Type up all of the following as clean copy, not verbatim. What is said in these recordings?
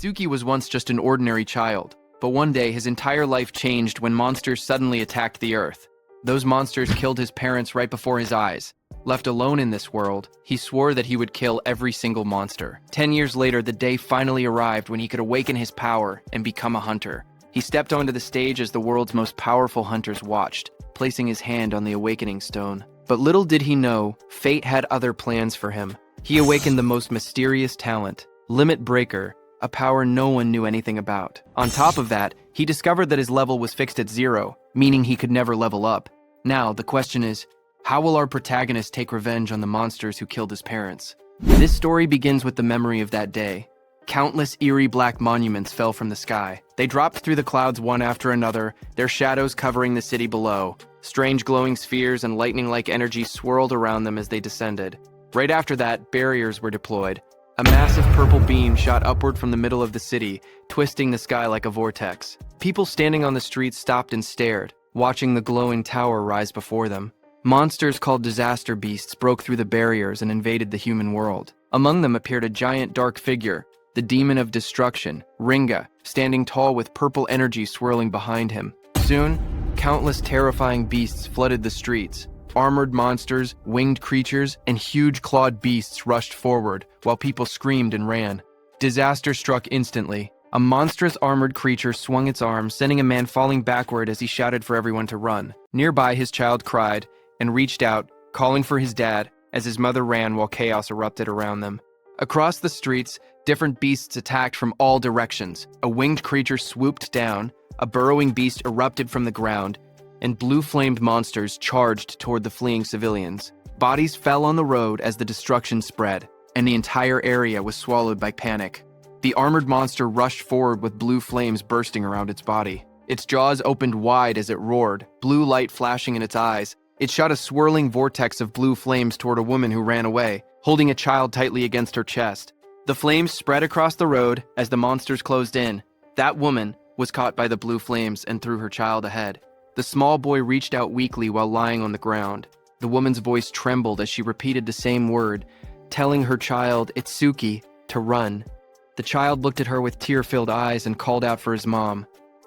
Itsuki was once just an ordinary child, but one day his entire life changed when monsters suddenly attacked the Earth. Those monsters killed his parents right before his eyes. Left alone in this world, he swore that he would kill every single monster. 10 years later, the day finally arrived when he could awaken his power and become a hunter. He stepped onto the stage as the world's most powerful hunters watched, placing his hand on the awakening stone. But little did he know, fate had other plans for him. He awakened the most mysterious talent, Limit Breaker, a power no one knew anything about. On top of that, he discovered that his level was fixed at 0, meaning he could never level up. Now, the question is, how will our protagonist take revenge on the monsters who killed his parents? This story begins with the memory of that day. Countless eerie black monuments fell from the sky. They dropped through the clouds one after another, their shadows covering the city below. Strange glowing spheres and lightning-like energy swirled around them as they descended. Right after that, barriers were deployed. A massive purple beam shot upward from the middle of the city, twisting the sky like a vortex. People standing on the streets stopped and stared, watching the glowing tower rise before them. Monsters called disaster beasts broke through the barriers and invaded the human world. Among them appeared a giant dark figure, the demon of destruction, Ringa, standing tall with purple energy swirling behind him. Soon, countless terrifying beasts flooded the streets. Armored monsters, winged creatures, and huge clawed beasts rushed forward, while people screamed and ran. Disaster struck instantly. A monstrous armored creature swung its arms, sending a man falling backward as he shouted for everyone to run. Nearby, his child cried and reached out, calling for his dad, as his mother ran while chaos erupted around them. Across the streets, different beasts attacked from all directions. A winged creature swooped down, a burrowing beast erupted from the ground, and blue-flamed monsters charged toward the fleeing civilians. Bodies fell on the road as the destruction spread, and the entire area was swallowed by panic. The armored monster rushed forward with blue flames bursting around its body. Its jaws opened wide as it roared, blue light flashing in its eyes. It shot a swirling vortex of blue flames toward a woman who ran away, holding a child tightly against her chest. The flames spread across the road as the monsters closed in. That woman was caught by the blue flames and threw her child ahead. The small boy reached out weakly while lying on the ground. The woman's voice trembled as she repeated the same word, telling her child, Itsuki, to run. The child looked at her with tear-filled eyes and called out for his mom.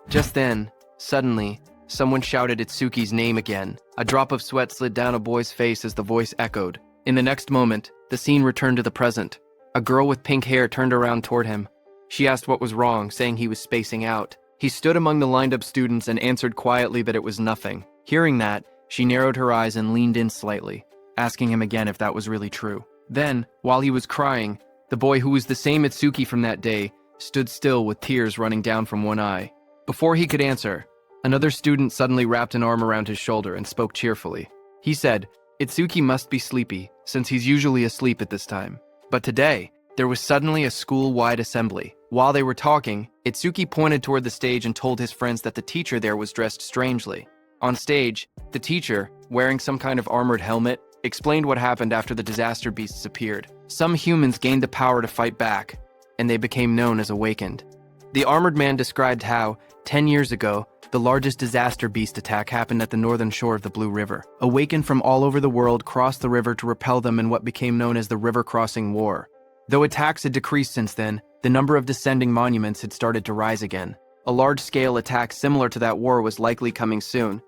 Just then, suddenly, someone shouted Itsuki's name again. A drop of sweat slid down a boy's face as the voice echoed. In the next moment, the scene returned to the present. A girl with pink hair turned around toward him. She asked what was wrong, saying he was spacing out. He stood among the lined-up students and answered quietly that it was nothing. Hearing that, she narrowed her eyes and leaned in slightly, asking him again if that was really true. Then, while he was crying, the boy who was the same Itsuki from that day stood still with tears running down from one eye. Before he could answer, another student suddenly wrapped an arm around his shoulder and spoke cheerfully. He said, Itsuki must be sleepy, since he's usually asleep at this time. But today, there was suddenly a school-wide assembly. While they were talking, Itsuki pointed toward the stage and told his friends that the teacher there was dressed strangely. On stage, the teacher, wearing some kind of armored helmet, explained what happened after the disaster beasts appeared. Some humans gained the power to fight back, and they became known as Awakened. The armored man described how, 10 years ago, the largest disaster beast attack happened at the northern shore of the Blue River. Awakened from all over the world crossed the river to repel them in what became known as the River Crossing War. Though attacks had decreased since then, the number of descending monuments had started to rise again. A large-scale attack similar to that war was likely coming soon.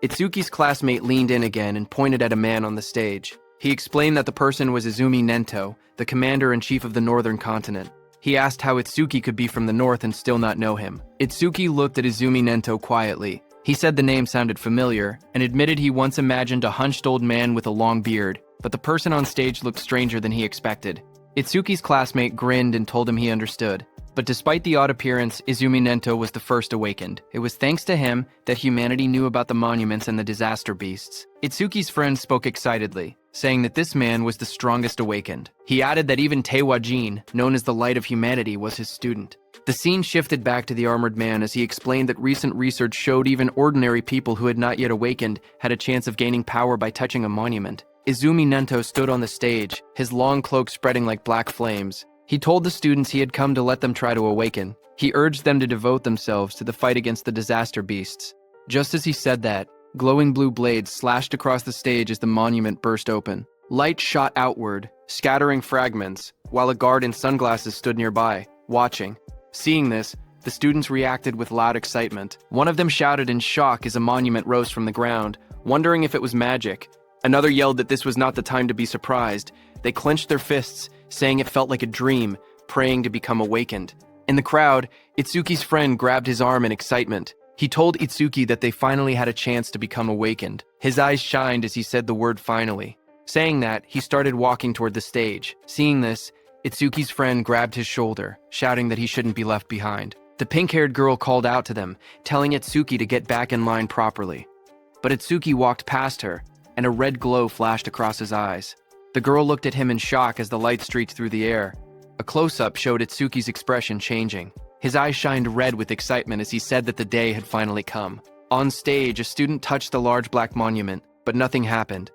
Itsuki's classmate leaned in again and pointed at a man on the stage. He explained that the person was Izumi Nento, the commander-in-chief of the northern continent. He asked how Itsuki could be from the north and still not know him. Itsuki looked at Izumi Nento quietly. He said the name sounded familiar, and admitted he once imagined a hunched old man with a long beard, but the person on stage looked stranger than he expected. Itsuki's classmate grinned and told him he understood. But despite the odd appearance, Izumi Nento was the first awakened. It was thanks to him that humanity knew about the monuments and the disaster beasts. Itsuki's friend spoke excitedly, saying that this man was the strongest awakened. He added that even Teiwa Jin, known as the light of humanity, was his student. The scene shifted back to the armored man as he explained that recent research showed even ordinary people who had not yet awakened had a chance of gaining power by touching a monument. Izumi Nento stood on the stage, his long cloak spreading like black flames. He told the students he had come to let them try to awaken. He urged them to devote themselves to the fight against the disaster beasts. Just as he said that, glowing blue blades slashed across the stage as the monument burst open. Light shot outward, scattering fragments, while a guard in sunglasses stood nearby, watching. Seeing this, the students reacted with loud excitement. One of them shouted in shock as a monument rose from the ground, wondering if it was magic. Another yelled that this was not the time to be surprised. They clenched their fists, saying it felt like a dream, praying to become awakened. In the crowd, Itsuki's friend grabbed his arm in excitement. He told Itsuki that they finally had a chance to become awakened. His eyes shined as he said the word finally. Saying that, he started walking toward the stage. Seeing this, Itsuki's friend grabbed his shoulder, shouting that he shouldn't be left behind. The pink-haired girl called out to them, telling Itsuki to get back in line properly. But Itsuki walked past her, and a red glow flashed across his eyes. The girl looked at him in shock as the light streaked through the air. A close-up showed Itsuki's expression changing. His eyes shined red with excitement as he said that the day had finally come. On stage, a student touched the large black monument, but nothing happened.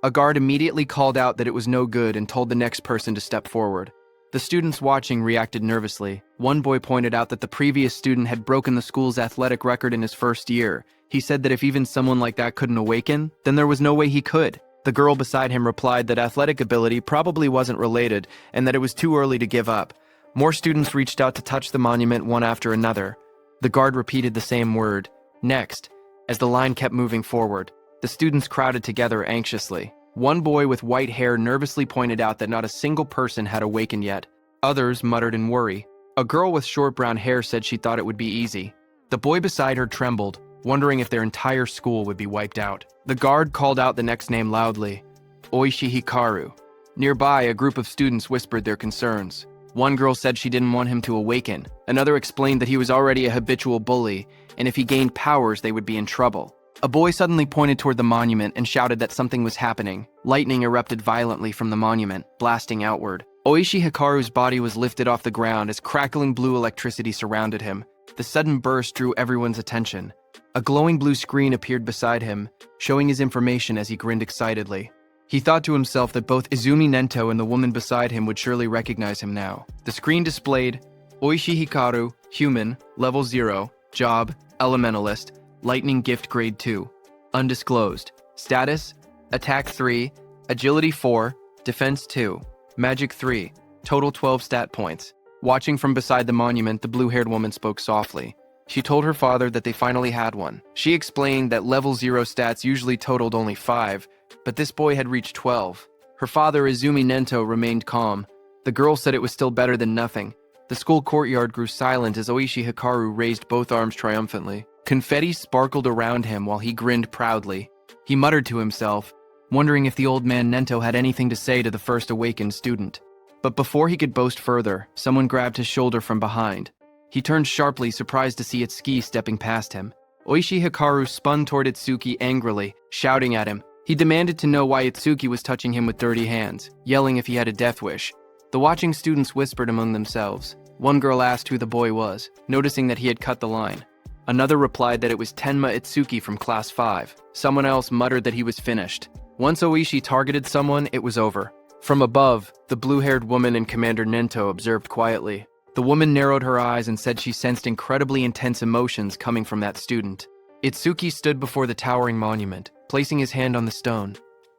A guard immediately called out that it was no good and told the next person to step forward. The students watching reacted nervously. One boy pointed out that the previous student had broken the school's athletic record in his first year. He said that if even someone like that couldn't awaken, then there was no way he could. The girl beside him replied that athletic ability probably wasn't related and that it was too early to give up. More students reached out to touch the monument one after another. The guard repeated the same word. Next, as the line kept moving forward, the students crowded together anxiously. One boy with white hair nervously pointed out that not a single person had awakened yet. Others muttered in worry. A girl with short brown hair said she thought it would be easy. The boy beside her trembled, wondering if their entire school would be wiped out. The guard called out the next name loudly, Oishi Hikaru. Nearby, a group of students whispered their concerns. One girl said she didn't want him to awaken. Another explained that he was already a habitual bully, and if he gained powers, they would be in trouble. A boy suddenly pointed toward the monument and shouted that something was happening. Lightning erupted violently from the monument, blasting outward. Oishi Hikaru's body was lifted off the ground as crackling blue electricity surrounded him. The sudden burst drew everyone's attention. A glowing blue screen appeared beside him, showing his information as he grinned excitedly. He thought to himself that both Izumi Nento and the woman beside him would surely recognize him now. The screen displayed Oishi Hikaru, human, level 0, job, elementalist, lightning gift grade 2, undisclosed, status, attack 3, agility 4, defense 2, magic 3, total 12 stat points. Watching from beside the monument, the blue-haired woman spoke softly. She told her father that they finally had one. She explained that level 0 stats usually totaled only 5, but this boy had reached 12. Her father, Izumi Nento, remained calm. The girl said it was still better than nothing. The school courtyard grew silent as Oishi Hikaru raised both arms triumphantly. Confetti sparkled around him while he grinned proudly. He muttered to himself, wondering if the old man Nento had anything to say to the first awakened student. But before he could boast further, someone grabbed his shoulder from behind. He turned sharply, surprised to see Itsuki stepping past him. Oishi Hikaru spun toward Itsuki angrily, shouting at him. He demanded to know why Itsuki was touching him with dirty hands, yelling if he had a death wish. The watching students whispered among themselves. One girl asked who the boy was, noticing that he had cut the line. Another replied that it was Tenma Itsuki from Class 5. Someone else muttered that he was finished. Once Oishi targeted someone, it was over. From above, the blue-haired woman and Commander Nento observed quietly. The woman narrowed her eyes and said she sensed incredibly intense emotions coming from that student. Itsuki stood before the towering monument, placing his hand on the stone.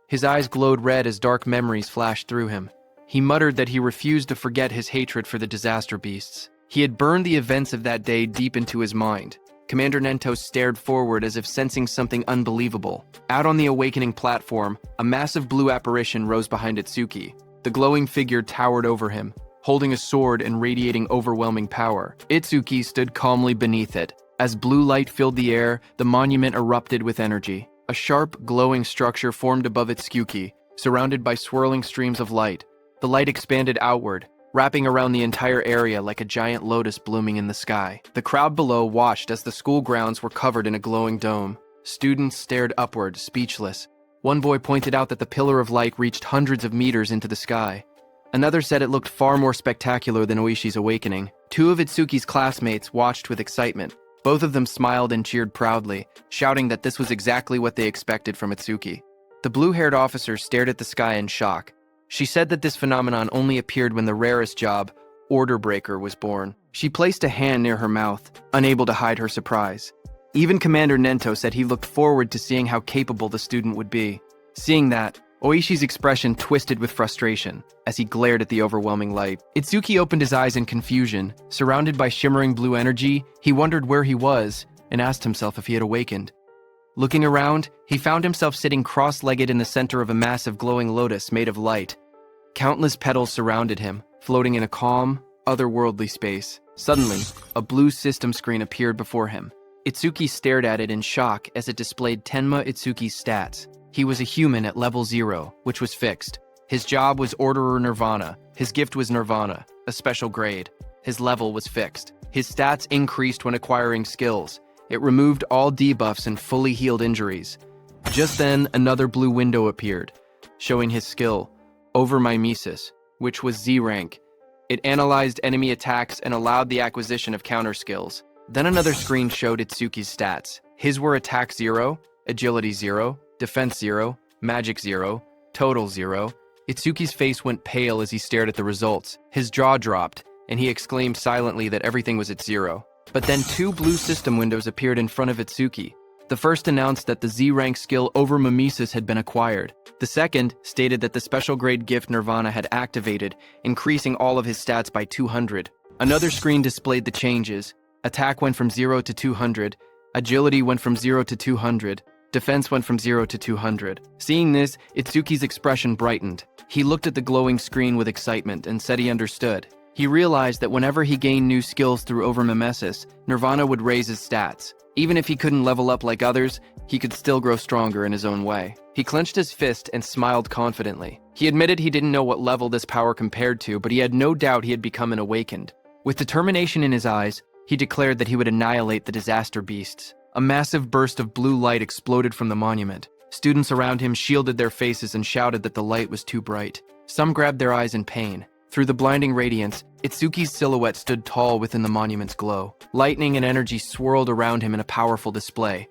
His eyes glowed red as dark memories flashed through him. He muttered that he refused to forget his hatred for the disaster beasts. He had burned the events of that day deep into his mind. Commander Nento stared forward as if sensing something unbelievable. Out on the awakening platform, a massive blue apparition rose behind Itsuki. The glowing figure towered over him, holding a sword and radiating overwhelming power. Itsuki stood calmly beneath it. As blue light filled the air, the monument erupted with energy. A sharp, glowing structure formed above Itsuki, surrounded by swirling streams of light. The light expanded outward, wrapping around the entire area like a giant lotus blooming in the sky. The crowd below watched as the school grounds were covered in a glowing dome. Students stared upward, speechless. One boy pointed out that the pillar of light reached hundreds of meters into the sky. Another said it looked far more spectacular than Oishi's awakening. Two of Itsuki's classmates watched with excitement. Both of them smiled and cheered proudly, shouting that this was exactly what they expected from Itsuki. The blue-haired officer stared at the sky in shock. She said that this phenomenon only appeared when the rarest job, Order Breaker, was born. She placed a hand near her mouth, unable to hide her surprise. Even Commander Nento said he looked forward to seeing how capable the student would be. Seeing that, Oishi's expression twisted with frustration as he glared at the overwhelming light. Itsuki opened his eyes in confusion. Surrounded by shimmering blue energy, he wondered where he was and asked himself if he had awakened. Looking around, he found himself sitting cross-legged in the center of a massive glowing lotus made of light. Countless petals surrounded him, floating in a calm, otherworldly space. Suddenly, a blue system screen appeared before him. Itsuki stared at it in shock as it displayed Tenma Itsuki's stats. He was a human at level 0, which was fixed. His job was Orderer Nirvana. His gift was Nirvana, a special grade. His level was fixed. His stats increased when acquiring skills. It removed all debuffs and fully healed injuries. Just then, another blue window appeared, showing his skill, Overmimesis, which was Z rank. It analyzed enemy attacks and allowed the acquisition of counter skills. Then another screen showed Itsuki's stats. His were Attack 0, Agility 0, Defense 0, Magic 0, Total 0. Itsuki's face went pale as he stared at the results. His jaw dropped, and he exclaimed silently that everything was at 0. But then two blue system windows appeared in front of Itsuki. The first announced that the Z-rank skill Overmimesis had been acquired. The second stated that the special grade gift Nirvana had activated, increasing all of his stats by 200. Another screen displayed the changes. Attack went from 0 to 200, Agility went from 0 to 200, Defense went from 0 to 200. Seeing this, Itsuki's expression brightened. He looked at the glowing screen with excitement and said he understood. He realized that whenever he gained new skills through Overmimesis, Nirvana would raise his stats. Even if he couldn't level up like others, he could still grow stronger in his own way. He clenched his fist and smiled confidently. He admitted he didn't know what level this power compared to, but he had no doubt he had become an awakened. With determination in his eyes, he declared that he would annihilate the disaster beasts. A massive burst of blue light exploded from the monument. Students around him shielded their faces and shouted that the light was too bright. Some grabbed their eyes in pain. Through the blinding radiance, Itsuki's silhouette stood tall within the monument's glow. Lightning and energy swirled around him in a powerful display.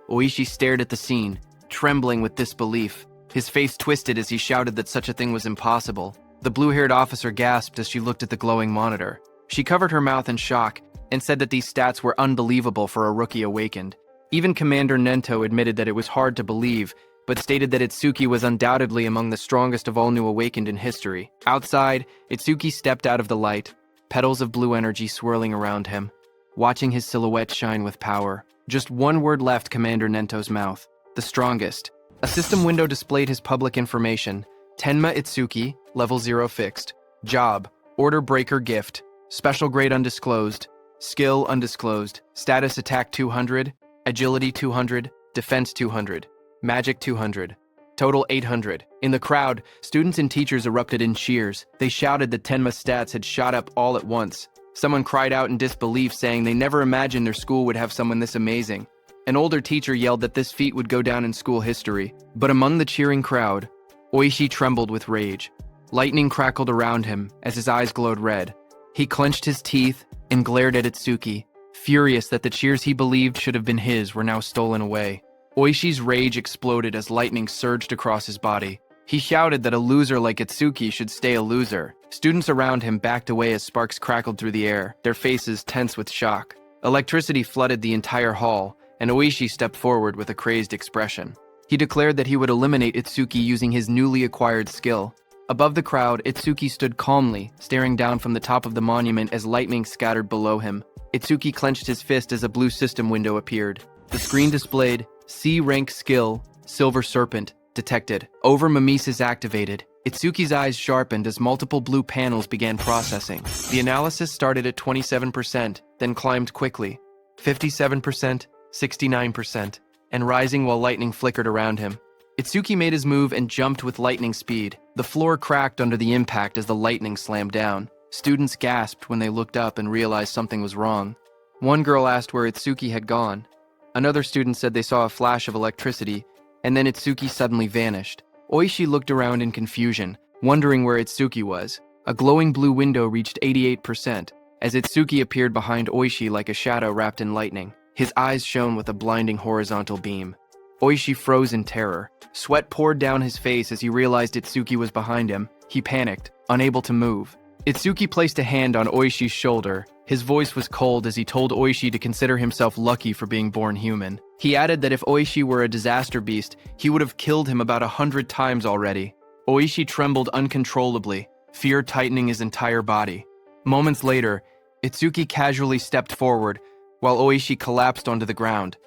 Oishi stared at the scene, trembling with disbelief. His face twisted as he shouted that such a thing was impossible. The blue-haired officer gasped as she looked at the glowing monitor. She covered her mouth in shock and said that these stats were unbelievable for a rookie awakened. Even Commander Nento admitted that it was hard to believe, but stated that Itsuki was undoubtedly among the strongest of all new awakened in history. Outside, Itsuki stepped out of the light, petals of blue energy swirling around him, watching his silhouette shine with power. Just one word left Commander Nento's mouth: the strongest. A system window displayed his public information: Tenma Itsuki, level 0 fixed. Job, Order Breaker gift. Special grade undisclosed. Skill undisclosed. Status attack 200. Agility 200. Defense 200. Magic 200. Total 800. In the crowd, students and teachers erupted in cheers. They shouted that Tenma's stats had shot up all at once. Someone cried out in disbelief, saying they never imagined their school would have someone this amazing. An older teacher yelled that this feat would go down in school history. But among the cheering crowd, Oishi trembled with rage. Lightning crackled around him as his eyes glowed red. He clenched his teeth and glared at Itsuki, furious that the cheers he believed should have been his were now stolen away. Oishi's rage exploded as lightning surged across his body. He shouted that a loser like Itsuki should stay a loser. Students around him backed away as sparks crackled through the air, their faces tense with shock. Electricity flooded the entire hall, and Oishi stepped forward with a crazed expression. He declared that he would eliminate Itsuki using his newly acquired skill. Above the crowd, Itsuki stood calmly, staring down from the top of the monument as lightning scattered below him. Itsuki clenched his fist as a blue system window appeared. The screen displayed C-rank skill, Silver Serpent, detected. Overmimesis activated. Itsuki's eyes sharpened as multiple blue panels began processing. The analysis started at 27%, then climbed quickly. 57%, 69%, and rising while lightning flickered around him. Itsuki made his move and jumped with lightning speed. The floor cracked under the impact as the lightning slammed down. Students gasped when they looked up and realized something was wrong. One girl asked where Itsuki had gone. Another student said they saw a flash of electricity, and then Itsuki suddenly vanished. Oishi looked around in confusion, wondering where Itsuki was. A glowing blue window reached 88%, as Itsuki appeared behind Oishi like a shadow wrapped in lightning. His eyes shone with a blinding horizontal beam. Oishi froze in terror. Sweat poured down his face as he realized Itsuki was behind him. He panicked, unable to move. Itsuki placed a hand on Oishi's shoulder. His voice was cold as he told Oishi to consider himself lucky for being born human. He added that if Oishi were a disaster beast, he would have killed him about 100 times already. Oishi trembled uncontrollably, fear tightening his entire body. Moments later, Itsuki casually stepped forward, while Oishi collapsed onto the ground.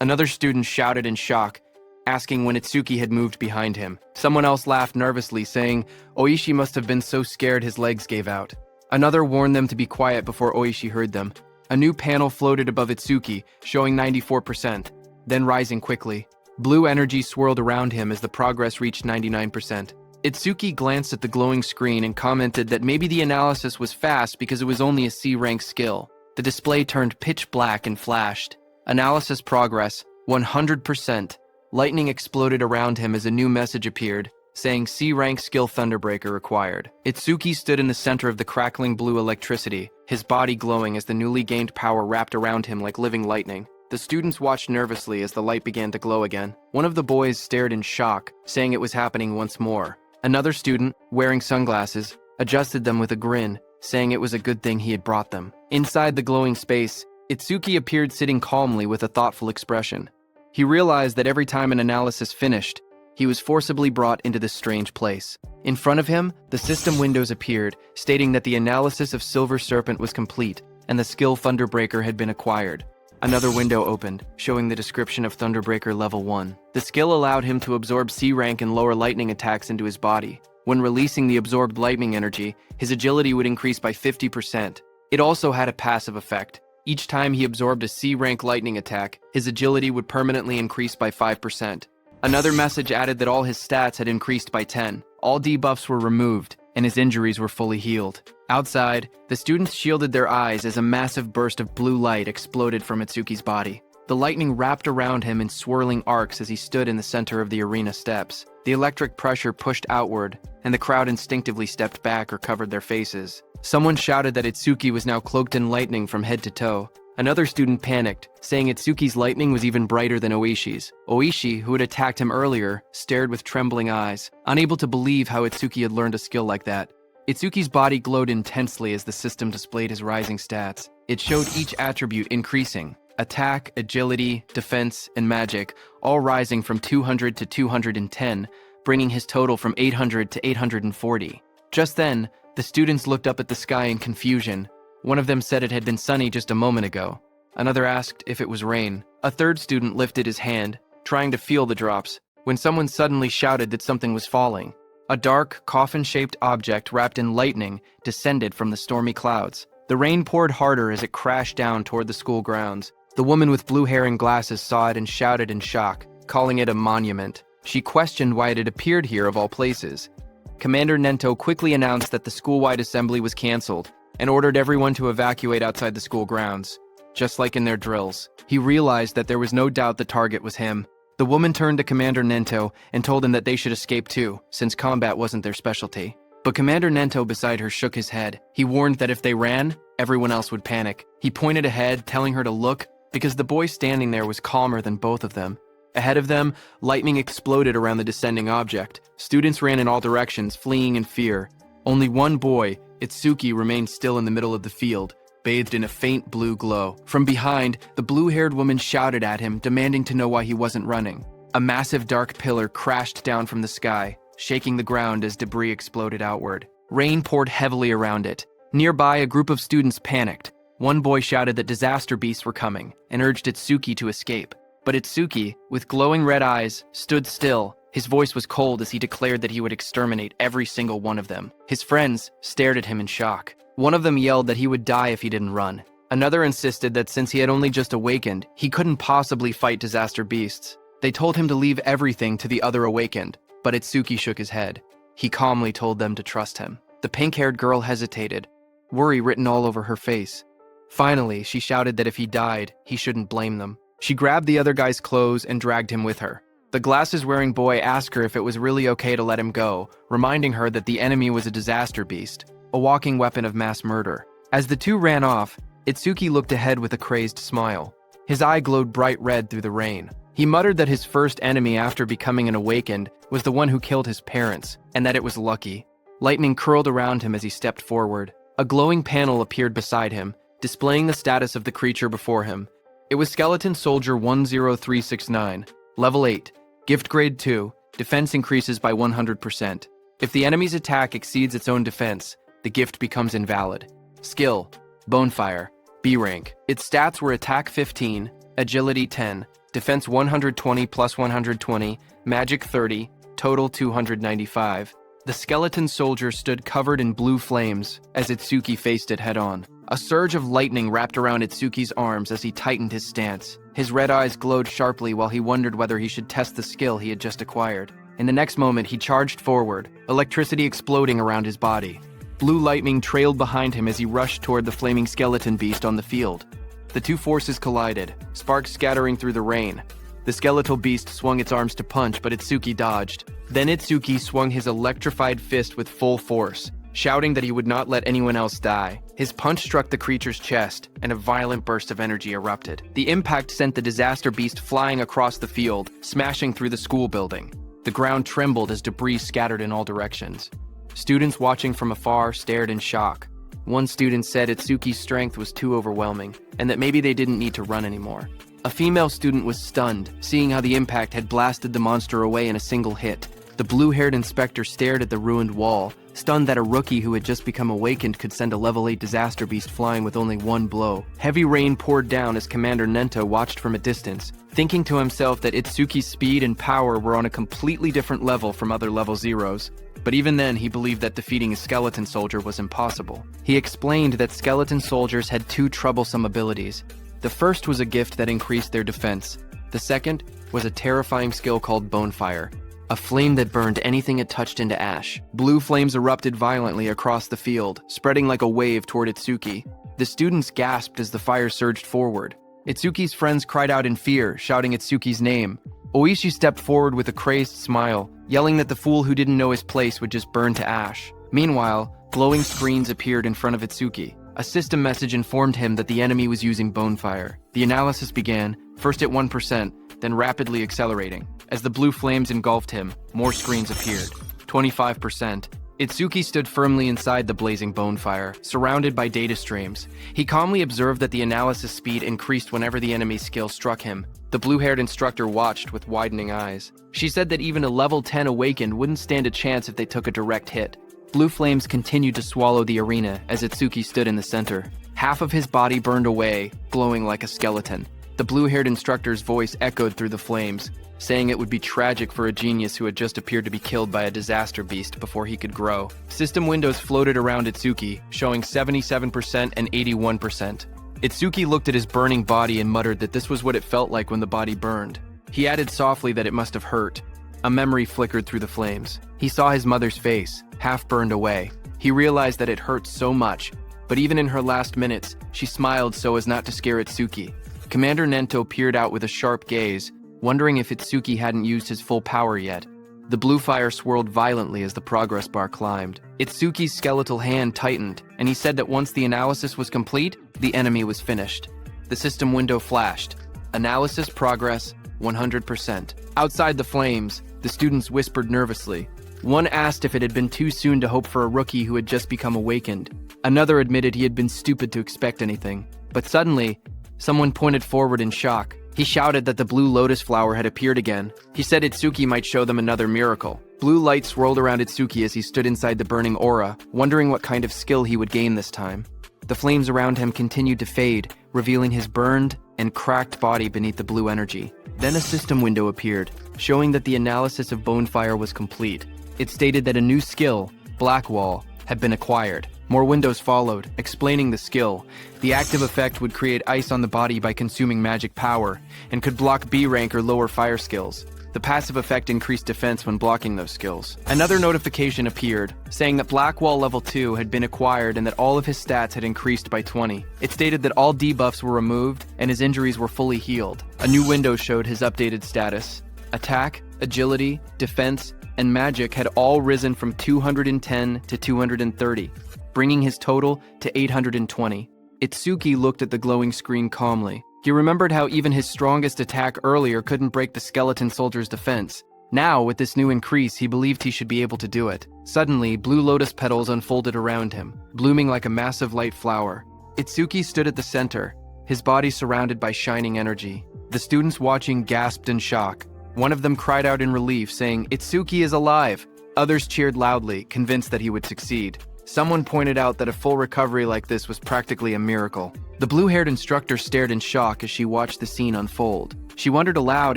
Another student shouted in shock, asking when Itsuki had moved behind him. Someone else laughed nervously, saying Oishi must have been so scared his legs gave out. Another warned them to be quiet before Oishi heard them. A new panel floated above Itsuki, showing 94%, then rising quickly. Blue energy swirled around him as the progress reached 99%. Itsuki glanced at the glowing screen and commented that maybe the analysis was fast because it was only a C-rank skill. The display turned pitch black and flashed. Analysis progress, 100%. Lightning exploded around him as a new message appeared, saying C-rank skill Thunderbreaker required. Itsuki stood in the center of the crackling blue electricity, his body glowing as the newly gained power wrapped around him like living lightning. The students watched nervously as the light began to glow again. One of the boys stared in shock, saying it was happening once more. Another student, wearing sunglasses, adjusted them with a grin, saying it was a good thing he had brought them. Inside the glowing space, Itsuki appeared sitting calmly with a thoughtful expression. He realized that every time an analysis finished, he was forcibly brought into this strange place. In front of him, the system windows appeared, stating that the analysis of Silver Serpent was complete, and the skill Thunderbreaker had been acquired. Another window opened, showing the description of Thunderbreaker Level 1. The skill allowed him to absorb C-rank and lower lightning attacks into his body. When releasing the absorbed lightning energy, his agility would increase by 50%. It also had a passive effect. Each time he absorbed a C-rank lightning attack, his agility would permanently increase by 5%. Another message added that all his stats had increased by 10. All debuffs were removed, and his injuries were fully healed. Outside, the students shielded their eyes as a massive burst of blue light exploded from Itsuki's body. The lightning wrapped around him in swirling arcs as he stood in the center of the arena steps. The electric pressure pushed outward, and the crowd instinctively stepped back or covered their faces. Someone shouted that Itsuki was now cloaked in lightning from head to toe. Another student panicked, saying Itsuki's lightning was even brighter than Oishi's. Oishi, who had attacked him earlier, stared with trembling eyes, unable to believe how Itsuki had learned a skill like that. Itsuki's body glowed intensely as the system displayed his rising stats. It showed each attribute increasing: attack, agility, defense, and magic, all rising from 200 to 210, bringing his total from 800 to 840. Just then, the students looked up at the sky in confusion. One of them said it had been sunny just a moment ago. Another asked if it was rain. A third student lifted his hand, trying to feel the drops, when someone suddenly shouted that something was falling. A dark, coffin-shaped object wrapped in lightning descended from the stormy clouds. The rain poured harder as it crashed down toward the school grounds. The woman with blue hair and glasses saw it and shouted in shock, calling it a monument. She questioned why it had appeared here of all places. Commander Nento quickly announced that the school-wide assembly was canceled and ordered everyone to evacuate outside the school grounds. Just like in their drills, he realized that there was no doubt the target was him. The woman turned to Commander Nento and told him that they should escape too, since combat wasn't their specialty. But Commander Nento beside her shook his head. He warned that if they ran, everyone else would panic. He pointed ahead, telling her to look, because the boy standing there was calmer than both of them. Ahead of them, lightning exploded around the descending object. Students ran in all directions, fleeing in fear. Only one boy, Itsuki, remained still in the middle of the field, bathed in a faint blue glow. From behind, the blue-haired woman shouted at him, demanding to know why he wasn't running. A massive dark pillar crashed down from the sky, shaking the ground as debris exploded outward. Rain poured heavily around it. Nearby, a group of students panicked. One boy shouted that disaster beasts were coming and urged Itsuki to escape. But Itsuki, with glowing red eyes, stood still. His voice was cold as he declared that he would exterminate every single one of them. His friends stared at him in shock. One of them yelled that he would die if he didn't run. Another insisted that since he had only just awakened, he couldn't possibly fight disaster beasts. They told him to leave everything to the other awakened, but Itsuki shook his head. He calmly told them to trust him. The pink-haired girl hesitated, worry written all over her face. Finally, she shouted that if he died, he shouldn't blame them. She grabbed the other guy's clothes and dragged him with her. The glasses-wearing boy asked her if it was really okay to let him go, reminding her that the enemy was a disaster beast, a walking weapon of mass murder. As the two ran off, Itsuki looked ahead with a crazed smile. His eye glowed bright red through the rain. He muttered that his first enemy after becoming an awakened was the one who killed his parents, and that it was lucky. Lightning curled around him as he stepped forward. A glowing panel appeared beside him, displaying the status of the creature before him. It was Skeleton Soldier 10369, Level 8, Gift Grade 2, Defense increases by 100%. If the enemy's attack exceeds its own defense, the gift becomes invalid. Skill, Bonefire, B rank. Its stats were Attack 15, Agility 10, Defense 120 plus 120, Magic 30, Total 295. The skeleton soldier stood covered in blue flames as Itsuki faced it head-on. A surge of lightning wrapped around Itsuki's arms as he tightened his stance. His red eyes glowed sharply while he wondered whether he should test the skill he had just acquired. In the next moment, he charged forward, electricity exploding around his body. Blue lightning trailed behind him as he rushed toward the flaming skeleton beast on the field. The two forces collided, sparks scattering through the rain. The skeletal beast swung its arms to punch, but Itsuki dodged. Then Itsuki swung his electrified fist with full force, shouting that he would not let anyone else die. His punch struck the creature's chest, and a violent burst of energy erupted. The impact sent the disaster beast flying across the field, smashing through the school building. The ground trembled as debris scattered in all directions. Students watching from afar stared in shock. One student said Itsuki's strength was too overwhelming, and that maybe they didn't need to run anymore. A female student was stunned, seeing how the impact had blasted the monster away in a single hit. The blue-haired inspector stared at the ruined wall, stunned that a rookie who had just become awakened could send a level 8 disaster beast flying with only one blow. Heavy rain poured down as Commander Nento watched from a distance, thinking to himself that Itsuki's speed and power were on a completely different level from other level zeros. But even then, he believed that defeating a skeleton soldier was impossible. He explained that skeleton soldiers had two troublesome abilities. The first was a gift that increased their defense. The second was a terrifying skill called Bonefire, a flame that burned anything it touched into ash. Blue flames erupted violently across the field, spreading like a wave toward Itsuki. The students gasped as the fire surged forward. Itsuki's friends cried out in fear, shouting Itsuki's name. Oishi stepped forward with a crazed smile, yelling that the fool who didn't know his place would just burn to ash. Meanwhile, glowing screens appeared in front of Itsuki. A system message informed him that the enemy was using Bonefire. The analysis began, first at 1%, then rapidly accelerating. As the blue flames engulfed him, more screens appeared. 25%. Itsuki stood firmly inside the blazing Bonefire, surrounded by data streams. He calmly observed that the analysis speed increased whenever the enemy's skill struck him. The blue-haired instructor watched with widening eyes. She said that even a level 10 awakened wouldn't stand a chance if they took a direct hit. Blue flames continued to swallow the arena as Itsuki stood in the center. Half of his body burned away, glowing like a skeleton. The blue-haired instructor's voice echoed through the flames, saying it would be tragic for a genius who had just appeared to be killed by a disaster beast before he could grow. System windows floated around Itsuki, showing 77% and 81%. Itsuki looked at his burning body and muttered that this was what it felt like when the body burned. He added softly that it must have hurt. A memory flickered through the flames. He saw his mother's face, half burned away. He realized that it hurt so much, but even in her last minutes, she smiled so as not to scare Itsuki. Commander Nento peered out with a sharp gaze, wondering if Itsuki hadn't used his full power yet. The blue fire swirled violently as the progress bar climbed. Itsuki's skeletal hand tightened, and he said that once the analysis was complete, the enemy was finished. The system window flashed. Analysis progress, 100%. Outside the flames, the students whispered nervously. One asked if it had been too soon to hope for a rookie who had just become awakened. Another admitted he had been stupid to expect anything. But suddenly, someone pointed forward in shock. He shouted that the blue lotus flower had appeared again. He said Itsuki might show them another miracle. Blue light swirled around Itsuki as he stood inside the burning aura, wondering what kind of skill he would gain this time. The flames around him continued to fade, revealing his burned and cracked body beneath the blue energy. Then a system window appeared, showing that the analysis of Bonefire was complete. It stated that a new skill, Black Wall, had been acquired. More windows followed, explaining the skill. The active effect would create ice on the body by consuming magic power, and could block B rank or lower fire skills. The passive effect increased defense when blocking those skills. Another notification appeared, saying that Black Wall Level 2 had been acquired and that all of his stats had increased by 20. It stated that all debuffs were removed and his injuries were fully healed. A new window showed his updated status. Attack, agility, defense, and magic had all risen from 210 to 230, bringing his total to 820. Itsuki looked at the glowing screen calmly. He remembered how even his strongest attack earlier couldn't break the skeleton soldier's defense. Now, with this new increase, he believed he should be able to do it. Suddenly, blue lotus petals unfolded around him, blooming like a massive light flower. Itsuki stood at the center, his body surrounded by shining energy. The students watching gasped in shock. One of them cried out in relief, saying, "Itsuki is alive!" Others cheered loudly, convinced that he would succeed. Someone pointed out that a full recovery like this was practically a miracle. The blue-haired instructor stared in shock as she watched the scene unfold. She wondered aloud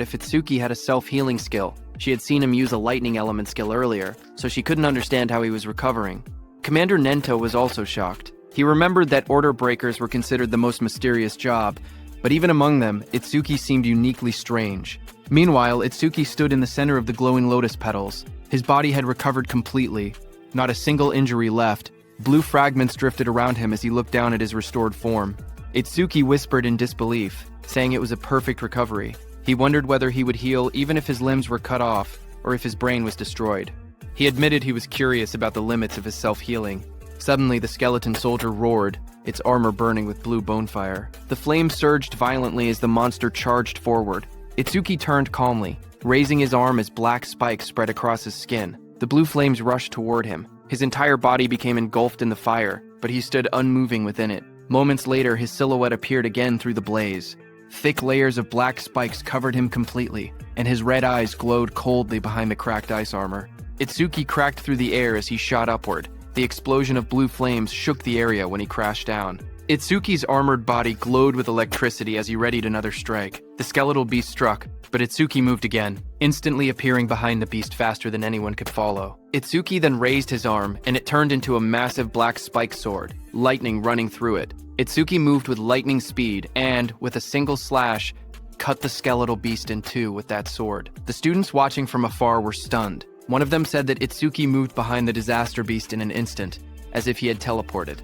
if Itsuki had a self-healing skill. She had seen him use a lightning element skill earlier, so she couldn't understand how he was recovering. Commander Nento was also shocked. He remembered that order breakers were considered the most mysterious job, but even among them, Itsuki seemed uniquely strange. Meanwhile, Itsuki stood in the center of the glowing lotus petals. His body had recovered completely. Not a single injury left. Blue fragments drifted around him as he looked down at his restored form. Itsuki whispered in disbelief, saying it was a perfect recovery. He wondered whether he would heal even if his limbs were cut off, or if his brain was destroyed. He admitted he was curious about the limits of his self-healing. Suddenly, the skeleton soldier roared, its armor burning with blue bonefire. The flames surged violently as the monster charged forward. Itsuki turned calmly, raising his arm as black spikes spread across his skin. The blue flames rushed toward him. His entire body became engulfed in the fire, but he stood unmoving within it. Moments later, his silhouette appeared again through the blaze. Thick layers of black spikes covered him completely, and his red eyes glowed coldly behind the cracked ice armor. Itsuki cracked through the air as he shot upward. The explosion of blue flames shook the area when he crashed down. Itsuki's armored body glowed with electricity as he readied another strike. The skeletal beast struck, but Itsuki moved again, instantly appearing behind the beast faster than anyone could follow. Itsuki then raised his arm, and it turned into a massive black spike sword, lightning running through it. Itsuki moved with lightning speed and, with a single slash, cut the skeletal beast in two with that sword. The students watching from afar were stunned. One of them said that Itsuki moved behind the disaster beast in an instant, as if he had teleported.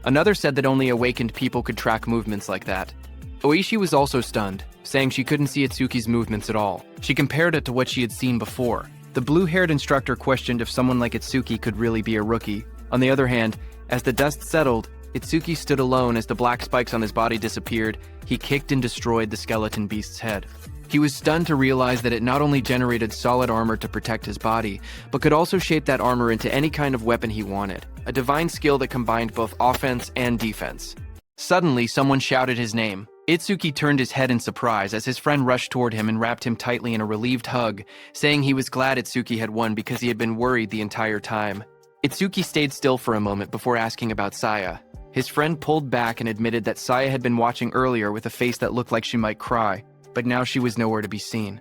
Another said that only awakened people could track movements like that. Oishi was also stunned, saying she couldn't see Itsuki's movements at all. She compared it to what she had seen before. The blue-haired instructor questioned if someone like Itsuki could really be a rookie. On the other hand, as the dust settled, Itsuki stood alone as the black spikes on his body disappeared. He kicked and destroyed the skeleton beast's head. He was stunned to realize that it not only generated solid armor to protect his body, but could also shape that armor into any kind of weapon he wanted. A divine skill that combined both offense and defense. Suddenly, someone shouted his name. Itsuki turned his head in surprise as his friend rushed toward him and wrapped him tightly in a relieved hug, saying he was glad Itsuki had won because he had been worried the entire time. Itsuki stayed still for a moment before asking about Saya. His friend pulled back and admitted that Saya had been watching earlier with a face that looked like she might cry, but now she was nowhere to be seen.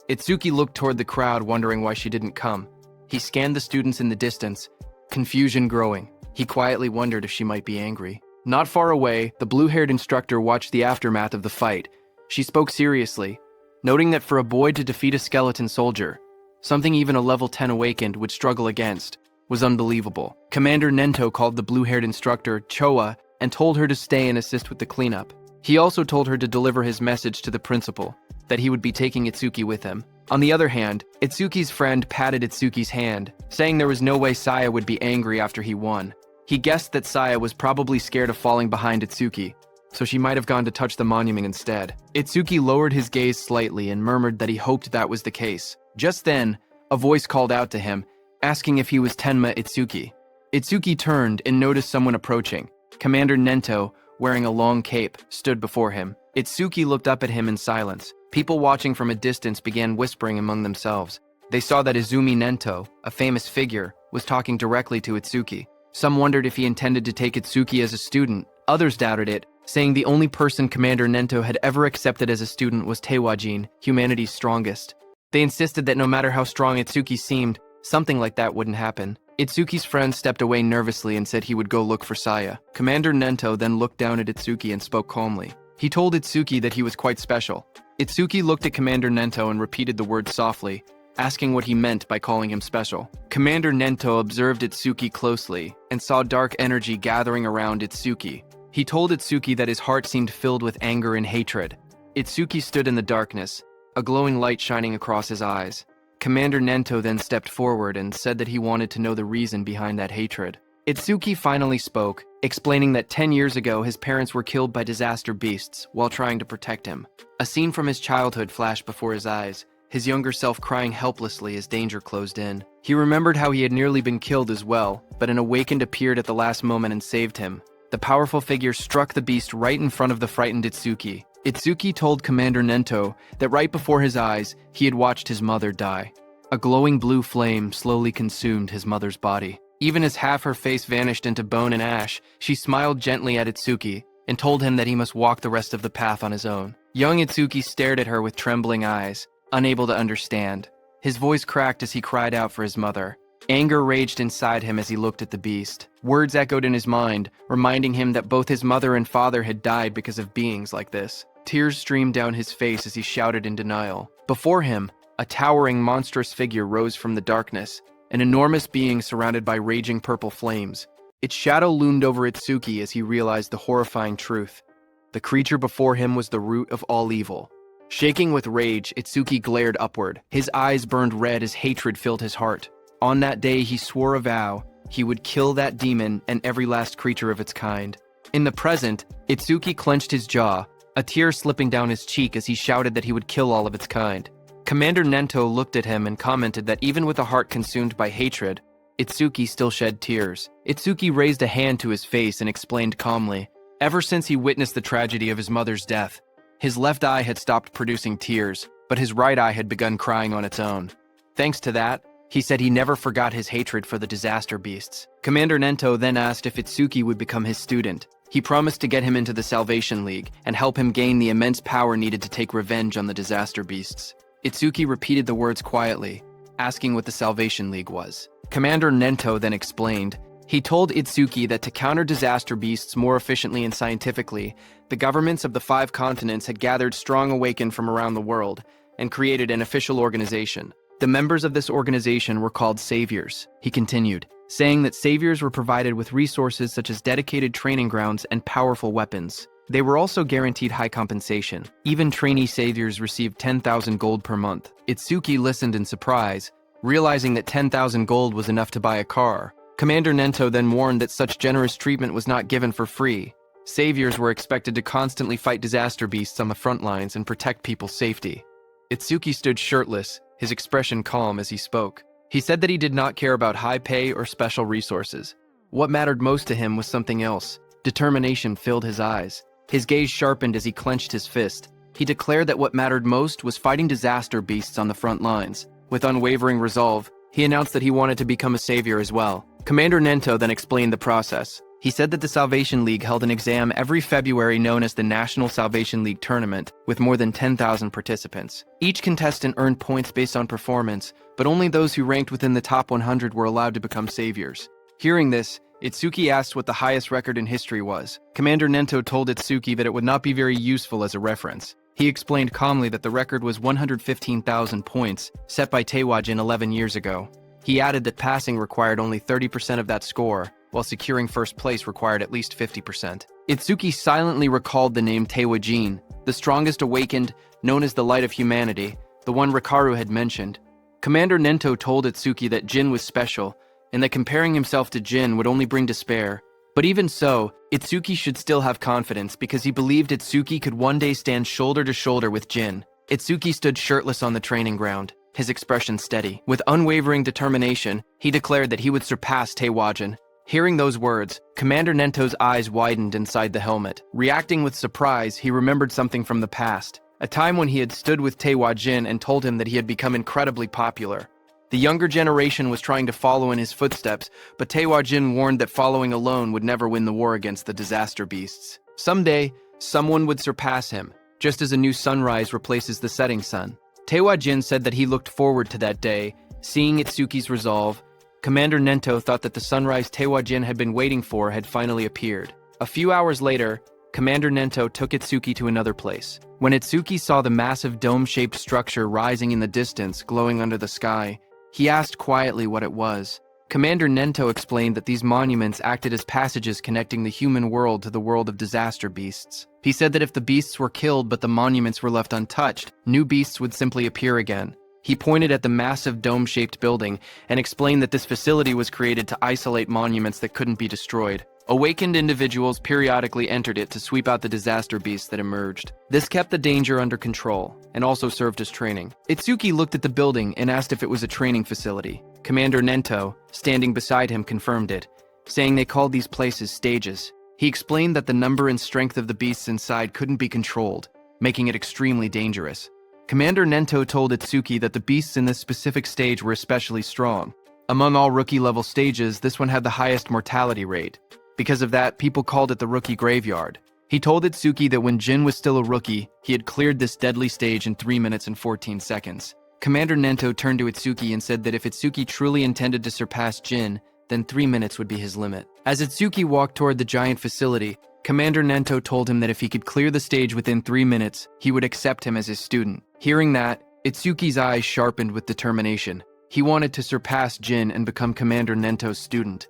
Itsuki looked toward the crowd, wondering why she didn't come. He scanned the students in the distance, confusion growing. He quietly wondered if she might be angry. Not far away, the blue-haired instructor watched the aftermath of the fight. She spoke seriously, noting that for a boy to defeat a skeleton soldier, something even a level 10 awakened would struggle against, was unbelievable. Commander Nento called the blue-haired instructor Choa and told her to stay and assist with the cleanup. He also told her to deliver his message to the principal, that he would be taking Itsuki with him. On the other hand, Itsuki's friend patted Itsuki's hand, saying there was no way Saya would be angry after he won. He guessed that Saya was probably scared of falling behind Itsuki, so she might have gone to touch the monument instead. Itsuki lowered his gaze slightly and murmured that he hoped that was the case. Just then, a voice called out to him, asking if he was Tenma Itsuki. Itsuki turned and noticed someone approaching. Commander Nento, wearing a long cape, stood before him. Itsuki looked up at him in silence. People watching from a distance began whispering among themselves. They saw that Izumi Nento, a famous figure, was talking directly to Itsuki. Some wondered if he intended to take Itsuki as a student. Others doubted it, saying the only person Commander Nento had ever accepted as a student was Teiwajin, humanity's strongest. They insisted that no matter how strong Itsuki seemed, something like that wouldn't happen. Itsuki's friend stepped away nervously and said he would go look for Saya. Commander Nento then looked down at Itsuki and spoke calmly. He told Itsuki that he was quite special. Itsuki looked at Commander Nento and repeated the word softly, asking what he meant by calling him special. Commander Nento observed Itsuki closely and saw dark energy gathering around Itsuki. He told Itsuki that his heart seemed filled with anger and hatred. Itsuki stood in the darkness, a glowing light shining across his eyes. Commander Nento then stepped forward and said that he wanted to know the reason behind that hatred. Itsuki finally spoke, explaining that 10 years ago his parents were killed by disaster beasts while trying to protect him. A scene from his childhood flashed before his eyes, his younger self crying helplessly as danger closed in. He remembered how he had nearly been killed as well, but an awakened appeared at the last moment and saved him. the powerful figure struck the beast right in front of the frightened Itsuki. Itsuki told Commander Nento that right before his eyes, he had watched his mother die. A glowing blue flame slowly consumed his mother's body. Even as half her face vanished into bone and ash, she smiled gently at Itsuki and told him that he must walk the rest of the path on his own. Young Itsuki stared at her with trembling eyes, unable to understand. His voice cracked as he cried out for his mother. Anger raged inside him as he looked at the beast. Words echoed in his mind, reminding him that both his mother and father had died because of beings like this. Tears streamed down his face as he shouted in denial. Before him, a towering, monstrous figure rose from the darkness, an enormous being surrounded by raging purple flames. Its shadow loomed over Itsuki as he realized the horrifying truth. The creature before him was the root of all evil. Shaking with rage, Itsuki glared upward. His eyes burned red as hatred filled his heart. On that day, he swore a vow. He would kill that demon and every last creature of its kind. In the present, Itsuki clenched his jaw, a tear slipping down his cheek as he shouted that he would kill all of its kind. Commander Nento looked at him and commented that even with a heart consumed by hatred, Itsuki still shed tears. Itsuki raised a hand to his face and explained calmly, ever since he witnessed the tragedy of his mother's death, his left eye had stopped producing tears, but his right eye had begun crying on its own. Thanks to that, he said he never forgot his hatred for the disaster beasts. Commander Nento then asked if Itsuki would become his student. He promised to get him into the Salvation League and help him gain the immense power needed to take revenge on the disaster beasts. Itsuki repeated the words quietly, asking what the Salvation League was. Commander Nento then explained. He told Itsuki that to counter disaster beasts more efficiently and scientifically, the governments of the 5 continents had gathered strong awaken from around the world and created an official organization. The members of this organization were called saviors, he continued, saying that saviors were provided with resources such as dedicated training grounds and powerful weapons. They were also guaranteed high compensation. Even trainee saviors received 10,000 gold per month. Itsuki listened in surprise, realizing that 10,000 gold was enough to buy a car. Commander Nento then warned that such generous treatment was not given for free. Saviors were expected to constantly fight disaster beasts on the front lines and protect people's safety. Itsuki stood shirtless, his expression calm as he spoke. He said that he did not care about high pay or special resources. What mattered most to him was something else. Determination filled his eyes. His gaze sharpened as he clenched his fist. He declared that what mattered most was fighting disaster beasts on the front lines. With unwavering resolve, he announced that he wanted to become a savior as well. Commander Nento then explained the process. He said that the Salvation League held an exam every February known as the National Salvation League Tournament, with more than 10,000 participants. Each contestant earned points based on performance, but only those who ranked within the top 100 were allowed to become saviors. Hearing this, Itsuki asked what the highest record in history was. Commander Nento told Itsuki that it would not be very useful as a reference. He explained calmly that the record was 115,000 points, set by Taewajin 11 years ago. He added that passing required only 30% of that score, while securing first place required at least 50%. Itsuki silently recalled the name Taewajin, the strongest awakened, known as the light of humanity, the one Rikaru had mentioned. Commander Nento told Itsuki that Jin was special, and that comparing himself to Jin would only bring despair. But even so, Itsuki should still have confidence because he believed Itsuki could one day stand shoulder to shoulder with Jin. Itsuki stood shirtless on the training ground, his expression steady. With unwavering determination, he declared that he would surpass Taewajin. Hearing those words, Commander Nento's eyes widened inside the helmet. Reacting with surprise, he remembered something from the past, a time when he had stood with Taewajin and told him that he had become incredibly popular. The younger generation was trying to follow in his footsteps, but Taewajin warned that following alone would never win the war against the disaster beasts. Someday, someone would surpass him, just as a new sunrise replaces the setting sun. Taewajin said that he looked forward to that day, seeing Itsuki's resolve. Commander Nento thought that the sunrise Taewajin had been waiting for had finally appeared. A few hours later, Commander Nento took Itsuki to another place. When Itsuki saw the massive dome-shaped structure rising in the distance, glowing under the sky, he asked quietly what it was. Commander Nento explained that these monuments acted as passages connecting the human world to the world of disaster beasts. He said that if the beasts were killed but the monuments were left untouched, new beasts would simply appear again. He pointed at the massive dome-shaped building and explained that this facility was created to isolate monuments that couldn't be destroyed. Awakened individuals periodically entered it to sweep out the disaster beasts that emerged. This kept the danger under control and also served as training. Itsuki looked at the building and asked if it was a training facility. Commander Nento, standing beside him, confirmed it, saying they called these places stages. He explained that the number and strength of the beasts inside couldn't be controlled, making it extremely dangerous. Commander Nento told Itsuki that the beasts in this specific stage were especially strong. Among all rookie-level stages, this one had the highest mortality rate. Because of that, people called it the rookie graveyard. He told Itsuki that when Jin was still a rookie, he had cleared this deadly stage in 3 minutes and 14 seconds. Commander Nento turned to Itsuki and said that if Itsuki truly intended to surpass Jin, then 3 minutes would be his limit. As Itsuki walked toward the giant facility, Commander Nento told him that if he could clear the stage within 3 minutes, he would accept him as his student. Hearing that, Itsuki's eyes sharpened with determination. He wanted to surpass Jin and become Commander Nento's student.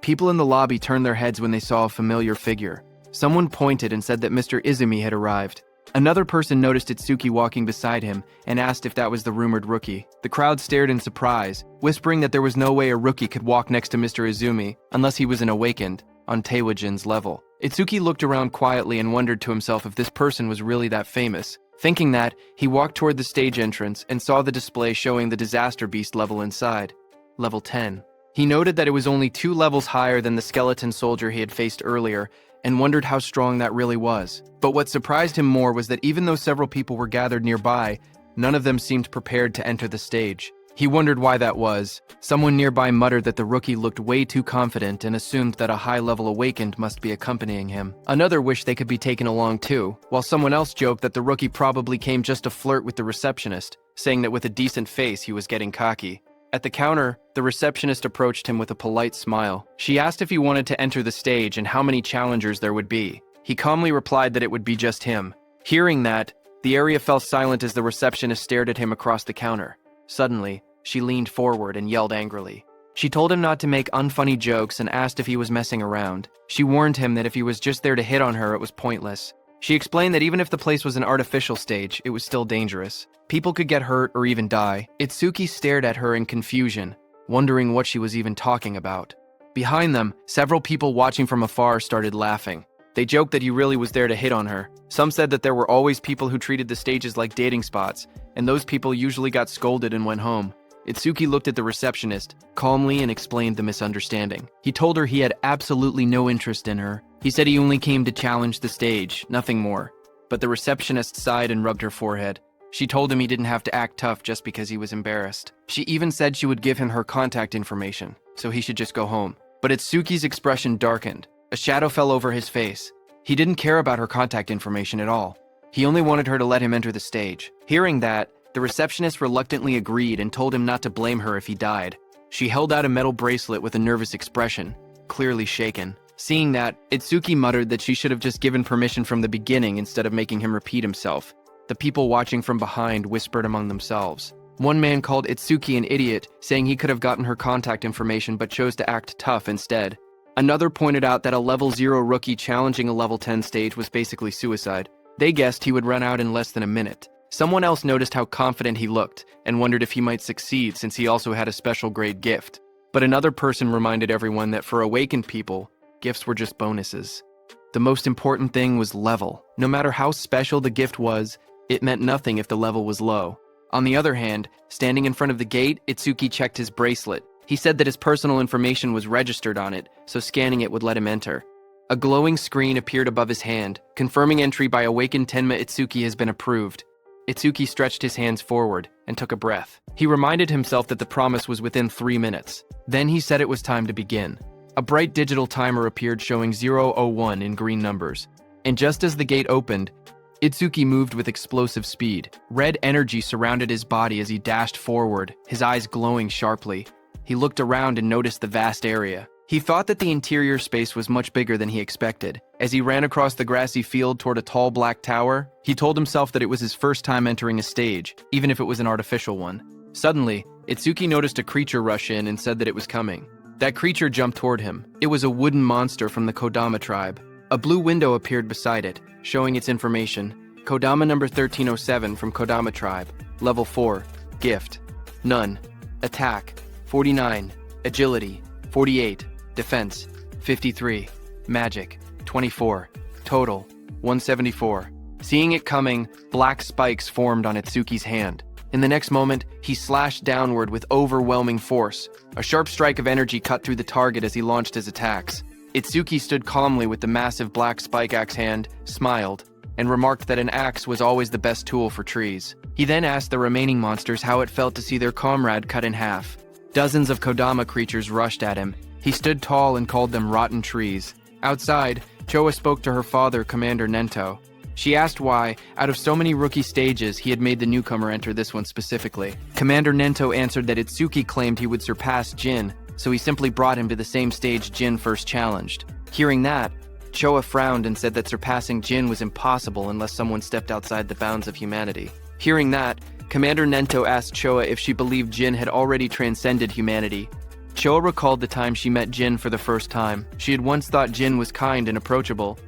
People in the lobby turned their heads when they saw a familiar figure. Someone pointed and said that Mr. Izumi had arrived. Another person noticed Itsuki walking beside him and asked if that was the rumored rookie. The crowd stared in surprise, whispering that there was no way a rookie could walk next to Mr. Izumi unless he was an awakened, on Taewajin's level. Itsuki looked around quietly and wondered to himself if this person was really that famous. Thinking that, he walked toward the stage entrance and saw the display showing the Disaster Beast level inside. Level 10. He noted that it was only 2 levels higher than the skeleton soldier he had faced earlier, and wondered how strong that really was. But what surprised him more was that even though several people were gathered nearby, none of them seemed prepared to enter the stage. He wondered why that was. Someone nearby muttered that the rookie looked way too confident and assumed that a high-level awakened must be accompanying him. Another wished they could be taken along too, while someone else joked that the rookie probably came just to flirt with the receptionist, saying that with a decent face he was getting cocky. At the counter, the receptionist approached him with a polite smile. She asked if he wanted to enter the stage and how many challengers there would be. He calmly replied that it would be just him. Hearing that, the area fell silent as the receptionist stared at him across the counter. Suddenly, she leaned forward and yelled angrily. She told him not to make unfunny jokes and asked if he was messing around. She warned him that if he was just there to hit on her, it was pointless. She explained that even if the place was an artificial stage, it was still dangerous. People could get hurt or even die. Itsuki stared at her in confusion, wondering what she was even talking about. Behind them, several people watching from afar started laughing. They joked that he really was there to hit on her. Some said that there were always people who treated the stages like dating spots, and those people usually got scolded and went home. Itsuki looked at the receptionist calmly and explained the misunderstanding. He told her he had absolutely no interest in her. He said he only came to challenge the stage, nothing more. But the receptionist sighed and rubbed her forehead. She told him he didn't have to act tough just because he was embarrassed. She even said she would give him her contact information, so he should just go home. But Itsuki's expression darkened. A shadow fell over his face. He didn't care about her contact information at all. He only wanted her to let him enter the stage. Hearing that, the receptionist reluctantly agreed and told him not to blame her if he died. She held out a metal bracelet with a nervous expression, clearly shaken. Seeing that, Itsuki muttered that she should have just given permission from the beginning instead of making him repeat himself. The people watching from behind whispered among themselves. One man called Itsuki an idiot, saying he could have gotten her contact information but chose to act tough instead. Another pointed out that a level 0 rookie challenging a level 10 stage was basically suicide. They guessed he would run out in less than a minute. Someone else noticed how confident he looked and wondered if he might succeed since he also had a special grade gift. But another person reminded everyone that for awakened people, gifts were just bonuses. The most important thing was level. No matter how special the gift was, it meant nothing if the level was low. On the other hand, standing in front of the gate, Itsuki checked his bracelet. He said that his personal information was registered on it, so scanning it would let him enter. A glowing screen appeared above his hand, confirming entry by awakened Tenma Itsuki has been approved. Itsuki stretched his hands forward and took a breath. He reminded himself that the promise was within 3 minutes. Then he said it was time to begin. A bright digital timer appeared showing 0:01 in green numbers. And just as the gate opened, Itsuki moved with explosive speed. Red energy surrounded his body as he dashed forward, his eyes glowing sharply. He looked around and noticed the vast area. He thought that the interior space was much bigger than he expected. As he ran across the grassy field toward a tall black tower, he told himself that it was his first time entering a stage, even if it was an artificial one. Suddenly, Itsuki noticed a creature rush in and said that it was coming. That creature jumped toward him. It was a wooden monster from the Kodama tribe. A blue window appeared beside it, showing its information. Kodama number 1307 from Kodama tribe. Level 4. Gift. None. Attack. 49. Agility. 48. Defense. 53. Magic. 24. Total. 174. Seeing it coming, black spikes formed on Itsuki's hand. In the next moment, he slashed downward with overwhelming force. A sharp strike of energy cut through the target as he launched his attacks. Itsuki stood calmly with the massive black spike axe hand, smiled, and remarked that an axe was always the best tool for trees. He then asked the remaining monsters how it felt to see their comrade cut in half. Dozens of Kodama creatures rushed at him. He stood tall and called them rotten trees. Outside, Choa spoke to her father, Commander Nento. She asked why, out of so many rookie stages, he had made the newcomer enter this one specifically. Commander Nento answered that Itsuki claimed he would surpass Jin, so he simply brought him to the same stage Jin first challenged. Hearing that, Choa frowned and said that surpassing Jin was impossible unless someone stepped outside the bounds of humanity. Hearing that, Commander Nento asked Choa if she believed Jin had already transcended humanity. Choa recalled the time she met Jin for the first time. She had once thought Jin was kind and approachable.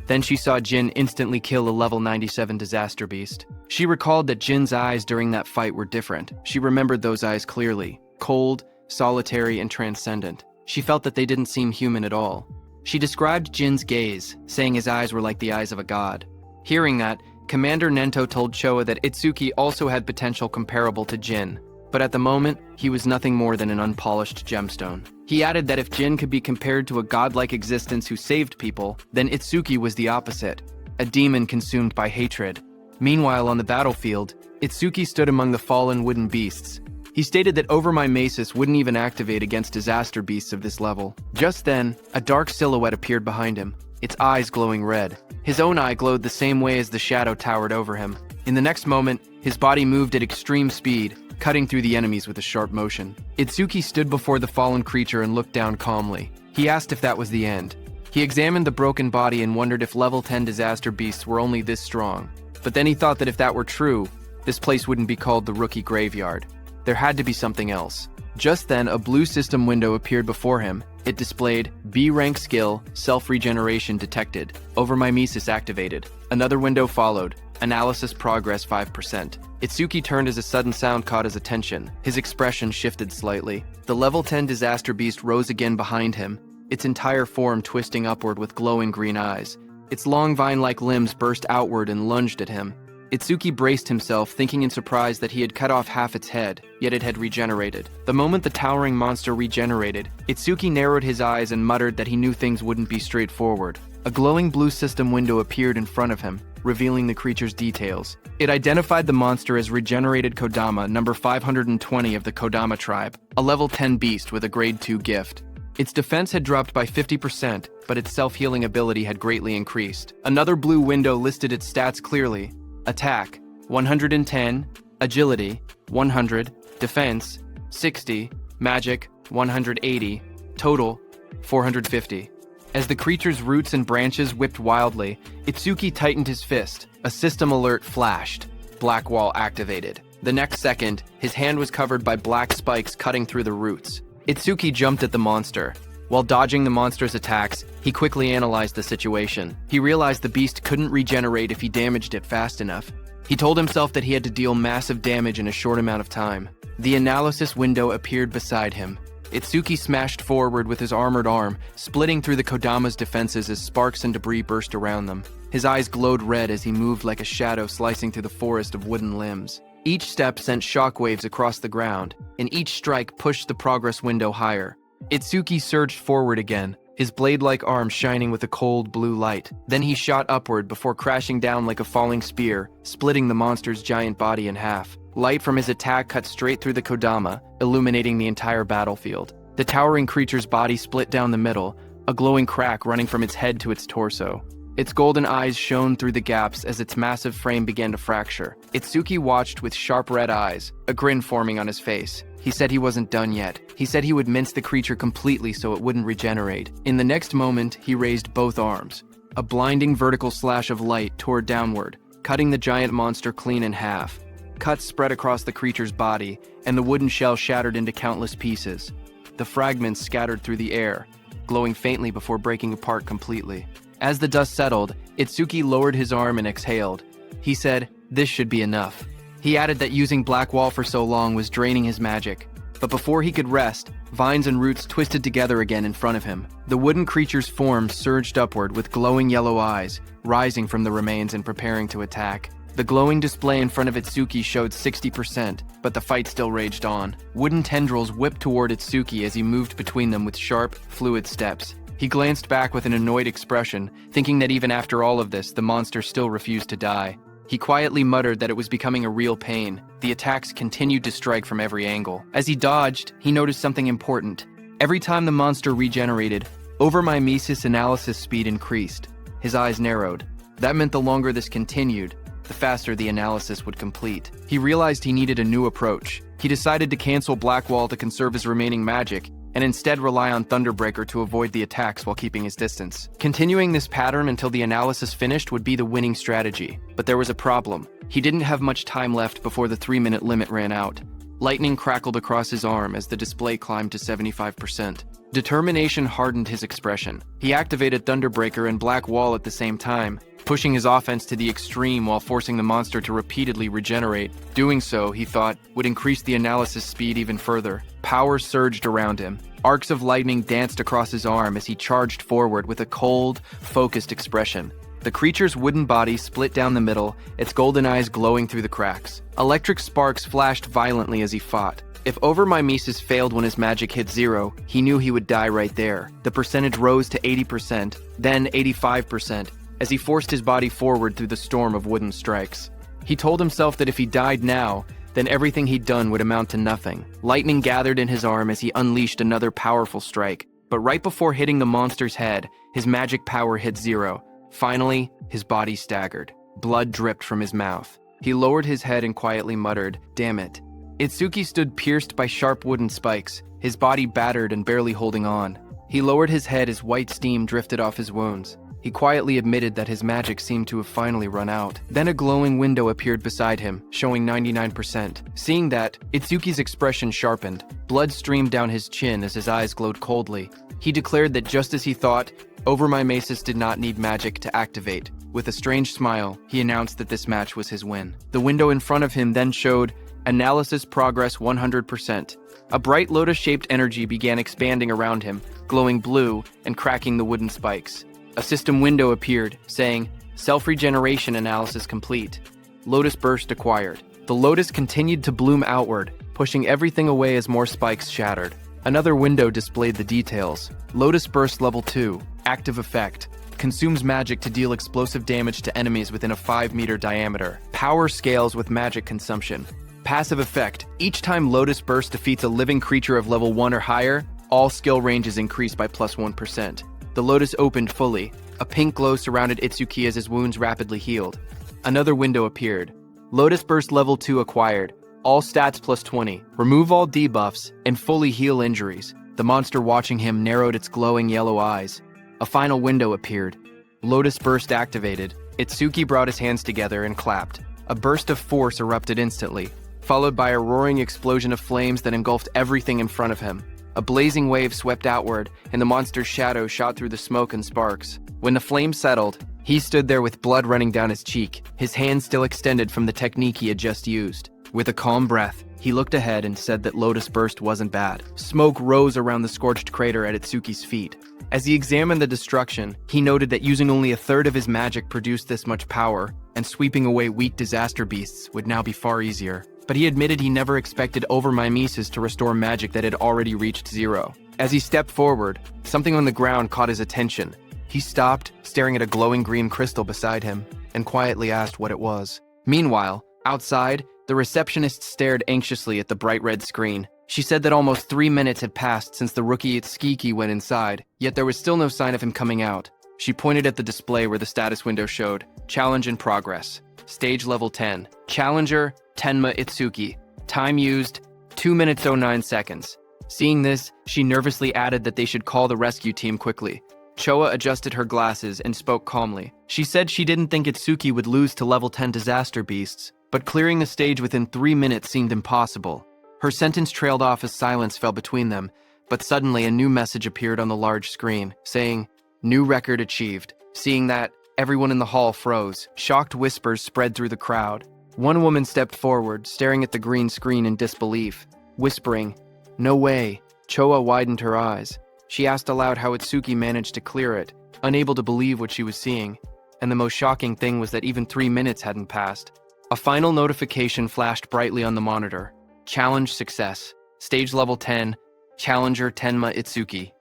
Then she saw Jin instantly kill a level 97 disaster beast. She recalled that Jin's eyes during that fight were different. She remembered those eyes clearly. Cold, solitary, and transcendent. She felt that they didn't seem human at all. She described Jin's gaze, saying his eyes were like the eyes of a god. Hearing that, Commander Nento told Choa that Itsuki also had potential comparable to Jin, but at the moment, he was nothing more than an unpolished gemstone. He added that if Jin could be compared to a godlike existence who saved people, then Itsuki was the opposite, a demon consumed by hatred. Meanwhile, on the battlefield, Itsuki stood among the fallen wooden beasts. He stated that Over My Masis wouldn't even activate against disaster beasts of this level. Just then, a dark silhouette appeared behind him, its eyes glowing red. His own eye glowed the same way as the shadow towered over him. In the next moment, his body moved at extreme speed, cutting through the enemies with a sharp motion. Itsuki stood before the fallen creature and looked down calmly. He asked if that was the end. He examined the broken body and wondered if level 10 disaster beasts were only this strong. But then he thought that if that were true, this place wouldn't be called the Rookie Graveyard. There had to be something else. Just then, a blue system window appeared before him. It displayed B-rank skill, self-regeneration detected. Over My Mimesis activated. Another window followed. Analysis progress 5%. Itsuki turned as a sudden sound caught his attention. His expression shifted slightly. The level 10 disaster beast rose again behind him, its entire form twisting upward with glowing green eyes. Its long vine-like limbs burst outward and lunged at him. Itsuki braced himself, thinking in surprise that he had cut off half its head, yet it had regenerated. The moment the towering monster regenerated, Itsuki narrowed his eyes and muttered that he knew things wouldn't be straightforward. A glowing blue system window appeared in front of him, revealing the creature's details. It identified the monster as Regenerated Kodama, number 520 of the Kodama tribe, a level 10 beast with a grade 2 gift. Its defense had dropped by 50%, but its self-healing ability had greatly increased. Another blue window listed its stats clearly. Attack, 110, Agility, 100, Defense, 60, Magic, 180, Total, 450. As the creature's roots and branches whipped wildly, Itsuki tightened his fist. A system alert flashed. Black Wall activated. The next second, his hand was covered by black spikes cutting through the roots. Itsuki jumped at the monster. While dodging the monster's attacks, he quickly analyzed the situation. He realized the beast couldn't regenerate if he damaged it fast enough. He told himself that he had to deal massive damage in a short amount of time. The analysis window appeared beside him. Itsuki smashed forward with his armored arm, splitting through the Kodama's defenses as sparks and debris burst around them. His eyes glowed red as he moved like a shadow slicing through the forest of wooden limbs. Each step sent shockwaves across the ground, and each strike pushed the progress window higher. Itsuki surged forward again, his blade-like arm shining with a cold blue light. Then he shot upward before crashing down like a falling spear, splitting the monster's giant body in half. Light from his attack cut straight through the Kodama, illuminating the entire battlefield. The towering creature's body split down the middle, a glowing crack running from its head to its torso. Its golden eyes shone through the gaps as its massive frame began to fracture. Itsuki watched with sharp red eyes, a grin forming on his face. He said he wasn't done yet. He said he would mince the creature completely so it wouldn't regenerate. In the next moment, he raised both arms. A blinding vertical slash of light tore downward, cutting the giant monster clean in half. Cuts spread across the creature's body, and the wooden shell shattered into countless pieces. The fragments scattered through the air, glowing faintly before breaking apart completely. As the dust settled, Itsuki lowered his arm and exhaled. He said, "This should be enough." He added that using Black Wall for so long was draining his magic. But before he could rest, vines and roots twisted together again in front of him. The wooden creature's form surged upward with glowing yellow eyes, rising from the remains and preparing to attack. The glowing display in front of Itsuki showed 60%, but the fight still raged on. Wooden tendrils whipped toward Itsuki as he moved between them with sharp, fluid steps. He glanced back with an annoyed expression, thinking that even after all of this, the monster still refused to die. He quietly muttered that it was becoming a real pain. The attacks continued to strike from every angle. As he dodged, he noticed something important. Every time the monster regenerated, overmimesis analysis speed increased. His eyes narrowed. That meant the longer this continued, the faster the analysis would complete. He realized he needed a new approach. He decided to cancel Blackwall to conserve his remaining magic, and instead rely on Thunderbreaker to avoid the attacks while keeping his distance. Continuing this pattern until the analysis finished would be the winning strategy. But there was a problem. He didn't have much time left before the 3-minute limit ran out. Lightning crackled across his arm as the display climbed to 75%. Determination hardened his expression. He activated Thunderbreaker and Black Wall at the same time, pushing his offense to the extreme while forcing the monster to repeatedly regenerate. Doing so, he thought, would increase the analysis speed even further. Power surged around him. Arcs of lightning danced across his arm as he charged forward with a cold, focused expression. The creature's wooden body split down the middle, its golden eyes glowing through the cracks. Electric sparks flashed violently as he fought. If overmimesis failed when his magic hit 0, he knew he would die right there. The percentage rose to 80%, then 85%, as he forced his body forward through the storm of wooden strikes. He told himself that if he died now, then everything he'd done would amount to nothing. Lightning gathered in his arm as he unleashed another powerful strike. But right before hitting the monster's head, his magic power hit 0. Finally, his body staggered. Blood dripped from his mouth. He lowered his head and quietly muttered, "Damn it." Itsuki stood pierced by sharp wooden spikes, his body battered and barely holding on. He lowered his head as white steam drifted off his wounds. He quietly admitted that his magic seemed to have finally run out. Then a glowing window appeared beside him, showing 99%. Seeing that, Itsuki's expression sharpened. Blood streamed down his chin as his eyes glowed coldly. He declared that just as he thought, overmimesis did not need magic to activate. With a strange smile, he announced that this match was his win. The window in front of him then showed analysis progress 100%. A bright lotus-shaped energy began expanding around him, glowing blue and cracking the wooden spikes. A system window appeared, saying, Self-regeneration analysis complete. Lotus burst acquired. The lotus continued to bloom outward, pushing everything away as more spikes shattered. Another window displayed the details. Lotus burst level 2. Active effect. Consumes magic to deal explosive damage to enemies within a 5-meter diameter. Power scales with magic consumption. Passive effect. Each time Lotus burst defeats a living creature of level 1 or higher, all skill ranges increase by plus 1%. The lotus opened fully. A pink glow surrounded Itsuki as his wounds rapidly healed. Another window appeared. Lotus Burst Level 2 acquired. All stats plus 20. Remove all debuffs and fully heal injuries. The monster watching him narrowed its glowing yellow eyes. A final window appeared. Lotus Burst activated. Itsuki brought his hands together and clapped. A burst of force erupted instantly, followed by a roaring explosion of flames that engulfed everything in front of him. A blazing wave swept outward, and the monster's shadow shot through the smoke and sparks. When the flames settled, he stood there with blood running down his cheek, his hand still extended from the technique he had just used. With a calm breath, he looked ahead and said that Lotus Burst wasn't bad. Smoke rose around the scorched crater at Itsuki's feet. As he examined the destruction, he noted that using only a third of his magic produced this much power, and sweeping away weak disaster beasts would now be far easier. But he admitted he never expected overmimesis to restore magic that had already reached 0. As he stepped forward, something on the ground caught his attention. He stopped, staring at a glowing green crystal beside him, and quietly asked what it was. Meanwhile, outside, the receptionist stared anxiously at the bright red screen. She said that almost 3 minutes had passed since the rookie Itsuki went inside, yet there was still no sign of him coming out. She pointed at the display where the status window showed, Challenge in progress. Stage level 10. Challenger, Tenma Itsuki. Time used, 2 minutes 09 seconds. Seeing this, she nervously added that they should call the rescue team quickly. Choa adjusted her glasses and spoke calmly. She said she didn't think Itsuki would lose to level 10 disaster beasts, but clearing the stage within 3 minutes seemed impossible. Her sentence trailed off as silence fell between them, but suddenly a new message appeared on the large screen, saying, New record achieved. Seeing that, everyone in the hall froze. Shocked whispers spread through the crowd. One woman stepped forward, staring at the green screen in disbelief, whispering, No way. Choa widened her eyes. She asked aloud how Itsuki managed to clear it, unable to believe what she was seeing. And the most shocking thing was that even 3 minutes hadn't passed. A final notification flashed brightly on the monitor. Challenge success. Stage level 10. Challenger Tenma Itsuki.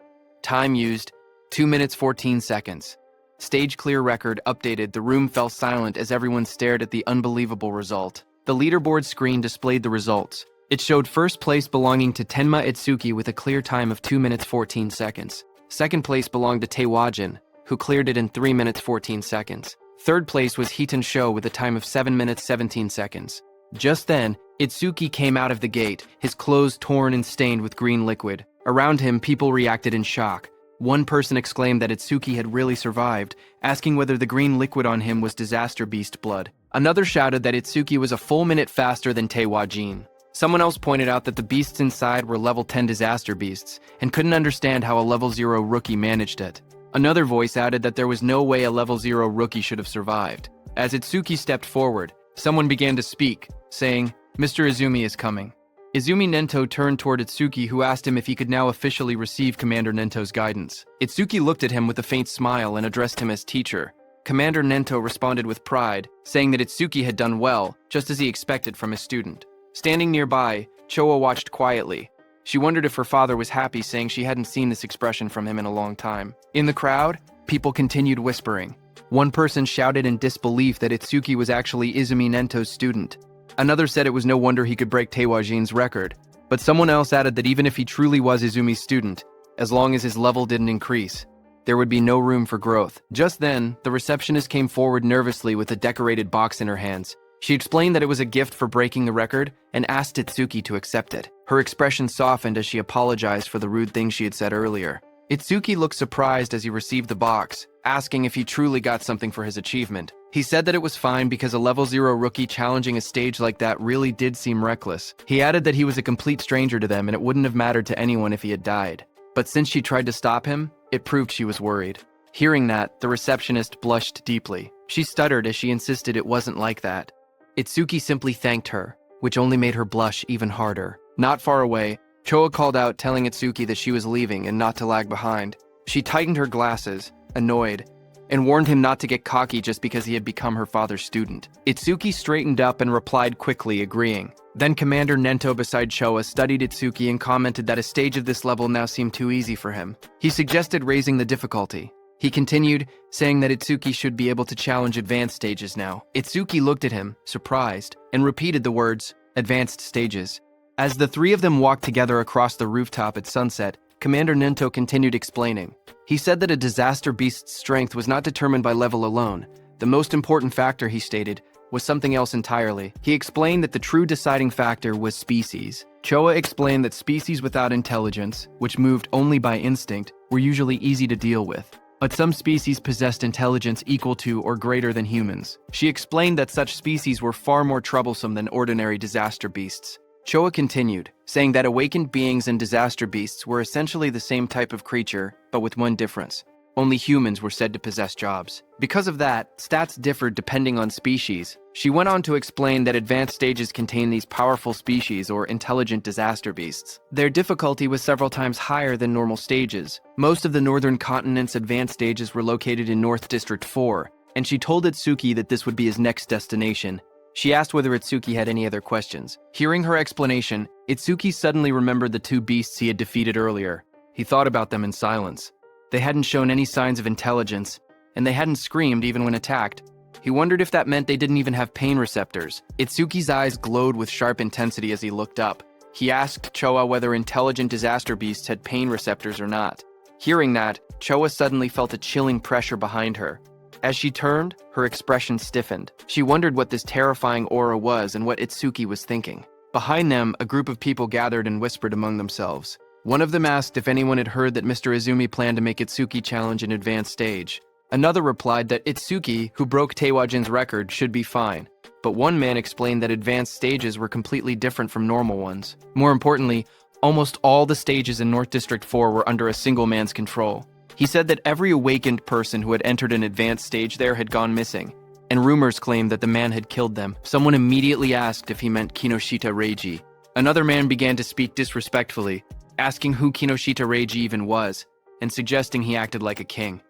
Time used, 2 minutes 14 seconds. Stage clear record updated. The room fell silent as everyone stared at the unbelievable result. The leaderboard screen displayed the results. It showed first place belonging to Tenma Itsuki with a clear time of 2 minutes 14 seconds. Second place belonged to Taewajin, who cleared it in 3 minutes 14 seconds. Third place was Heaton Sho with a time of 7 minutes 17 seconds. Just then, Itsuki came out of the gate, his clothes torn and stained with green liquid. Around him, people reacted in shock. One person exclaimed that Itsuki had really survived, asking whether the green liquid on him was disaster beast blood. Another shouted that Itsuki was a full minute faster than Taewajin. Someone else pointed out that the beasts inside were level 10 disaster beasts, and couldn't understand how a level 0 rookie managed it. Another voice added that there was no way a level 0 rookie should have survived. As Itsuki stepped forward, someone began to speak, saying, "Mr. Izumi is coming." Izumi Nento turned toward Itsuki, who asked him if he could now officially receive Commander Nento's guidance. Itsuki looked at him with a faint smile and addressed him as teacher. Commander Nento responded with pride, saying that Itsuki had done well, just as he expected from his student. Standing nearby, Choa watched quietly. She wondered if her father was happy, saying she hadn't seen this expression from him in a long time. In the crowd, people continued whispering. One person shouted in disbelief that Itsuki was actually Izumi Nento's student. Another said it was no wonder he could break Taewajin's record. But someone else added that even if he truly was Izumi's student, as long as his level didn't increase, there would be no room for growth. Just then, the receptionist came forward nervously with a decorated box in her hands. She explained that it was a gift for breaking the record and asked Itsuki to accept it. Her expression softened as she apologized for the rude things she had said earlier. Itsuki looked surprised as he received the box, asking if he truly got something for his achievement. He said that it was fine because a level 0 rookie challenging a stage like that really did seem reckless. He added that he was a complete stranger to them and it wouldn't have mattered to anyone if he had died. But since she tried to stop him, it proved she was worried. Hearing that, the receptionist blushed deeply. She stuttered as she insisted it wasn't like that. Itsuki simply thanked her, which only made her blush even harder. Not far away, Choa called out, telling Itsuki that she was leaving and not to lag behind. She tightened her glasses, annoyed, and warned him not to get cocky just because he had become her father's student. Itsuki straightened up and replied quickly, agreeing. Then Commander Nento beside Choa studied Itsuki and commented that a stage of this level now seemed too easy for him. He suggested raising the difficulty. He continued, saying that Itsuki should be able to challenge advanced stages now. Itsuki looked at him, surprised, and repeated the words, "advanced stages." As the three of them walked together across the rooftop at sunset, Commander Nento continued explaining. He said that a disaster beast's strength was not determined by level alone. The most important factor, he stated, was something else entirely. He explained that the true deciding factor was species. Choa explained that species without intelligence, which moved only by instinct, were usually easy to deal with. But some species possessed intelligence equal to or greater than humans. She explained that such species were far more troublesome than ordinary disaster beasts. Choa continued, saying that awakened beings and disaster beasts were essentially the same type of creature, but with one difference. Only humans were said to possess jobs. Because of that, stats differed depending on species. She went on to explain that advanced stages contain these powerful species or intelligent disaster beasts. Their difficulty was several times higher than normal stages. Most of the northern continent's advanced stages were located in North District 4, and she told Itsuki that this would be his next destination. She asked whether Itsuki had any other questions. Hearing her explanation, Itsuki suddenly remembered the two beasts he had defeated earlier. He thought about them in silence. They hadn't shown any signs of intelligence, and they hadn't screamed even when attacked. He wondered if that meant they didn't even have pain receptors. Itsuki's eyes glowed with sharp intensity as he looked up. He asked Choa whether intelligent disaster beasts had pain receptors or not. Hearing that, Choa suddenly felt a chilling pressure behind her. As she turned, her expression stiffened. She wondered what this terrifying aura was and what Itsuki was thinking. Behind them, a group of people gathered and whispered among themselves. One of them asked if anyone had heard that Mr. Izumi planned to make Itsuki challenge an advanced stage. Another replied that Itsuki, who broke Taewajin's record, should be fine. But one man explained that advanced stages were completely different from normal ones. More importantly, almost all the stages in North District 4 were under a single man's control. He said that every awakened person who had entered an advanced stage there had gone missing, and rumors claimed that the man had killed them. Someone immediately asked if he meant Kinoshita Reiji. Another man began to speak disrespectfully, asking who Kinoshita Reiji even was, and suggesting he acted like a king.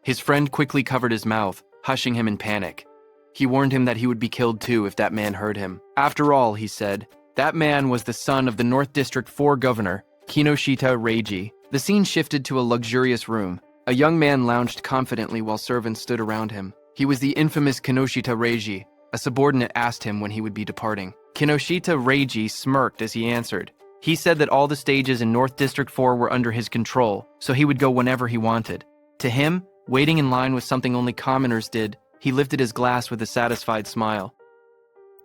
His friend quickly covered his mouth, hushing him in panic. He warned him that he would be killed too if that man heard him. After all, he said, that man was the son of the North District 4 governor, Kinoshita Reiji. The scene shifted to a luxurious room. A young man lounged confidently while servants stood around him. He was the infamous Kinoshita Reiji. A subordinate asked him when he would be departing. Kinoshita Reiji smirked as he answered. He said that all the stages in North District 4 were under his control, so he would go whenever he wanted. To him, waiting in line was something only commoners did. He lifted his glass with a satisfied smile.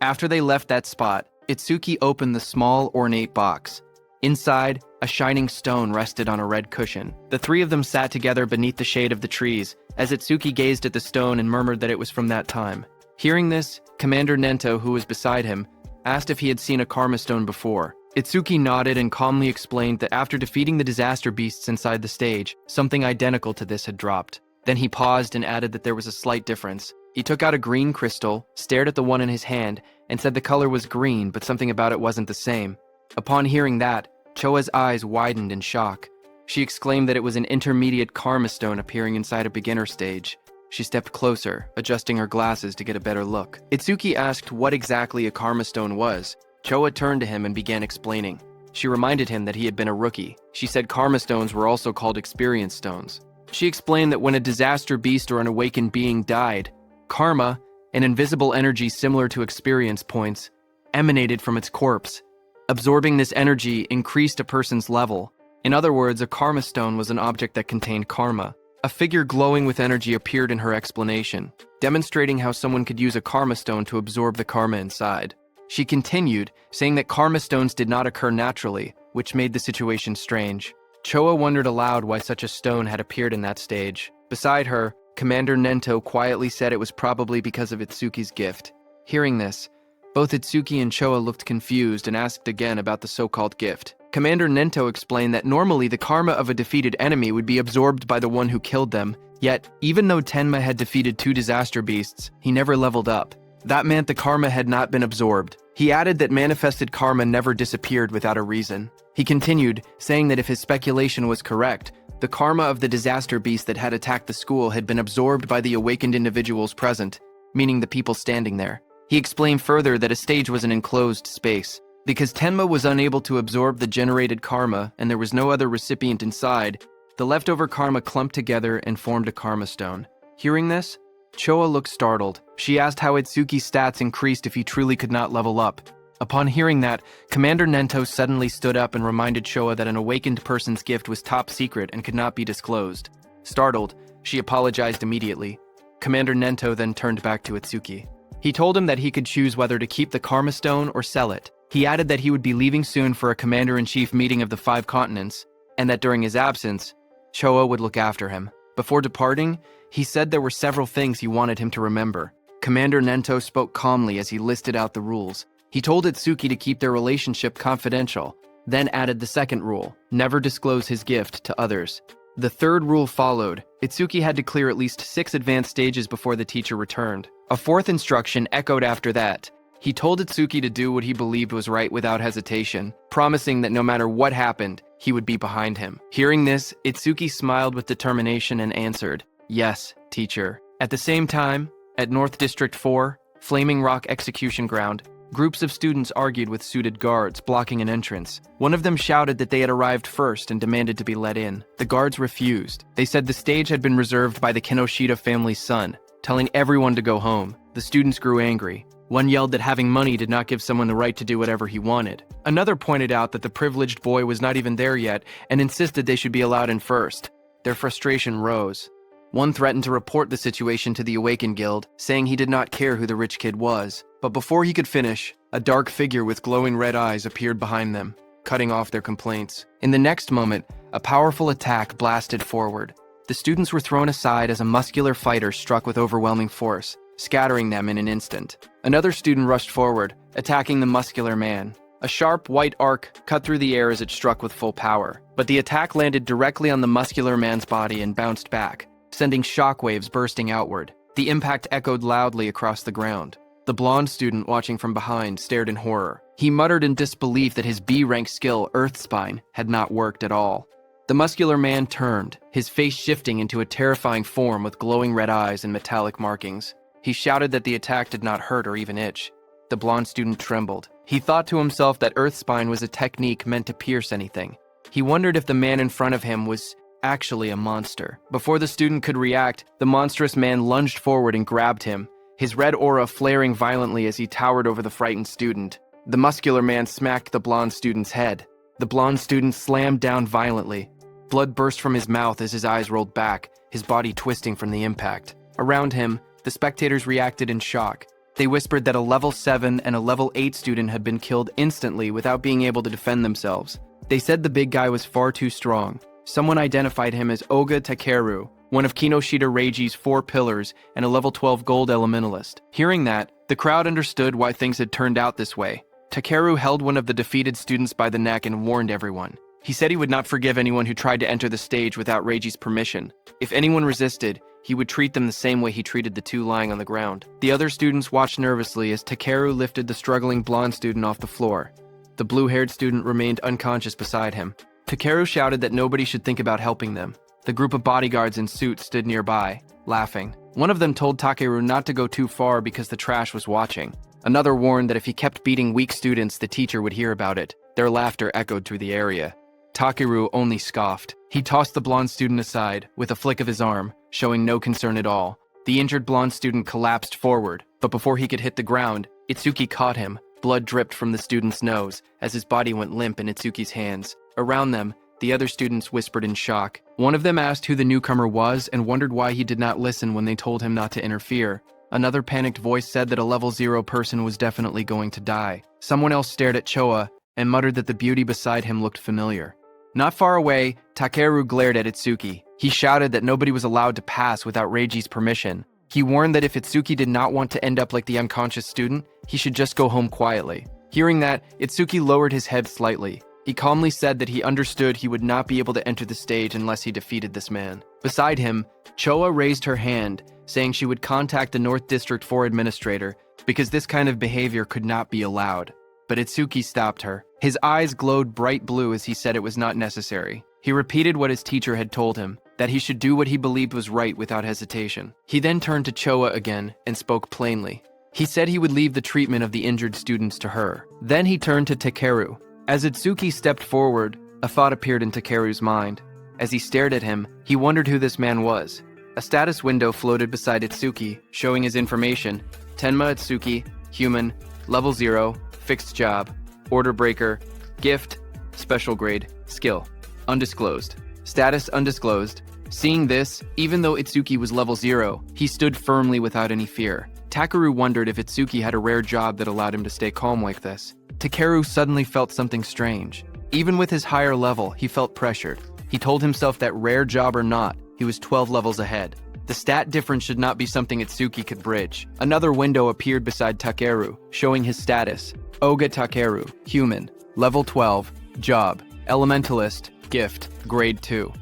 After they left that spot, Itsuki opened the small, ornate box. Inside, a shining stone rested on a red cushion. The three of them sat together beneath the shade of the trees, as Itsuki gazed at the stone and murmured that it was from that time. Hearing this, Commander Nento, who was beside him, asked if he had seen a karma stone before. Itsuki nodded and calmly explained that after defeating the disaster beasts inside the stage, something identical to this had dropped. Then he paused and added that there was a slight difference. He took out a green crystal, stared at the one in his hand, and said the color was green, but something about it wasn't the same. Upon hearing that, Choa's eyes widened in shock. She exclaimed that it was an intermediate karma stone appearing inside a beginner stage. She stepped closer, adjusting her glasses to get a better look. Itsuki asked what exactly a karma stone was. Choa turned to him and began explaining. She reminded him that he had been a rookie. She said karma stones were also called experience stones. She explained that when a disaster beast or an awakened being died, karma, an invisible energy similar to experience points, emanated from its corpse. Absorbing this energy increased a person's level. In other words, a karma stone was an object that contained karma. A figure glowing with energy appeared in her explanation, demonstrating how someone could use a karma stone to absorb the karma inside. She continued, saying that karma stones did not occur naturally, which made the situation strange. Choa wondered aloud why such a stone had appeared in that stage. Beside her, Commander Nento quietly said it was probably because of Itsuki's gift. Hearing this, both Itsuki and Choa looked confused and asked again about the so-called gift. Commander Nento explained that normally the karma of a defeated enemy would be absorbed by the one who killed them, yet, even though Tenma had defeated 2 disaster beasts, he never leveled up. That meant the karma had not been absorbed. He added that manifested karma never disappeared without a reason. He continued, saying that if his speculation was correct, the karma of the disaster beast that had attacked the school had been absorbed by the awakened individuals present, meaning the people standing there. He explained further that a stage was an enclosed space. Because Tenma was unable to absorb the generated karma and there was no other recipient inside, the leftover karma clumped together and formed a karma stone. Hearing this, Choa looked startled. She asked how Itsuki's stats increased if he truly could not level up. Upon hearing that, Commander Nento suddenly stood up and reminded Choa that an awakened person's gift was top secret and could not be disclosed. Startled, she apologized immediately. Commander Nento then turned back to Itsuki. He told him that he could choose whether to keep the karma stone or sell it. He added that he would be leaving soon for a commander-in-chief meeting of the 5 continents, and that during his absence, Choa would look after him. Before departing, he said there were several things he wanted him to remember. Commander Nento spoke calmly as he listed out the rules. He told Itsuki to keep their relationship confidential, then added the second rule, never disclose his gift to others. The third rule followed. Itsuki had to clear at least 6 advanced stages before the teacher returned. A fourth instruction echoed after that. He told Itsuki to do what he believed was right without hesitation, promising that no matter what happened, he would be behind him. Hearing this, Itsuki smiled with determination and answered, "Yes, teacher." At the same time, at North District 4, Flaming Rock Execution Ground, groups of students argued with suited guards blocking an entrance. One of them shouted that they had arrived first and demanded to be let in. The guards refused. They said the stage had been reserved by the Kinoshita family's son, telling everyone to go home. The students grew angry. One yelled that having money did not give someone the right to do whatever he wanted. Another pointed out that the privileged boy was not even there yet and insisted they should be allowed in first. Their frustration rose. One threatened to report the situation to the Awakened Guild, saying he did not care who the rich kid was. But before he could finish, a dark figure with glowing red eyes appeared behind them, cutting off their complaints. In the next moment, a powerful attack blasted forward. The students were thrown aside as a muscular fighter struck with overwhelming force, scattering them in an instant. Another student rushed forward, attacking the muscular man. A sharp white arc cut through the air as it struck with full power, but the attack landed directly on the muscular man's body and bounced back, sending shockwaves bursting outward. The impact echoed loudly across the ground. The blonde student watching from behind stared in horror. He muttered in disbelief that his B-rank skill, Earthspine, had not worked at all. The muscular man turned, his face shifting into a terrifying form with glowing red eyes and metallic markings. He shouted that the attack did not hurt or even itch. The blonde student trembled. He thought to himself that Earthspine was a technique meant to pierce anything. He wondered if the man in front of him was actually a monster. Before the student could react, the monstrous man lunged forward and grabbed him, his red aura flaring violently as he towered over the frightened student. The muscular man smacked the blonde student's head. The blonde student slammed down violently. Blood burst from his mouth as his eyes rolled back, his body twisting from the impact. Around him, the spectators reacted in shock. They whispered that a level 7 and a level 8 student had been killed instantly without being able to defend themselves. They said the big guy was far too strong. Someone identified him as Oga Takeru, one of Kinoshita Reiji's 4 pillars and a level 12 gold elementalist. Hearing that, the crowd understood why things had turned out this way. Takeru held one of the defeated students by the neck and warned everyone. He said he would not forgive anyone who tried to enter the stage without Reiji's permission. If anyone resisted, he would treat them the same way he treated the 2 lying on the ground. The other students watched nervously as Takeru lifted the struggling blonde student off the floor. The blue-haired student remained unconscious beside him. Takeru shouted that nobody should think about helping them. The group of bodyguards in suits stood nearby, laughing. One of them told Takeru not to go too far because the trash was watching. Another warned that if he kept beating weak students, the teacher would hear about it. Their laughter echoed through the area. Takeru only scoffed. He tossed the blonde student aside, with a flick of his arm, showing no concern at all. The injured blonde student collapsed forward, but before he could hit the ground, Itsuki caught him. Blood dripped from the student's nose as his body went limp in Itsuki's hands. Around them, the other students whispered in shock. One of them asked who the newcomer was and wondered why he did not listen when they told him not to interfere. Another panicked voice said that a level 0 person was definitely going to die. Someone else stared at Choa and muttered that the beauty beside him looked familiar. Not far away, Takeru glared at Itsuki. He shouted that nobody was allowed to pass without Reiji's permission. He warned that if Itsuki did not want to end up like the unconscious student, he should just go home quietly. Hearing that, Itsuki lowered his head slightly. He calmly said that he understood he would not be able to enter the stage unless he defeated this man. Beside him, Choa raised her hand, saying she would contact the North District 4 administrator because this kind of behavior could not be allowed. But Itsuki stopped her. His eyes glowed bright blue as he said it was not necessary. He repeated what his teacher had told him, that he should do what he believed was right without hesitation. He then turned to Choa again and spoke plainly. He said he would leave the treatment of the injured students to her. Then he turned to Takeru. As Itsuki stepped forward, a thought appeared in Takeru's mind. As he stared at him, he wondered who this man was. A status window floated beside Itsuki, showing his information. Tenma Itsuki, human, level 0, fixed job, order breaker, gift, special grade, skill, undisclosed. Status undisclosed. Seeing this, even though Itsuki was level 0, he stood firmly without any fear. Takeru wondered if Itsuki had a rare job that allowed him to stay calm like this. Takeru suddenly felt something strange. Even with his higher level, he felt pressured. He told himself that rare job or not, he was 12 levels ahead. The stat difference should not be something Itsuki could bridge. Another window appeared beside Takeru, showing his status. Oga Takeru, human, level 12, job, elementalist, gift, grade 2.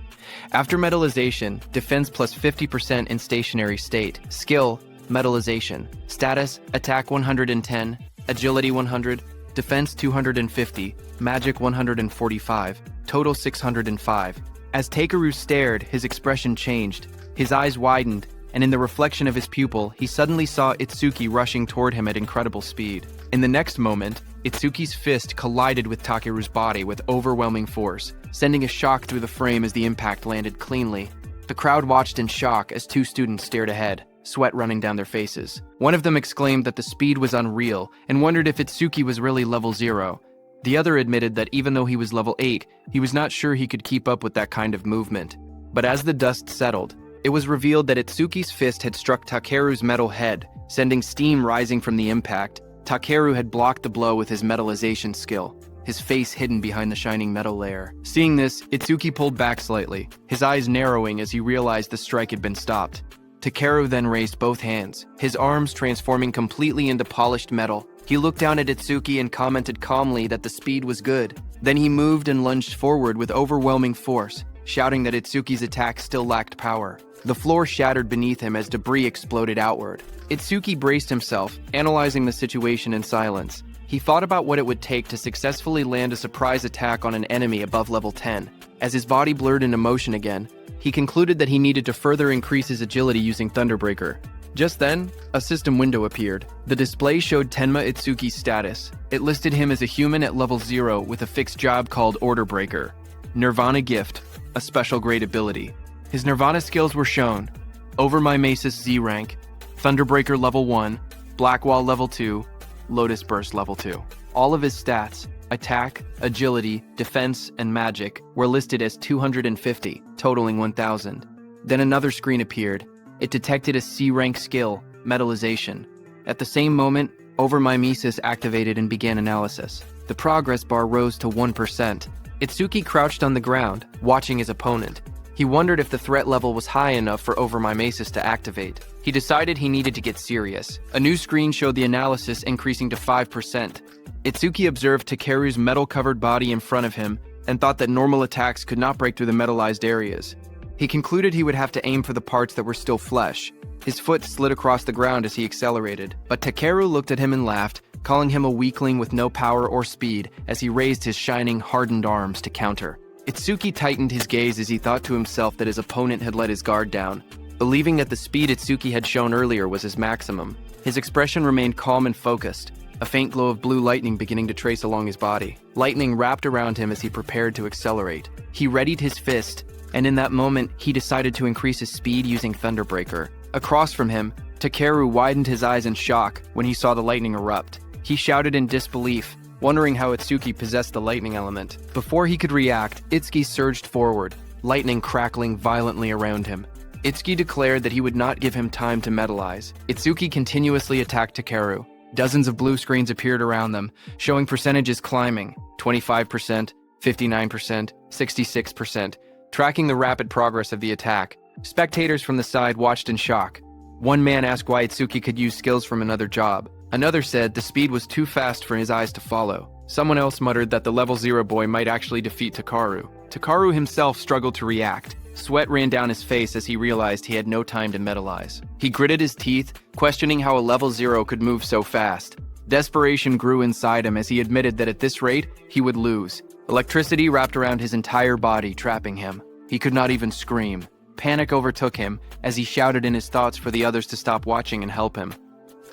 After metallization, defense plus 50% in stationary state. Skill, metallization. Status, attack 110, agility 100, defense 250, magic 145, total 605. As Takeru stared, his expression changed. His eyes widened, and in the reflection of his pupil, he suddenly saw Itsuki rushing toward him at incredible speed. In the next moment, Itsuki's fist collided with Takeru's body with overwhelming force, sending a shock through the frame as the impact landed cleanly. The crowd watched in shock as 2 students stared ahead, sweat running down their faces. One of them exclaimed that the speed was unreal and wondered if Itsuki was really level 0. The other admitted that even though he was level 8, he was not sure he could keep up with that kind of movement. But as the dust settled, it was revealed that Itsuki's fist had struck Takeru's metal head, sending steam rising from the impact. Takeru had blocked the blow with his metallization skill, his face hidden behind the shining metal layer. Seeing this, Itsuki pulled back slightly, his eyes narrowing as he realized the strike had been stopped. Takeru then raised both hands, his arms transforming completely into polished metal. He looked down at Itsuki and commented calmly that the speed was good. Then he moved and lunged forward with overwhelming force, shouting that Itsuki's attack still lacked power. The floor shattered beneath him as debris exploded outward. Itsuki braced himself, analyzing the situation in silence. He thought about what it would take to successfully land a surprise attack on an enemy above level 10. As his body blurred into motion again, he concluded that he needed to further increase his agility using Thunderbreaker. Just then, a system window appeared. The display showed Tenma Itsuki's status. It listed him as a human at level 0 with a fixed job called Order Breaker. Nirvana Gift, a special grade ability. His Nirvana skills were shown: Over My Mace's Z rank, Thunderbreaker level 1, Black Wall level 2, Lotus Burst level 2. All of his stats, attack, agility, defense, and magic, were listed as 250, totaling 1,000. Then another screen appeared. It detected a C rank skill, Metallization. At the same moment, Over My Mises activated and began analysis. The progress bar rose to 1%. Itsuki crouched on the ground, watching his opponent. He wondered if the threat level was high enough for Over My Maces to activate. He decided he needed to get serious. A new screen showed the analysis increasing to 5%. Itsuki observed Takeru's metal-covered body in front of him and thought that normal attacks could not break through the metallized areas. He concluded he would have to aim for the parts that were still flesh. His foot slid across the ground as he accelerated, but Takeru looked at him and laughed, calling him a weakling with no power or speed as he raised his shining, hardened arms to counter. Itsuki tightened his gaze as he thought to himself that his opponent had let his guard down. Believing that the speed Itsuki had shown earlier was his maximum, his expression remained calm and focused, a faint glow of blue lightning beginning to trace along his body. Lightning wrapped around him as he prepared to accelerate. He readied his fist, and in that moment, he decided to increase his speed using Thunderbreaker. Across from him, Takeru widened his eyes in shock when he saw the lightning erupt. He shouted in disbelief, wondering how Itsuki possessed the lightning element. Before he could react, Itsuki surged forward, lightning crackling violently around him. Itsuki declared that he would not give him time to metallize. Itsuki continuously attacked Takeru. Dozens of blue screens appeared around them, showing percentages climbing: 25%, 59%, 66%, tracking the rapid progress of the attack. Spectators from the side watched in shock. One man asked why Itsuki could use skills from another job. Another said the speed was too fast for his eyes to follow. Someone else muttered that the level 0 boy might actually defeat Takeru. Takeru himself struggled to react. Sweat ran down his face as he realized he had no time to metallize. He gritted his teeth, questioning how a level 0 could move so fast. Desperation grew inside him as he admitted that at this rate, he would lose. Electricity wrapped around his entire body, trapping him. He could not even scream. Panic overtook him as he shouted in his thoughts for the others to stop watching and help him.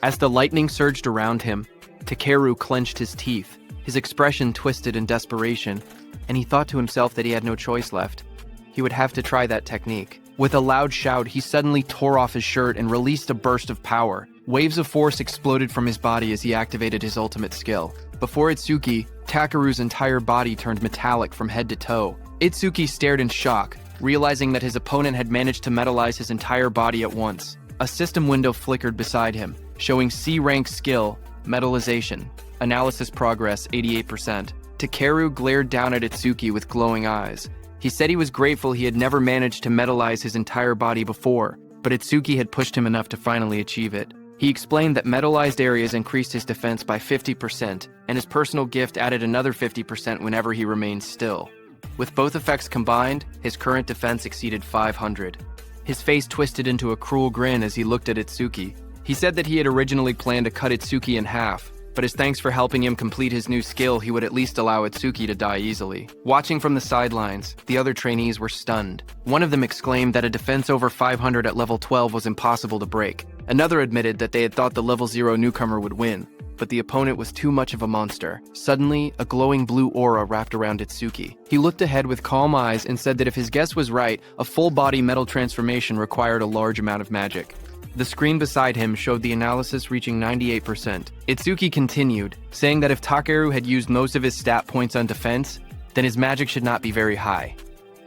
As the lightning surged around him, Takeru clenched his teeth. His expression twisted in desperation, and he thought to himself that he had no choice left. He would have to try that technique. With a loud shout, he suddenly tore off his shirt and released a burst of power. Waves of force exploded from his body as he activated his ultimate skill. Before Itsuki, Takeru's entire body turned metallic from head to toe. Itsuki stared in shock, realizing that his opponent had managed to metallize his entire body at once. A system window flickered beside him, showing C-rank skill, Metallization. Analysis progress, 88%. Takeru glared down at Itsuki with glowing eyes. He said he was grateful he had never managed to metallize his entire body before, but Itsuki had pushed him enough to finally achieve it. He explained that metallized areas increased his defense by 50%, and his personal gift added another 50% whenever he remained still. With both effects combined, his current defense exceeded 500. His face twisted into a cruel grin as he looked at Itsuki. He said that he had originally planned to cut Itsuki in half, but as thanks for helping him complete his new skill, he would at least allow Itsuki to die easily. Watching from the sidelines, the other trainees were stunned. One of them exclaimed that a defense over 500 at level 12 was impossible to break. Another admitted that they had thought the level 0 newcomer would win, but the opponent was too much of a monster. Suddenly, a glowing blue aura wrapped around Itsuki. He looked ahead with calm eyes and said that if his guess was right, a full-body metal transformation required a large amount of magic. The screen beside him showed the analysis reaching 98%. Itsuki continued, saying that if Takeru had used most of his stat points on defense, then his magic should not be very high.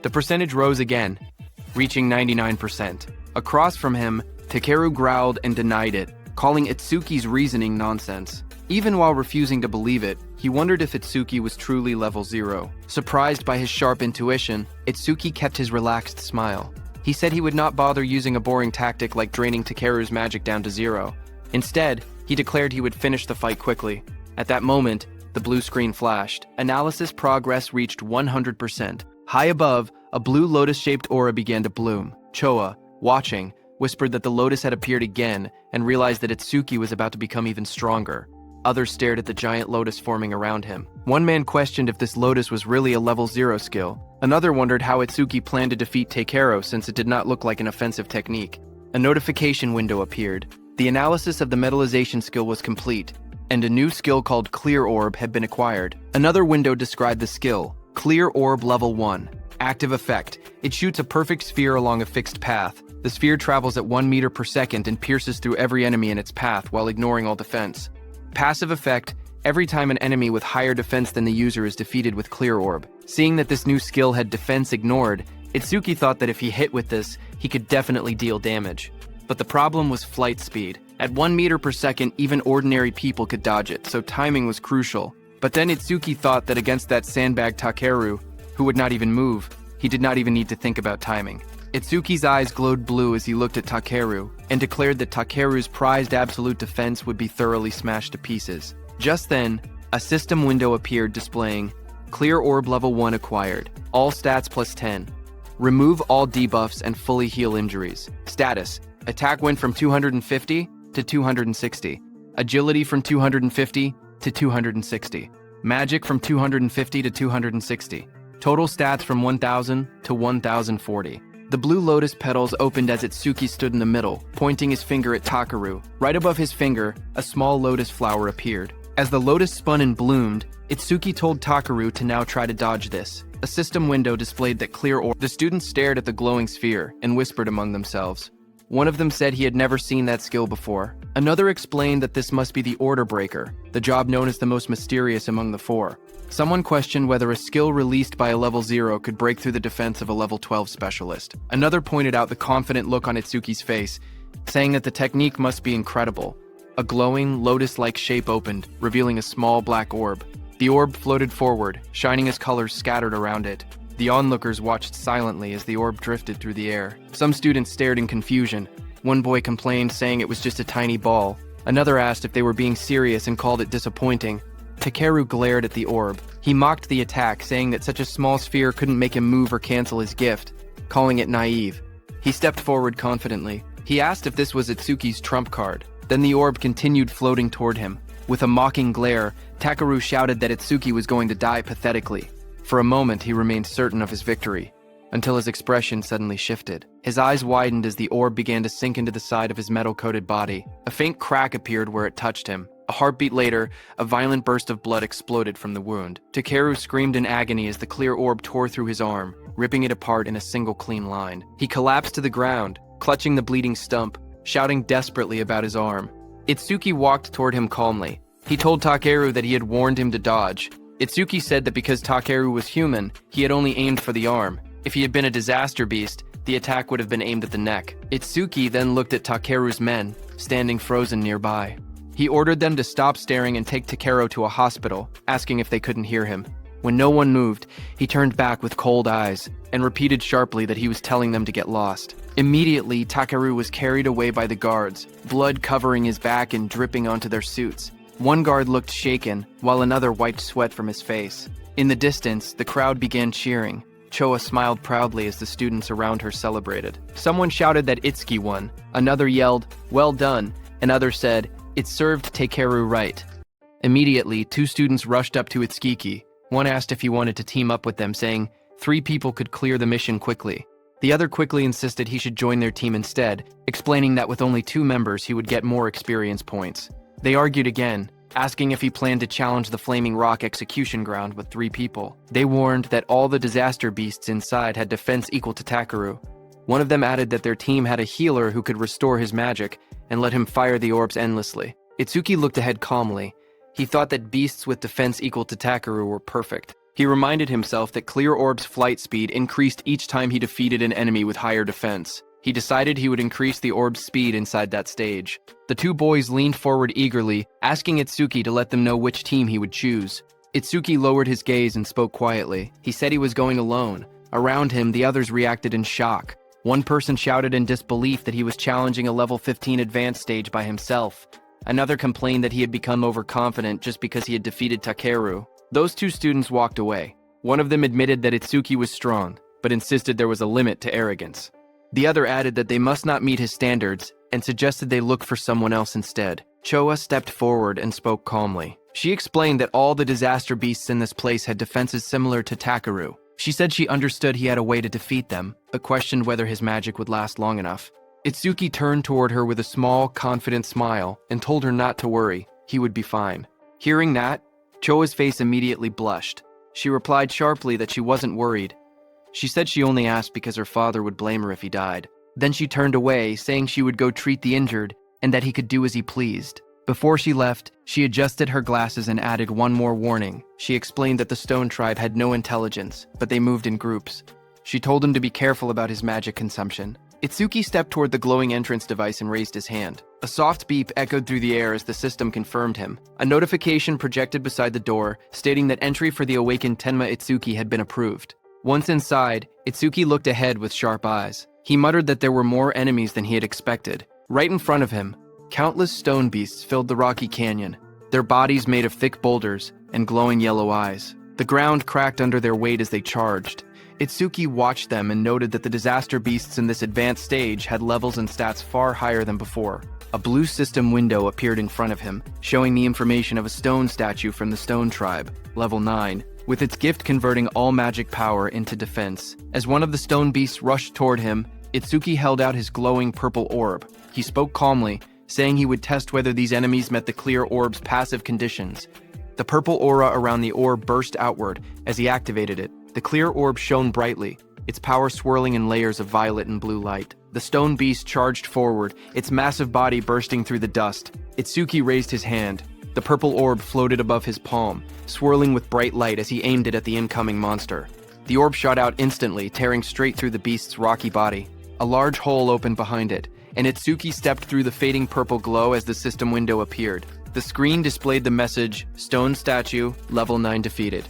The percentage rose again, reaching 99%. Across from him, Takeru growled and denied it, calling Itsuki's reasoning nonsense. Even while refusing to believe it, he wondered if Itsuki was truly level 0. Surprised by his sharp intuition, Itsuki kept his relaxed smile. He said he would not bother using a boring tactic like draining Takeru's magic down to 0. Instead, he declared he would finish the fight quickly. At that moment, the blue screen flashed. Analysis progress reached 100%. High above, a blue lotus-shaped aura began to bloom. Choa, watching, whispered that the lotus had appeared again and realized that Itsuki was about to become even stronger. Others stared at the giant lotus forming around him. One man questioned if this lotus was really a level 0 skill. Another wondered how Itsuki planned to defeat Takeru since it did not look like an offensive technique. A notification window appeared. The analysis of the metallization skill was complete, and a new skill called Clear Orb had been acquired. Another window described the skill, Clear Orb Level 1. Active Effect. It shoots a perfect sphere along a fixed path. The sphere travels at 1 meter per second and pierces through every enemy in its path while ignoring all defense. Passive Effect. Every time an enemy with higher defense than the user is defeated with Clear Orb. Seeing that this new skill had defense ignored, Itsuki thought that if he hit with this, he could definitely deal damage. But the problem was flight speed. At 1 meter per second, even ordinary people could dodge it, so timing was crucial. But then Itsuki thought that against that sandbag Takeru, who would not even move, he did not even need to think about timing. Itsuki's eyes glowed blue as he looked at Takeru, and declared that Takeru's prized absolute defense would be thoroughly smashed to pieces. Just then, a system window appeared displaying, Clear Orb Level 1 acquired, all stats plus 10. Remove all debuffs and fully heal injuries. Status, attack went from 250 to 260. Agility from 250 to 260. Magic from 250 to 260. Total stats from 1000 to 1040. The blue lotus petals opened as Itsuki stood in the middle, pointing his finger at Takeru. Right above his finger, a small lotus flower appeared. As the lotus spun and bloomed, Itsuki told Takeru to now try to dodge this. A system window displayed that Clear Orb. The students stared at the glowing sphere and whispered among themselves. One of them said he had never seen that skill before. Another explained that this must be the Order Breaker, the job known as the most mysterious among the four. Someone questioned whether a skill released by a level 0 could break through the defense of a level 12 specialist. Another pointed out the confident look on Itsuki's face, saying that the technique must be incredible. A glowing, lotus-like shape opened, revealing a small black orb. The orb floated forward, shining as colors scattered around it. The onlookers watched silently as the orb drifted through the air. Some students stared in confusion. One boy complained, saying it was just a tiny ball. Another asked if they were being serious and called it disappointing. Takeru glared at the orb. He mocked the attack, saying that such a small sphere couldn't make him move or cancel his gift, calling it naive. He stepped forward confidently. He asked if this was Itsuki's trump card. Then the orb continued floating toward him. With a mocking glare, Takeru shouted that Itsuki was going to die pathetically. For a moment, he remained certain of his victory, until his expression suddenly shifted. His eyes widened as the orb began to sink into the side of his metal-coated body. A faint crack appeared where it touched him. A heartbeat later, a violent burst of blood exploded from the wound. Takeru screamed in agony as the clear orb tore through his arm, ripping it apart in a single clean line. He collapsed to the ground, clutching the bleeding stump, shouting desperately about his arm. Itsuki walked toward him calmly. He told Takeru that he had warned him to dodge. Itsuki said that because Takeru was human, he had only aimed for the arm. If he had been a disaster beast, the attack would have been aimed at the neck. Itsuki then looked at Takeru's men, standing frozen nearby. He ordered them to stop staring and take Takeru to a hospital, asking if they couldn't hear him. When no one moved, he turned back with cold eyes and repeated sharply that he was telling them to get lost. Immediately, Takeru was carried away by the guards, blood covering his back and dripping onto their suits. One guard looked shaken, while another wiped sweat from his face. In the distance, the crowd began cheering. Choa smiled proudly as the students around her celebrated. Someone shouted that Itsuki won. Another yelled, "Well done," and others said, "It served Takeru right." Immediately, two students rushed up to Itsuki. One asked if he wanted to team up with them, saying 3 people could clear the mission quickly. The other quickly insisted he should join their team instead, explaining that with only 2 members he would get more experience points. They argued again, asking if he planned to challenge the Flaming Rock execution ground with 3 people. They warned that all the disaster beasts inside had defense equal to Takeru. One of them added that their team had a healer who could restore his magic and let him fire the orbs endlessly. Itsuki looked ahead calmly. He thought that beasts with defense equal to Takeru were perfect. He reminded himself that Clear Orb's flight speed increased each time he defeated an enemy with higher defense. He decided he would increase the orb's speed inside that stage. The 2 boys leaned forward eagerly, asking Itsuki to let them know which team he would choose. Itsuki lowered his gaze and spoke quietly. He said he was going alone. Around him, the others reacted in shock. One person shouted in disbelief that he was challenging a level 15 advanced stage by himself. Another complained that he had become overconfident just because he had defeated Takeru. Those 2 students walked away. One of them admitted that Itsuki was strong, but insisted there was a limit to arrogance. The other added that they must not meet his standards and suggested they look for someone else instead. Choa stepped forward and spoke calmly. She explained that all the disaster beasts in this place had defenses similar to Takeru. She said she understood he had a way to defeat them, but questioned whether his magic would last long enough. Itsuki turned toward her with a small, confident smile and told her not to worry, he would be fine. Hearing that, Choa's face immediately blushed. She replied sharply that she wasn't worried. She said she only asked because her father would blame her if he died. Then she turned away, saying she would go treat the injured and that he could do as he pleased. Before she left, she adjusted her glasses and added one more warning. She explained that the Stone Tribe had no intelligence, but they moved in groups. She told him to be careful about his magic consumption. Itsuki stepped toward the glowing entrance device and raised his hand. A soft beep echoed through the air as the system confirmed him. A notification projected beside the door, stating that entry for the awakened Tenma Itsuki had been approved. Once inside, Itsuki looked ahead with sharp eyes. He muttered that there were more enemies than he had expected. Right in front of him, countless stone beasts filled the rocky canyon, their bodies made of thick boulders and glowing yellow eyes. The ground cracked under their weight as they charged. Itsuki watched them and noted that the disaster beasts in this advanced stage had levels and stats far higher than before. A blue system window appeared in front of him, showing the information of a stone statue from the Stone Tribe, level 9, with its gift converting all magic power into defense. As one of the stone beasts rushed toward him, Itsuki held out his glowing purple orb. He spoke calmly, saying he would test whether these enemies met the clear orb's passive conditions. The purple aura around the orb burst outward as he activated it. The clear orb shone brightly, its power swirling in layers of violet and blue light. The stone beast charged forward, its massive body bursting through the dust. Itsuki raised his hand. The purple orb floated above his palm, swirling with bright light as he aimed it at the incoming monster. The orb shot out instantly, tearing straight through the beast's rocky body. A large hole opened behind it, and Itsuki stepped through the fading purple glow as the system window appeared. The screen displayed the message, "Stone Statue, Level 9 defeated."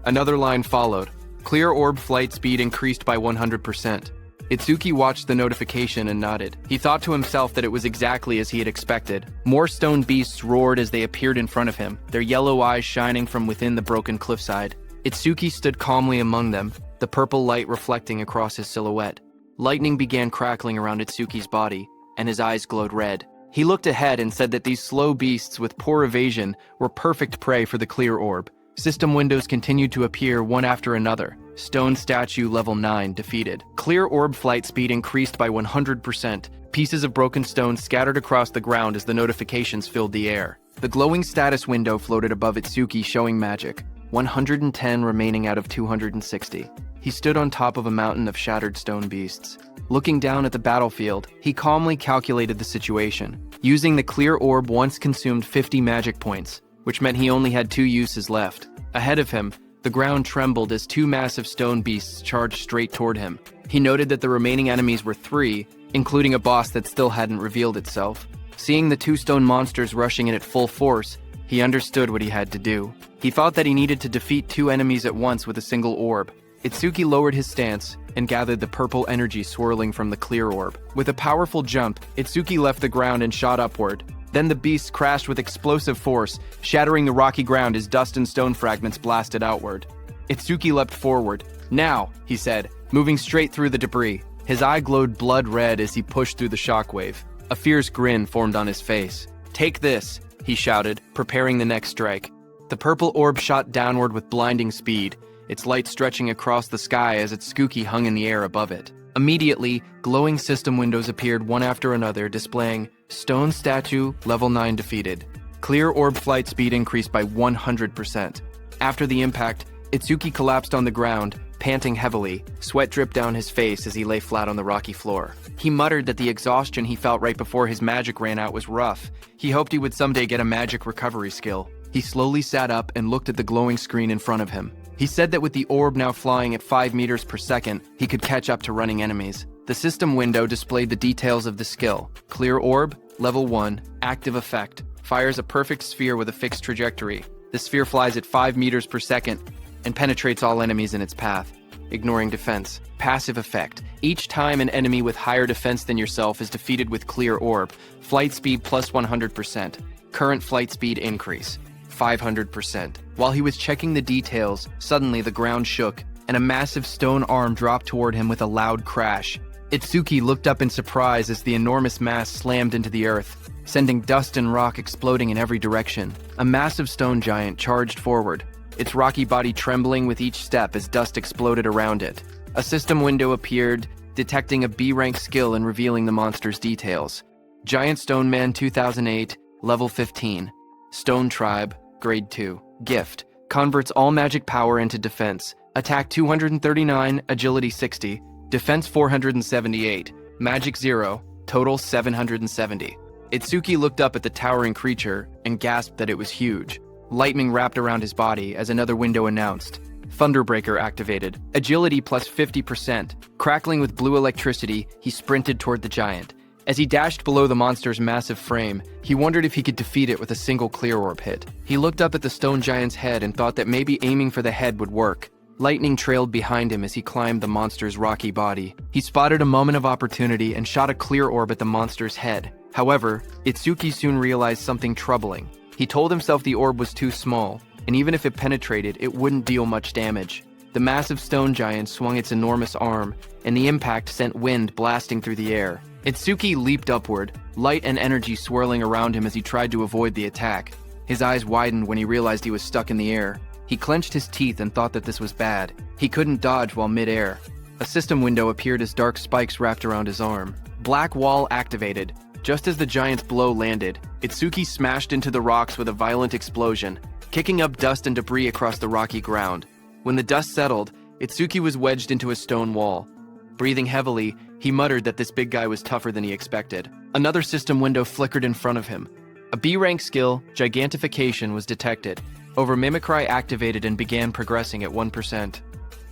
Another line followed. Clear orb flight speed increased by 100%. Itsuki watched the notification and nodded. He thought to himself that it was exactly as he had expected. More stone beasts roared as they appeared in front of him, their yellow eyes shining from within the broken cliffside. Itsuki stood calmly among them, the purple light reflecting across his silhouette. Lightning began crackling around Itsuki's body, and his eyes glowed red. He looked ahead and said that these slow beasts with poor evasion were perfect prey for the clear orb. System windows continued to appear one after another. Stone Statue Level 9 defeated. Clear orb flight speed increased by 100%. Pieces of broken stone scattered across the ground as the notifications filled the air. The glowing status window floated above Itsuki showing magic. 110 remaining out of 260. He stood on top of a mountain of shattered stone beasts. Looking down at the battlefield, he calmly calculated the situation. Using the clear orb once consumed 50 magic points, which meant he only had 2 uses left. Ahead of him, the ground trembled as 2 massive stone beasts charged straight toward him. He noted that the remaining enemies were 3, including a boss that still hadn't revealed itself. Seeing the 2 stone monsters rushing in at full force, he understood what he had to do. He thought that he needed to defeat 2 enemies at once with a single orb. Itsuki lowered his stance and gathered the purple energy swirling from the clear orb. With a powerful jump, Itsuki left the ground and shot upward. Then the beast crashed with explosive force, shattering the rocky ground as dust and stone fragments blasted outward. Itsuki leapt forward. "Now," he said, moving straight through the debris. His eye glowed blood red as he pushed through the shockwave. A fierce grin formed on his face. "Take this," he shouted, preparing the next strike. The purple orb shot downward with blinding speed, its light stretching across the sky as its Tsuki hung in the air above it. Immediately, glowing system windows appeared one after another, displaying Stone Statue Level 9 defeated. Clear orb flight speed increased by 100%. After the impact, Itsuki collapsed on the ground, panting heavily. Sweat dripped down his face as he lay flat on the rocky floor. He muttered that the exhaustion he felt right before his magic ran out was rough. He hoped he would someday get a magic recovery skill. He slowly sat up and looked at the glowing screen in front of him. He said that with the orb now flying at 5 meters per second, he could catch up to running enemies. The system window displayed the details of the skill. Clear orb, level 1, active effect. Fires a perfect sphere with a fixed trajectory. The sphere flies at 5 meters per second and penetrates all enemies in its path, ignoring defense. Passive effect. Each time an enemy with higher defense than yourself is defeated with clear orb, flight speed plus 100%. Current flight speed increase. 500%. While he was checking the details, suddenly the ground shook, and a massive stone arm dropped toward him with a loud crash. Itsuki looked up in surprise as the enormous mass slammed into the earth, sending dust and rock exploding in every direction. A massive stone giant charged forward, its rocky body trembling with each step as dust exploded around it. A system window appeared, detecting a B-rank skill and revealing the monster's details. Giant Stone Man 2008, level 15. Stone Tribe, grade 2. Gift, converts all magic power into defense. Attack 239, agility 60, defense 478, magic 0, total 770. Itsuki looked up at the towering creature and gasped that it was huge. Lightning wrapped around his body as another window announced. Thunderbreaker activated. Agility plus 50%. Crackling with blue electricity, he sprinted toward the giant. As he dashed below the monster's massive frame, he wondered if he could defeat it with a single clear orb hit. He looked up at the stone giant's head and thought that maybe aiming for the head would work. Lightning trailed behind him as he climbed the monster's rocky body. He spotted a moment of opportunity and shot a clear orb at the monster's head. However, Itsuki soon realized something troubling. He told himself the orb was too small, and even if it penetrated, it wouldn't deal much damage. The massive stone giant swung its enormous arm, and the impact sent wind blasting through the air. Itsuki leaped upward, light and energy swirling around him as he tried to avoid the attack. His eyes widened when he realized he was stuck in the air. He clenched his teeth and thought that this was bad. He couldn't dodge while mid-air. A system window appeared as dark spikes wrapped around his arm. Black wall activated. Just as the giant's blow landed, Itsuki smashed into the rocks with a violent explosion, kicking up dust and debris across the rocky ground. When the dust settled, Itsuki was wedged into a stone wall. Breathing heavily, he muttered that this big guy was tougher than he expected. Another system window flickered in front of him. A B-rank skill, Gigantification, was detected. Over Mimicry activated and began progressing at 1%.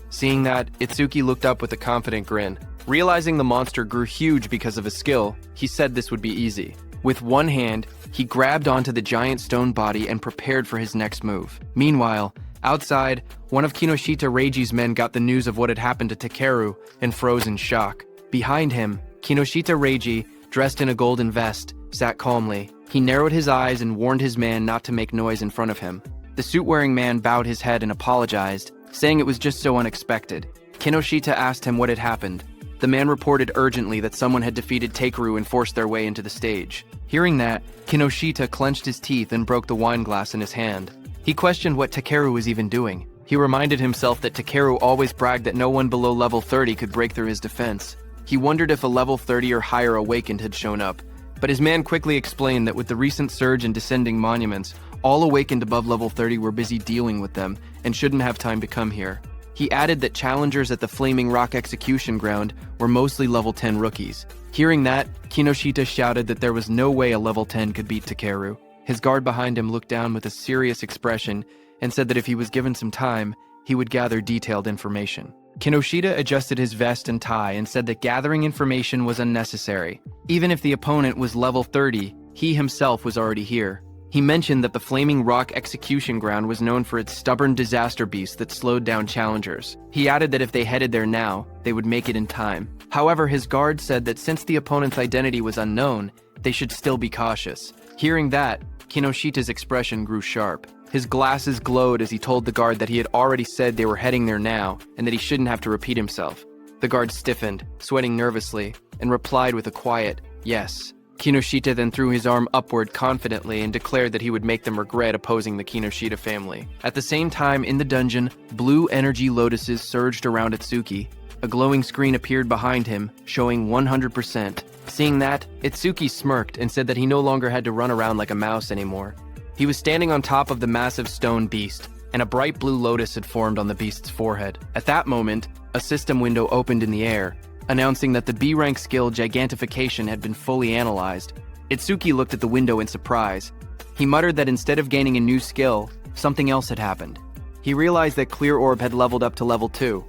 Seeing that, Itsuki looked up with a confident grin. Realizing the monster grew huge because of his skill, he said this would be easy. With one hand, he grabbed onto the giant stone body and prepared for his next move. Meanwhile, outside, one of Kinoshita Reiji's men got the news of what had happened to Takeru and froze in shock. Behind him, Kinoshita Reiji, dressed in a golden vest, sat calmly. He narrowed his eyes and warned his man not to make noise in front of him. The suit-wearing man bowed his head and apologized, saying it was just so unexpected. Kinoshita asked him what had happened. The man reported urgently that someone had defeated Takeru and forced their way into the stage. Hearing that, Kinoshita clenched his teeth and broke the wine glass in his hand. He questioned what Takeru was even doing. He reminded himself that Takeru always bragged that no one below level 30 could break through his defense. He wondered if a level 30 or higher awakened had shown up, but his man quickly explained that with the recent surge in descending monuments, all awakened above level 30 were busy dealing with them and shouldn't have time to come here. He added that challengers at the Flaming Rock Execution Ground were mostly level 10 rookies. Hearing that, Kinoshita shouted that there was no way a level 10 could beat Takeru. His guard behind him looked down with a serious expression and said that if he was given some time, he would gather detailed information. Kinoshita adjusted his vest and tie and said that gathering information was unnecessary. Even if the opponent was level 30, he himself was already here. He mentioned that the Flaming Rock Execution Ground was known for its stubborn disaster beast that slowed down challengers. He added that if they headed there now, they would make it in time. However, his guard said that since the opponent's identity was unknown, they should still be cautious. Hearing that, Kinoshita's expression grew sharp. His glasses glowed as he told the guard that he had already said they were heading there now and that he shouldn't have to repeat himself. The guard stiffened, sweating nervously, and replied with a quiet, "Yes." Kinoshita then threw his arm upward confidently and declared that he would make them regret opposing the Kinoshita family. At the same time, in the dungeon, blue energy lotuses surged around Itsuki. A glowing screen appeared behind him, showing 100%. Seeing that, Itsuki smirked and said that he no longer had to run around like a mouse anymore. He was standing on top of the massive stone beast, and a bright blue lotus had formed on the beast's forehead. At that moment, a system window opened in the air, announcing that the B-rank skill Gigantification had been fully analyzed. Itsuki looked at the window in surprise. He muttered that instead of gaining a new skill, something else had happened. He realized that Clear Orb had leveled up to level 2,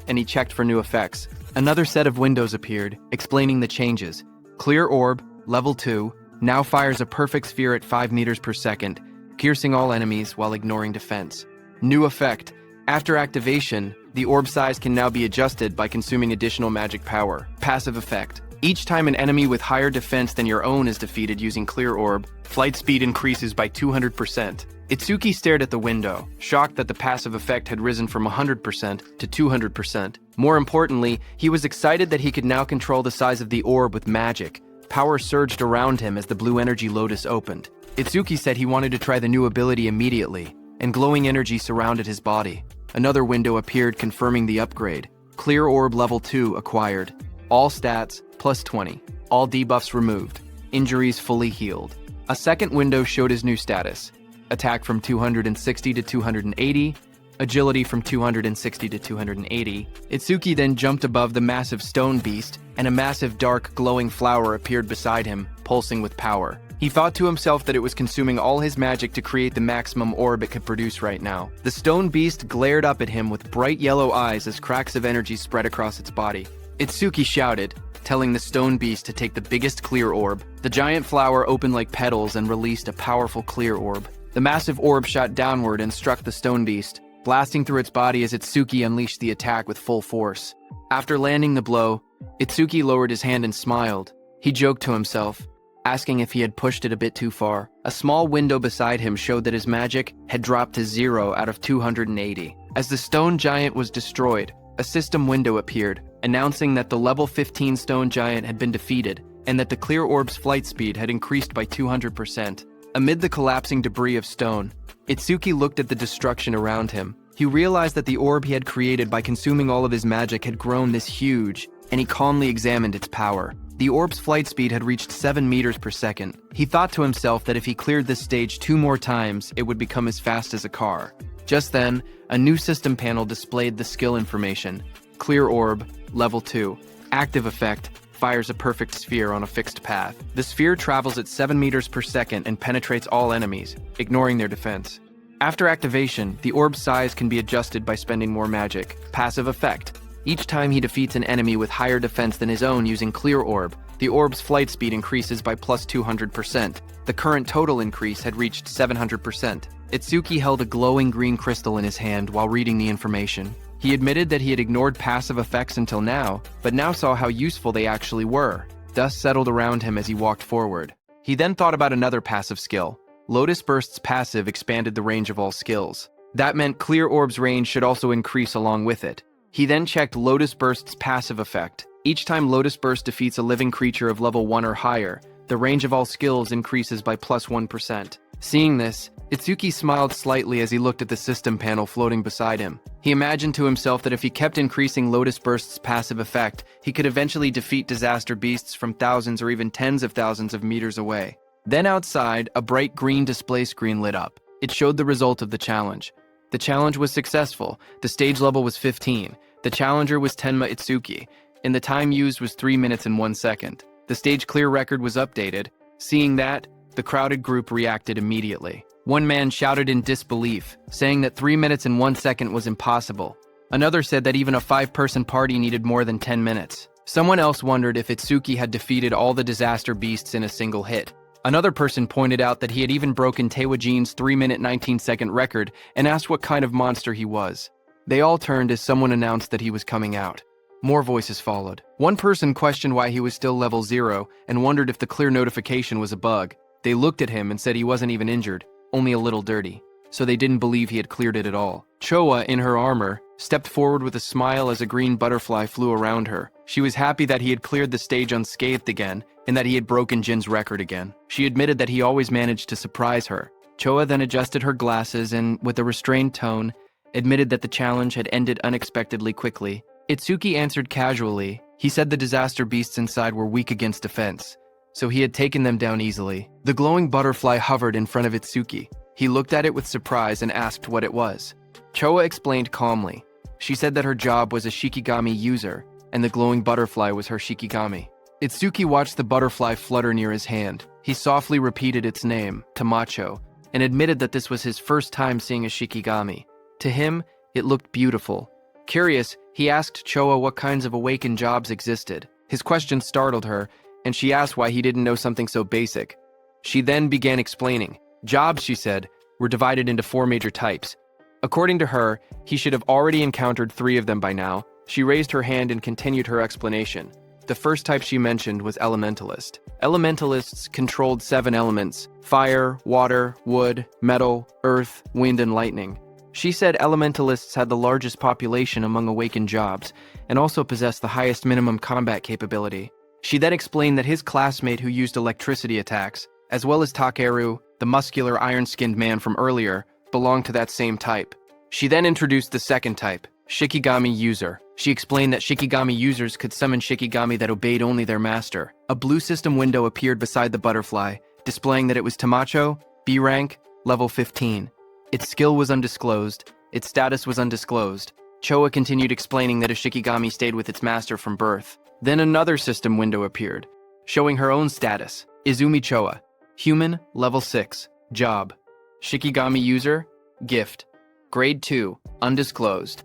and he checked for new effects. Another set of windows appeared, explaining the changes. Clear Orb, level 2, now fires a perfect sphere at 5 meters per second, piercing all enemies while ignoring defense. New effect. After activation, the orb size can now be adjusted by consuming additional magic power. Passive effect. Each time an enemy with higher defense than your own is defeated using Clear Orb, flight speed increases by 200%. Itsuki stared at the window, shocked that the passive effect had risen from 100% to 200%. More importantly, he was excited that he could now control the size of the orb with magic. Power surged around him as the blue energy lotus opened. Itsuki said he wanted to try the new ability immediately, and glowing energy surrounded his body. Another window appeared confirming the upgrade. Clear Orb level 2 acquired. All stats plus 20. All debuffs removed. Injuries fully healed. A second window showed his new status. attack from 260 to 280, agility from 260 to 280. Itsuki then jumped above the massive stone beast, and a massive dark glowing flower appeared beside him, pulsing with power. He thought to himself that it was consuming all his magic to create the maximum orb it could produce right now. The stone beast glared up at him with bright yellow eyes as cracks of energy spread across its body. Itsuki shouted, telling the stone beast to take the biggest clear orb. The giant flower opened like petals and released a powerful clear orb. The massive orb shot downward and struck the stone beast, blasting through its body as Itsuki unleashed the attack with full force. After landing the blow, Itsuki lowered his hand and smiled. He joked to himself, asking if he had pushed it a bit too far. A small window beside him showed that his magic had dropped to 0 out of 280. As the stone giant was destroyed, a system window appeared, announcing that the level 15 stone giant had been defeated and that the clear orb's flight speed had increased by 200%. Amid the collapsing debris of stone, Itsuki looked at the destruction around him. He realized that the orb he had created by consuming all of his magic had grown this huge, and he calmly examined its power. The orb's flight speed had reached 7 meters per second. He thought to himself that if he cleared this stage 2 more times, it would become as fast as a car. Just then, a new system panel displayed the skill information. Clear orb, level 2. Active effect, fires a perfect sphere on a fixed path. The sphere travels at 7 meters per second and penetrates all enemies, ignoring their defense. After activation, the orb's size can be adjusted by spending more magic. Passive effect. Each time he defeats an enemy with higher defense than his own using Clear Orb, the orb's flight speed increases by plus 200%. The current total increase had reached 700%. Itsuki held a glowing green crystal in his hand while reading the information. He admitted that he had ignored passive effects until now, but now saw how useful they actually were. Dust settled around him as he walked forward. He then thought about another passive skill. Lotus Burst's passive expanded the range of all skills. That meant Clear Orb's range should also increase along with it. He then checked Lotus Burst's passive effect. Each time Lotus Burst defeats a living creature of level 1 or higher, the range of all skills increases by plus 1%. Seeing this, Itsuki smiled slightly as he looked at the system panel floating beside him. He imagined to himself that if he kept increasing Lotus Burst's passive effect, he could eventually defeat disaster beasts from thousands or even tens of thousands of meters away. Then outside, a bright green display screen lit up. It showed the result of the challenge. The challenge was successful. The stage level was 15. The challenger was Tenma Itsuki, and the time used was 3 minutes and 1 second. The stage clear record was updated. Seeing that, the crowded group reacted immediately. One man shouted in disbelief, saying that 3 minutes and 1 second was impossible. Another said that even a 5-person party needed more than 10 minutes. Someone else wondered if Itsuki had defeated all the disaster beasts in a single hit. Another person pointed out that he had even broken Taewajin's 3-minute 19-second record and asked what kind of monster he was. They all turned as someone announced that he was coming out. More voices followed. One person questioned why he was still level 0 and wondered if the clear notification was a bug. They looked at him and said he wasn't even injured, only a little dirty. So they didn't believe he had cleared it at all. Choa, in her armor, stepped forward with a smile as a green butterfly flew around her. She was happy that he had cleared the stage unscathed again, and that he had broken Jin's record again. She admitted that he always managed to surprise her. Choa then adjusted her glasses and, with a restrained tone, admitted that the challenge had ended unexpectedly quickly. Itsuki answered casually. He said the disaster beasts inside were weak against defense, so he had taken them down easily. The glowing butterfly hovered in front of Itsuki. He looked at it with surprise and asked what it was. Choa explained calmly. She said that her job was a Shikigami user, and the glowing butterfly was her Shikigami. Itsuki watched the butterfly flutter near his hand. He softly repeated its name, Tamacho, and admitted that this was his first time seeing a Shikigami. To him, it looked beautiful. Curious, he asked Choa what kinds of awakened jobs existed. His question startled her, and she asked why he didn't know something so basic. She then began explaining. Jobs, she said, were divided into 4 major types. According to her, he should have already encountered 3 of them by now. She raised her hand and continued her explanation. The first type she mentioned was Elementalist. Elementalists controlled 7 elements: fire, water, wood, metal, earth, wind, and lightning. She said Elementalists had the largest population among awakened jobs, and also possessed the highest minimum combat capability. She then explained that his classmate who used electricity attacks, as well as Takeru, the muscular iron-skinned man from earlier, belonged to that same type. She then introduced the second type, Shikigami User. She explained that Shikigami users could summon Shikigami that obeyed only their master. A blue system window appeared beside the butterfly, displaying that it was Tamacho, B rank, level 15. Its skill was undisclosed. Its status was undisclosed. Choa continued explaining that a Shikigami stayed with its master from birth. Then another system window appeared, showing her own status. Izumi Choa. Human, level 6. Job. Shikigami user, gift. Grade 2, undisclosed.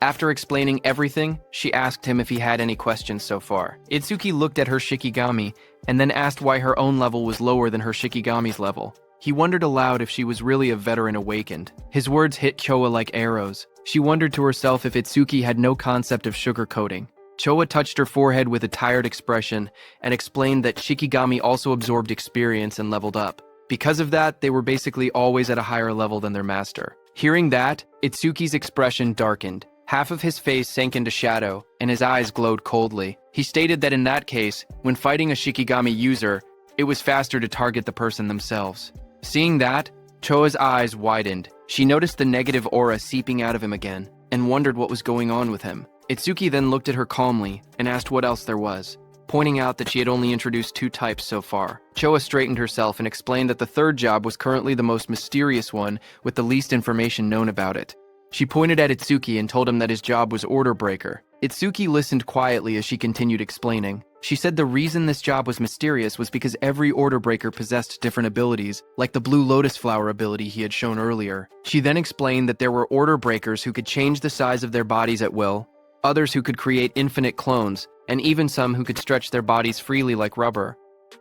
After explaining everything, she asked him if he had any questions so far. Itsuki looked at her Shikigami and then asked why her own level was lower than her Shikigami's level. He wondered aloud if she was really a veteran awakened. His words hit Choa like arrows. She wondered to herself if Itsuki had no concept of sugarcoating. Choa touched her forehead with a tired expression and explained that Shikigami also absorbed experience and leveled up. Because of that, they were basically always at a higher level than their master. Hearing that, Itsuki's expression darkened. Half of his face sank into shadow, and his eyes glowed coldly. He stated that in that case, when fighting a Shikigami user, it was faster to target the person themselves. Seeing that, Choa's eyes widened. She noticed the negative aura seeping out of him again, and wondered what was going on with him. Itsuki then looked at her calmly and asked what else there was, pointing out that she had only introduced 2 types so far. Choa straightened herself and explained that the third job was currently the most mysterious one with the least information known about it. She pointed at Itsuki and told him that his job was order breaker. Itsuki listened quietly as she continued explaining. She said the reason this job was mysterious was because every order breaker possessed different abilities, like the blue lotus flower ability he had shown earlier. She then explained that there were order breakers who could change the size of their bodies at will, others who could create infinite clones, and even some who could stretch their bodies freely like rubber.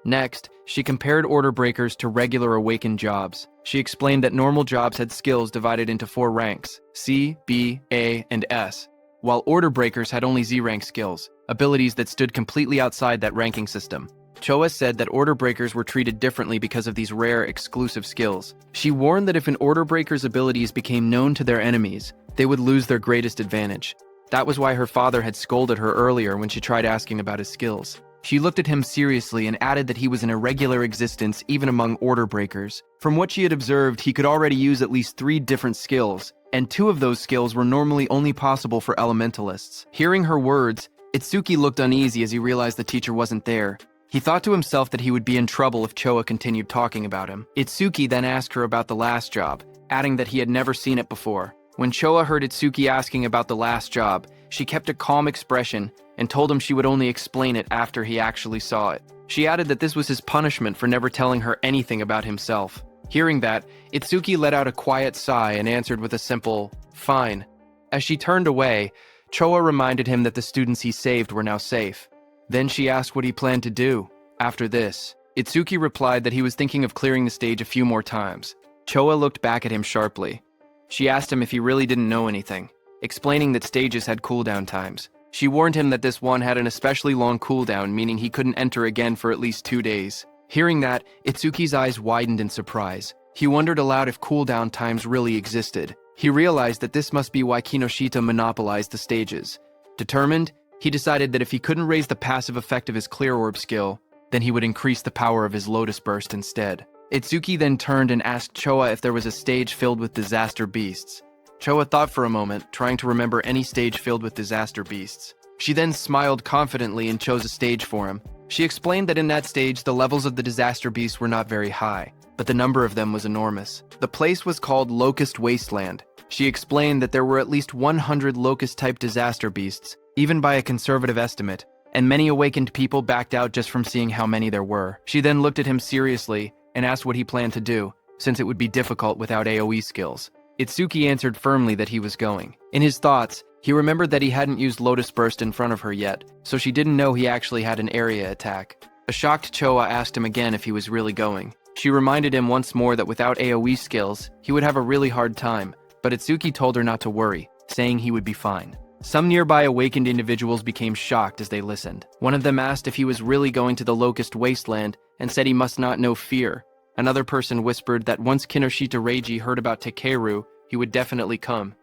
Next, she compared order breakers to regular awakened jobs. She explained that normal jobs had skills divided into 4 ranks, C, B, A, and S, while order breakers had only Z-rank skills, abilities that stood completely outside that ranking system. Choa said that order breakers were treated differently because of these rare, exclusive skills. She warned that if an order breaker's abilities became known to their enemies, they would lose their greatest advantage. That was why her father had scolded her earlier when she tried asking about his skills. She looked at him seriously and added that he was an irregular existence even among order breakers. From what she had observed, he could already use at least 3 different skills, and 2 of those skills were normally only possible for elementalists. Hearing her words, Itsuki looked uneasy as he realized the teacher wasn't there. He thought to himself that he would be in trouble if Choa continued talking about him. Itsuki then asked her about the last job, adding that he had never seen it before. When Choa heard Itsuki asking about the last job, she kept a calm expression and told him she would only explain it after he actually saw it. She added that this was his punishment for never telling her anything about himself. Hearing that, Itsuki let out a quiet sigh and answered with a simple, "Fine." As she turned away, Choa reminded him that the students he saved were now safe. Then she asked what he planned to do. After this, Itsuki replied that he was thinking of clearing the stage a few more times. Choa looked back at him sharply. She asked him if he really didn't know anything, explaining that stages had cooldown times. She warned him that this one had an especially long cooldown, meaning he couldn't enter again for at least 2 days. Hearing that, Itsuki's eyes widened in surprise. He wondered aloud if cooldown times really existed. He realized that this must be why Kinoshita monopolized the stages. Determined, he decided that if he couldn't raise the passive effect of his Clear Orb skill, then he would increase the power of his Lotus Burst instead. Itsuki then turned and asked Choa if there was a stage filled with disaster beasts. Choa thought for a moment, trying to remember any stage filled with disaster beasts. She then smiled confidently and chose a stage for him. She explained that in that stage, the levels of the disaster beasts were not very high, but the number of them was enormous. The place was called Locust Wasteland. She explained that there were at least 100 locust-type disaster beasts, even by a conservative estimate, and many awakened people backed out just from seeing how many there were. She then looked at him seriously and asked what he planned to do, since it would be difficult without AoE skills. Itsuki answered firmly that he was going. In his thoughts, he remembered that he hadn't used Lotus Burst in front of her yet, so she didn't know he actually had an area attack. A shocked Choa asked him again if he was really going. She reminded him once more that without AoE skills, he would have a really hard time, but Itsuki told her not to worry, saying he would be fine. Some nearby awakened individuals became shocked as they listened. One of them asked if he was really going to the Locust Wasteland and said he must not know fear. Another person whispered that once Kinoshita Reiji heard about Takeru, he would definitely come.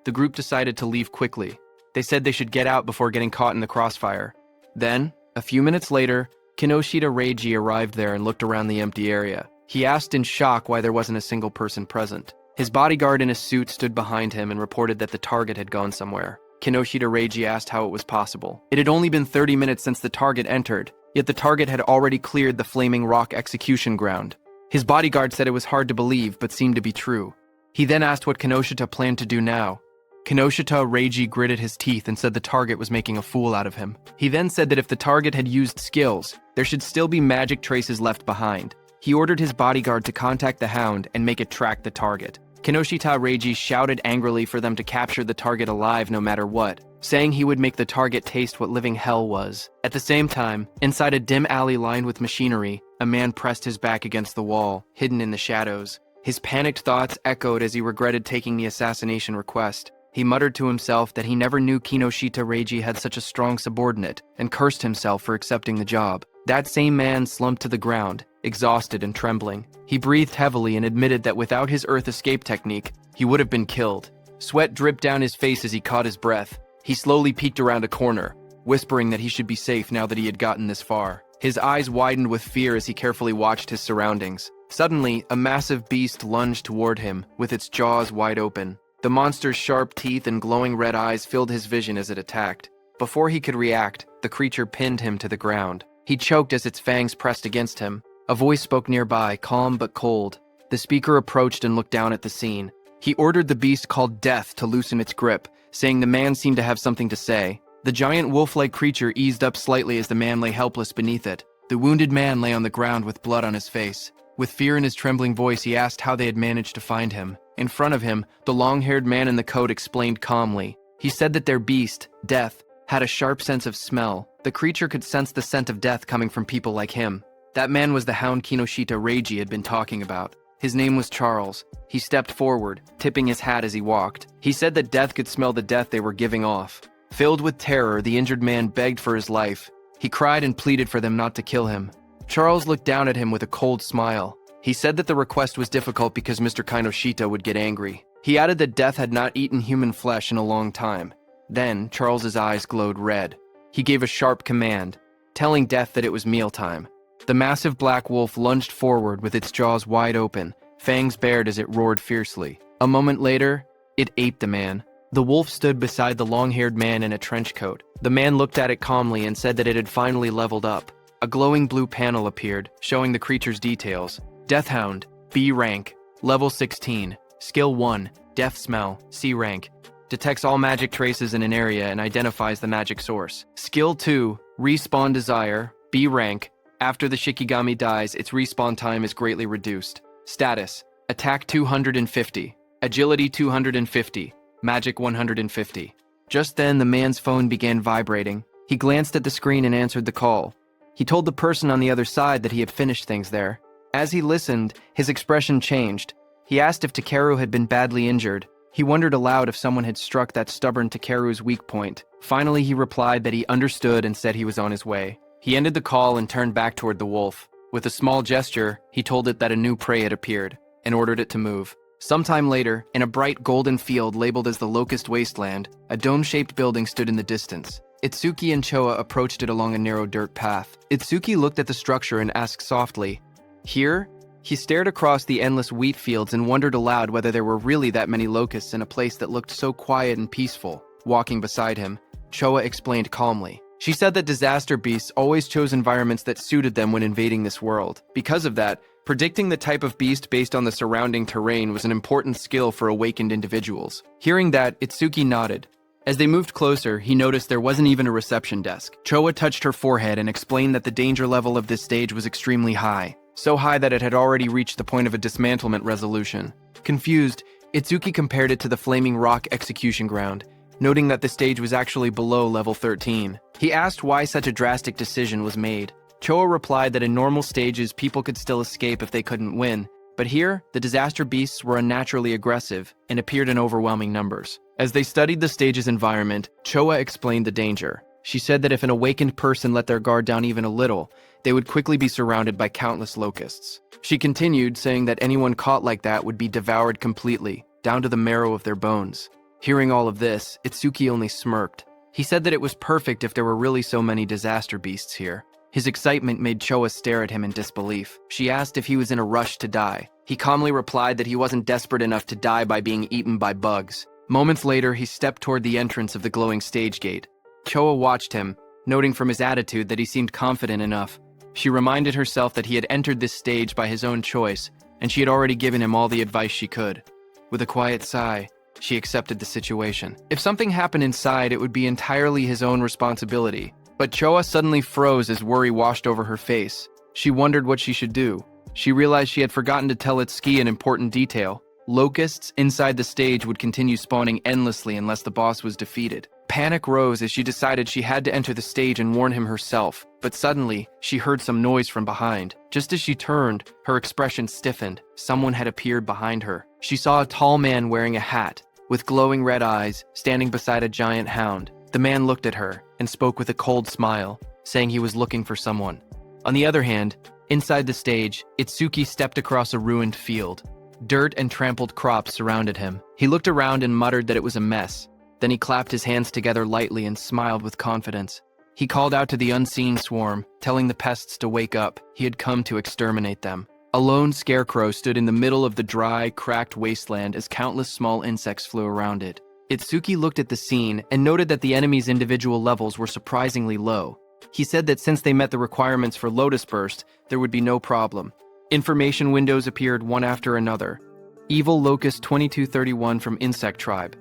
The group decided to leave quickly. They said they should get out before getting caught in the crossfire. Then, a few minutes later, Kinoshita Reiji arrived there and looked around the empty area. He asked in shock why there wasn't a single person present. His bodyguard in a suit stood behind him and reported that the target had gone somewhere. Kinoshita Reiji asked how it was possible. It had only been 30 minutes since the target entered, yet the target had already cleared the Flaming Rock execution ground. His bodyguard said it was hard to believe, but seemed to be true. He then asked what Kinoshita planned to do now. Kinoshita Reiji gritted his teeth and said the target was making a fool out of him. He then said that if the target had used skills, there should still be magic traces left behind. He ordered his bodyguard to contact the hound and make it track the target. Kinoshita Reiji shouted angrily for them to capture the target alive no matter what, saying he would make the target taste what living hell was. At the same time, inside a dim alley lined with machinery, a man pressed his back against the wall, hidden in the shadows. His panicked thoughts echoed as he regretted taking the assassination request. He muttered to himself that he never knew Kinoshita Reiji had such a strong subordinate, and cursed himself for accepting the job. That same man slumped to the ground, exhausted and trembling. He breathed heavily and admitted that without his earth escape technique, he would have been killed. Sweat dripped down his face as he caught his breath. He slowly peeked around a corner, whispering that he should be safe now that he had gotten this far. His eyes widened with fear as he carefully watched his surroundings. Suddenly, a massive beast lunged toward him, with its jaws wide open. The monster's sharp teeth and glowing red eyes filled his vision as it attacked. Before he could react, the creature pinned him to the ground. He choked as its fangs pressed against him. A voice spoke nearby, calm but cold. The speaker approached and looked down at the scene. He ordered the beast called Death to loosen its grip, saying the man seemed to have something to say. The giant wolf-like creature eased up slightly as the man lay helpless beneath it. The wounded man lay on the ground with blood on his face. With fear in his trembling voice, he asked how they had managed to find him. In front of him, the long-haired man in the coat explained calmly. He said that their beast, Death, had a sharp sense of smell. The creature could sense the scent of death coming from people like him. That man was the hound Kinoshita Reiji had been talking about. His name was Charles. He stepped forward, tipping his hat as he walked. He said that Death could smell the death they were giving off. Filled with terror, the injured man begged for his life. He cried and pleaded for them not to kill him. Charles looked down at him with a cold smile. He said that the request was difficult because Mr. Kinoshita would get angry. He added that Death had not eaten human flesh in a long time. Then, Charles's eyes glowed red. He gave a sharp command, telling Death that it was mealtime. The massive black wolf lunged forward with its jaws wide open, fangs bared as it roared fiercely. A moment later, it ate the man. The wolf stood beside the long-haired man in a trench coat. The man looked at it calmly and said that it had finally leveled up. A glowing blue panel appeared, showing the creature's details. Deathhound, B rank, level 16, skill 1, death smell, C rank. Detects all magic traces in an area and identifies the magic source. Skill 2, respawn desire, B rank. After the Shikigami dies, its respawn time is greatly reduced. Status, attack 250, agility 250, magic 150. Just then, the man's phone began vibrating. He glanced at the screen and answered the call. He told the person on the other side that he had finished things there. As he listened, his expression changed. He asked if Takeru had been badly injured. He wondered aloud if someone had struck that stubborn Takeru's weak point. Finally, he replied that he understood and said he was on his way. He ended the call and turned back toward the wolf. With a small gesture, he told it that a new prey had appeared, and ordered it to move. Sometime later, in a bright golden field labeled as the Locust Wasteland, a dome-shaped building stood in the distance. Itsuki and Choa approached it along a narrow dirt path. Itsuki looked at the structure and asked softly, "Here?" He stared across the endless wheat fields and wondered aloud whether there were really that many locusts in a place that looked so quiet and peaceful. Walking beside him, Choa explained calmly. She said that disaster beasts always chose environments that suited them when invading this world. Because of that, predicting the type of beast based on the surrounding terrain was an important skill for awakened individuals. Hearing that, Itsuki nodded. As they moved closer, he noticed there wasn't even a reception desk. Choa touched her forehead and explained that the danger level of this stage was extremely high. So high that it had already reached the point of a dismantlement resolution. Confused, Itsuki compared it to the Flaming Rock execution ground, noting that the stage was actually below level 13. He asked why such a drastic decision was made. Choa replied that in normal stages people could still escape if they couldn't win, but here, the disaster beasts were unnaturally aggressive and appeared in overwhelming numbers. As they studied the stage's environment, Choa explained the danger. She said that if an awakened person let their guard down even a little, they would quickly be surrounded by countless locusts. She continued, saying that anyone caught like that would be devoured completely, down to the marrow of their bones. Hearing all of this, Itsuki only smirked. He said that it was perfect if there were really so many disaster beasts here. His excitement made Choa stare at him in disbelief. She asked if he was in a rush to die. He calmly replied that he wasn't desperate enough to die by being eaten by bugs. Moments later, he stepped toward the entrance of the glowing stage gate. Choa watched him, noting from his attitude that he seemed confident enough. She reminded herself that he had entered this stage by his own choice, and she had already given him all the advice she could. With a quiet sigh, she accepted the situation. If something happened inside, it would be entirely his own responsibility. But Choa suddenly froze as worry washed over her face. She wondered what she should do. She realized she had forgotten to tell Itsuki an important detail. Locusts inside the stage would continue spawning endlessly unless the boss was defeated. Panic rose as she decided she had to enter the stage and warn him herself. But suddenly, she heard some noise from behind. Just as she turned, her expression stiffened. Someone had appeared behind her. She saw a tall man wearing a hat, with glowing red eyes, standing beside a giant hound. The man looked at her and spoke with a cold smile, saying he was looking for someone. On the other hand, inside the stage, Itsuki stepped across a ruined field. Dirt and trampled crops surrounded him. He looked around and muttered that it was a mess. Then he clapped his hands together lightly and smiled with confidence. He called out to the unseen swarm, telling the pests to wake up. He had come to exterminate them. A lone scarecrow stood in the middle of the dry, cracked wasteland as countless small insects flew around it. Itsuki looked at the scene and noted that the enemy's individual levels were surprisingly low. He said that since they met the requirements for Lotus Burst, there would be no problem. Information windows appeared one after another. Evil Locust 2231 from Insect Tribe.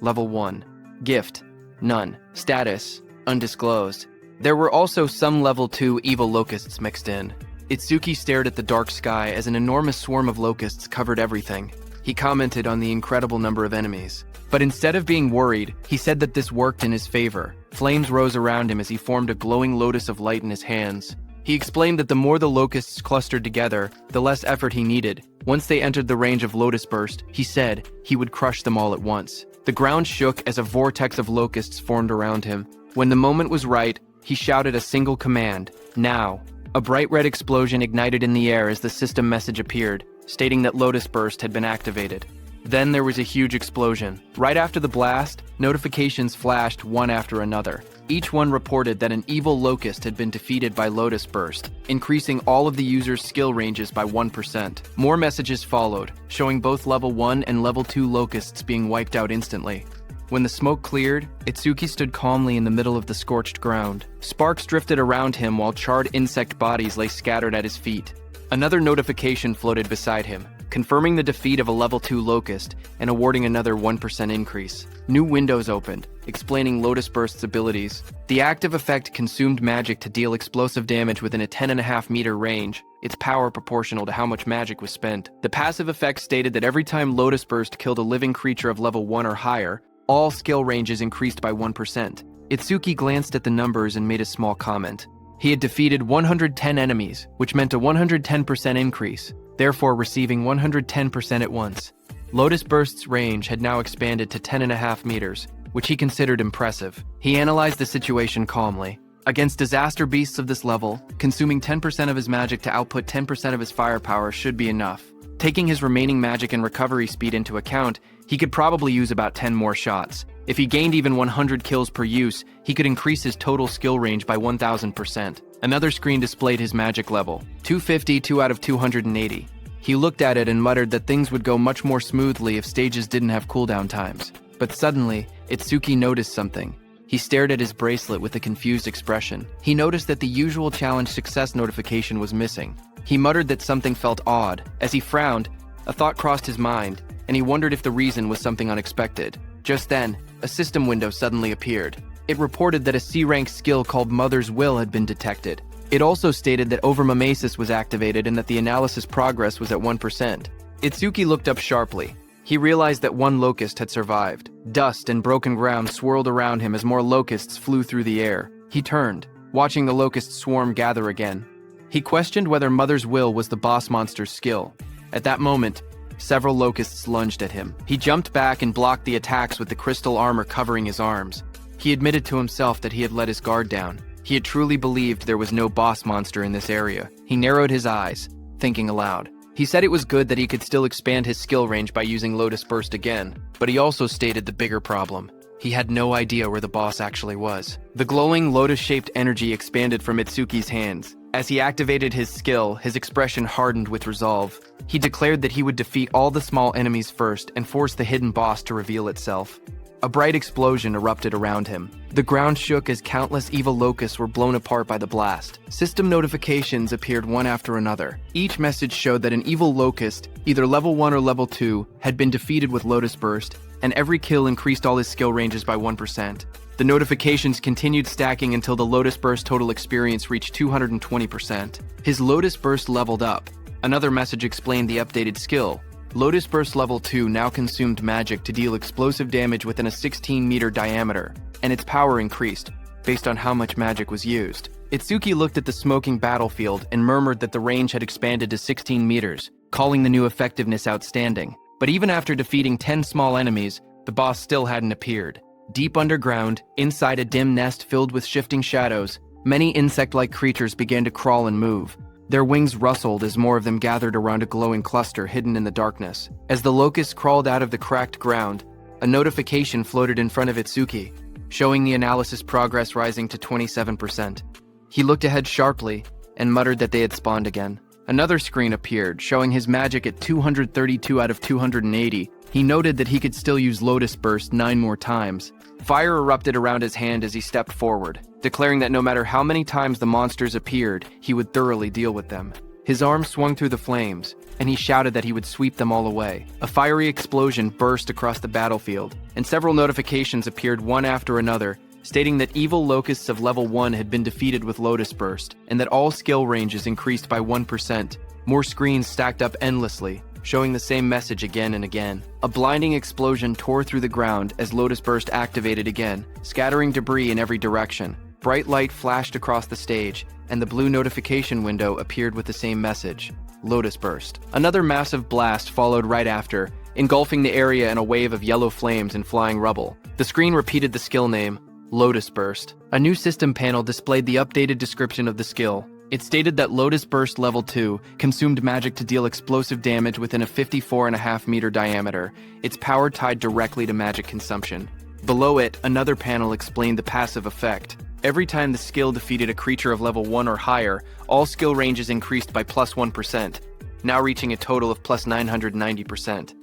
Level 1. Gift. None. Status. Undisclosed. There were also some Level 2 Evil Locusts mixed in. Itsuki stared at the dark sky as an enormous swarm of locusts covered everything. He commented on the incredible number of enemies. But instead of being worried, he said that this worked in his favor. Flames rose around him as he formed a glowing lotus of light in his hands. He explained that the more the locusts clustered together, the less effort he needed. Once they entered the range of Lotus Burst, he said he would crush them all at once. The ground shook as a vortex of locusts formed around him. When the moment was right, he shouted a single command, "Now." A bright red explosion ignited in the air as the system message appeared, stating that Lotus Burst had been activated. Then there was a huge explosion. Right after the blast, notifications flashed one after another. Each one reported that an evil locust had been defeated by Lotus Burst, increasing all of the user's skill ranges by 1%. More messages followed, showing both level 1 and level 2 locusts being wiped out instantly. When the smoke cleared, Itsuki stood calmly in the middle of the scorched ground. Sparks drifted around him while charred insect bodies lay scattered at his feet. Another notification floated beside him, confirming the defeat of a level 2 locust and awarding another 1% increase. New windows opened, explaining Lotus Burst's abilities. The active effect consumed magic to deal explosive damage within a 10.5 meter range, its power proportional to how much magic was spent. The passive effect stated that every time Lotus Burst killed a living creature of level 1 or higher, all skill ranges increased by 1%. Itsuki glanced at the numbers and made a small comment. He had defeated 110 enemies, which meant a 110% increase, therefore receiving 110% at once. Lotus Burst's range had now expanded to 10.5 meters, which he considered impressive. He analyzed the situation calmly. Against disaster beasts of this level, consuming 10% of his magic to output 10% of his firepower should be enough. Taking his remaining magic and recovery speed into account, he could probably use about 10 more shots. If he gained even 100 kills per use, he could increase his total skill range by 1000%. Another screen displayed his magic level, 250, 2 out of 280. He looked at it and muttered that things would go much more smoothly if stages didn't have cooldown times. But suddenly, Itsuki noticed something. He stared at his bracelet with a confused expression. He noticed that the usual challenge success notification was missing. He muttered that something felt odd. As he frowned, a thought crossed his mind, and he wondered if the reason was something unexpected. Just then, a system window suddenly appeared. It reported that a C-rank skill called Mother's Will had been detected. It also stated that overmimesis was activated and that the analysis progress was at 1%. Itsuki looked up sharply. He realized that one locust had survived. Dust and broken ground swirled around him as more locusts flew through the air. He turned, watching the locust swarm gather again. He questioned whether Mother's Will was the boss monster's skill. At that moment, several locusts lunged at him. He jumped back and blocked the attacks with the crystal armor covering his arms. He admitted to himself that he had let his guard down. He had truly believed there was no boss monster in this area. He narrowed his eyes, thinking aloud. He said it was good that he could still expand his skill range by using Lotus Burst again, but he also stated the bigger problem. He had no idea where the boss actually was. The glowing lotus-shaped energy expanded from Itsuki's hands. As he activated his skill, his expression hardened with resolve. He declared that he would defeat all the small enemies first and force the hidden boss to reveal itself. A bright explosion erupted around him. The ground shook as countless evil locusts were blown apart by the blast. System notifications appeared one after another. Each message showed that an evil locust, either level 1 or level 2, had been defeated with Lotus Burst, and every kill increased all his skill ranges by 1%. The notifications continued stacking until the Lotus Burst total experience reached 220%. His Lotus Burst leveled up. Another message explained the updated skill. Lotus Burst level 2 now consumed magic to deal explosive damage within a 16-meter diameter, and its power increased, based on how much magic was used. Itsuki looked at the smoking battlefield and murmured that the range had expanded to 16 meters, calling the new effectiveness outstanding. But even after defeating 10 small enemies, the boss still hadn't appeared. Deep underground, inside a dim nest filled with shifting shadows, many insect-like creatures began to crawl and move. Their wings rustled as more of them gathered around a glowing cluster hidden in the darkness. As the locusts crawled out of the cracked ground, a notification floated in front of Itsuki, showing the analysis progress rising to 27%. He looked ahead sharply and muttered that they had spawned again. Another screen appeared, showing his magic at 232 out of 280. He noted that he could still use Lotus Burst 9 more times. Fire erupted around his hand as he stepped forward, declaring that no matter how many times the monsters appeared, he would thoroughly deal with them. His arm swung through the flames, and he shouted that he would sweep them all away. A fiery explosion burst across the battlefield, and several notifications appeared one after another, stating that evil locusts of level 1 had been defeated with Lotus Burst, and that all skill ranges increased by 1%. More screens stacked up endlessly, showing the same message again and again. A blinding explosion tore through the ground as Lotus Burst activated again, scattering debris in every direction. Bright light flashed across the stage, and the blue notification window appeared with the same message, Lotus Burst. Another massive blast followed right after, engulfing the area in a wave of yellow flames and flying rubble. The screen repeated the skill name, Lotus Burst. A new system panel displayed the updated description of the skill. It stated that Lotus Burst Level 2 consumed magic to deal explosive damage within a 54.5-meter diameter, its power tied directly to magic consumption. Below it, another panel explained the passive effect. Every time the skill defeated a creature of level 1 or higher, all skill ranges increased by plus 1%, now reaching a total of plus 990%.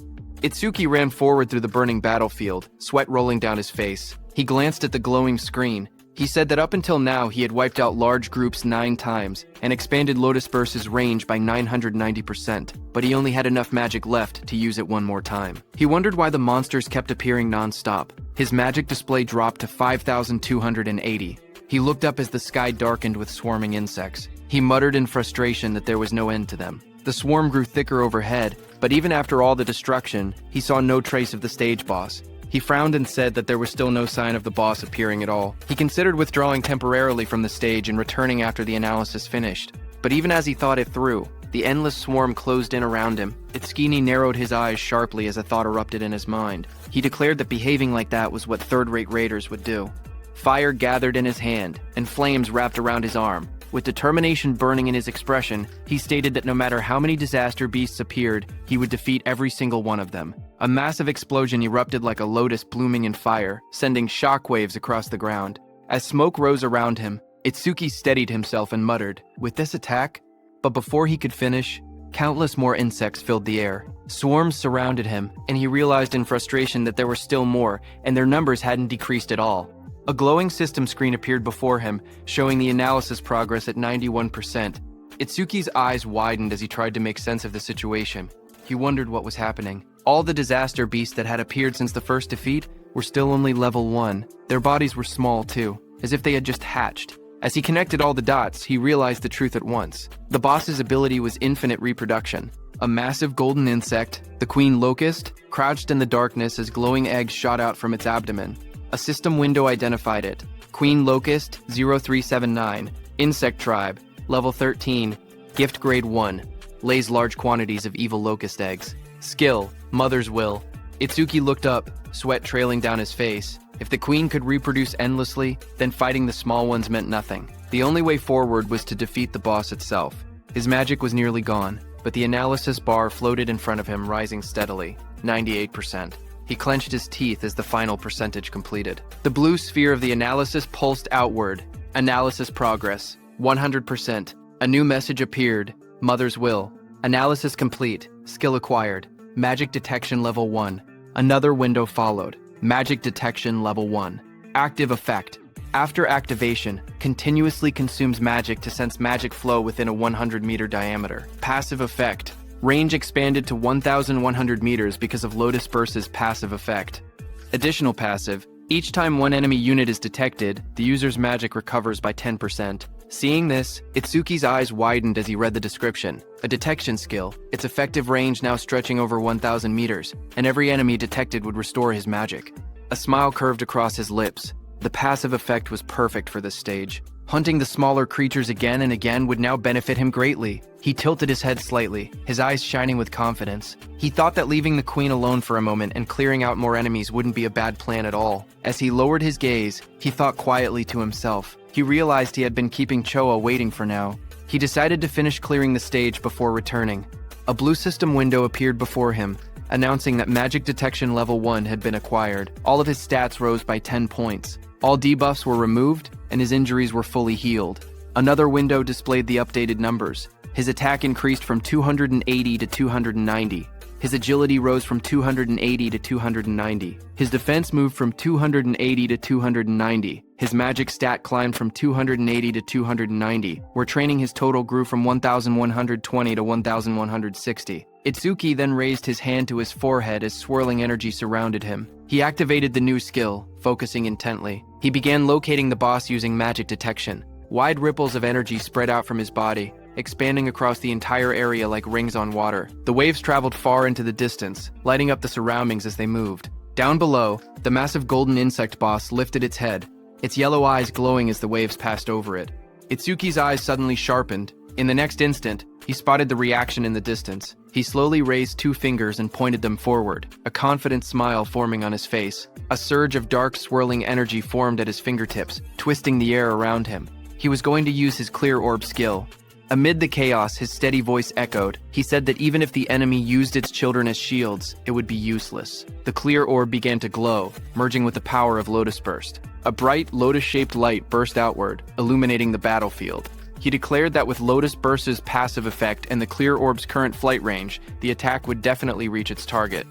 Itsuki ran forward through the burning battlefield, sweat rolling down his face. He glanced at the glowing screen. He said that up until now he had wiped out large groups 9 times and expanded Lotus Burst's range by 990%, but he only had enough magic left to use it one more time. He wondered why the monsters kept appearing non-stop. His magic display dropped to 5,280. He looked up as the sky darkened with swarming insects. He muttered in frustration that there was no end to them. The swarm grew thicker overhead, but even after all the destruction, he saw no trace of the stage boss. He frowned and said that there was still no sign of the boss appearing at all. He considered withdrawing temporarily from the stage and returning after the analysis finished. But even as he thought it through, the endless swarm closed in around him. Itsuki narrowed his eyes sharply as a thought erupted in his mind. He declared that behaving like that was what third-rate raiders would do. Fire gathered in his hand, and flames wrapped around his arm. With determination burning in his expression, he stated that no matter how many disaster beasts appeared, he would defeat every single one of them. A massive explosion erupted like a lotus blooming in fire, sending shockwaves across the ground. As smoke rose around him, Itsuki steadied himself and muttered, "With this attack?" But before he could finish, countless more insects filled the air. Swarms surrounded him, and he realized in frustration that there were still more, and their numbers hadn't decreased at all. A glowing system screen appeared before him, showing the analysis progress at 91%. Itsuki's eyes widened as he tried to make sense of the situation. He wondered what was happening. All the disaster beasts that had appeared since the first defeat were still only level 1. Their bodies were small too, as if they had just hatched. As he connected all the dots, he realized the truth at once. The boss's ability was infinite reproduction. A massive golden insect, the queen locust, crouched in the darkness as glowing eggs shot out from its abdomen. A system window identified it. Queen Locust 0379, Insect Tribe, Level 13, Gift Grade 1, lays large quantities of evil locust eggs. Skill, Mother's Will. Itsuki looked up, sweat trailing down his face. If the queen could reproduce endlessly, then fighting the small ones meant nothing. The only way forward was to defeat the boss itself. His magic was nearly gone, but the analysis bar floated in front of him, rising steadily, 98%. He clenched his teeth as the final percentage completed. The blue sphere of the analysis pulsed outward. Analysis progress, 100%. A new message appeared. Mother's Will. Analysis complete. Skill acquired. Magic detection level 1. Another window followed. Magic Detection Level 1. Active Effect. After activation, continuously consumes magic to sense magic flow within a 100-meter diameter. Passive Effect. Range expanded to 1,100 meters because of Lotus Burst's passive effect. Additional passive. Each time one enemy unit is detected, the user's magic recovers by 10%. Seeing this, Itsuki's eyes widened as he read the description. A detection skill, its effective range now stretching over 1,000 meters, and every enemy detected would restore his magic. A smile curved across his lips. The passive effect was perfect for this stage. Hunting the smaller creatures again and again would now benefit him greatly. He tilted his head slightly, his eyes shining with confidence. He thought that leaving the queen alone for a moment and clearing out more enemies wouldn't be a bad plan at all. As he lowered his gaze, he thought quietly to himself. He realized he had been keeping Choa waiting for now. He decided to finish clearing the stage before returning. A blue system window appeared before him, announcing that Magic Detection Level 1 had been acquired. All of his stats rose by 10 points. All debuffs were removed, and his injuries were fully healed. Another window displayed the updated numbers. His attack increased from 280 to 290. His agility rose from 280 to 290. His defense moved from 280 to 290. His magic stat climbed from 280 to 290, where training his total grew from 1,120 to 1,160. Itsuki then raised his hand to his forehead as swirling energy surrounded him. He activated the new skill, focusing intently. He began locating the boss using magic detection. Wide ripples of energy spread out from his body, expanding across the entire area like rings on water. The waves traveled far into the distance, lighting up the surroundings as they moved. Down below, the massive golden insect boss lifted its head, its yellow eyes glowing as the waves passed over it. Itsuki's eyes suddenly sharpened. In the next instant, he spotted the reaction in the distance. He slowly raised 2 fingers and pointed them forward, a confident smile forming on his face. A surge of dark swirling energy formed at his fingertips, twisting the air around him. He was going to use his clear orb skill. Amid the chaos, his steady voice echoed. He said that even if the enemy used its children as shields, it would be useless. The clear orb began to glow, merging with the power of Lotus Burst. A bright, lotus-shaped light burst outward, illuminating the battlefield. He declared that with Lotus Burst's passive effect and the clear orb's current flight range, the attack would definitely reach its target.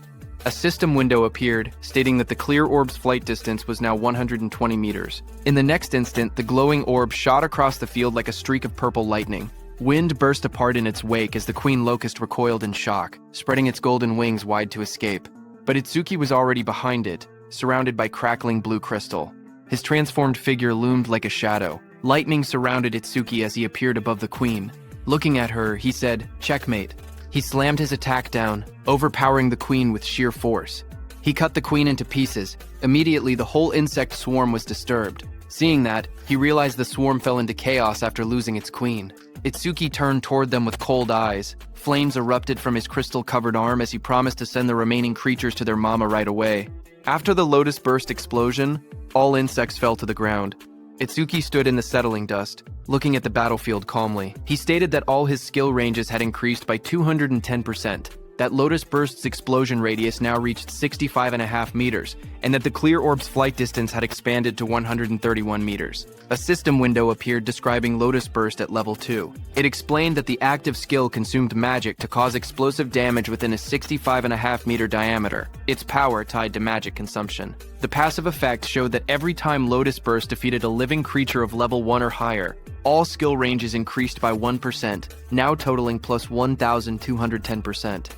A system window appeared, stating that the clear orb's flight distance was now 120 meters. In the next instant, the glowing orb shot across the field like a streak of purple lightning. Wind burst apart in its wake as the Queen Locust recoiled in shock, spreading its golden wings wide to escape. But Itsuki was already behind it, surrounded by crackling blue crystal. His transformed figure loomed like a shadow. Lightning surrounded Itsuki as he appeared above the Queen. Looking at her, he said, "Checkmate." He slammed his attack down, overpowering the Queen with sheer force. He cut the Queen into pieces. Immediately, the whole insect swarm was disturbed. Seeing that, he realized the swarm fell into chaos after losing its queen. Itsuki turned toward them with cold eyes. Flames erupted from his crystal-covered arm as he promised to send the remaining creatures to their mama right away. After the Lotus Burst explosion, all insects fell to the ground. Itsuki stood in the settling dust, looking at the battlefield calmly. He stated that all his skill ranges had increased by 210%, that Lotus Burst's explosion radius now reached 65.5 meters, and that the clear orb's flight distance had expanded to 131 meters. A system window appeared describing Lotus Burst at level 2. It explained that the active skill consumed magic to cause explosive damage within a 65.5 meter diameter, its power tied to magic consumption. The passive effect showed that every time Lotus Burst defeated a living creature of level 1 or higher, all skill ranges increased by 1%, now totaling plus 1,210%.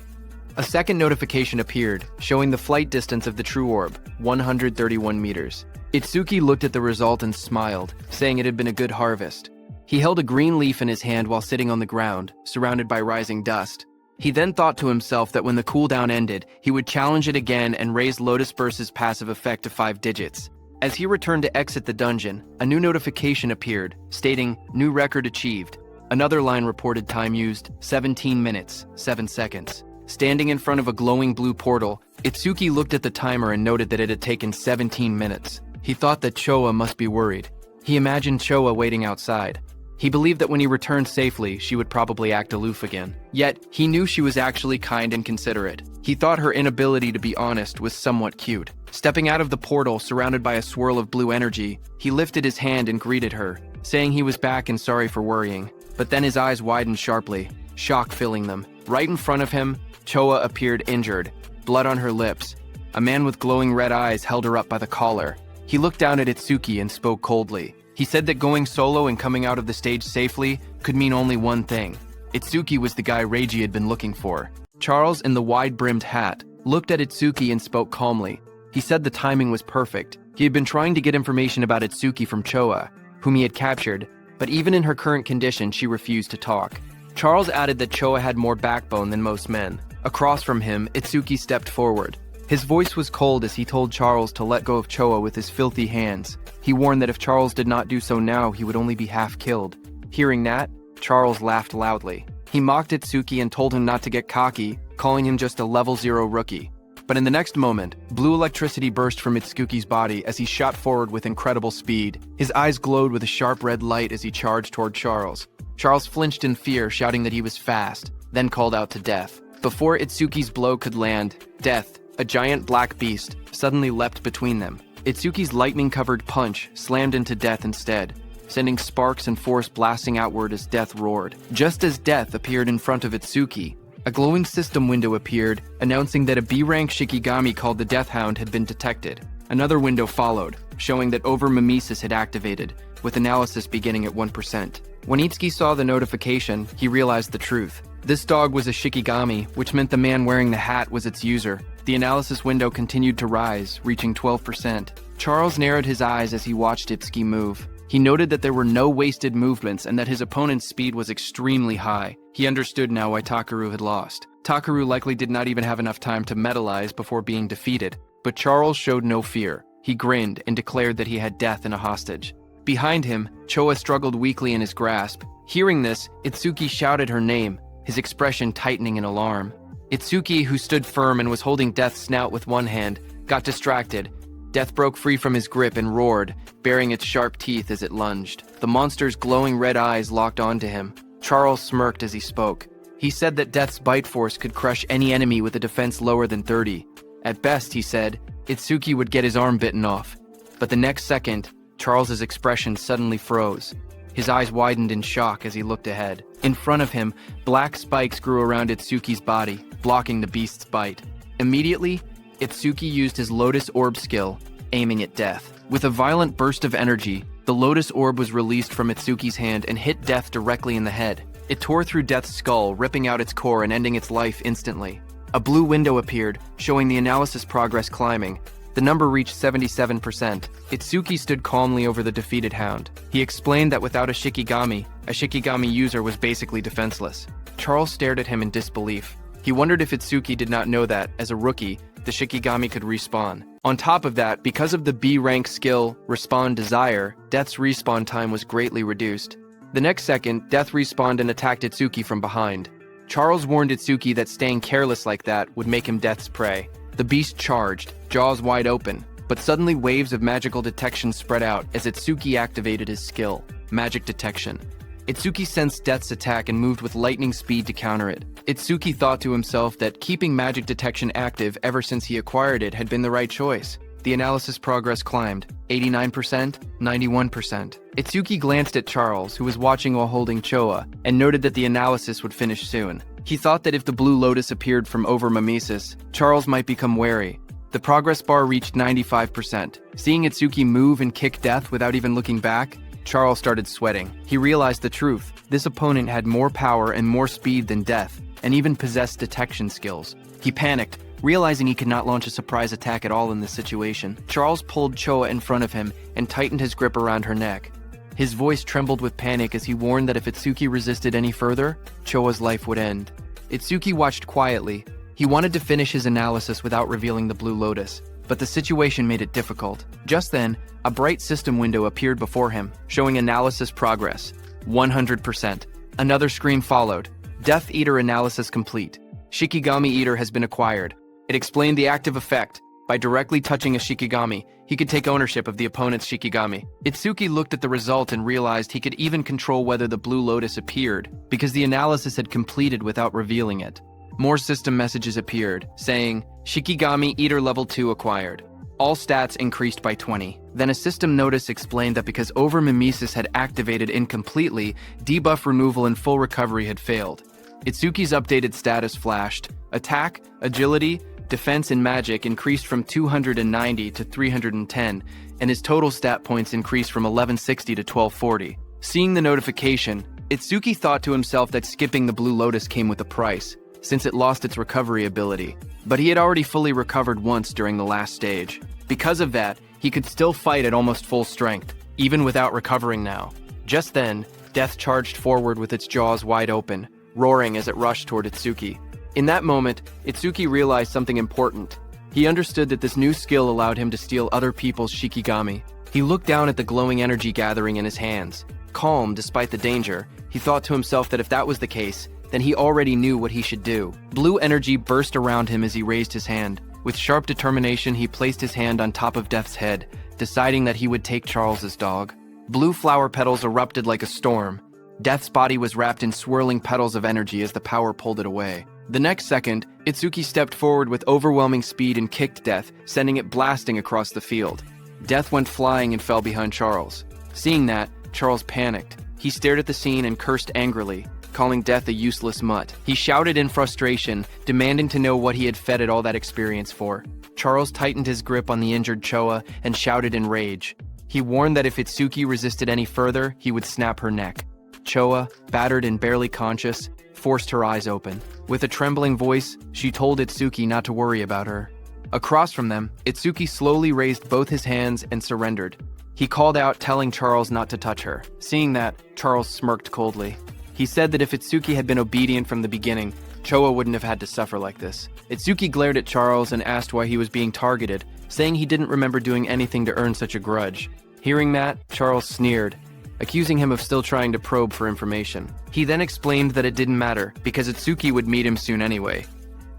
A second notification appeared, showing the flight distance of the true orb, 131 meters. Itsuki looked at the result and smiled, saying it had been a good harvest. He held a green leaf in his hand while sitting on the ground, surrounded by rising dust. He then thought to himself that when the cooldown ended, he would challenge it again and raise Lotus Burst's passive effect to 5 digits. As he returned to exit the dungeon, a new notification appeared, stating, "New record achieved." Another line reported time used, 17 minutes, 7 seconds. Standing in front of a glowing blue portal, Itsuki looked at the timer and noted that it had taken 17 minutes. He thought that Choa must be worried. He imagined Choa waiting outside. He believed that when he returned safely, she would probably act aloof again. Yet, he knew she was actually kind and considerate. He thought her inability to be honest was somewhat cute. Stepping out of the portal, surrounded by a swirl of blue energy, he lifted his hand and greeted her, saying he was back and sorry for worrying. But then his eyes widened sharply, shock filling them. Right in front of him, Choa appeared injured, blood on her lips. A man with glowing red eyes held her up by the collar. He looked down at Itsuki and spoke coldly. He said that going solo and coming out of the stage safely could mean only one thing. Itsuki was the guy Reiji had been looking for. Charles, in the wide-brimmed hat, looked at Itsuki and spoke calmly. He said the timing was perfect. He had been trying to get information about Itsuki from Choa, whom he had captured, but even in her current condition, she refused to talk. Charles added that Choa had more backbone than most men. Across from him, Itsuki stepped forward. His voice was cold as he told Charles to let go of Choa with his filthy hands. He warned that if Charles did not do so now, he would only be half killed. Hearing that, Charles laughed loudly. He mocked Itsuki and told him not to get cocky, calling him just a level 0 rookie. But in the next moment, blue electricity burst from Itsuki's body as he shot forward with incredible speed. His eyes glowed with a sharp red light as he charged toward Charles. Charles flinched in fear, shouting that he was fast, then called out to Death. Before Itsuki's blow could land, Death, a giant black beast, suddenly leapt between them. Itsuki's lightning-covered punch slammed into Death instead, sending sparks and force blasting outward as Death roared. Just as Death appeared in front of Itsuki, a glowing system window appeared, announcing that a B-rank Shikigami called the Death Hound had been detected. Another window followed, showing that over-mimesis had activated, with analysis beginning at 1%. When Itsuki saw the notification, he realized the truth. This dog was a Shikigami, which meant the man wearing the hat was its user. The analysis window continued to rise, reaching 12%. Charles narrowed his eyes as he watched Itsuki move. He noted that there were no wasted movements and that his opponent's speed was extremely high. He understood now why Takaru had lost. Takaru likely did not even have enough time to metalize before being defeated, but Charles showed no fear. He grinned and declared that he had Death in a hostage. Behind him, Choa struggled weakly in his grasp. Hearing this, Itsuki shouted her name, his expression tightening in alarm. Itsuki, who stood firm and was holding Death's snout with one hand, got distracted. Death broke free from his grip and roared, baring its sharp teeth as it lunged. The monster's glowing red eyes locked onto him. Charles smirked as he spoke. He said that Death's bite force could crush any enemy with a defense lower than 30. At best, he said, Itsuki would get his arm bitten off. But the next second, Charles's expression suddenly froze. His eyes widened in shock as he looked ahead. In front of him, black spikes grew around Itsuki's body, blocking the beast's bite. Immediately, Itsuki used his Lotus Orb skill, aiming at Death. With a violent burst of energy, the Lotus Orb was released from Itsuki's hand and hit Death directly in the head. It tore through Death's skull, ripping out its core and ending its life instantly. A blue window appeared, showing the analysis progress climbing. The number reached 77%. Itsuki stood calmly over the defeated hound. He explained that without a Shikigami user was basically defenseless. Charles stared at him in disbelief. He wondered if Itsuki did not know that, as a rookie, the Shikigami could respawn. On top of that, because of the B-rank skill, Respawn Desire, Death's respawn time was greatly reduced. The next second, Death respawned and attacked Itsuki from behind. Charles warned Itsuki that staying careless like that would make him Death's prey. The beast charged, jaws wide open, but suddenly waves of magical detection spread out as Itsuki activated his skill, Magic Detection. Itsuki sensed Death's attack and moved with lightning speed to counter it. Itsuki thought to himself that keeping Magic Detection active ever since he acquired it had been the right choice. The analysis progress climbed, 89%, 91%. Itsuki glanced at Charles, who was watching while holding Choa, and noted that the analysis would finish soon. He thought that if the blue lotus appeared from over mimesis, Charles might become wary. The progress bar reached 95%. Seeing Itsuki move and kick Death without even looking back, Charles started sweating. He realized the truth. This opponent had more power and more speed than Death, and even possessed detection skills. He panicked, realizing he could not launch a surprise attack at all in this situation. Charles pulled Choa in front of him and tightened his grip around her neck. His voice trembled with panic as he warned that if Itsuki resisted any further, Choa's life would end. Itsuki watched quietly. He wanted to finish his analysis without revealing the blue lotus, but the situation made it difficult. Just then, a bright system window appeared before him, showing analysis progress, 100%. Another screen followed. Death Eater analysis complete. Shikigami Eater has been acquired. It explained the active effect. By directly touching a Shikigami, he could take ownership of the opponent's Shikigami. Itsuki looked at the result and realized he could even control whether the blue lotus appeared, because the analysis had completed without revealing it. More system messages appeared, saying, Shikigami Eater Level 2 acquired. All stats increased by 20. Then a system notice explained that because over-mimesis had activated incompletely, debuff removal and full recovery had failed. Itsuki's updated status flashed. Attack, Agility, defense and magic increased from 290 to 310, and his total stat points increased from 1160 to 1240. Seeing the notification, Itsuki thought to himself that skipping the Blue Lotus came with a price, since it lost its recovery ability. But he had already fully recovered once during the last stage. Because of that, he could still fight at almost full strength, even without recovering now. Just then, Death charged forward with its jaws wide open, roaring as it rushed toward Itsuki. In that moment, Itsuki realized something important. He understood that this new skill allowed him to steal other people's shikigami. He looked down at the glowing energy gathering in his hands. Calm despite the danger, he thought to himself that if that was the case, then he already knew what he should do. Blue energy burst around him as he raised his hand. With sharp determination, he placed his hand on top of Death's head, deciding that he would take Charles's dog. Blue flower petals erupted like a storm. Death's body was wrapped in swirling petals of energy as the power pulled it away. The next second, Itsuki stepped forward with overwhelming speed and kicked Death, sending it blasting across the field. Death went flying and fell behind Charles. Seeing that, Charles panicked. He stared at the scene and cursed angrily, calling Death a useless mutt. He shouted in frustration, demanding to know what he had fed it all that experience for. Charles tightened his grip on the injured Choa and shouted in rage. He warned that if Itsuki resisted any further, he would snap her neck. Choa, battered and barely conscious, forced her eyes open. With a trembling voice, she told Itsuki not to worry about her. Across from them, Itsuki slowly raised both his hands and surrendered. He called out, telling Charles not to touch her. Seeing that, Charles smirked coldly. He said that if Itsuki had been obedient from the beginning, Choa wouldn't have had to suffer like this. Itsuki glared at Charles and asked why he was being targeted, saying he didn't remember doing anything to earn such a grudge. Hearing that, Charles sneered, accusing him of still trying to probe for information. He then explained that it didn't matter, because Itsuki would meet him soon anyway.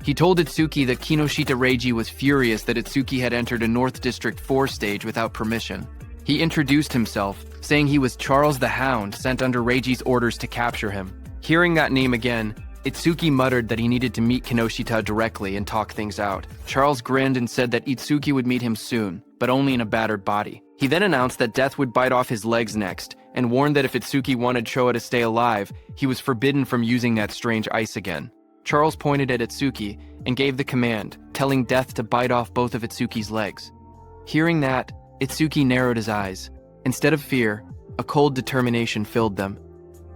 He told Itsuki that Kinoshita Reiji was furious that Itsuki had entered a North District 4 stage without permission. He introduced himself, saying he was Charles the Hound sent under Reiji's orders to capture him. Hearing that name again, Itsuki muttered that he needed to meet Kinoshita directly and talk things out. Charles grinned and said that Itsuki would meet him soon, but only in a battered body. He then announced that Death would bite off his legs next, and warned that if Itsuki wanted Choa to stay alive, he was forbidden from using that strange ice again. Charles pointed at Itsuki and gave the command, telling Death to bite off both of Itsuki's legs. Hearing that, Itsuki narrowed his eyes. Instead of fear, a cold determination filled them.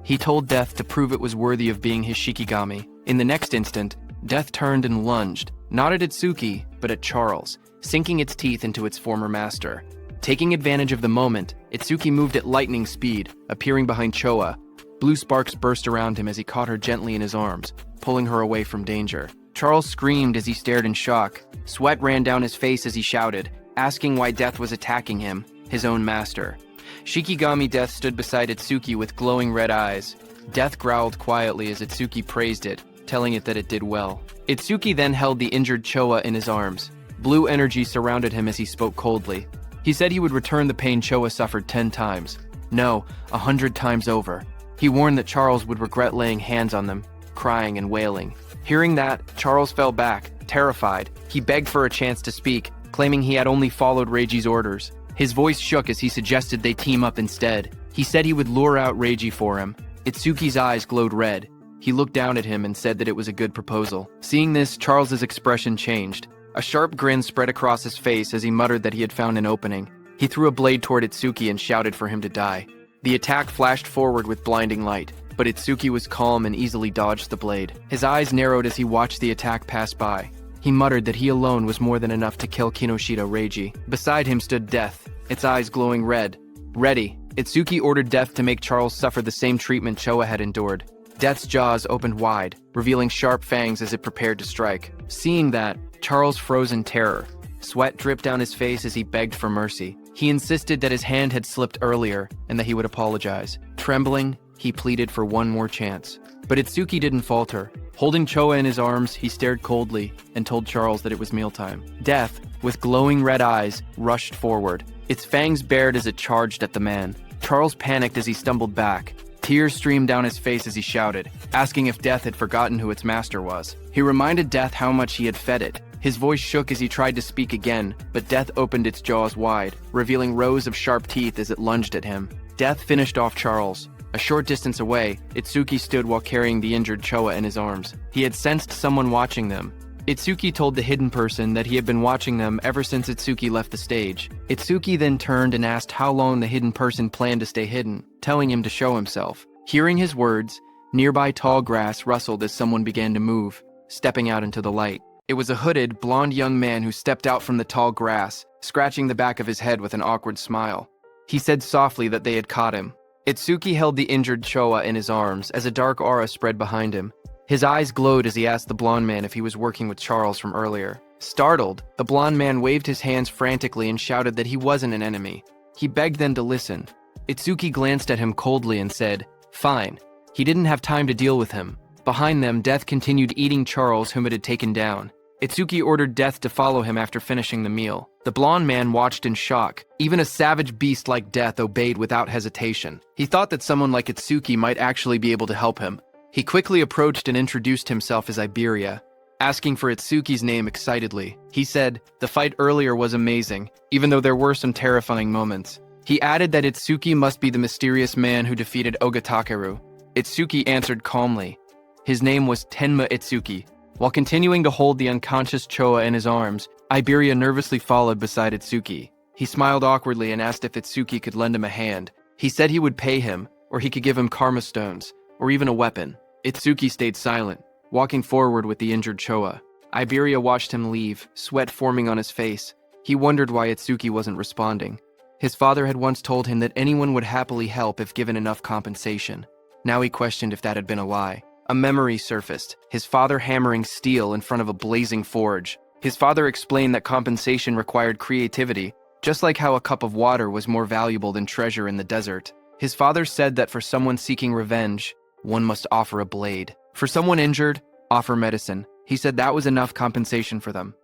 He told Death to prove it was worthy of being his shikigami. In the next instant, Death turned and lunged, not at Itsuki, but at Charles, sinking its teeth into its former master. Taking advantage of the moment, Itsuki moved at lightning speed, appearing behind Choa. Blue sparks burst around him as he caught her gently in his arms, pulling her away from danger. Charles screamed as he stared in shock. Sweat ran down his face as he shouted, asking why Death was attacking him, his own master. Shikigami Death stood beside Itsuki with glowing red eyes. Death growled quietly as Itsuki praised it, telling it that it did well. Itsuki then held the injured Choa in his arms. Blue energy surrounded him as he spoke coldly. He said he would return the pain Choa suffered 10 times. No, 100 times over. He warned that Charles would regret laying hands on them, crying and wailing. Hearing that, Charles fell back, terrified. He begged for a chance to speak, claiming he had only followed Reiji's orders. His voice shook as he suggested they team up instead. He said he would lure out Reiji for him. Itsuki's eyes glowed red. He looked down at him and said that it was a good proposal. Seeing this, Charles's expression changed. A sharp grin spread across his face as he muttered that he had found an opening. He threw a blade toward Itsuki and shouted for him to die. The attack flashed forward with blinding light, but Itsuki was calm and easily dodged the blade. His eyes narrowed as he watched the attack pass by. He muttered that he alone was more than enough to kill Kinoshita Reiji. Beside him stood Death, its eyes glowing red. Ready, Itsuki ordered Death to make Charles suffer the same treatment Choa had endured. Death's jaws opened wide, revealing sharp fangs as it prepared to strike. Seeing that, Charles froze in terror. Sweat dripped down his face as he begged for mercy. He insisted that his hand had slipped earlier and that he would apologize. Trembling, he pleaded for one more chance. But Itsuki didn't falter. Holding Choa in his arms, he stared coldly and told Charles that it was mealtime. Death, with glowing red eyes, rushed forward. Its fangs bared as it charged at the man. Charles panicked as he stumbled back. Tears streamed down his face as he shouted, asking if Death had forgotten who its master was. He reminded Death how much he had fed it. His voice shook as he tried to speak again, but Death opened its jaws wide, revealing rows of sharp teeth as it lunged at him. Death finished off Charles. A short distance away, Itsuki stood while carrying the injured Choa in his arms. He had sensed someone watching them. Itsuki told the hidden person that he had been watching them ever since Itsuki left the stage. Itsuki then turned and asked how long the hidden person planned to stay hidden, telling him to show himself. Hearing his words, nearby tall grass rustled as someone began to move, stepping out into the light. It was a hooded, blonde young man who stepped out from the tall grass, scratching the back of his head with an awkward smile. He said softly that they had caught him. Itsuki held the injured Choa in his arms as a dark aura spread behind him. His eyes glowed as he asked the blonde man if he was working with Charles from earlier. Startled, the blonde man waved his hands frantically and shouted that he wasn't an enemy. He begged them to listen. Itsuki glanced at him coldly and said, "Fine." He didn't have time to deal with him. Behind them, Death continued eating Charles, whom it had taken down. Itsuki ordered Death to follow him after finishing the meal. The blonde man watched in shock. Even a savage beast like Death obeyed without hesitation. He thought that someone like Itsuki might actually be able to help him. He quickly approached and introduced himself as Iberia, asking for Itsuki's name excitedly. He said, "The fight earlier was amazing, even though there were some terrifying moments." He added that Itsuki must be the mysterious man who defeated Ogatakeru. Itsuki answered calmly. His name was Tenma Itsuki. While continuing to hold the unconscious Choa in his arms, Iberia nervously followed beside Itsuki. He smiled awkwardly and asked if Itsuki could lend him a hand. He said he would pay him, or he could give him karma stones, or even a weapon. Itsuki stayed silent, walking forward with the injured Choa. Iberia watched him leave, sweat forming on his face. He wondered why Itsuki wasn't responding. His father had once told him that anyone would happily help if given enough compensation. Now he questioned if that had been a lie. A memory surfaced, his father hammering steel in front of a blazing forge. His father explained that compensation required creativity, just like how a cup of water was more valuable than treasure in the desert. His father said that for someone seeking revenge, one must offer a blade. For someone injured, offer medicine. He said that was enough compensation for them.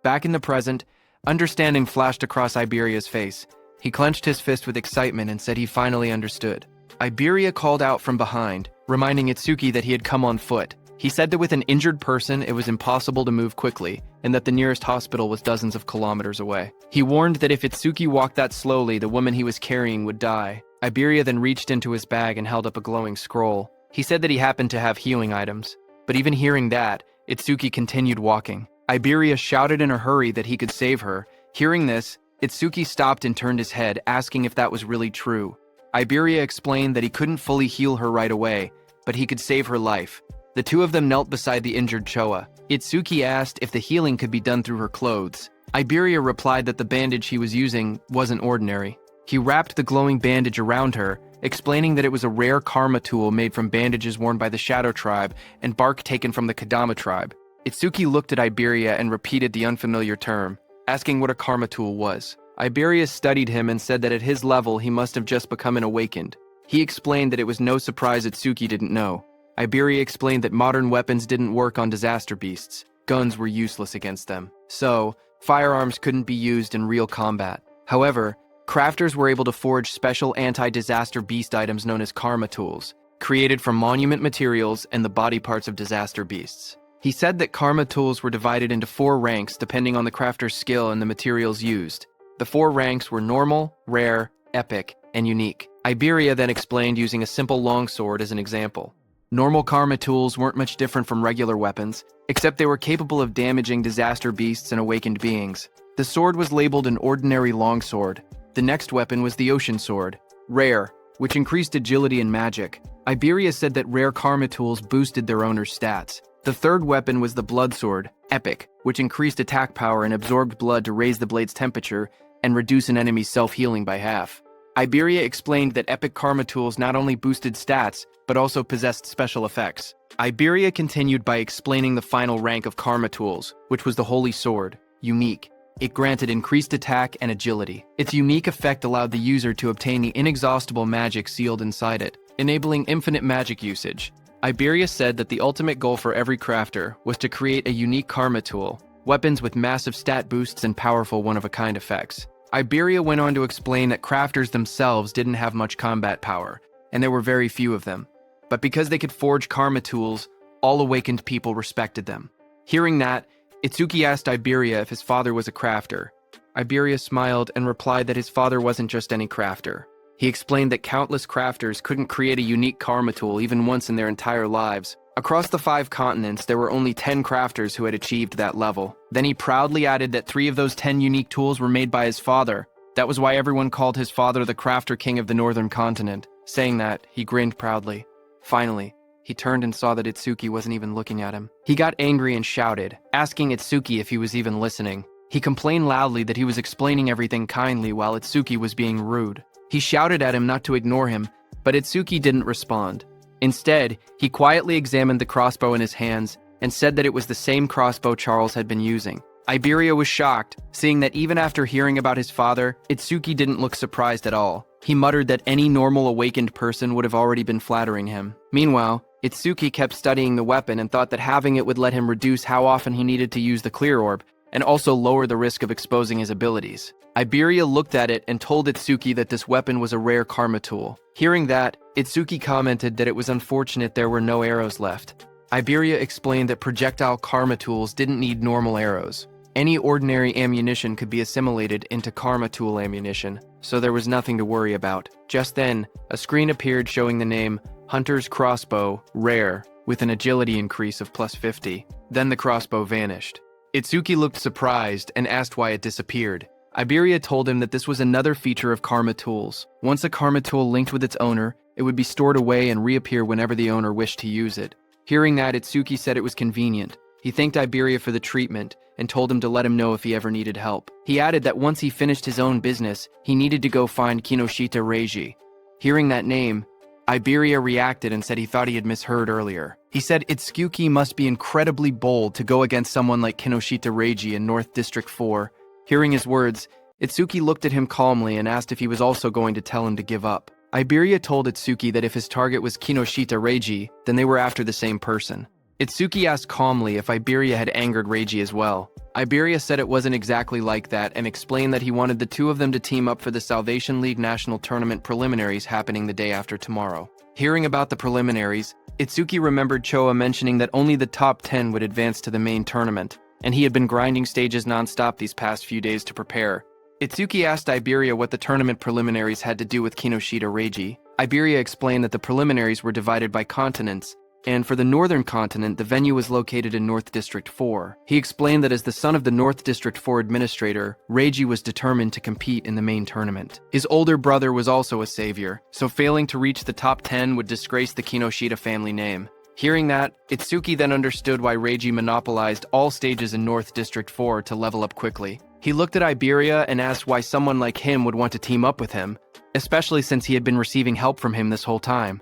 Back in the present, understanding flashed across Iberia's face. He clenched his fist with excitement and said he finally understood. Iberia called out from behind, reminding Itsuki that he had come on foot. He said that with an injured person, it was impossible to move quickly, and that the nearest hospital was dozens of kilometers away. He warned that if Itsuki walked that slowly, the woman he was carrying would die. Iberia then reached into his bag and held up a glowing scroll. He said that he happened to have healing items. But even hearing that, Itsuki continued walking. Iberia shouted in a hurry that he could save her. Hearing this, Itsuki stopped and turned his head, asking if that was really true. Iberia explained that he couldn't fully heal her right away, but he could save her life. The two of them knelt beside the injured Choa. Itsuki asked if the healing could be done through her clothes. Iberia replied that the bandage he was using wasn't ordinary. He wrapped the glowing bandage around her, explaining that it was a rare karma tool made from bandages worn by the Shadow Tribe and bark taken from the Kadama Tribe. Itsuki looked at Iberia and repeated the unfamiliar term, asking what a karma tool was. Iberia studied him and said that at his level he must have just become an awakened. He explained that it was no surprise Itsuki didn't know. Iberia explained that modern weapons didn't work on disaster beasts. Guns were useless against them. So, firearms couldn't be used in real combat. However, crafters were able to forge special anti-disaster beast items known as karma tools, created from monument materials and the body parts of disaster beasts. He said that karma tools were divided into 4 ranks depending on the crafter's skill and the materials used. The 4 ranks were normal, rare, epic, and unique. Iberia then explained using a simple longsword as an example. Normal karma tools weren't much different from regular weapons, except they were capable of damaging disaster beasts and awakened beings. The sword was labeled an ordinary longsword. The next weapon was the ocean sword, rare, which increased agility and magic. Iberia said that rare karma tools boosted their owner's stats. The third weapon was the blood sword, epic, which increased attack power and absorbed blood to raise the blade's temperature and reduce an enemy's self-healing by half. Iberia explained that epic karma tools not only boosted stats, but also possessed special effects. Iberia continued by explaining the final rank of karma tools, which was the holy sword, unique. It granted increased attack and agility. Its unique effect allowed the user to obtain the inexhaustible magic sealed inside it, enabling infinite magic usage. Iberia said that the ultimate goal for every crafter was to create a unique karma tool, weapons with massive stat boosts and powerful one-of-a-kind effects. Iberia went on to explain that crafters themselves didn't have much combat power, and there were very few of them. But because they could forge karma tools, all awakened people respected them. Hearing that, Itsuki asked Iberia if his father was a crafter. Iberia smiled and replied that his father wasn't just any crafter. He explained that countless crafters couldn't create a unique karma tool even once in their entire lives. Across the 5 continents, there were only 10 crafters who had achieved that level. Then he proudly added that 3 of those 10 unique tools were made by his father. That was why everyone called his father the Crafter King of the Northern Continent. Saying that, he grinned proudly. Finally, he turned and saw that Itsuki wasn't even looking at him. He got angry and shouted, asking Itsuki if he was even listening. He complained loudly that he was explaining everything kindly while Itsuki was being rude. He shouted at him not to ignore him, but Itsuki didn't respond. Instead, he quietly examined the crossbow in his hands and said that it was the same crossbow Charles had been using. Iberia was shocked, seeing that even after hearing about his father, Itsuki didn't look surprised at all. He muttered that any normal awakened person would have already been flattering him. Meanwhile, Itsuki kept studying the weapon and thought that having it would let him reduce how often he needed to use the clear orb, and also lower the risk of exposing his abilities. Iberia looked at it and told Itsuki that this weapon was a rare karma tool. Hearing that, Itsuki commented that it was unfortunate there were no arrows left. Iberia explained that projectile karma tools didn't need normal arrows. Any ordinary ammunition could be assimilated into karma tool ammunition, so there was nothing to worry about. Just then, a screen appeared showing the name Hunter's Crossbow, Rare, with an agility increase of +50. Then the crossbow vanished. Itsuki looked surprised and asked why it disappeared. Iberia told him that this was another feature of karma tools. Once a karma tool linked with its owner, it would be stored away and reappear whenever the owner wished to use it. Hearing that, Itsuki said it was convenient. He thanked Iberia for the treatment and told him to let him know if he ever needed help. He added that once he finished his own business, he needed to go find Kinoshita Reiji. Hearing that name, Iberia reacted and said he thought he had misheard earlier. He said Itsuki must be incredibly bold to go against someone like Kinoshita Reiji in North District 4. Hearing his words, Itsuki looked at him calmly and asked if he was also going to tell him to give up. Iberia told Itsuki that if his target was Kinoshita Reiji, then they were after the same person. Itsuki asked calmly if Iberia had angered Reiji as well. Iberia said it wasn't exactly like that and explained that he wanted the two of them to team up for the Salvation League National Tournament preliminaries happening the day after tomorrow. Hearing about the preliminaries, Itsuki remembered Choa mentioning that only the top 10 would advance to the main tournament, and he had been grinding stages non-stop these past few days to prepare. Itsuki asked Iberia what the tournament preliminaries had to do with Kinoshita Reiji. Iberia explained that the preliminaries were divided by continents, and for the Northern Continent, the venue was located in North District 4. He explained that as the son of the North District 4 administrator, Reiji was determined to compete in the main tournament. His older brother was also a savior, so failing to reach the top 10 would disgrace the Kinoshita family name. Hearing that, Itsuki then understood why Reiji monopolized all stages in North District 4 to level up quickly. He looked at Iberia and asked why someone like him would want to team up with him, especially since he had been receiving help from him this whole time.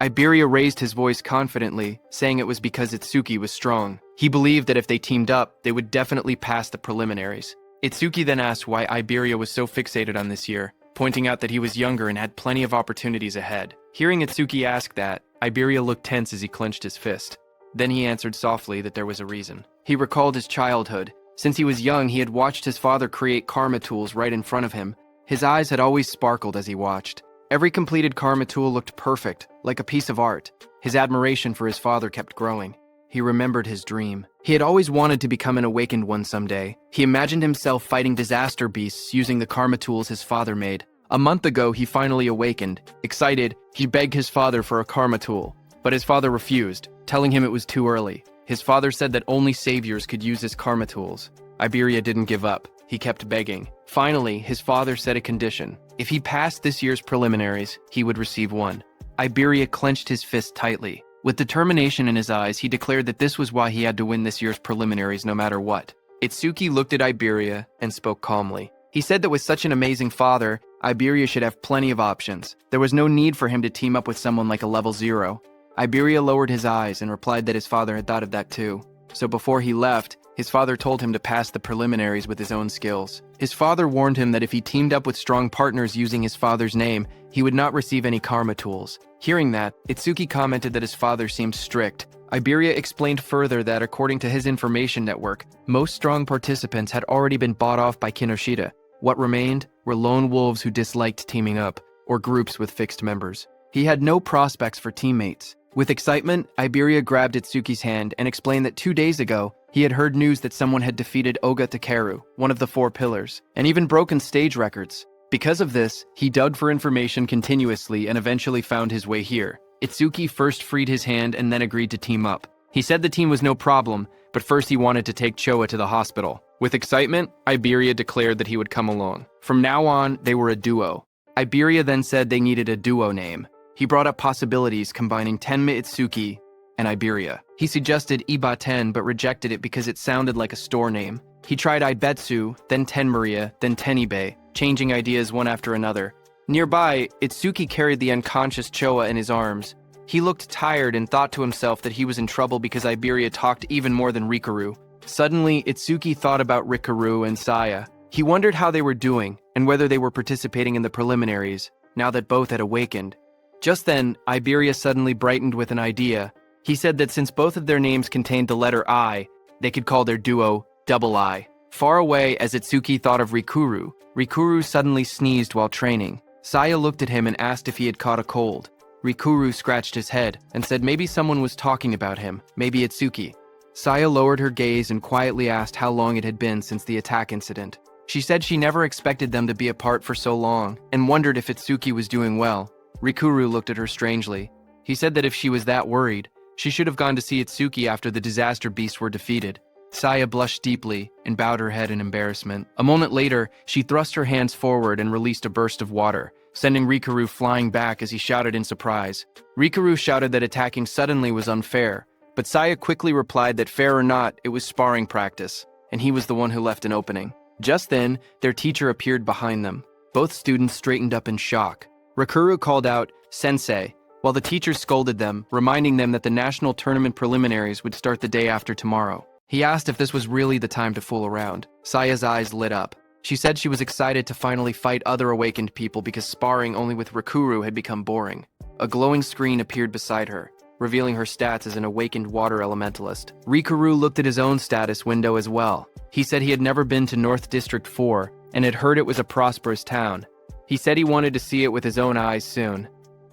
Iberia raised his voice confidently, saying it was because Itsuki was strong. He believed that if they teamed up, they would definitely pass the preliminaries. Itsuki then asked why Iberia was so fixated on this year, pointing out that he was younger and had plenty of opportunities ahead. Hearing Itsuki ask that, Iberia looked tense as he clenched his fist. Then he answered softly that there was a reason. He recalled his childhood. Since he was young, he had watched his father create karma tools right in front of him. His eyes had always sparkled as he watched. Every completed karma tool looked perfect, like a piece of art. His admiration for his father kept growing. He remembered his dream. He had always wanted to become an awakened one someday. He imagined himself fighting disaster beasts using the karma tools his father made. A month ago, he finally awakened. Excited, he begged his father for a karma tool, but his father refused, telling him it was too early. His father said that only saviors could use his karma tools. Iberia didn't give up. He kept begging. Finally, his father set a condition. If he passed this year's preliminaries, he would receive one. Iberia clenched his fist tightly. With determination in his eyes, he declared that this was why he had to win this year's preliminaries no matter what. Itsuki looked at Iberia and spoke calmly. He said that with such an amazing father, Iberia should have plenty of options. There was no need for him to team up with someone like a level 0. Iberia lowered his eyes and replied that his father had thought of that too. So before he left, his father told him to pass the preliminaries with his own skills. His father warned him that if he teamed up with strong partners using his father's name, he would not receive any karma tools. Hearing that, Itsuki commented that his father seemed strict. Iberia explained further that according to his information network, most strong participants had already been bought off by Kinoshita. What remained were lone wolves who disliked teaming up, or groups with fixed members. He had no prospects for teammates. With excitement, Iberia grabbed Itsuki's hand and explained that 2 days ago, he had heard news that someone had defeated Oga Takeru, one of the 4 pillars, and even broken stage records. Because of this, he dug for information continuously and eventually found his way here. Itsuki first freed his hand and then agreed to team up. He said the team was no problem, but first he wanted to take Choa to the hospital. With excitement, Iberia declared that he would come along. From now on, they were a duo. Iberia then said they needed a duo name. He brought up possibilities combining Tenma Itsuki and Iberia. He suggested Iba-ten but rejected it because it sounded like a store name. He tried Ibetsu, then Tenmaria, then Tenibe, changing ideas one after another. Nearby, Itsuki carried the unconscious Choa in his arms. He looked tired and thought to himself that he was in trouble because Iberia talked even more than Rikaru. Suddenly, Itsuki thought about Rikaru and Saya. He wondered how they were doing and whether they were participating in the preliminaries, now that both had awakened. Just then, Iberia suddenly brightened with an idea. He said that since both of their names contained the letter I, they could call their duo Double I. Far away, as Itsuki thought of Rikuru, Rikuru suddenly sneezed while training. Saya looked at him and asked if he had caught a cold. Rikuru scratched his head and said maybe someone was talking about him, maybe Itsuki. Saya lowered her gaze and quietly asked how long it had been since the attack incident. She said she never expected them to be apart for so long and wondered if Itsuki was doing well. Rikuru looked at her strangely. He said that if she was that worried, she should have gone to see Itsuki after the disaster beasts were defeated. Saya blushed deeply and bowed her head in embarrassment. A moment later, she thrust her hands forward and released a burst of water, sending Rikuru flying back as he shouted in surprise. Rikuru shouted that attacking suddenly was unfair, but Saya quickly replied that fair or not, it was sparring practice, and he was the one who left an opening. Just then, their teacher appeared behind them. Both students straightened up in shock. Rikuru called out, "Sensei," while the teacher scolded them, reminding them that the national tournament preliminaries would start the day after tomorrow. He asked if this was really the time to fool around. Saya's eyes lit up. She said she was excited to finally fight other awakened people because sparring only with Rikuru had become boring. A glowing screen appeared beside her, revealing her stats as an awakened water elementalist. Rikuru looked at his own status window as well. He said he had never been to North District 4 and had heard it was a prosperous town. He said he wanted to see it with his own eyes soon.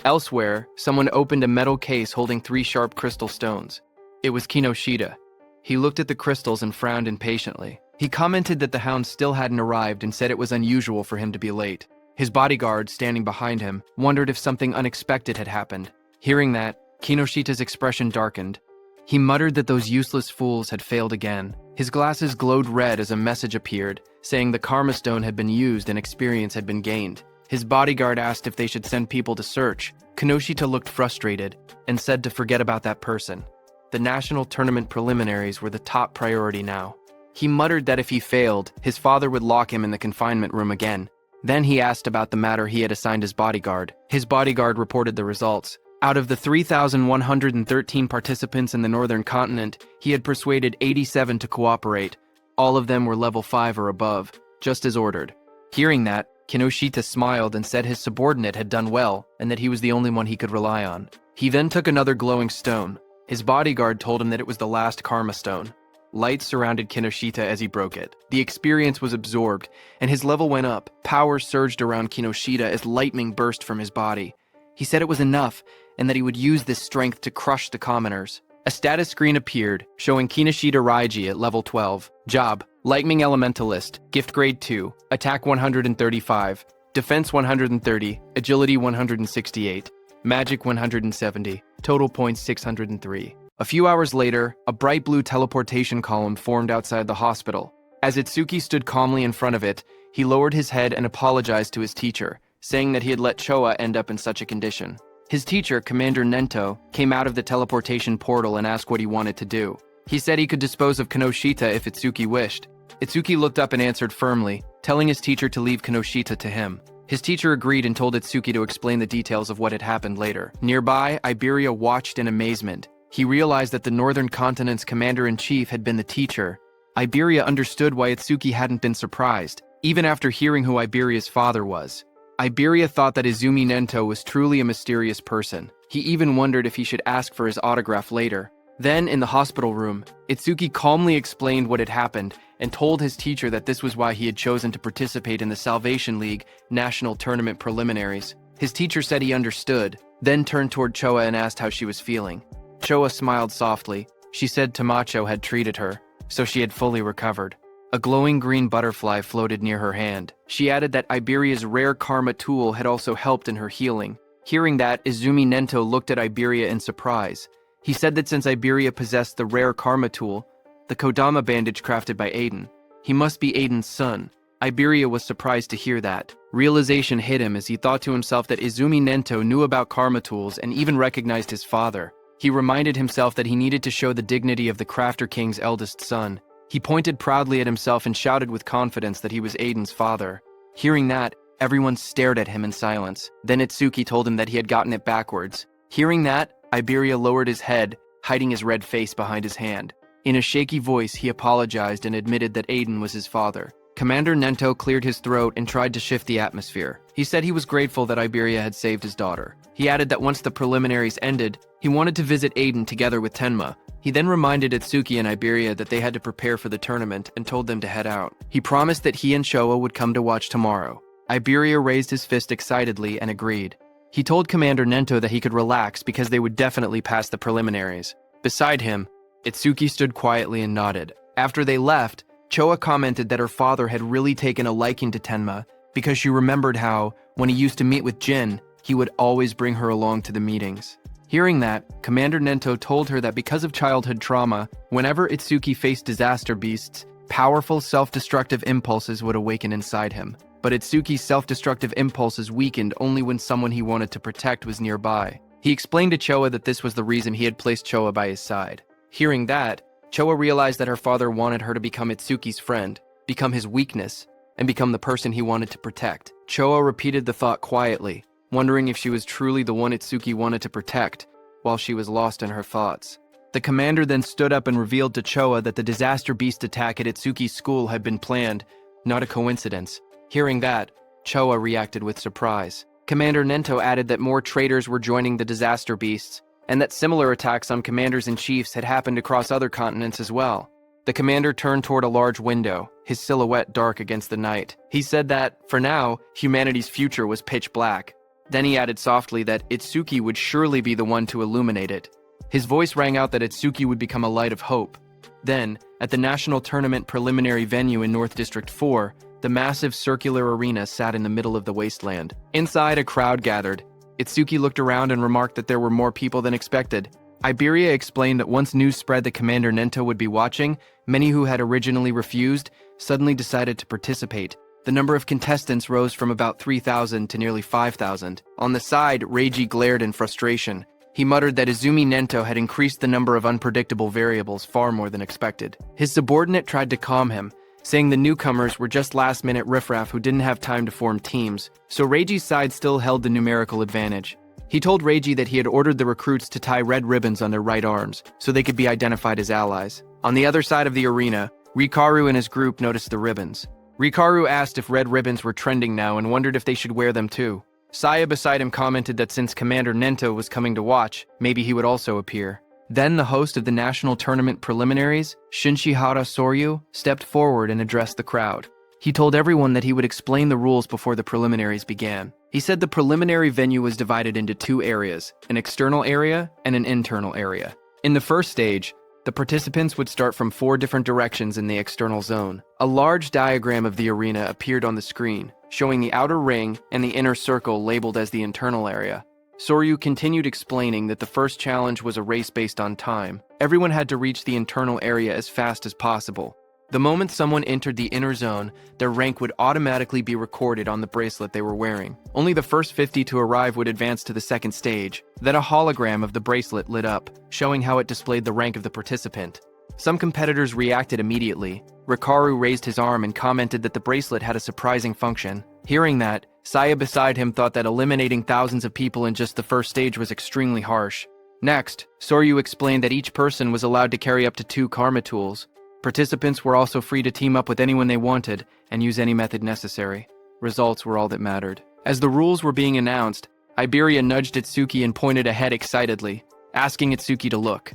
Elsewhere, someone opened a metal case holding 3 sharp crystal stones. It was Kinoshita. He looked at the crystals and frowned impatiently. He commented that the hound still hadn't arrived and said it was unusual for him to be late. His bodyguard, standing behind him, wondered if something unexpected had happened. Hearing that, Kinoshita's expression darkened. He muttered that those useless fools had failed again. His glasses glowed red as a message appeared, saying the Karma Stone had been used and experience had been gained. His bodyguard asked if they should send people to search. Kinoshita looked frustrated and said to forget about that person. The national tournament preliminaries were the top priority now. He muttered that if he failed, his father would lock him in the confinement room again. Then he asked about the matter he had assigned his bodyguard. His bodyguard reported the results. Out of the 3,113 participants in the northern continent, he had persuaded 87 to cooperate. All of them were level 5 or above, just as ordered. Hearing that, Kinoshita smiled and said his subordinate had done well and that he was the only one he could rely on. He then took another glowing stone. His bodyguard told him that it was the last Karma Stone. Light surrounded Kinoshita as he broke it. The experience was absorbed, and his level went up. Power surged around Kinoshita as lightning burst from his body. He said it was enough, and that he would use this strength to crush the commoners. A status screen appeared, showing Kinoshita Raiji at level 12. Job: Lightning Elementalist, Gift Grade 2, Attack 135, Defense 130, Agility 168, Magic 170, Total points 603. A few hours later, a bright blue teleportation column formed outside the hospital. As Itsuki stood calmly in front of it, he lowered his head and apologized to his teacher, saying that he had let Choa end up in such a condition. His teacher, Commander Nento, came out of the teleportation portal and asked what he wanted to do. He said he could dispose of Kinoshita if Itsuki wished. Itsuki looked up and answered firmly, telling his teacher to leave Kinoshita to him. His teacher agreed and told Itsuki to explain the details of what had happened later. Nearby, Iberia watched in amazement. He realized that the Northern Continent's commander-in-chief had been the teacher. Iberia understood why Itsuki hadn't been surprised, even after hearing who Iberia's father was. Iberia thought that Izumi Nento was truly a mysterious person. He even wondered if he should ask for his autograph later. Then, in the hospital room, Itsuki calmly explained what had happened and told his teacher that this was why he had chosen to participate in the Salvation League National Tournament preliminaries. His teacher said he understood, then turned toward Choa and asked how she was feeling. Choa smiled softly. She said Tamacho had treated her, so she had fully recovered. A glowing green butterfly floated near her hand. She added that Iberia's rare karma tool had also helped in her healing. Hearing that, Izumi Nento looked at Iberia in surprise. He said that since Iberia possessed the rare karma tool, the Kodama bandage crafted by Aiden, he must be Aiden's son. Iberia was surprised to hear that. Realization hit him as he thought to himself that Izumi Nento knew about karma tools and even recognized his father. He reminded himself that he needed to show the dignity of the Crafter King's eldest son. He pointed proudly at himself and shouted with confidence that he was Aiden's father. Hearing that, everyone stared at him in silence. Then Itsuki told him that he had gotten it backwards. Hearing that, Iberia lowered his head, hiding his red face behind his hand. In a shaky voice, he apologized and admitted that Aiden was his father. Commander Nento cleared his throat and tried to shift the atmosphere. He said he was grateful that Iberia had saved his daughter. He added that once the preliminaries ended, he wanted to visit Aiden together with Tenma. He then reminded Itsuki and Iberia that they had to prepare for the tournament and told them to head out. He promised that he and Showa would come to watch tomorrow. Iberia raised his fist excitedly and agreed. He told Commander Nento that he could relax because they would definitely pass the preliminaries. Beside him, Itsuki stood quietly and nodded. After they left, Choa commented that her father had really taken a liking to Tenma because she remembered how, when he used to meet with Jin, he would always bring her along to the meetings. Hearing that, Commander Nento told her that because of childhood trauma, whenever Itsuki faced disaster beasts, powerful self-destructive impulses would awaken inside him. But Itsuki's self-destructive impulses weakened only when someone he wanted to protect was nearby. He explained to Choa that this was the reason he had placed Choa by his side. Hearing that, Choa realized that her father wanted her to become Itsuki's friend, become his weakness, and become the person he wanted to protect. Choa repeated the thought quietly, wondering if she was truly the one Itsuki wanted to protect, while she was lost in her thoughts. The commander then stood up and revealed to Choa that the disaster beast attack at Itsuki's school had been planned, not a coincidence. Hearing that, Choa reacted with surprise. Commander Nento added that more traitors were joining the disaster beasts, and that similar attacks on commanders and chiefs had happened across other continents as well. The commander turned toward a large window, his silhouette dark against the night. He said that, for now, humanity's future was pitch black. Then he added softly that Itsuki would surely be the one to illuminate it. His voice rang out that Itsuki would become a light of hope. Then, at the national tournament preliminary venue in North District 4, the massive circular arena sat in the middle of the wasteland. Inside, a crowd gathered. Itsuki looked around and remarked that there were more people than expected. Iberia explained that once news spread that Commander Nento would be watching, many who had originally refused suddenly decided to participate. The number of contestants rose from about 3,000 to nearly 5,000. On the side, Reiji glared in frustration. He muttered that Izumi Nento had increased the number of unpredictable variables far more than expected. His subordinate tried to calm him, saying the newcomers were just last-minute riffraff who didn't have time to form teams, so Reiji's side still held the numerical advantage. He told Reiji that he had ordered the recruits to tie red ribbons on their right arms, so they could be identified as allies. On the other side of the arena, Rikaru and his group noticed the ribbons. Rikaru asked if red ribbons were trending now and wondered if they should wear them too. Saya beside him commented that since Commander Nento was coming to watch, maybe he would also appear. Then the host of the national tournament preliminaries, Shinshihara Soryu, stepped forward and addressed the crowd. He told everyone that he would explain the rules before the preliminaries began. He said the preliminary venue was divided into two areas, an external area and an internal area. In the first stage, the participants would start from 4 different directions in the external zone. A large diagram of the arena appeared on the screen, showing the outer ring and the inner circle labeled as the internal area. Soryu continued explaining that the first challenge was a race based on time. Everyone had to reach the internal area as fast as possible. The moment someone entered the inner zone, their rank would automatically be recorded on the bracelet they were wearing. Only the first 50 to arrive would advance to the second stage. Then a hologram of the bracelet lit up, showing how it displayed the rank of the participant. Some competitors reacted immediately. Rikaru raised his arm and commented that the bracelet had a surprising function. Hearing that, Saya beside him thought that eliminating thousands of people in just the first stage was extremely harsh. Next, Soryu explained that each person was allowed to carry up to 2 karma tools. Participants were also free to team up with anyone they wanted and use any method necessary. Results were all that mattered. As the rules were being announced, Iberia nudged Itsuki and pointed ahead excitedly, asking Itsuki to look.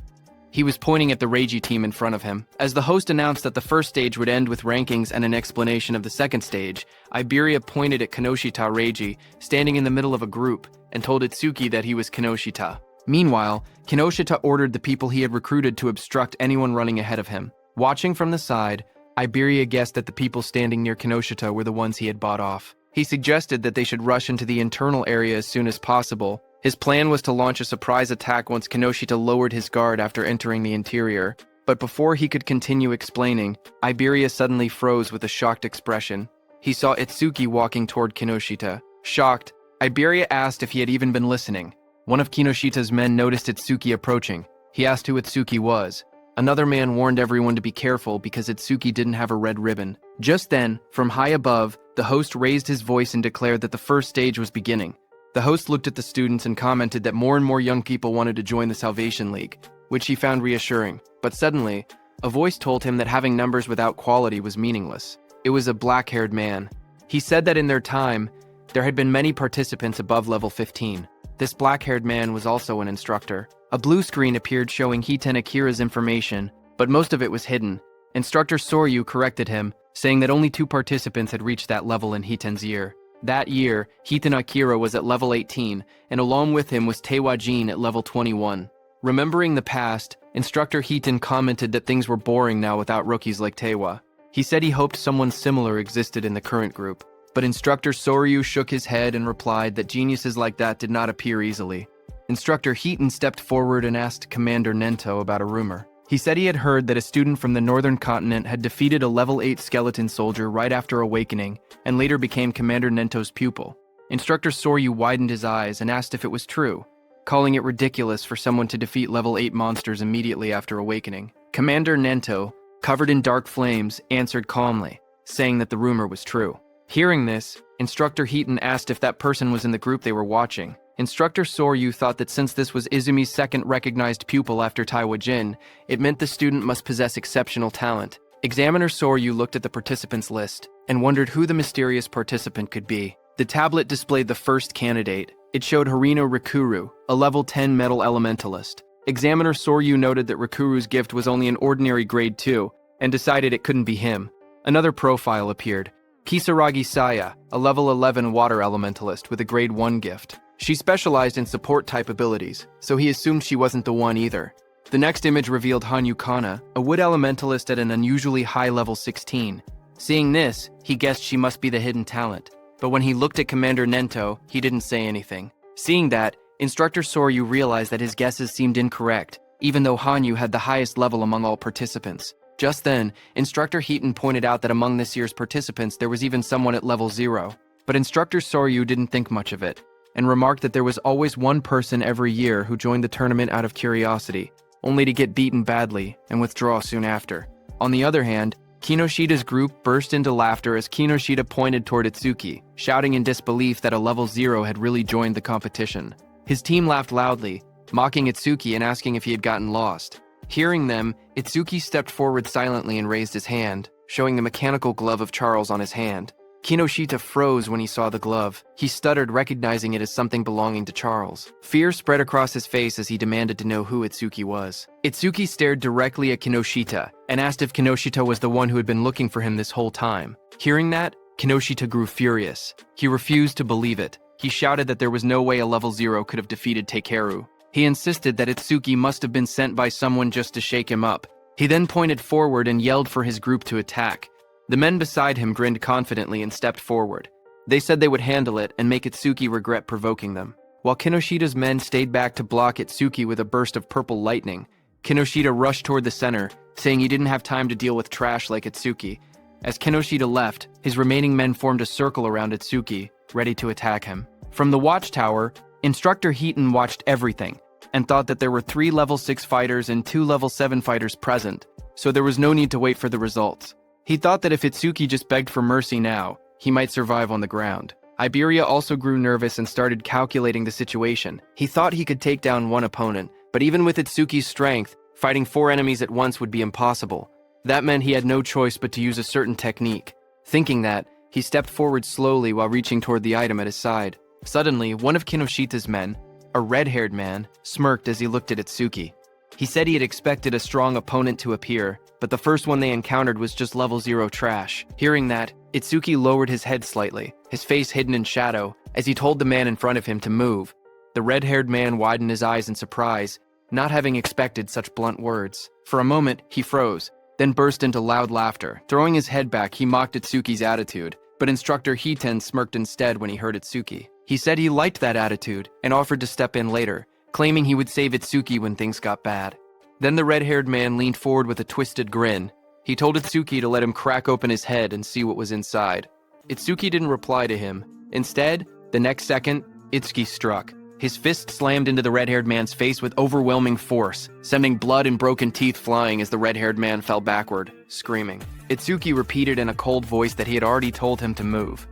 He was pointing at the Reiji team in front of him. As the host announced that the first stage would end with rankings and an explanation of the second stage, Iberia pointed at Kinoshita Reiji, standing in the middle of a group, and told Itsuki that he was Kinoshita. Meanwhile, Kinoshita ordered the people he had recruited to obstruct anyone running ahead of him. Watching from the side, Iberia guessed that the people standing near Kinoshita were the ones he had bought off. He suggested that they should rush into the internal area as soon as possible. His plan was to launch a surprise attack once Kinoshita lowered his guard after entering the interior. But before he could continue explaining, Iberia suddenly froze with a shocked expression. He saw Itsuki walking toward Kinoshita. Shocked, Iberia asked if he had even been listening. One of Kinoshita's men noticed Itsuki approaching. He asked who Itsuki was. Another man warned everyone to be careful because Itsuki didn't have a red ribbon. Just then, from high above, the host raised his voice and declared that the first stage was beginning. The host looked at the students and commented that more and more young people wanted to join the Salvation League, which he found reassuring. But suddenly, a voice told him that having numbers without quality was meaningless. It was a black-haired man. He said that in their time, there had been many participants above level 15. This black-haired man was also an instructor. A blue screen appeared showing Hiten Akira's information, but most of it was hidden. Instructor Soryu corrected him, saying that only 2 participants had reached that level in Hiten's year. That year, Hiten Akira was at level 18, and along with him was Teiwa Jin at level 21. Remembering the past, Instructor Hiten commented that things were boring now without rookies like Teiwa. He said he hoped someone similar existed in the current group. But Instructor Soryu shook his head and replied that geniuses like that did not appear easily. Instructor Hiten stepped forward and asked Commander Nento about a rumor. He said he had heard that a student from the northern continent had defeated a level 8 skeleton soldier right after awakening, and later became Commander Nento's pupil. Instructor Soryu widened his eyes and asked if it was true, calling it ridiculous for someone to defeat level 8 monsters immediately after awakening. Commander Nento, covered in dark flames, answered calmly, saying that the rumor was true. Hearing this, Instructor Hiten asked if that person was in the group they were watching. Instructor Soryu thought that since this was Izumi's second recognized pupil after Taiwa Jin, it meant the student must possess exceptional talent. Examiner Soryu looked at the participants list and wondered who the mysterious participant could be. The tablet displayed the first candidate. It showed Harino Rikuru, a level 10 metal elementalist. Examiner Soryu noted that Rikuru's gift was only an ordinary grade 2 and decided it couldn't be him. Another profile appeared. Kisaragi Saya, a level 11 water elementalist with a grade 1 gift. She specialized in support-type abilities, so he assumed she wasn't the one either. The next image revealed Hanyu Kana, a wood elementalist at an unusually high level 16. Seeing this, he guessed she must be the hidden talent, but when he looked at Commander Nento, he didn't say anything. Seeing that, Instructor Soryu realized that his guesses seemed incorrect, even though Hanyu had the highest level among all participants. Just then, Instructor Hiten pointed out that among this year's participants there was even someone at level 0. But Instructor Soryu didn't think much of it, and remarked that there was always one person every year who joined the tournament out of curiosity, only to get beaten badly and withdraw soon after. On the other hand, Kinoshita's group burst into laughter as Kinoshita pointed toward Itsuki, shouting in disbelief that a level 0 had really joined the competition. His team laughed loudly, mocking Itsuki and asking if he had gotten lost. Hearing them, Itsuki stepped forward silently and raised his hand, showing the mechanical glove of Charles on his hand. Kinoshita froze when he saw the glove. He stuttered, recognizing it as something belonging to Charles. Fear spread across his face as he demanded to know who Itsuki was. Itsuki stared directly at Kinoshita and asked if Kinoshita was the one who had been looking for him this whole time. Hearing that, Kinoshita grew furious. He refused to believe it. He shouted that there was no way a level 0 could have defeated Takeru. He insisted that Itsuki must have been sent by someone just to shake him up. He then pointed forward and yelled for his group to attack. The men beside him grinned confidently and stepped forward. They said they would handle it and make Itsuki regret provoking them. While Kinoshita's men stayed back to block Itsuki with a burst of purple lightning, Kinoshita rushed toward the center, saying he didn't have time to deal with trash like Itsuki. As Kinoshita left, his remaining men formed a circle around Itsuki, ready to attack him. From the watchtower, Instructor Hiten watched everything and thought that there were 3 level 6 fighters and 2 level 7 fighters present, so there was no need to wait for the results. He thought that if Itsuki just begged for mercy now, he might survive on the ground. Iberia also grew nervous and started calculating the situation. He thought he could take down one opponent, but even with Itsuki's strength, fighting 4 enemies at once would be impossible. That meant he had no choice but to use a certain technique. Thinking that, he stepped forward slowly while reaching toward the item at his side. Suddenly, one of Kinoshita's men, a red-haired man, smirked as he looked at Itsuki. He said he had expected a strong opponent to appear, but the first one they encountered was just level 0 trash. Hearing that, Itsuki lowered his head slightly, his face hidden in shadow, as he told the man in front of him to move. The red-haired man widened his eyes in surprise, not having expected such blunt words. For a moment, he froze, then burst into loud laughter. Throwing his head back, he mocked Itsuki's attitude. but instructor Hiten smirked instead when he heard Itsuki. He said he liked that attitude and offered to step in later, claiming he would save Itsuki when things got bad. Then the red-haired man leaned forward with a twisted grin. He told Itsuki to let him crack open his head and see what was inside. Itsuki didn't reply to him. Instead, the next second, Itsuki struck. His fist slammed into the red-haired man's face with overwhelming force, sending blood and broken teeth flying as the red-haired man fell backward, screaming. Itsuki repeated in a cold voice that he had already told him to move.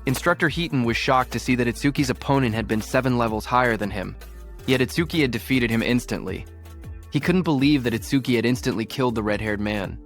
Instructor Hiten was shocked to see that Itsuki's opponent had been 7 levels higher than him, yet Itsuki had defeated him instantly. He couldn't believe that Itsuki had instantly killed the red-haired man.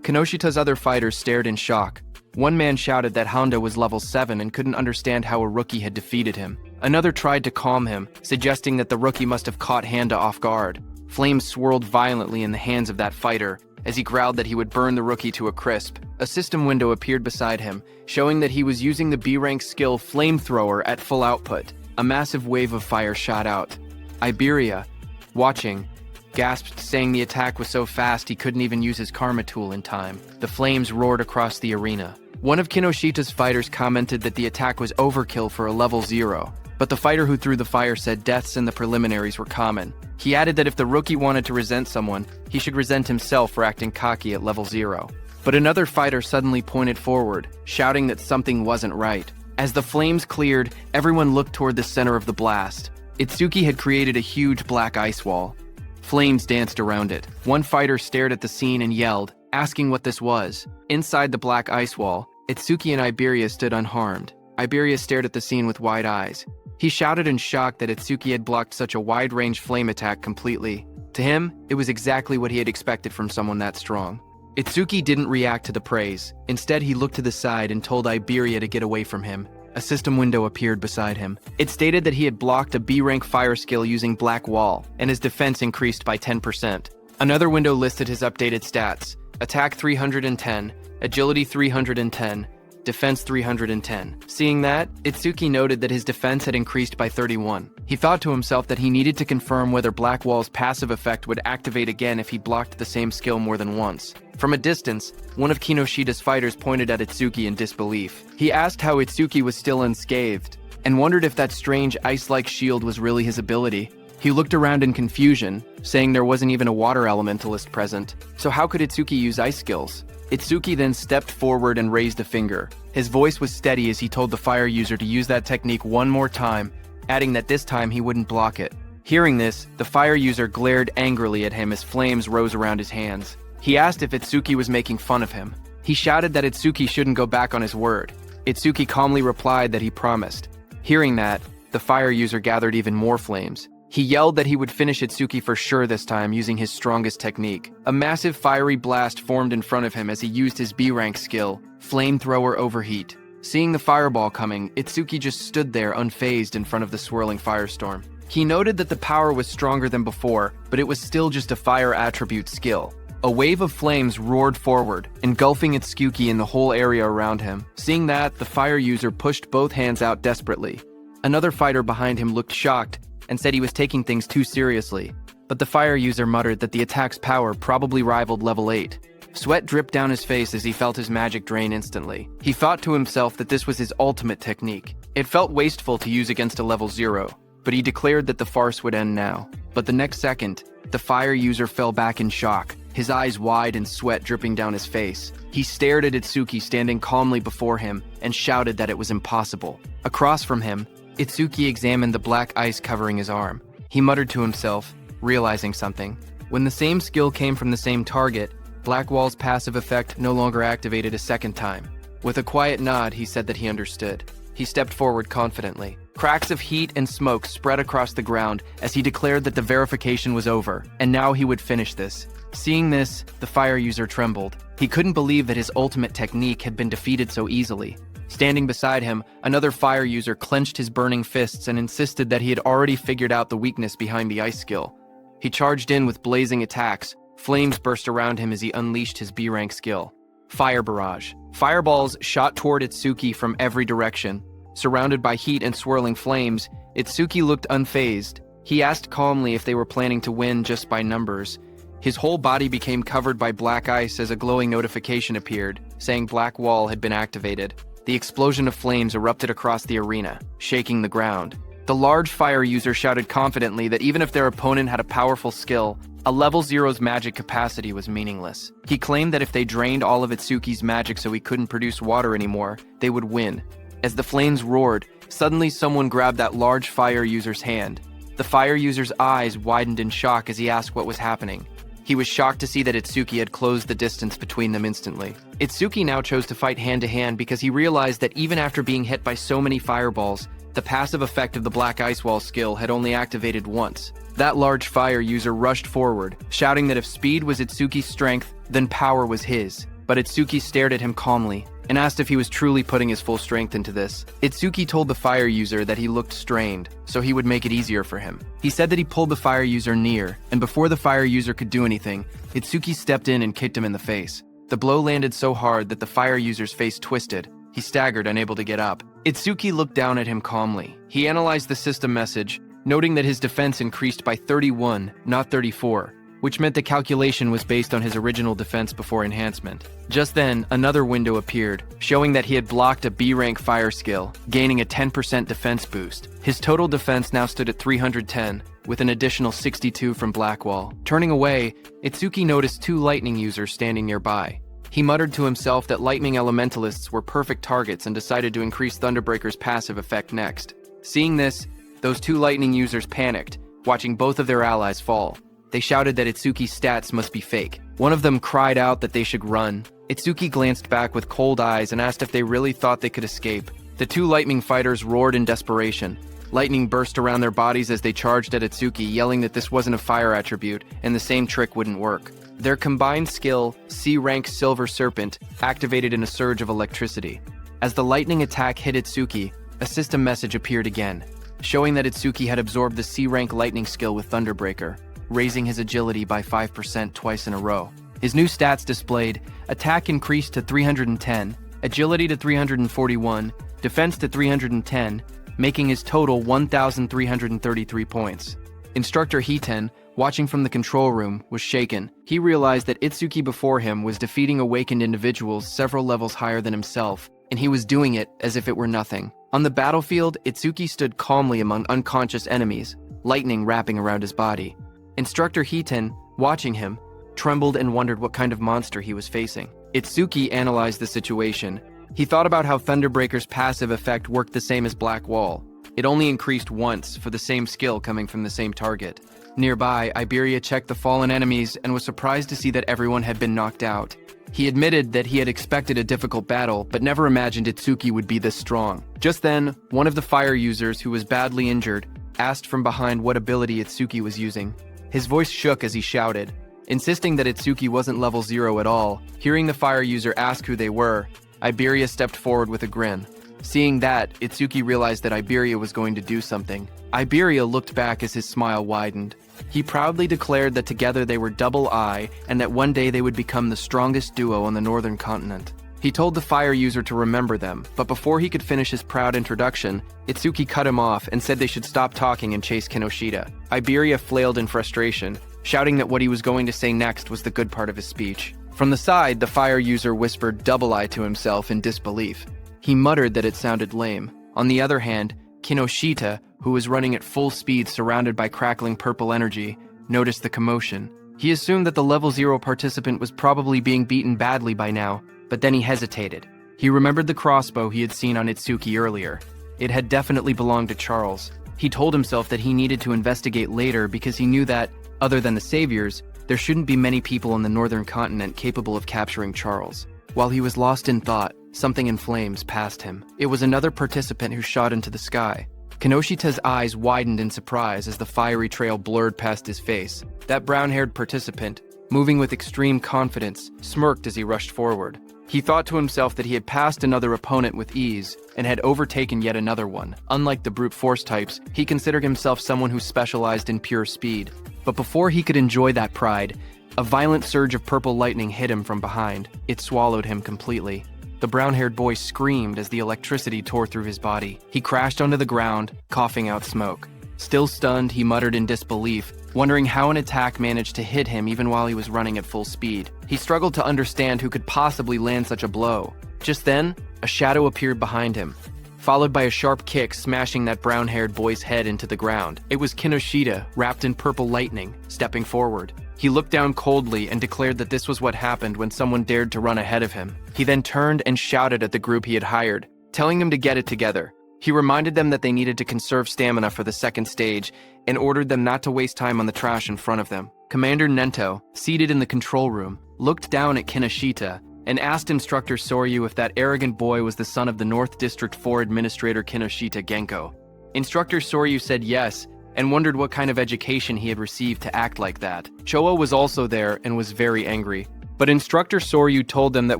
Kinoshita's other fighters stared in shock. One man shouted that Honda was level 7 and couldn't understand how a rookie had defeated him. Another tried to calm him, suggesting that the rookie must have caught Honda off guard. Flames swirled violently in the hands of that fighter, as he growled that he would burn the rookie to a crisp. A system window appeared beside him, showing that he was using the B-rank skill Flamethrower at full output. A massive wave of fire shot out. Iberia, watching, gasped, saying the attack was so fast he couldn't even use his karma tool in time. The flames roared across the arena. One of Kinoshita's fighters commented that the attack was overkill for a level 0, but the fighter who threw the fire said deaths in the preliminaries were common. He added that if the rookie wanted to resent someone, he should resent himself for acting cocky at level 0. But another fighter suddenly pointed forward, shouting that something wasn't right. As the flames cleared, everyone looked toward the center of the blast. Itsuki had created a huge black ice wall. Flames danced around it. One fighter stared at the scene and yelled, asking what this was. Inside the black ice wall, Itsuki and Iberia stood unharmed. Iberia stared at the scene with wide eyes. He shouted in shock that Itsuki had blocked such a wide-range flame attack completely. To him, it was exactly what he had expected from someone that strong. Itsuki didn't react to the praise. Instead, he looked to the side and told Iberia to get away from him. A system window appeared beside him. It stated that he had blocked a B-rank fire skill using Black Wall, and his defense increased by 10%. Another window listed his updated stats. Attack 310, Agility 310, Defense 310. Seeing that, Itsuki noted that his defense had increased by 31. He thought to himself that he needed to confirm whether Black Wall's passive effect would activate again if he blocked the same skill more than once. From a distance, one of Kinoshita's fighters pointed at Itsuki in disbelief. He asked how Itsuki was still unscathed, and wondered if that strange ice-like shield was really his ability. He looked around in confusion, saying there wasn't even a water elementalist present. So how could Itsuki use ice skills? Itsuki then stepped forward and raised a finger. His voice was steady as he told the fire user to use that technique one more time, adding that this time he wouldn't block it. Hearing this, the fire user glared angrily at him as flames rose around his hands. He asked if Itsuki was making fun of him. He shouted that Itsuki shouldn't go back on his word. Itsuki calmly replied that he promised. Hearing that, the fire user gathered even more flames. He yelled that he would finish Itsuki for sure this time using his strongest technique. A massive fiery blast formed in front of him as he used his B-rank skill, Flamethrower Overheat. Seeing the fireball coming, Itsuki just stood there unfazed in front of the swirling firestorm. He noted that the power was stronger than before, but it was still just a fire attribute skill. A wave of flames roared forward, engulfing Itsuki and the whole area around him. Seeing that, the fire user pushed both hands out desperately. Another fighter behind him looked shocked and said he was taking things too seriously, but the fire user muttered that the attack's power probably rivaled level 8. Sweat dripped down his face as he felt his magic drain instantly. He thought to himself that this was his ultimate technique. It felt wasteful to use against a level 0, but he declared that the farce would end now. But the next second, the fire user fell back in shock, his eyes wide and sweat dripping down his face. He stared at Itsuki standing calmly before him and shouted that it was impossible. Across from him, Itsuki examined the black ice covering his arm. He muttered to himself, realizing something. When the same skill came from the same target, Black Wall's passive effect no longer activated a second time. With a quiet nod, he said that he understood. He stepped forward confidently. Cracks of heat and smoke spread across the ground as he declared that the verification was over, and now he would finish this. Seeing this, the fire user trembled. He couldn't believe that his ultimate technique had been defeated so easily. Standing beside him, another fire user clenched his burning fists and insisted that he had already figured out the weakness behind the ice skill. He charged in with blazing attacks. Flames burst around him as he unleashed his B-rank skill. Fire Barrage. Fireballs shot toward Itsuki from every direction. Surrounded by heat and swirling flames, Itsuki looked unfazed. He asked calmly if they were planning to win just by numbers. His whole body became covered by black ice as a glowing notification appeared, saying Black Wall had been activated. The explosion of flames erupted across the arena, shaking the ground. The large fire user shouted confidently that even if their opponent had a powerful skill, a level 0's magic capacity was meaningless. He claimed that if they drained all of Itsuki's magic so he couldn't produce water anymore, they would win. As the flames roared, suddenly someone grabbed that large fire user's hand. The fire user's eyes widened in shock as he asked what was happening. He was shocked to see that Itsuki had closed the distance between them instantly. Itsuki now chose to fight hand-to-hand because he realized that even after being hit by so many fireballs, the passive effect of the Black Ice Wall skill had only activated once. That large fire user rushed forward, shouting that if speed was Itsuki's strength, then power was his. But Itsuki stared at him calmly and asked if he was truly putting his full strength into this. Itsuki told the fire user that he looked strained, so he would make it easier for him. He said that he pulled the fire user near, and before the fire user could do anything, Itsuki stepped in and kicked him in the face. The blow landed so hard that the fire user's face twisted. He staggered, unable to get up. Itsuki looked down at him calmly. He analyzed the system message, noting that his defense increased by 31, not 34, which meant the calculation was based on his original defense before enhancement. Just then, another window appeared, showing that he had blocked a B-rank fire skill, gaining a 10% defense boost. His total defense now stood at 310, with an additional 62 from Blackwall. Turning away, Itsuki noticed two lightning users standing nearby. He muttered to himself that lightning elementalists were perfect targets and decided to increase Thunderbreaker's passive effect next. Seeing this, those two lightning users panicked, watching both of their allies fall. They shouted that Itsuki's stats must be fake. One of them cried out that they should run. Itsuki glanced back with cold eyes and asked if they really thought they could escape. The two lightning fighters roared in desperation. Lightning burst around their bodies as they charged at Itsuki, yelling that this wasn't a fire attribute and the same trick wouldn't work. Their combined skill, C-rank Silver Serpent, activated in a surge of electricity. As the lightning attack hit Itsuki, a system message appeared again, showing that Itsuki had absorbed the C-rank lightning skill with Thunderbreaker, raising his agility by 5% twice in a row. His new stats displayed: attack increased to 310, agility to 341, defense to 310, making his total 1,333 points. Instructor Hiten, watching from the control room, was shaken. He realized that Itsuki before him was defeating awakened individuals several levels higher than himself, and he was doing it as if it were nothing. On the battlefield, Itsuki stood calmly among unconscious enemies, lightning wrapping around his body. Instructor Hiten, watching him, trembled and wondered what kind of monster he was facing. Itsuki analyzed the situation. He thought about how Thunderbreaker's passive effect worked the same as Black Wall. It only increased once for the same skill coming from the same target. Nearby, Iberia checked the fallen enemies and was surprised to see that everyone had been knocked out. He admitted that he had expected a difficult battle, but never imagined Itsuki would be this strong. Just then, one of the fire users, who was badly injured, asked from behind what ability Itsuki was using. His voice shook as he shouted, insisting that Itsuki wasn't level 0 at all. Hearing the fire user ask who they were, Iberia stepped forward with a grin. Seeing that, Itsuki realized that Iberia was going to do something. Iberia looked back as his smile widened. He proudly declared that together they were double I, and that one day they would become the strongest duo on the northern continent. He told the fire user to remember them, but before he could finish his proud introduction, Itsuki cut him off and said they should stop talking and chase Kinoshita. Iberia flailed in frustration, shouting that what he was going to say next was the good part of his speech. From the side, the fire user whispered double I to himself in disbelief. He muttered that it sounded lame. On the other hand, Kinoshita, who was running at full speed surrounded by crackling purple energy, noticed the commotion. He assumed that the level 0 participant was probably being beaten badly by now, but then he hesitated. He remembered the crossbow he had seen on Itsuki earlier. It had definitely belonged to Charles. He told himself that he needed to investigate later because he knew that, other than the saviors, there shouldn't be many people on the northern continent capable of capturing Charles. While he was lost in thought, something in flames passed him. It was another participant who shot into the sky. Kinoshita's eyes widened in surprise as the fiery trail blurred past his face. That brown-haired participant, moving with extreme confidence, smirked as he rushed forward. He thought to himself that he had passed another opponent with ease and had overtaken yet another one. Unlike the brute force types, he considered himself someone who specialized in pure speed. But before he could enjoy that pride, a violent surge of purple lightning hit him from behind. It swallowed him completely. The brown-haired boy screamed as the electricity tore through his body. He crashed onto the ground, coughing out smoke. Still stunned, he muttered in disbelief, wondering how an attack managed to hit him even while he was running at full speed. He struggled to understand who could possibly land such a blow. Just then, a shadow appeared behind him, followed by a sharp kick smashing that brown-haired boy's head into the ground. It was Kinoshita, wrapped in purple lightning, stepping forward. He looked down coldly and declared that this was what happened when someone dared to run ahead of him. He then turned and shouted at the group he had hired, telling them to get it together. He reminded them that they needed to conserve stamina for the second stage and ordered them not to waste time on the trash in front of them. Commander Nento, seated in the control room, looked down at Kinoshita and asked Instructor Soryu if that arrogant boy was the son of the North District 4 Administrator Kinoshita Genko. Instructor Soryu said yes and wondered what kind of education he had received to act like that. Choa was also there and was very angry. But Instructor Soryu told them that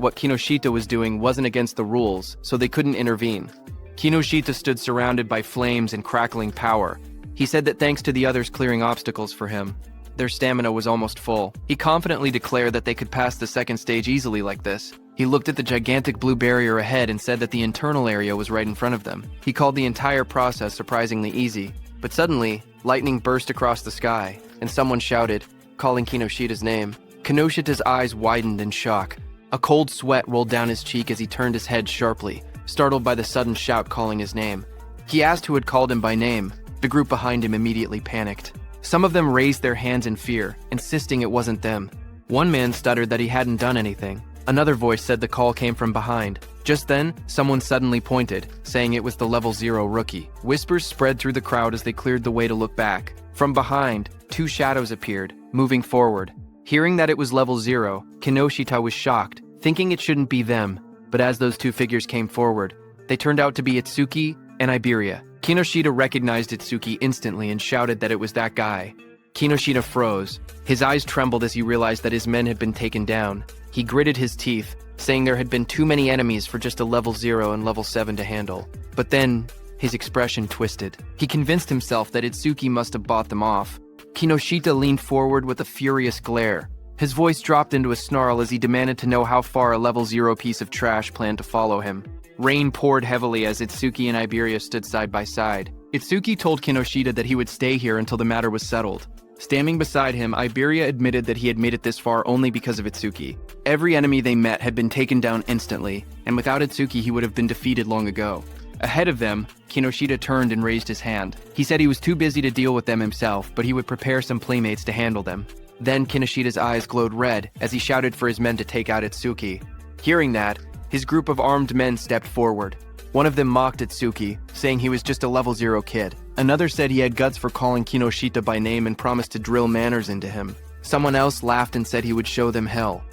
what Kinoshita was doing wasn't against the rules, so they couldn't intervene. Kinoshita stood surrounded by flames and crackling power. He said that thanks to the others clearing obstacles for him, their stamina was almost full. He confidently declared that they could pass the second stage easily like this. He looked at the gigantic blue barrier ahead and said that the internal area was right in front of them. He called the entire process surprisingly easy. But suddenly, lightning burst across the sky, and someone shouted, calling Kinoshita's name. Kinoshita's eyes widened in shock. A cold sweat rolled down his cheek as he turned his head sharply, startled by the sudden shout calling his name. He asked who had called him by name. The group behind him immediately panicked. Some of them raised their hands in fear, insisting it wasn't them. One man stuttered that he hadn't done anything. Another voice said the call came from behind. Just then, someone suddenly pointed, saying it was the level 0 rookie. Whispers spread through the crowd as they cleared the way to look back. From behind, two shadows appeared, moving forward. Hearing that it was level 0, Kinoshita was shocked, thinking it shouldn't be them. But as those two figures came forward, they turned out to be Itsuki and Iberia. Kinoshita recognized Itsuki instantly and shouted that it was that guy. Kinoshita froze. His eyes trembled as he realized that his men had been taken down. He gritted his teeth, saying there had been too many enemies for just a level 0 and level 7 to handle. But then, his expression twisted. He convinced himself that Itsuki must have bought them off. Kinoshita leaned forward with a furious glare. His voice dropped into a snarl as he demanded to know how far a level 0 piece of trash planned to follow him. Rain poured heavily as Itsuki and Iberia stood side by side. Itsuki told Kinoshita that he would stay here until the matter was settled. Standing beside him, Iberia admitted that he had made it this far only because of Itsuki. Every enemy they met had been taken down instantly, and without Itsuki he would have been defeated long ago. Ahead of them, Kinoshita turned and raised his hand. He said he was too busy to deal with them himself, but he would prepare some playmates to handle them. Then Kinoshita's eyes glowed red as he shouted for his men to take out Itsuki. Hearing that, his group of armed men stepped forward. One of them mocked Itsuki, saying he was just a level 0 kid. Another said he had guts for calling Kinoshita by name and promised to drill manners into him. Someone else laughed and said he would show them hell.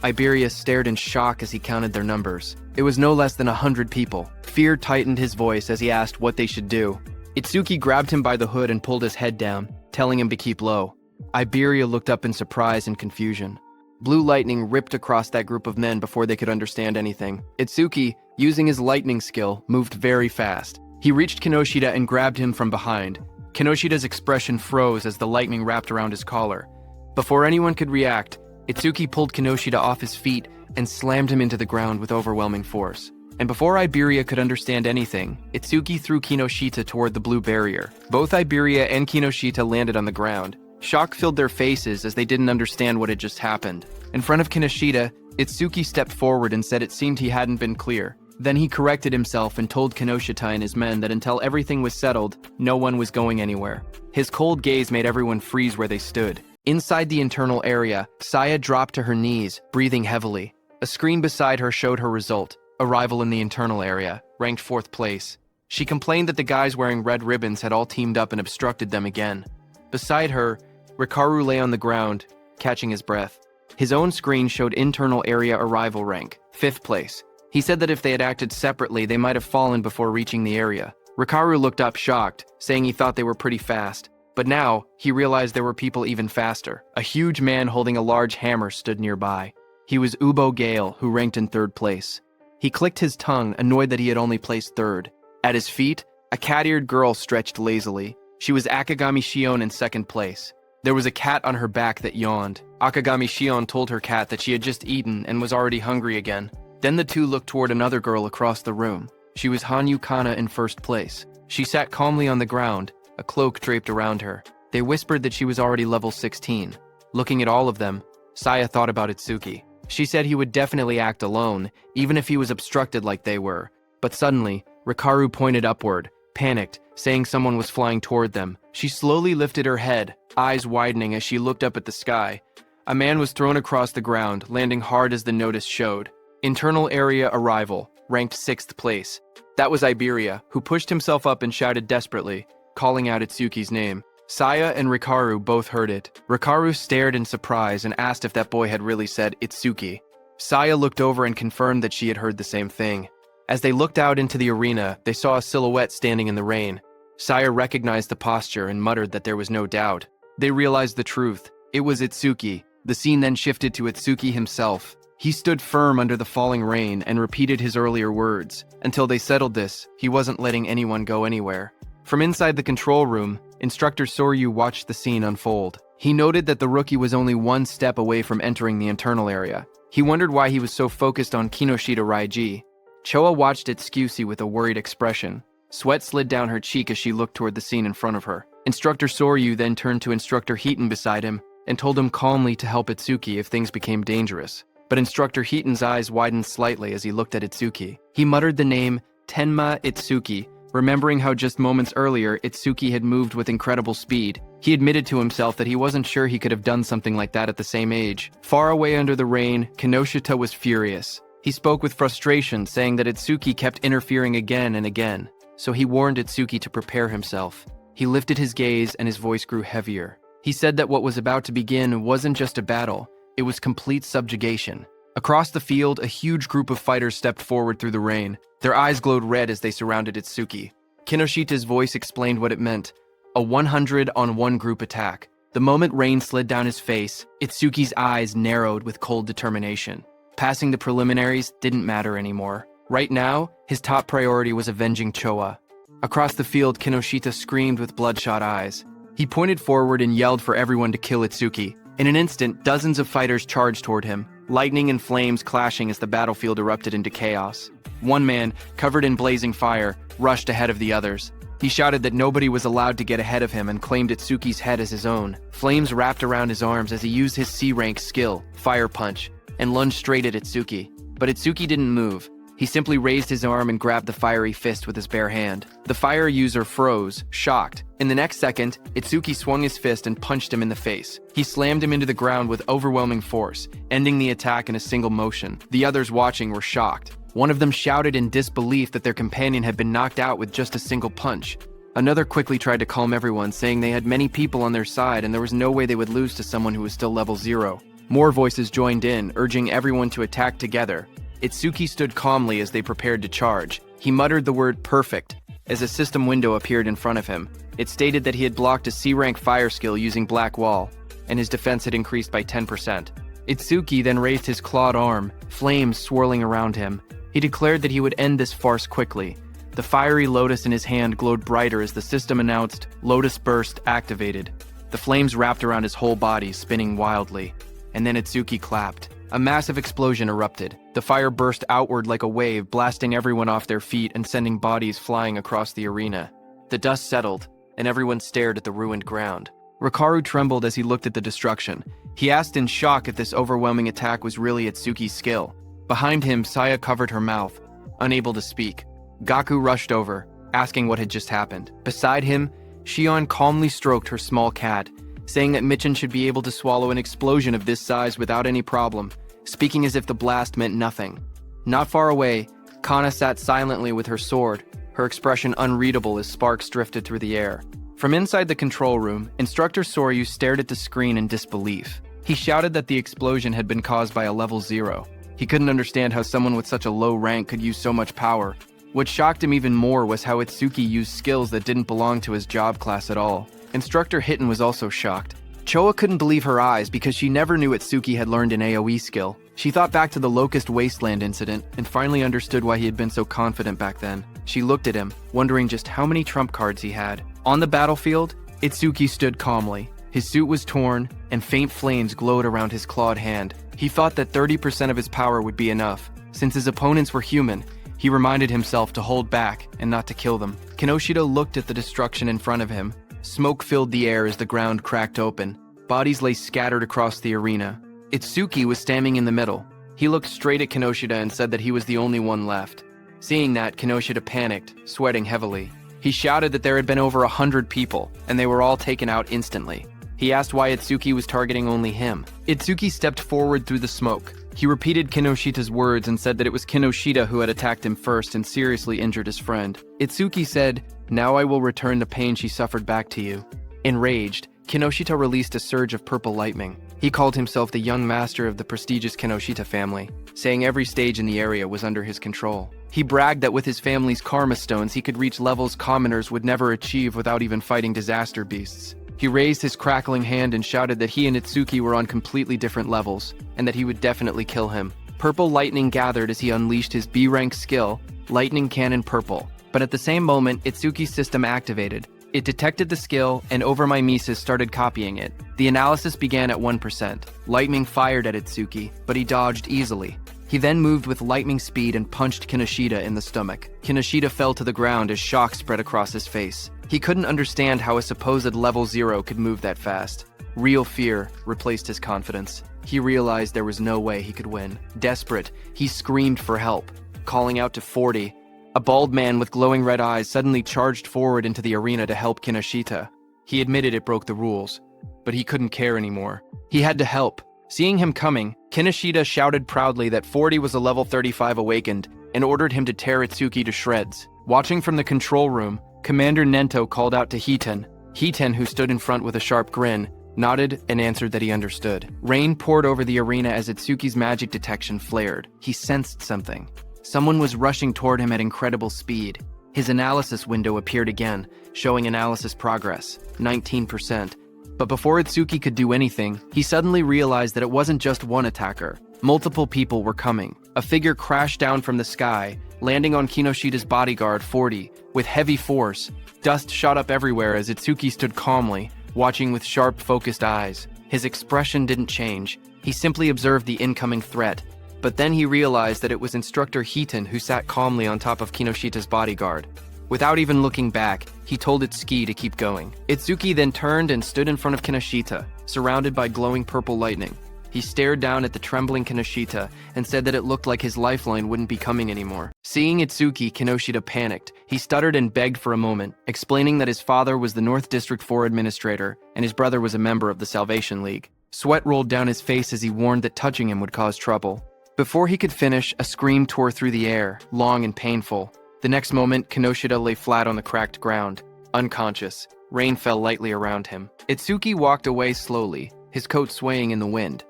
Iberia stared in shock as he counted their numbers. It was no less than 100 people. Fear tightened his voice as he asked what they should do. Itsuki grabbed him by the hood and pulled his head down, telling him to keep low. Iberia looked up in surprise and confusion. Blue lightning ripped across that group of men before they could understand anything. Itsuki, using his lightning skill, moved very fast. He reached Kinoshita and grabbed him from behind. Kinoshita's expression froze as the lightning wrapped around his collar. Before anyone could react, Itsuki pulled Kinoshita off his feet and slammed him into the ground with overwhelming force. And before Iberia could understand anything, Itsuki threw Kinoshita toward the blue barrier. Both Iberia and Kinoshita landed on the ground. Shock filled their faces as they didn't understand what had just happened. In front of Kinoshita, Itsuki stepped forward and said it seemed he hadn't been clear. Then he corrected himself and told Kinoshita and his men that until everything was settled, no one was going anywhere. His cold gaze made everyone freeze where they stood. Inside the internal area, Saya dropped to her knees, breathing heavily. A screen beside her showed her result, arrival in the internal area, ranked 4th place. She complained that the guys wearing red ribbons had all teamed up and obstructed them again. Beside her, Rikaru lay on the ground, catching his breath. His own screen showed internal area arrival rank, 5th place. He said that if they had acted separately, they might have fallen before reaching the area. Rikaru looked up shocked, saying he thought they were pretty fast. But now, he realized there were people even faster. A huge man holding a large hammer stood nearby. He was Ubo Gale, who ranked in 3rd place. He clicked his tongue, annoyed that he had only placed 3rd. At his feet, a cat-eared girl stretched lazily. She was Akagami Shion in 2nd place. There was a cat on her back that yawned. Akagami Shion told her cat that she had just eaten and was already hungry again. Then the two looked toward another girl across the room. She was Hanyu Kana in 1st place. She sat calmly on the ground, a cloak draped around her. They whispered that she was already level 16. Looking at all of them, Saya thought about Itsuki. She said he would definitely act alone, even if he was obstructed like they were. But suddenly, Rikaru pointed upward, panicked, saying someone was flying toward them. She slowly lifted her head, eyes widening as she looked up at the sky. A man was thrown across the ground, landing hard as the notice showed. Internal area arrival, ranked 6th place. That was Iberia, who pushed himself up and shouted desperately, calling out Itsuki's name. Saya and Rikaru both heard it. Rikaru stared in surprise and asked if that boy had really said Itsuki. Saya looked over and confirmed that she had heard the same thing. As they looked out into the arena, they saw a silhouette standing in the rain. Saya recognized the posture and muttered that there was no doubt. They realized the truth. It was Itsuki. The scene then shifted to Itsuki himself. He stood firm under the falling rain and repeated his earlier words. Until they settled this, he wasn't letting anyone go anywhere. From inside the control room, Instructor Soryu watched the scene unfold. He noted that the rookie was only one step away from entering the internal area. He wondered why he was so focused on Kinoshita Raiji. Choa watched Itsuki with a worried expression. Sweat slid down her cheek as she looked toward the scene in front of her. Instructor Soryu then turned to Instructor Heaton beside him and told him calmly to help Itsuki if things became dangerous. But Instructor Heaton's eyes widened slightly as he looked at Itsuki. He muttered the name Tenma Itsuki, remembering how just moments earlier Itsuki had moved with incredible speed. He admitted to himself that he wasn't sure he could have done something like that at the same age. Far away under the rain, Kinoshita was furious. He spoke with frustration, saying that Itsuki kept interfering again and again, so he warned Itsuki to prepare himself. He lifted his gaze and his voice grew heavier. He said that what was about to begin wasn't just a battle, it was complete subjugation. Across the field, a huge group of fighters stepped forward through the rain. Their eyes glowed red as they surrounded Itsuki. Kinoshita's voice explained what it meant, a 100-on-1 group attack. The moment rain slid down his face, Itsuki's eyes narrowed with cold determination. Passing the preliminaries didn't matter anymore. Right now, his top priority was avenging Choa. Across the field, Kinoshita screamed with bloodshot eyes. He pointed forward and yelled for everyone to kill Itsuki. In an instant, dozens of fighters charged toward him, lightning and flames clashing as the battlefield erupted into chaos. One man, covered in blazing fire, rushed ahead of the others. He shouted that nobody was allowed to get ahead of him and claimed Itsuki's head as his own. Flames wrapped around his arms as he used his C-rank skill, Fire Punch, and lunged straight at Itsuki. But Itsuki didn't move. He simply raised his arm and grabbed the fiery fist with his bare hand. The fire user froze, shocked. In the next second, Itsuki swung his fist and punched him in the face. He slammed him into the ground with overwhelming force, ending the attack in a single motion. The others watching were shocked. One of them shouted in disbelief that their companion had been knocked out with just a single punch. Another quickly tried to calm everyone, saying they had many people on their side and there was no way they would lose to someone who was still level 0. More voices joined in, urging everyone to attack together. Itsuki stood calmly as they prepared to charge. He muttered the word perfect as a system window appeared in front of him. It stated that he had blocked a C-rank fire skill using Black Wall, and his defense had increased by 10%. Itsuki then raised his clawed arm, flames swirling around him. He declared that he would end this farce quickly. The fiery lotus in his hand glowed brighter as the system announced, Lotus Burst activated. The flames wrapped around his whole body, spinning wildly. And then Itsuki clapped. A massive explosion erupted. The fire burst outward like a wave, blasting everyone off their feet and sending bodies flying across the arena. The dust settled, and everyone stared at the ruined ground. Rikaru trembled as he looked at the destruction. He asked in shock if this overwhelming attack was really Itsuki's skill. Behind him, Saya covered her mouth, unable to speak. Gaku rushed over, asking what had just happened. Beside him, Shion calmly stroked her small cat, saying that Michin should be able to swallow an explosion of this size without any problem, speaking as if the blast meant nothing. Not far away, Kana sat silently with her sword, her expression unreadable as sparks drifted through the air. From inside the control room, Instructor Soryu stared at the screen in disbelief. He shouted that the explosion had been caused by a level 0. He couldn't understand how someone with such a low rank could use so much power. What shocked him even more was how Itsuki used skills that didn't belong to his job class at all. Instructor Hitten was also shocked. Choa couldn't believe her eyes because she never knew Itsuki had learned an AoE skill. She thought back to the Locust Wasteland incident and finally understood why he had been so confident back then. She looked at him, wondering just how many trump cards he had. On the battlefield, Itsuki stood calmly. His suit was torn, and faint flames glowed around his clawed hand. He thought that 30% of his power would be enough. Since his opponents were human, he reminded himself to hold back and not to kill them. Kinoshita looked at the destruction in front of him. Smoke filled the air as the ground cracked open. Bodies lay scattered across the arena. Itsuki was standing in the middle, He looked straight at Kinoshita and said that he was the only one left. Seeing that, Kinoshita panicked, sweating heavily. He shouted that there had been over 100 people, and they were all taken out instantly. He asked why Itsuki was targeting only him. Itsuki stepped forward through the smoke. He repeated Kinoshita's words and said that it was Kinoshita who had attacked him first and seriously injured his friend. Itsuki said, "Now I will return the pain she suffered back to you." Enraged, Kinoshita released a surge of purple lightning. He called himself the young master of the prestigious Kinoshita family, saying every stage in the area was under his control. He bragged that with his family's karma stones he could reach levels commoners would never achieve without even fighting disaster beasts. He raised his crackling hand and shouted that he and Itsuki were on completely different levels, and that he would definitely kill him. Purple lightning gathered as he unleashed his B-rank skill, Lightning Cannon Purple. But at the same moment, Itsuki's system activated. It detected the skill, and overmimesis started copying it. The analysis began at 1%. Lightning fired at Itsuki, but he dodged easily. He then moved with lightning speed and punched Kinoshita in the stomach. Kinoshita fell to the ground as shock spread across his face. He couldn't understand how a supposed level 0 could move that fast. Real fear replaced his confidence. He realized there was no way he could win. Desperate, he screamed for help, calling out to 40. A bald man with glowing red eyes suddenly charged forward into the arena to help Kinoshita. He admitted it broke the rules, but he couldn't care anymore. He had to help. Seeing him coming, Kinoshita shouted proudly that 40 was a level 35 awakened and ordered him to tear Itsuki to shreds. Watching from the control room, Commander Nento called out to Hiten. Hiten, who stood in front with a sharp grin, nodded and answered that he understood. Rain poured over the arena as Itsuki's magic detection flared. He sensed something. Someone was rushing toward him at incredible speed. His analysis window appeared again, showing analysis progress, 19%. But before Itsuki could do anything, he suddenly realized that it wasn't just one attacker. Multiple people were coming. A figure crashed down from the sky, landing on Kinoshita's bodyguard, 40, with heavy force. Dust shot up everywhere as Itsuki stood calmly, watching with sharp, focused eyes. His expression didn't change. He simply observed the incoming threat. But then he realized that it was Instructor Hiten who sat calmly on top of Kinoshita's bodyguard. Without even looking back, he told Itsuki to keep going. Itsuki then turned and stood in front of Kinoshita, surrounded by glowing purple lightning. He stared down at the trembling Kinoshita and said that it looked like his lifeline wouldn't be coming anymore. Seeing Itsuki, Kinoshita panicked. He stuttered and begged for a moment, explaining that his father was the North District 4 administrator and his brother was a member of the Salvation League. Sweat rolled down his face as he warned that touching him would cause trouble. Before he could finish, a scream tore through the air, long and painful. The next moment, Kinoshita lay flat on the cracked ground, unconscious. Rain fell lightly around him. Itsuki walked away slowly, his coat swaying in the wind.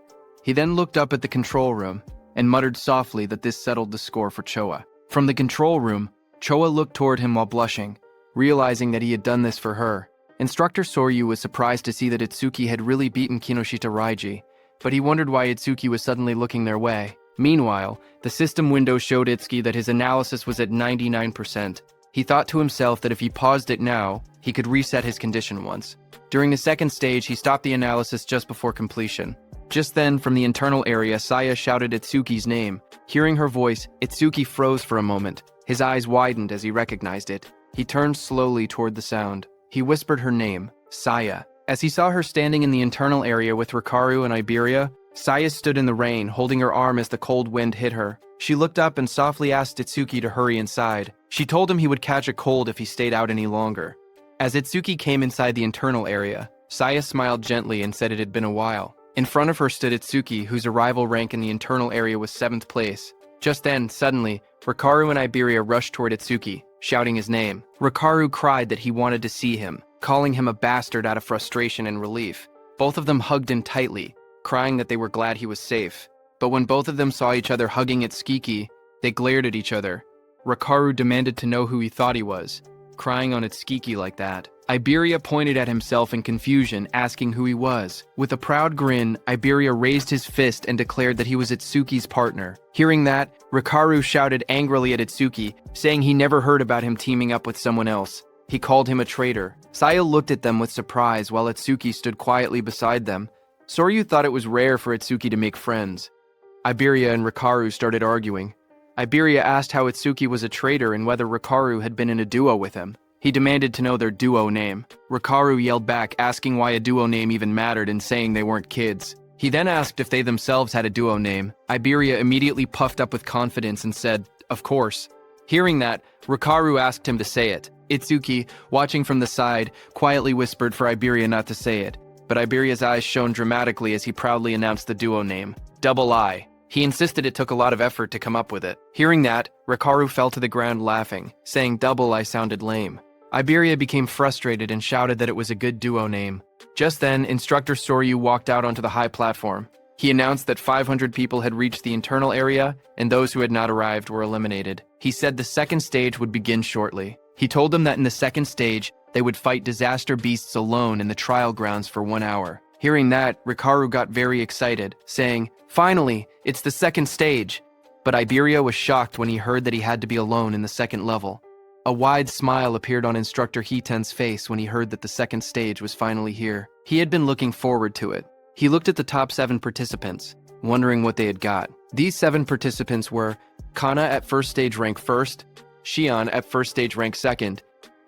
He then looked up at the control room and muttered softly that this settled the score for Choa. From the control room, Choa looked toward him while blushing, realizing that he had done this for her. Instructor Soryu was surprised to see that Itsuki had really beaten Kinoshita Raiji, but he wondered why Itsuki was suddenly looking their way. Meanwhile, the system window showed Itsuki that his analysis was at 99%. He thought to himself that if he paused it now, he could reset his condition once. During the second stage, he stopped the analysis just before completion. Just then, from the internal area, Saya shouted Itsuki's name. Hearing her voice, Itsuki froze for a moment. His eyes widened as he recognized it. He turned slowly toward the sound. He whispered her name, Saya. As he saw her standing in the internal area with Rikaru and Iberia, Saya stood in the rain, holding her arm as the cold wind hit her. She looked up and softly asked Itsuki to hurry inside. She told him he would catch a cold if he stayed out any longer. As Itsuki came inside the internal area, Saya smiled gently and said it had been a while. In front of her stood Itsuki, whose arrival rank in the internal area was 7th place. Just then, suddenly, Rikaru and Iberia rushed toward Itsuki, shouting his name. Rikaru cried that he wanted to see him, calling him a bastard out of frustration and relief. Both of them hugged him tightly, crying that they were glad he was safe. But when both of them saw each other hugging Itsuki, they glared at each other. Rikaru demanded to know who he thought he was, crying on Itsuki like that. Iberia pointed at himself in confusion, asking who he was. With a proud grin, Iberia raised his fist and declared that he was Itsuki's partner. Hearing that, Rikaru shouted angrily at Itsuki, saying he never heard about him teaming up with someone else. He called him a traitor. Saya looked at them with surprise while Itsuki stood quietly beside them. Soryu thought it was rare for Itsuki to make friends. Iberia and Rikaru started arguing. Iberia asked how Itsuki was a traitor and whether Rikaru had been in a duo with him. He demanded to know their duo name. Rikaru yelled back, asking why a duo name even mattered and saying they weren't kids. He then asked if they themselves had a duo name. Iberia immediately puffed up with confidence and said, "Of course." Hearing that, Rikaru asked him to say it. Itsuki, watching from the side, quietly whispered for Iberia not to say it, but Iberia's eyes shone dramatically as he proudly announced the duo name, Double I. He insisted it took a lot of effort to come up with it. Hearing that, Rikaru fell to the ground laughing, saying Double I sounded lame. Iberia became frustrated and shouted that it was a good duo name. Just then, Instructor Soryu walked out onto the high platform. He announced that 500 people had reached the internal area, and those who had not arrived were eliminated. He said the second stage would begin shortly. He told them that in the second stage, they would fight disaster beasts alone in the trial grounds for 1 hour. Hearing that, Rikaru got very excited, saying, "Finally, it's the second stage." But Iberia was shocked when he heard that he had to be alone in the second level. A wide smile appeared on Instructor Hiten's face when he heard that the second stage was finally here. He had been looking forward to it. He looked at the top 7 participants, wondering what they had got. These 7 participants were Kana at first stage rank 1st, Shion at first stage rank 2nd,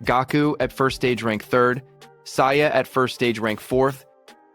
Gaku at first stage rank 3rd, Saya at first stage rank 4th,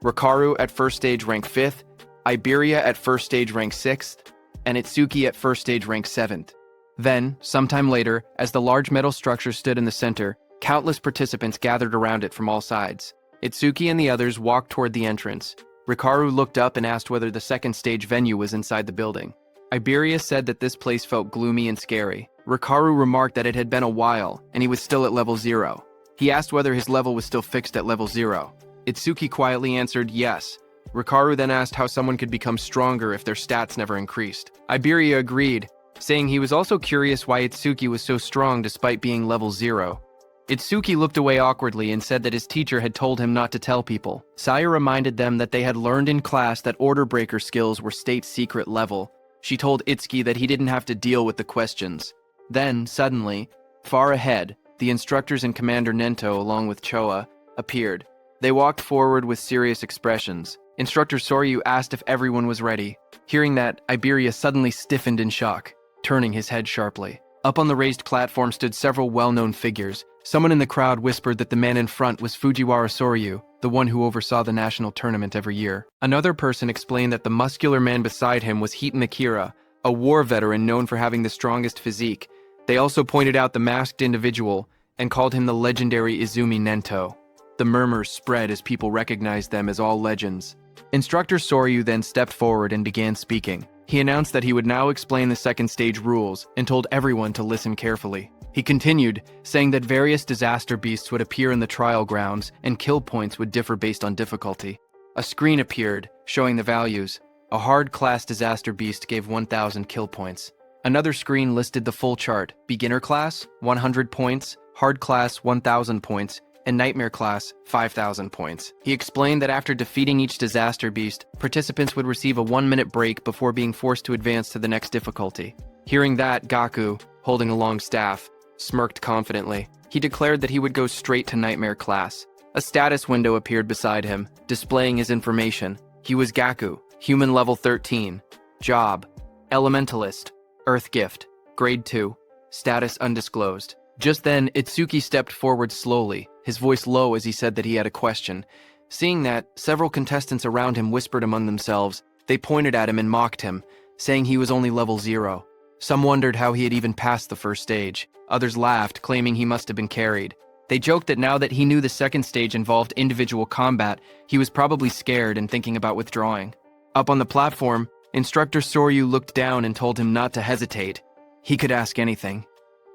Rikaru at first stage rank 5th, Iberia at first stage rank 6th, and Itsuki at first stage rank 7th. Then, sometime later, as the large metal structure stood in the center, countless participants gathered around it from all sides. Itsuki and the others walked toward the entrance. Rikaru looked up and asked whether the second stage venue was inside the building. Iberia said that this place felt gloomy and scary. Rikaru remarked that it had been a while, and he was still at level 0. He asked whether his level was still fixed at level 0. Itsuki quietly answered yes. Rikaru then asked how someone could become stronger if their stats never increased. Iberia agreed, saying he was also curious why Itsuki was so strong despite being level 0. Itsuki looked away awkwardly and said that his teacher had told him not to tell people. Saya reminded them that they had learned in class that order breaker skills were state secret level. She told Itsuki that he didn't have to deal with the questions. Then, suddenly, far ahead, the instructors and Commander Nento, along with Choa, appeared. They walked forward with serious expressions. Instructor Soryu asked if everyone was ready. Hearing that, Iberia suddenly stiffened in shock, turning his head sharply. Up on the raised platform stood several well-known figures. Someone in the crowd whispered that the man in front was Fujiwara Soryu, the one who oversaw the national tournament every year. Another person explained that the muscular man beside him was Hiten Akira, a war veteran known for having the strongest physique. They also pointed out the masked individual and called him the legendary Izumi Nento. The murmurs spread as people recognized them as all legends. Instructor Soryu then stepped forward and began speaking. He announced that he would now explain the second stage rules and told everyone to listen carefully. He continued, saying that various disaster beasts would appear in the trial grounds and kill points would differ based on difficulty. A screen appeared, showing the values. A hard-class disaster beast gave 1,000 kill points. Another screen listed the full chart: beginner class, 100 points, hard class, 1,000 points, and nightmare class, 5,000 points. He explained that after defeating each disaster beast, participants would receive a 1-minute break before being forced to advance to the next difficulty. Hearing that, Gaku, holding a long staff, smirked confidently. He declared that he would go straight to nightmare class. A status window appeared beside him, displaying his information. He was Gaku, human level 13. Job: elementalist. Earth gift. Grade 2. Status undisclosed. Just then, Itsuki stepped forward slowly, his voice low as he said that he had a question. Seeing that, several contestants around him whispered among themselves. They pointed at him and mocked him, saying he was only level 0. Some wondered how he had even passed the first stage. Others laughed, claiming he must have been carried. They joked that now that he knew the second stage involved individual combat, he was probably scared and thinking about withdrawing. Up on the platform, Instructor Soryu looked down and told him not to hesitate. He could ask anything.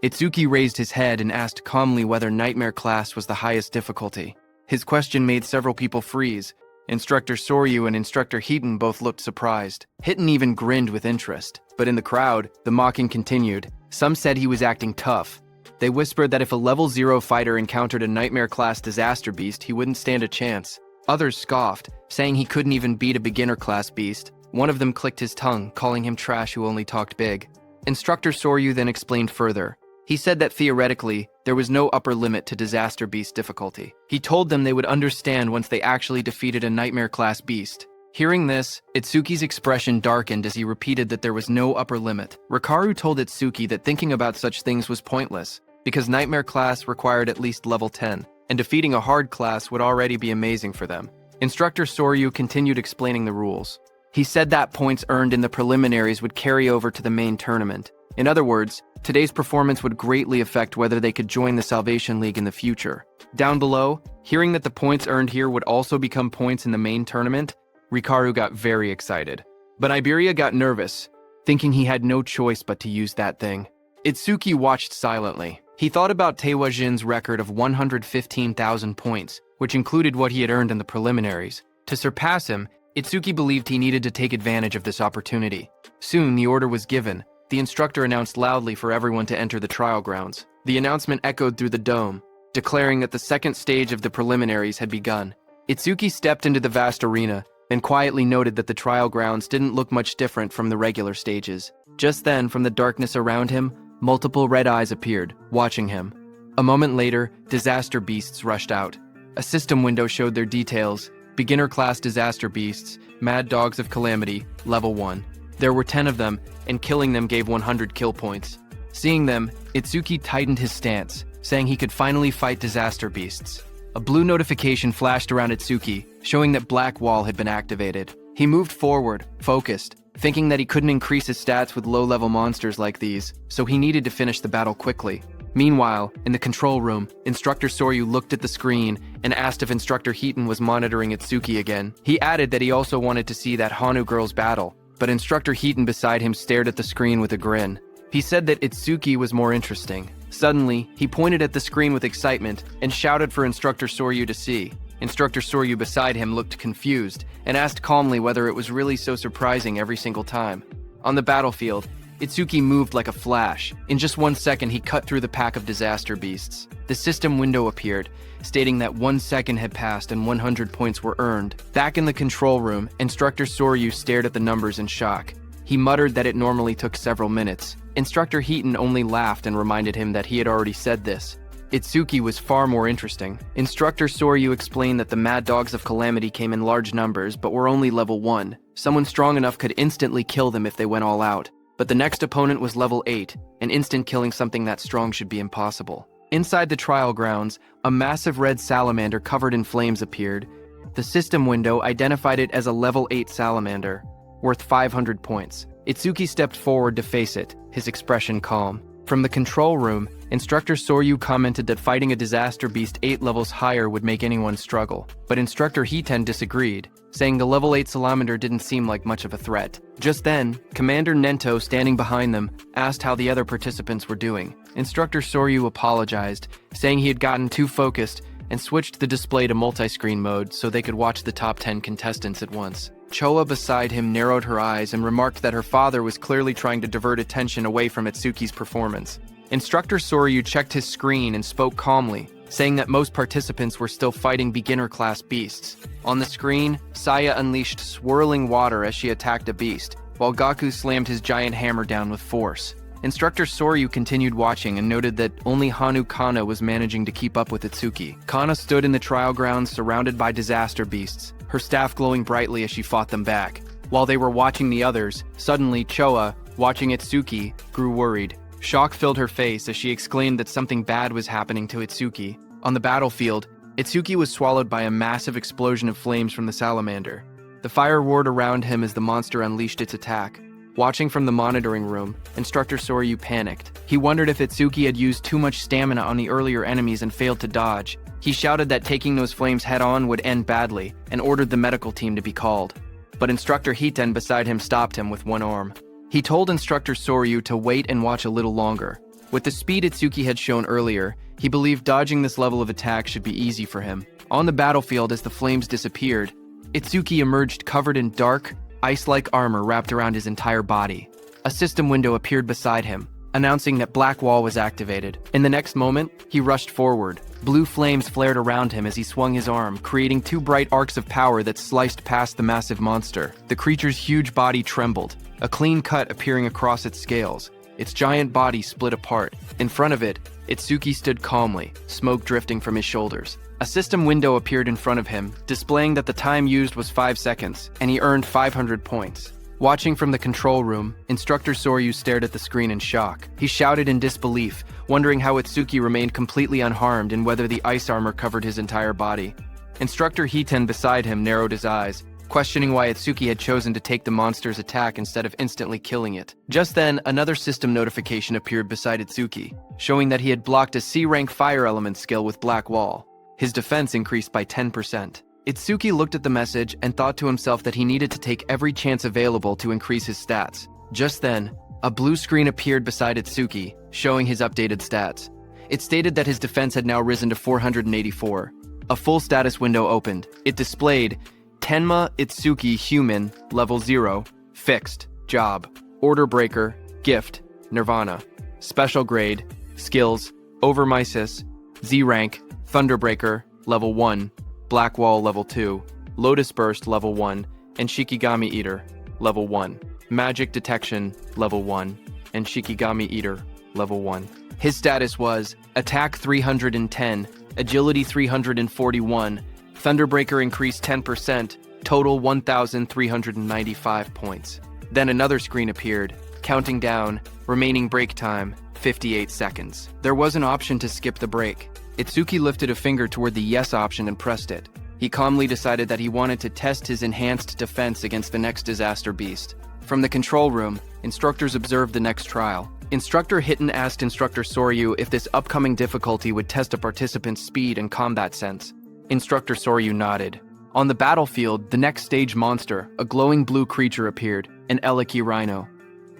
Itsuki raised his head and asked calmly whether Nightmare class was the highest difficulty. His question made several people freeze. Instructor Soryu and Instructor Hiten both looked surprised. Hiten even grinned with interest. But in the crowd, the mocking continued. Some said he was acting tough. They whispered that if a level 0 fighter encountered a Nightmare class disaster beast, he wouldn't stand a chance. Others scoffed, saying he couldn't even beat a beginner class beast. One of them clicked his tongue, calling him trash who only talked big. Instructor Soryu then explained further. He said that theoretically, there was no upper limit to disaster beast difficulty. He told them they would understand once they actually defeated a nightmare class beast. Hearing this, Itsuki's expression darkened as he repeated that there was no upper limit. Rikaru told Itsuki that thinking about such things was pointless, because nightmare class required at least level 10, and defeating a hard class would already be amazing for them. Instructor Soryu continued explaining the rules. He said that points earned in the preliminaries would carry over to the main tournament. In other words, today's performance would greatly affect whether they could join the Salvation League in the future. Down below, hearing that the points earned here would also become points in the main tournament, Rikaru got very excited. But Iberia got nervous, thinking he had no choice but to use that thing. Itsuki watched silently. He thought about Taewa Jin's record of 115,000 points, which included what he had earned in the preliminaries. To surpass him, Itsuki believed he needed to take advantage of this opportunity. Soon, the order was given. The instructor announced loudly for everyone to enter the trial grounds. The announcement echoed through the dome, declaring that the second stage of the preliminaries had begun. Itsuki stepped into the vast arena and quietly noted that the trial grounds didn't look much different from the regular stages. Just then, from the darkness around him, multiple red eyes appeared, watching him. A moment later, disaster beasts rushed out. A system window showed their details. Beginner-class disaster beasts, mad dogs of calamity, level 1. There were 10 of them, and killing them gave 100 kill points. Seeing them, Itsuki tightened his stance, saying he could finally fight disaster beasts. A blue notification flashed around Itsuki, showing that Black Wall had been activated. He moved forward, focused, thinking that he couldn't increase his stats with low-level monsters like these, so he needed to finish the battle quickly. Meanwhile, in the control room, Instructor Soryu looked at the screen and asked if Instructor Heaton was monitoring Itsuki again. He added that he also wanted to see that Hanu girl's battle, but Instructor Heaton beside him stared at the screen with a grin. He said that Itsuki was more interesting. Suddenly, he pointed at the screen with excitement and shouted for Instructor Soryu to see. Instructor Soryu beside him looked confused and asked calmly whether it was really so surprising every single time. On the battlefield, Itsuki moved like a flash. In just 1 second, he cut through the pack of disaster beasts. The system window appeared, stating that 1 second had passed and 100 points were earned. Back in the control room, Instructor Soryu stared at the numbers in shock. He muttered that it normally took several minutes. Instructor Heaton only laughed and reminded him that he had already said this. Itsuki was far more interesting. Instructor Soryu explained that the Mad Dogs of Calamity came in large numbers but were only level 1. Someone strong enough could instantly kill them if they went all out. But the next opponent was level 8, and instant killing something that strong should be impossible. Inside the trial grounds, a massive red salamander covered in flames appeared. The system window identified it as a level 8 salamander, worth 500 points. Itsuki stepped forward to face it, his expression calm. From the control room, Instructor Soryu commented that fighting a disaster beast 8 levels higher would make anyone struggle. But Instructor Hiten disagreed, saying the level 8 salamander didn't seem like much of a threat. Just then, Commander Nento, standing behind them, asked how the other participants were doing. Instructor Soryu apologized, saying he had gotten too focused and switched the display to multi-screen mode so they could watch the top 10 contestants at once. Choa beside him narrowed her eyes and remarked that her father was clearly trying to divert attention away from Itsuki's performance. Instructor Soryu checked his screen and spoke calmly, saying that most participants were still fighting beginner-class beasts. On the screen, Saya unleashed swirling water as she attacked a beast, while Gaku slammed his giant hammer down with force. Instructor Soryu continued watching and noted that only Hanu Kana was managing to keep up with Itsuki. Kana stood in the trial grounds surrounded by disaster beasts, her staff glowing brightly as she fought them back. While they were watching the others, suddenly Choa, watching Itsuki, grew worried. Shock filled her face as she exclaimed that something bad was happening to Itsuki. On the battlefield, Itsuki was swallowed by a massive explosion of flames from the salamander. The fire roared around him as the monster unleashed its attack. Watching from the monitoring room, Instructor Soryu panicked. He wondered if Itsuki had used too much stamina on the earlier enemies and failed to dodge. He shouted that taking those flames head-on would end badly and ordered the medical team to be called. But Instructor Hiten beside him stopped him with one arm. He told Instructor Soryu to wait and watch a little longer. With the speed Itsuki had shown earlier, he believed dodging this level of attack should be easy for him. On the battlefield, as the flames disappeared, Itsuki emerged covered in dark, ice-like armor wrapped around his entire body. A system window appeared beside him, announcing that Black Wall was activated. In the next moment, he rushed forward. Blue flames flared around him as he swung his arm, creating 2 bright arcs of power that sliced past the massive monster. The creature's huge body trembled, a clean cut appearing across its scales. Its giant body split apart. In front of it, Itsuki stood calmly, smoke drifting from his shoulders. A system window appeared in front of him, displaying that the time used was 5 seconds, and he earned 500 points. Watching from the control room, Instructor Soryu stared at the screen in shock. He shouted in disbelief, wondering how Itsuki remained completely unharmed and whether the ice armor covered his entire body. Instructor Hiten beside him narrowed his eyes, questioning why Itsuki had chosen to take the monster's attack instead of instantly killing it. Just then, another system notification appeared beside Itsuki, showing that he had blocked a C-rank fire element skill with Black Wall. His defense increased by 10%. Itsuki looked at the message and thought to himself that he needed to take every chance available to increase his stats. Just then, a blue screen appeared beside Itsuki, showing his updated stats. It stated that his defense had now risen to 484. A full status window opened. It displayed Tenma Itsuki Human, Level 0, Fixed, Job, Order Breaker, Gift, Nirvana, Special Grade, Skills, Overmisis, Z-Rank, Thunderbreaker, Level 1, Black Wall Level 2, Lotus Burst Level 1, and Shikigami Eater, Level 1. Magic Detection, Level 1, and Shikigami Eater, Level 1. His status was Attack 310, Agility 341, Thunderbreaker increased 10%, total 1,395 points. Then another screen appeared, counting down, remaining break time, 58 seconds. There was an option to skip the break. Itsuki lifted a finger toward the yes option and pressed it. He calmly decided that he wanted to test his enhanced defense against the next disaster beast. From the control room, instructors observed the next trial. Instructor Hitten asked Instructor Soryu if this upcoming difficulty would test a participant's speed and combat sense. Instructor Soryu nodded. On the battlefield, the next stage monster, a glowing blue creature appeared, an Eliki rhino.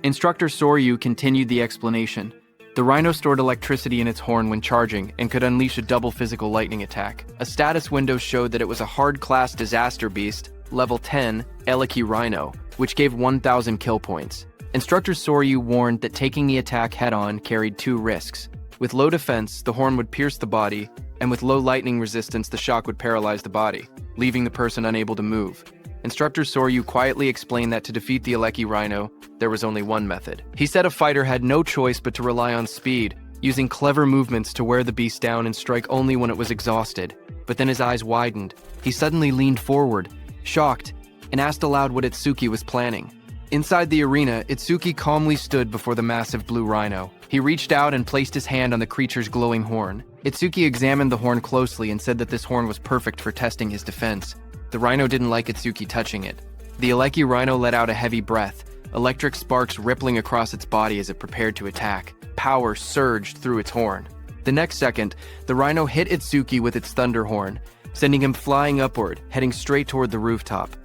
Instructor Soryu continued the explanation. The rhino stored electricity in its horn when charging and could unleash a double physical lightning attack. A status window showed that it was a hard-class disaster beast, level 10, Eliki rhino, which gave 1,000 kill points. Instructor Soryu warned that taking the attack head-on carried two risks. With low defense, the horn would pierce the body, and with low lightning resistance, the shock would paralyze the body, leaving the person unable to move. Instructor Soryu quietly explained that to defeat the Eliki rhino, there was only one method. He said a fighter had no choice but to rely on speed, using clever movements to wear the beast down and strike only when it was exhausted. But then his eyes widened. He suddenly leaned forward, shocked, and asked aloud what Itsuki was planning. Inside the arena, Itsuki calmly stood before the massive blue rhino. He reached out and placed his hand on the creature's glowing horn. Itsuki examined the horn closely and said that this horn was perfect for testing his defense. The rhino didn't like Itsuki touching it. The Eliki rhino let out a heavy breath, electric sparks rippling across its body as it prepared to attack. Power surged through its horn. The next second, the rhino hit Itsuki with its thunder horn, sending him flying upward, heading straight toward the rooftop.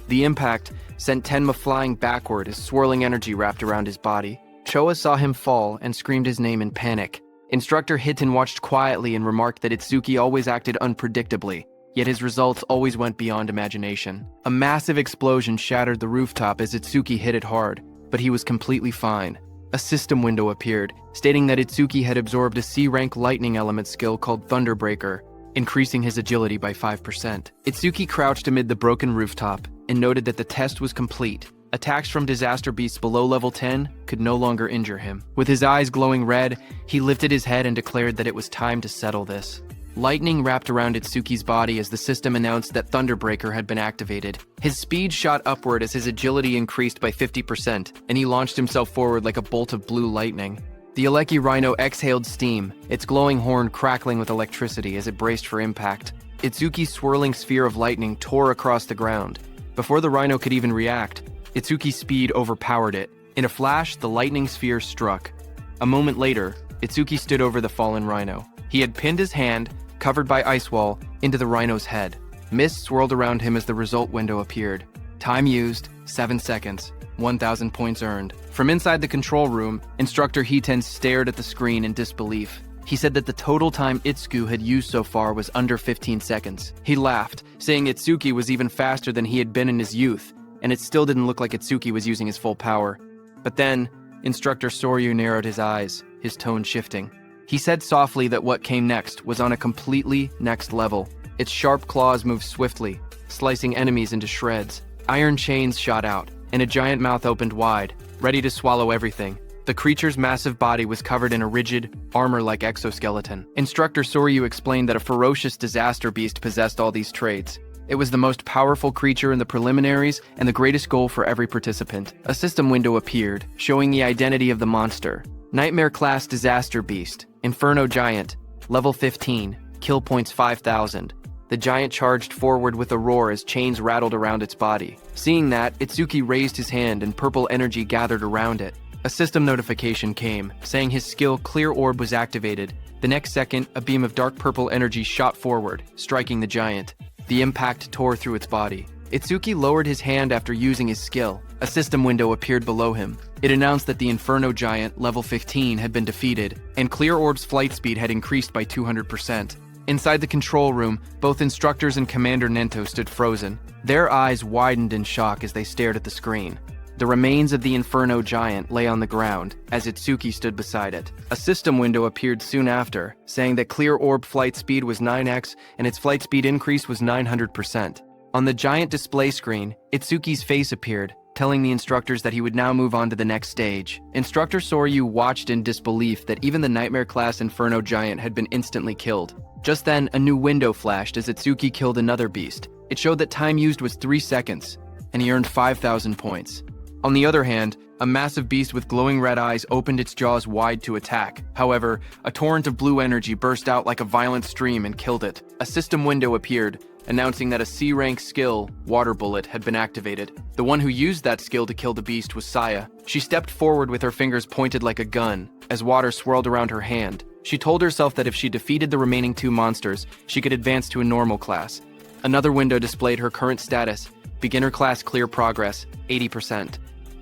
The impact sent Tenma flying backward as swirling energy wrapped around his body. Choa saw him fall and screamed his name in panic. Instructor Hitten watched quietly and remarked that Itsuki always acted unpredictably, yet his results always went beyond imagination. A massive explosion shattered the rooftop as Itsuki hit it hard, but he was completely fine. A system window appeared, stating that Itsuki had absorbed a C-rank lightning element skill called Thunderbreaker, increasing his agility by 5%. Itsuki crouched amid the broken rooftop and noted that the test was complete. Attacks from disaster beasts below level 10 could no longer injure him. With his eyes glowing red, he lifted his head and declared that it was time to settle this. Lightning wrapped around Itsuki's body as the system announced that Thunderbreaker had been activated. His speed shot upward as his agility increased by 50%, and he launched himself forward like a bolt of blue lightning. The Eliki rhino exhaled steam, its glowing horn crackling with electricity as it braced for impact. Itsuki's swirling sphere of lightning tore across the ground. Before the rhino could even react, Itsuki's speed overpowered it. In a flash, the lightning sphere struck. A moment later, Itsuki stood over the fallen rhino. He had pinned his hand, covered by ice wall, into the rhino's head. Mist swirled around him as the result window appeared. Time used, 7 seconds. 1,000 points earned. From inside the control room, Instructor Hiten stared at the screen in disbelief. He said that the total time Itsuki had used so far was under 15 seconds. He laughed, saying Itsuki was even faster than he had been in his youth, and it still didn't look like Itsuki was using his full power. But then, Instructor Soryu narrowed his eyes, his tone shifting. He said softly that what came next was on a completely next level. Its sharp claws moved swiftly, slicing enemies into shreds. Iron chains shot out, and a giant mouth opened wide, ready to swallow everything. The creature's massive body was covered in a rigid, armor-like exoskeleton. Instructor Soryu explained that a ferocious disaster beast possessed all these traits. It was the most powerful creature in the preliminaries and the greatest goal for every participant. A system window appeared, showing the identity of the monster. Nightmare-class disaster beast, Inferno Giant, level 15, kill points 5,000. The giant charged forward with a roar as chains rattled around its body. Seeing that, Itsuki raised his hand and purple energy gathered around it. A system notification came, saying his skill Clear Orb was activated. The next second, a beam of dark purple energy shot forward, striking the giant. The impact tore through its body. Itsuki lowered his hand after using his skill. A system window appeared below him. It announced that the Inferno Giant, level 15, had been defeated, and Clear Orb's flight speed had increased by 200%. Inside the control room, both instructors and Commander Nento stood frozen. Their eyes widened in shock as they stared at the screen. The remains of the Inferno Giant lay on the ground, as Itsuki stood beside it. A system window appeared soon after, saying that Clear Orb flight speed was 9x and its flight speed increase was 900%. On the giant display screen, Itsuki's face appeared, telling the instructors that he would now move on to the next stage. Instructor Soryu watched in disbelief that even the Nightmare-class Inferno Giant had been instantly killed. Just then, a new window flashed as Itsuki killed another beast. It showed that time used was 3 seconds, and he earned 5,000 points. On the other hand, a massive beast with glowing red eyes opened its jaws wide to attack. However, a torrent of blue energy burst out like a violent stream and killed it. A system window appeared, announcing that a C-rank skill, Water Bullet, had been activated. The one who used that skill to kill the beast was Saya. She stepped forward with her fingers pointed like a gun, as water swirled around her hand. She told herself that if she defeated the remaining 2 monsters, she could advance to a normal class. Another window displayed her current status, Beginner Class Clear Progress, 80%.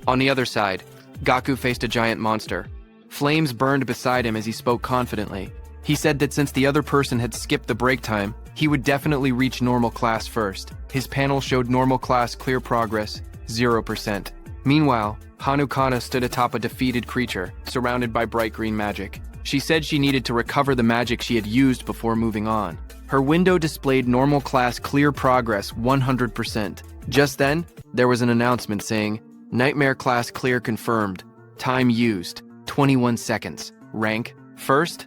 On the other side, Gaku faced a giant monster. Flames burned beside him as he spoke confidently. He said that since the other person had skipped the break time, he would definitely reach normal class first. His panel showed normal class Clear Progress, 0%. Meanwhile, Hanukana stood atop a defeated creature, surrounded by bright green magic. She said she needed to recover the magic she had used before moving on. Her window displayed normal class Clear Progress, 100%. Just then, there was an announcement saying, Nightmare Class Clear confirmed. Time used, 21 seconds. Rank, first?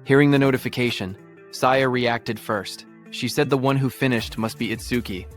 Hearing the notification, Saya reacted first. She said the one who finished must be Itsuki.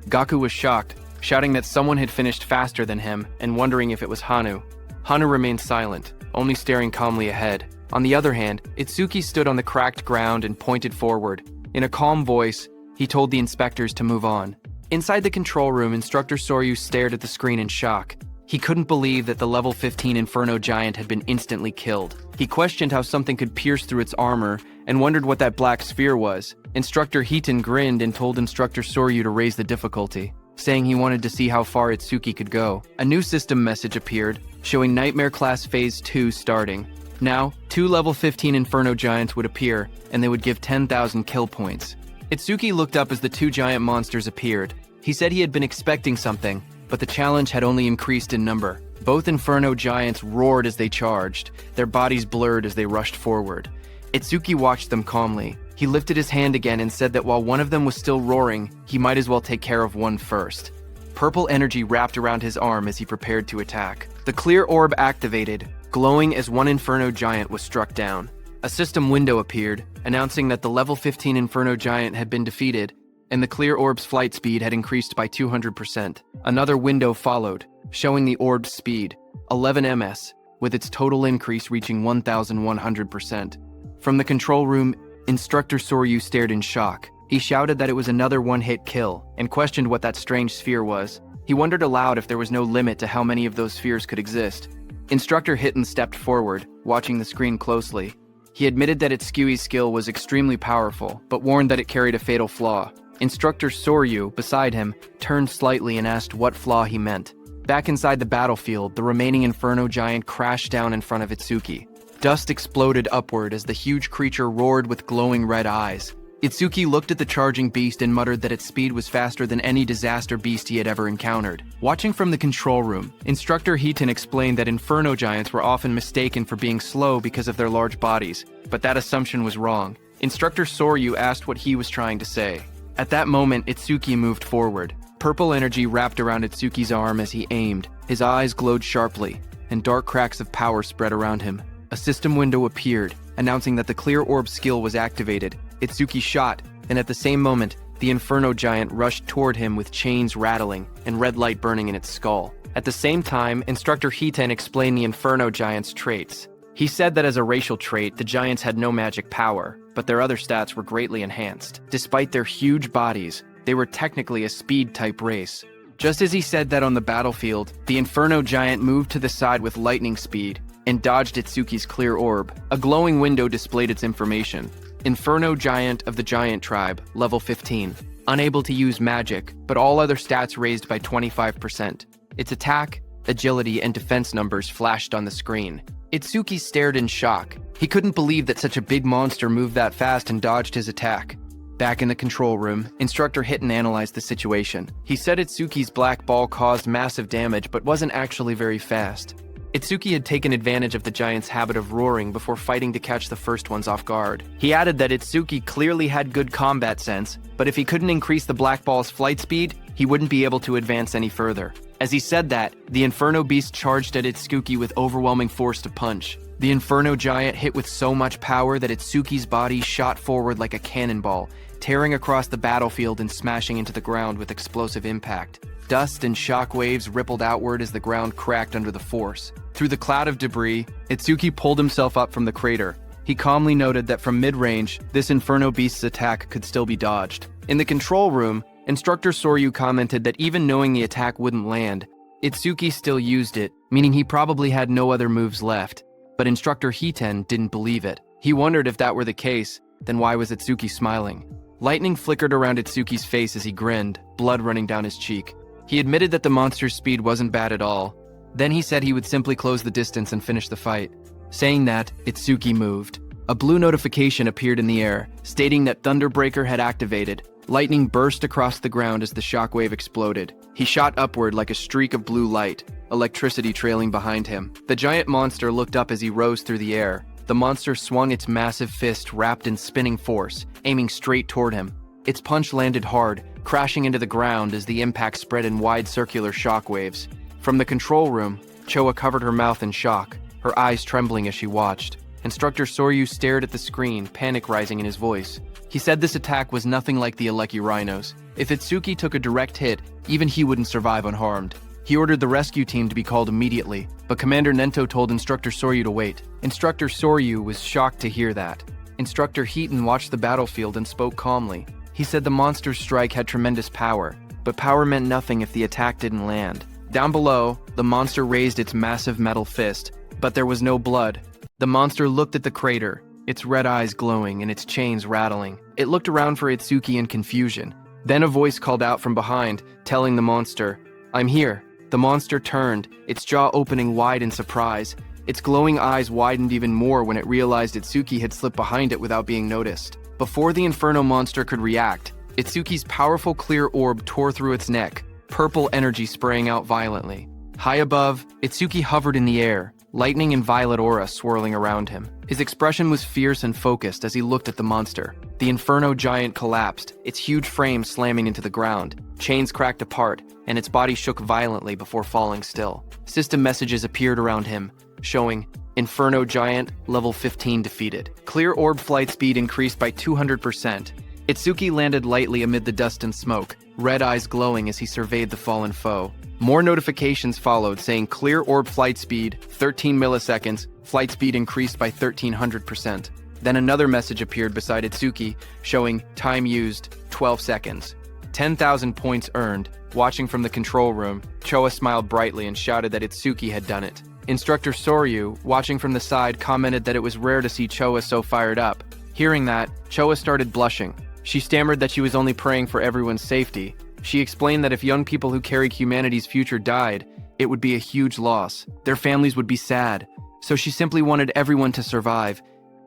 Gaku was shocked, shouting that someone had finished faster than him and wondering if it was Hanu. Hanu remained silent, only staring calmly ahead. On the other hand, Itsuki stood on the cracked ground and pointed forward. In a calm voice, he told the inspectors to move on. Inside the control room, Instructor Soryu stared at the screen in shock. He couldn't believe that the level 15 Inferno Giant had been instantly killed. He questioned how something could pierce through its armor and wondered what that black sphere was. Instructor Hiton grinned and told Instructor Soryu to raise the difficulty, saying he wanted to see how far Itsuki could go. A new system message appeared, showing Nightmare Class Phase 2 starting. Now, 2 level 15 Inferno Giants would appear, and they would give 10,000 kill points. Itsuki looked up as the 2 giant monsters appeared. He said he had been expecting something, but the challenge had only increased in number. Both Inferno Giants roared as they charged, their bodies blurred as they rushed forward. Itsuki watched them calmly. He lifted his hand again and said that while one of them was still roaring, he might as well take care of one first. Purple energy wrapped around his arm as he prepared to attack. The Clear Orb activated, glowing as one Inferno Giant was struck down. A system window appeared, announcing that the level 15 Inferno Giant had been defeated, and the Clear Orb's flight speed had increased by 200%. Another window followed, showing the orb's speed, 11 ms, with its total increase reaching 1,100%. From the control room, Instructor Soryu stared in shock. He shouted that it was another one-hit kill, and questioned what that strange sphere was. He wondered aloud if there was no limit to how many of those spheres could exist. Instructor Hiton stepped forward, watching the screen closely. He admitted that Itsuki's skill was extremely powerful, but warned that it carried a fatal flaw. Instructor Soryu, beside him, turned slightly and asked what flaw he meant. Back inside the battlefield, the remaining Inferno Giant crashed down in front of Itsuki. Dust exploded upward as the huge creature roared with glowing red eyes. Itsuki looked at the charging beast and muttered that its speed was faster than any disaster beast he had ever encountered. Watching from the control room, Instructor Hiton explained that Inferno Giants were often mistaken for being slow because of their large bodies, but that assumption was wrong. Instructor Soryu asked what he was trying to say. At that moment, Itsuki moved forward. Purple energy wrapped around Itsuki's arm as he aimed. His eyes glowed sharply, and dark cracks of power spread around him. A system window appeared, announcing that the Clear Orb skill was activated. Itsuki shot, and at the same moment, the Inferno Giant rushed toward him with chains rattling and red light burning in its skull. At the same time, Instructor Hiton explained the Inferno Giant's traits. He said that as a racial trait, the giants had no magic power, but their other stats were greatly enhanced. Despite their huge bodies, they were technically a speed-type race. Just as he said that on the battlefield, the Inferno Giant moved to the side with lightning speed and dodged Itsuki's clear orb. A glowing window displayed its information. Inferno Giant of the Giant Tribe, level 15. Unable to use magic, but all other stats raised by 25%. Its attack, agility, and defense numbers flashed on the screen. Itsuki stared in shock. He couldn't believe that such a big monster moved that fast and dodged his attack. Back in the control room, Instructor Hitten analyzed the situation. He said Itsuki's black ball caused massive damage but wasn't actually very fast. Itsuki had taken advantage of the giant's habit of roaring before fighting to catch the first ones off guard. He added that Itsuki clearly had good combat sense, but if he couldn't increase the black ball's flight speed, he wouldn't be able to advance any further. As he said that, the Inferno Beast charged at Itsuki with overwhelming force to punch. The Inferno Giant hit with so much power that Itsuki's body shot forward like a cannonball, tearing across the battlefield and smashing into the ground with explosive impact. Dust and shock waves rippled outward as the ground cracked under the force. Through the cloud of debris, Itsuki pulled himself up from the crater. He calmly noted that from mid-range, this Inferno Beast's attack could still be dodged. In the control room, Instructor Soryu commented that even knowing the attack wouldn't land, Itsuki still used it, meaning he probably had no other moves left. But Instructor Hiten didn't believe it. He wondered if that were the case, then why was Itsuki smiling? Lightning flickered around Itsuki's face as he grinned, blood running down his cheek. He admitted that the monster's speed wasn't bad at all. Then he said he would simply close the distance and finish the fight. Saying that, Itsuki moved. A blue notification appeared in the air, stating that Thunderbreaker had activated. Lightning burst across the ground as the shockwave exploded. He shot upward like a streak of blue light, electricity trailing behind him. The giant monster looked up as he rose through the air. The monster swung its massive fist wrapped in spinning force, aiming straight toward him. Its punch landed hard, crashing into the ground as the impact spread in wide circular shockwaves. From the control room, Choa covered her mouth in shock, her eyes trembling as she watched. Instructor Soryu stared at the screen, panic rising in his voice. He said this attack was nothing like the Aleki Rhinos. If Itsuki took a direct hit, even he wouldn't survive unharmed. He ordered the rescue team to be called immediately, but Commander Nento told Instructor Soryu to wait. Instructor Soryu was shocked to hear that. Instructor Heaton watched the battlefield and spoke calmly. He said the monster's strike had tremendous power, but power meant nothing if the attack didn't land. Down below, the monster raised its massive metal fist, but there was no blood. The monster looked at the crater, its red eyes glowing and its chains rattling. It looked around for Itsuki in confusion. Then a voice called out from behind, telling the monster, "I'm here." The monster turned, its jaw opening wide in surprise. Its glowing eyes widened even more when it realized Itsuki had slipped behind it without being noticed. Before the Inferno monster could react, Itsuki's powerful clear orb tore through its neck, purple energy spraying out violently. High above, Itsuki hovered in the air, lightning and violet aura swirling around him. His expression was fierce and focused as he looked at the monster. The Inferno Giant collapsed, its huge frame slamming into the ground. Chains cracked apart, and its body shook violently before falling still. System messages appeared around him, showing Inferno Giant, level 15 defeated. Clear orb flight speed increased by 200%. Itsuki landed lightly amid the dust and smoke, red eyes glowing as he surveyed the fallen foe. More notifications followed saying clear orb flight speed, 13 milliseconds, flight speed increased by 1300%. Then another message appeared beside Itsuki, showing time used, 12 seconds. 10,000 points earned. Watching from the control room, Choa smiled brightly and shouted that Itsuki had done it. Instructor Soryu, watching from the side, commented that it was rare to see Choa so fired up. Hearing that, Choa started blushing. She stammered that she was only praying for everyone's safety. She explained that if young people who carried humanity's future died, it would be a huge loss. Their families would be sad. So she simply wanted everyone to survive.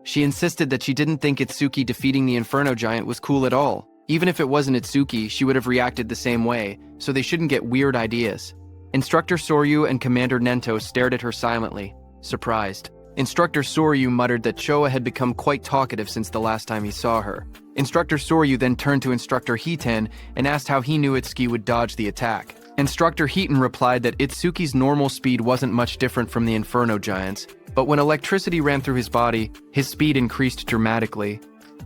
She insisted that she didn't think Itsuki defeating the Inferno Giant was cool at all. Even if it wasn't Itsuki, she would have reacted the same way, so they shouldn't get weird ideas. Instructor Soryu and Commander Nento stared at her silently, surprised. Instructor Soryu muttered that Choa had become quite talkative since the last time he saw her. Instructor Soryu then turned to Instructor Heaton and asked how he knew Itsuki would dodge the attack. Instructor Heaton replied that Itsuki's normal speed wasn't much different from the Inferno Giant's, but when electricity ran through his body, his speed increased dramatically.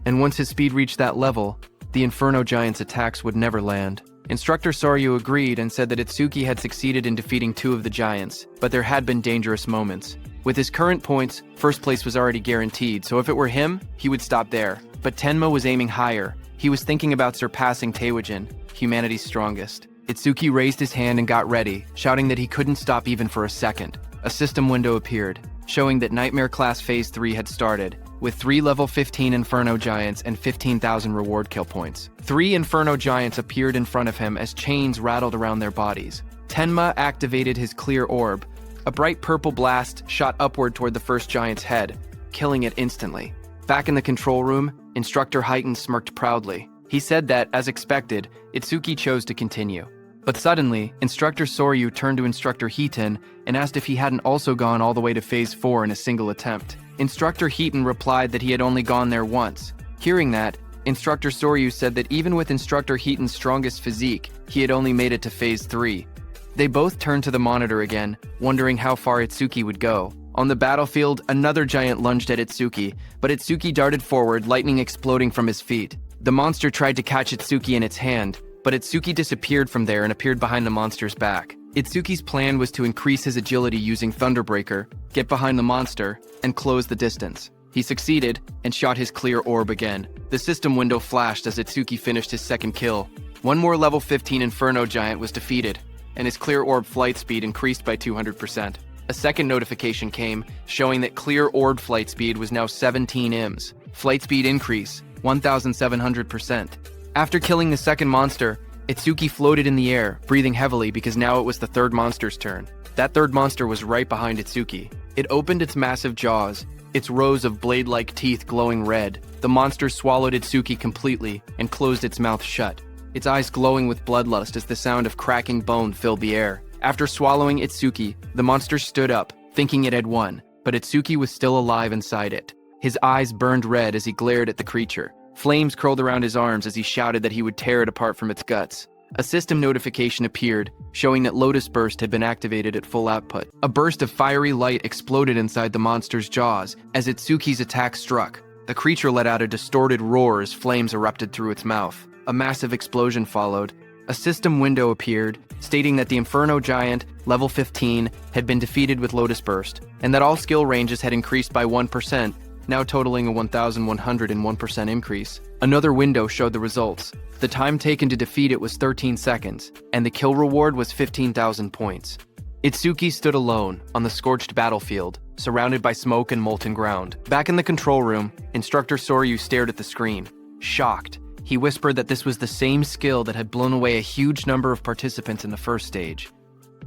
And once his speed reached that level, the Inferno Giant's attacks would never land. Instructor Soryu agreed and said that Itsuki had succeeded in defeating 2 of the giants, but there had been dangerous moments. With his current points, first place was already guaranteed, so if it were him, he would stop there. But Tenma was aiming higher. He was thinking about surpassing Taewajin, humanity's strongest. Itsuki raised his hand and got ready, shouting that he couldn't stop even for a second. A system window appeared, showing that Nightmare Class Phase 3 had started, with 3 level 15 Inferno Giants and 15,000 reward kill points. 3 Inferno Giants appeared in front of him as chains rattled around their bodies. Tenma activated his clear orb. A bright purple blast shot upward toward the first giant's head, killing it instantly. Back in the control room, Instructor Heighten smirked proudly. He said that, as expected, Itsuki chose to continue. But suddenly, Instructor Soryu turned to Instructor Heaton and asked if he hadn't also gone all the way to Phase 4 in a single attempt. Instructor Heaton replied that he had only gone there once. Hearing that, Instructor Soryu said that even with Instructor Heaton's strongest physique, he had only made it to Phase 3. They both turned to the monitor again, wondering how far Itsuki would go. On the battlefield, another giant lunged at Itsuki, but Itsuki darted forward, lightning exploding from his feet. The monster tried to catch Itsuki in its hand, but Itsuki disappeared from there and appeared behind the monster's back. Itsuki's plan was to increase his agility using Thunderbreaker, get behind the monster, and close the distance. He succeeded and shot his clear orb again. The system window flashed as Itsuki finished his second kill. One more level 15 Inferno Giant was defeated, and his clear orb flight speed increased by 200%. A second notification came, showing that clear orb flight speed was now 17 IMS. Flight speed increase, 1,700%. After killing the second monster, Itsuki floated in the air, breathing heavily because now it was the third monster's turn. That third monster was right behind Itsuki. It opened its massive jaws, its rows of blade-like teeth glowing red. The monster swallowed Itsuki completely and closed its mouth shut, its eyes glowing with bloodlust as the sound of cracking bone filled the air. After swallowing Itsuki, the monster stood up, thinking it had won, but Itsuki was still alive inside it. His eyes burned red as he glared at the creature. Flames curled around his arms as he shouted that he would tear it apart from its guts. A system notification appeared, showing that Lotus Burst had been activated at full output. A burst of fiery light exploded inside the monster's jaws as Itsuki's attack struck. The creature let out a distorted roar as flames erupted through its mouth. A massive explosion followed. A system window appeared, stating that the Inferno Giant, level 15, had been defeated with Lotus Burst, and that all skill ranges had increased by 1%, now totaling a 1,101% increase. Another window showed the results. The time taken to defeat it was 13 seconds, and the kill reward was 15,000 points. Itsuki stood alone on the scorched battlefield, surrounded by smoke and molten ground. Back in the control room, Instructor Soryu stared at the screen. Shocked, he whispered that this was the same skill that had blown away a huge number of participants in the first stage.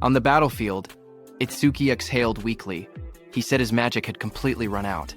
On the battlefield, Itsuki exhaled weakly. He said his magic had completely run out.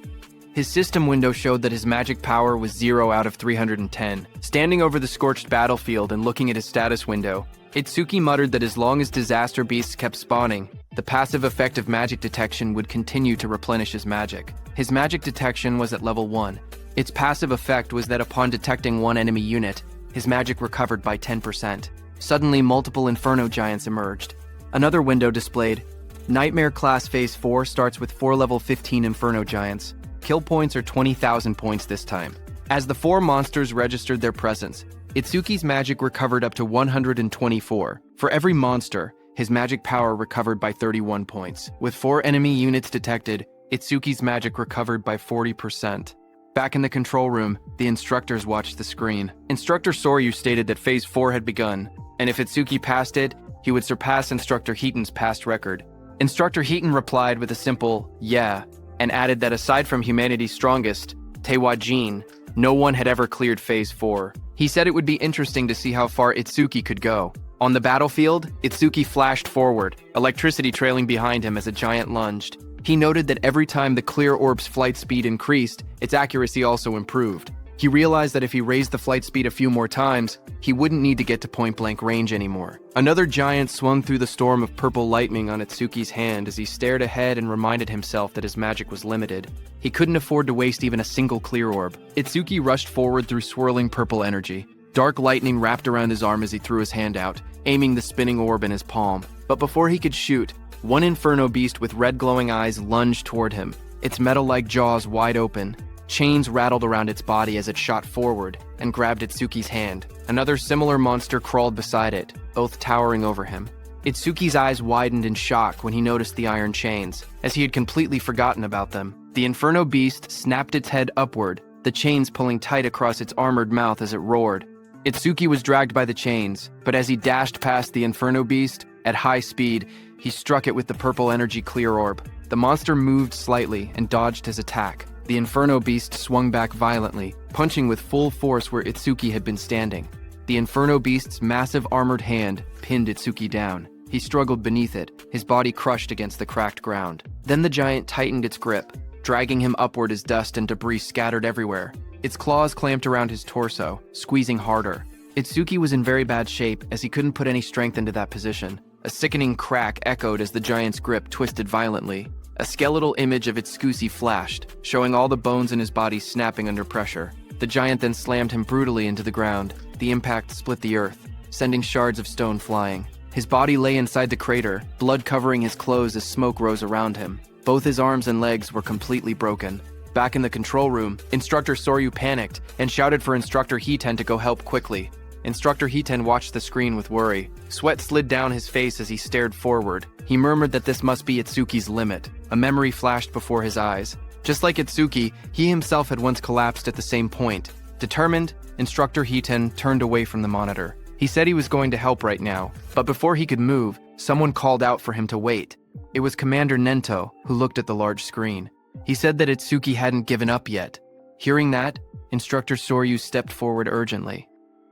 His system window showed that his magic power was 0 out of 310. Standing over the scorched battlefield and looking at his status window, Itsuki muttered that as long as disaster beasts kept spawning, the passive effect of magic detection would continue to replenish his magic. His magic detection was at level 1. Its passive effect was that upon detecting one enemy unit, his magic recovered by 10%. Suddenly, multiple Inferno Giants emerged. Another window displayed, Nightmare Class Phase 4 starts with 4 level 15 Inferno Giants. Kill points are 20,000 points this time. As the 4 monsters registered their presence, Itsuki's magic recovered up to 124. For every monster, his magic power recovered by 31 points. With 4 enemy units detected, Itsuki's magic recovered by 40%. Back in the control room, the instructors watched the screen. Instructor Soryu stated that Phase 4 had begun, and if Itsuki passed it, he would surpass Instructor Heaton's past record. Instructor Heaton replied with a simple, yeah, and added that aside from humanity's strongest, Taewajin, no one had ever cleared Phase 4. He said it would be interesting to see how far Itsuki could go. On the battlefield, Itsuki flashed forward, electricity trailing behind him as a giant lunged. He noted that every time the clear orb's flight speed increased, its accuracy also improved. He realized that if he raised the flight speed a few more times, he wouldn't need to get to point-blank range anymore. Another giant swung through the storm of purple lightning on Itsuki's hand as he stared ahead and reminded himself that his magic was limited. He couldn't afford to waste even a single clear orb. Itsuki rushed forward through swirling purple energy. Dark lightning wrapped around his arm as he threw his hand out, aiming the spinning orb in his palm. But before he could shoot, one inferno beast with red glowing eyes lunged toward him, its metal-like jaws wide open. Chains rattled around its body as it shot forward and grabbed Itsuki's hand. Another similar monster crawled beside it, both towering over him. Itsuki's eyes widened in shock when he noticed the iron chains, as he had completely forgotten about them. The Inferno Beast snapped its head upward, the chains pulling tight across its armored mouth as it roared. Itsuki was dragged by the chains, but as he dashed past the Inferno Beast, at high speed, he struck it with the purple energy clear orb. The monster moved slightly and dodged his attack. The Inferno Beast swung back violently, punching with full force where Itsuki had been standing. The Inferno Beast's massive armored hand pinned Itsuki down. He struggled beneath it, his body crushed against the cracked ground. Then the giant tightened its grip, dragging him upward as dust and debris scattered everywhere. Its claws clamped around his torso, squeezing harder. Itsuki was in very bad shape as he couldn't put any strength into that position. A sickening crack echoed as the giant's grip twisted violently. A skeletal image of Itsuki flashed, showing all the bones in his body snapping under pressure. The giant then slammed him brutally into the ground. The impact split the earth, sending shards of stone flying. His body lay inside the crater, blood covering his clothes as smoke rose around him. Both his arms and legs were completely broken. Back in the control room, Instructor Soryu panicked and shouted for Instructor Hiten to go help quickly. Instructor Hiten watched the screen with worry. Sweat slid down his face as he stared forward. He murmured that this must be Itsuki's limit. A memory flashed before his eyes. Just like Itsuki, he himself had once collapsed at the same point. Determined, Instructor Hiten turned away from the monitor. He said he was going to help right now, but before he could move, someone called out for him to wait. It was Commander Nento, who looked at the large screen. He said that Itsuki hadn't given up yet. Hearing that, Instructor Soryu stepped forward urgently.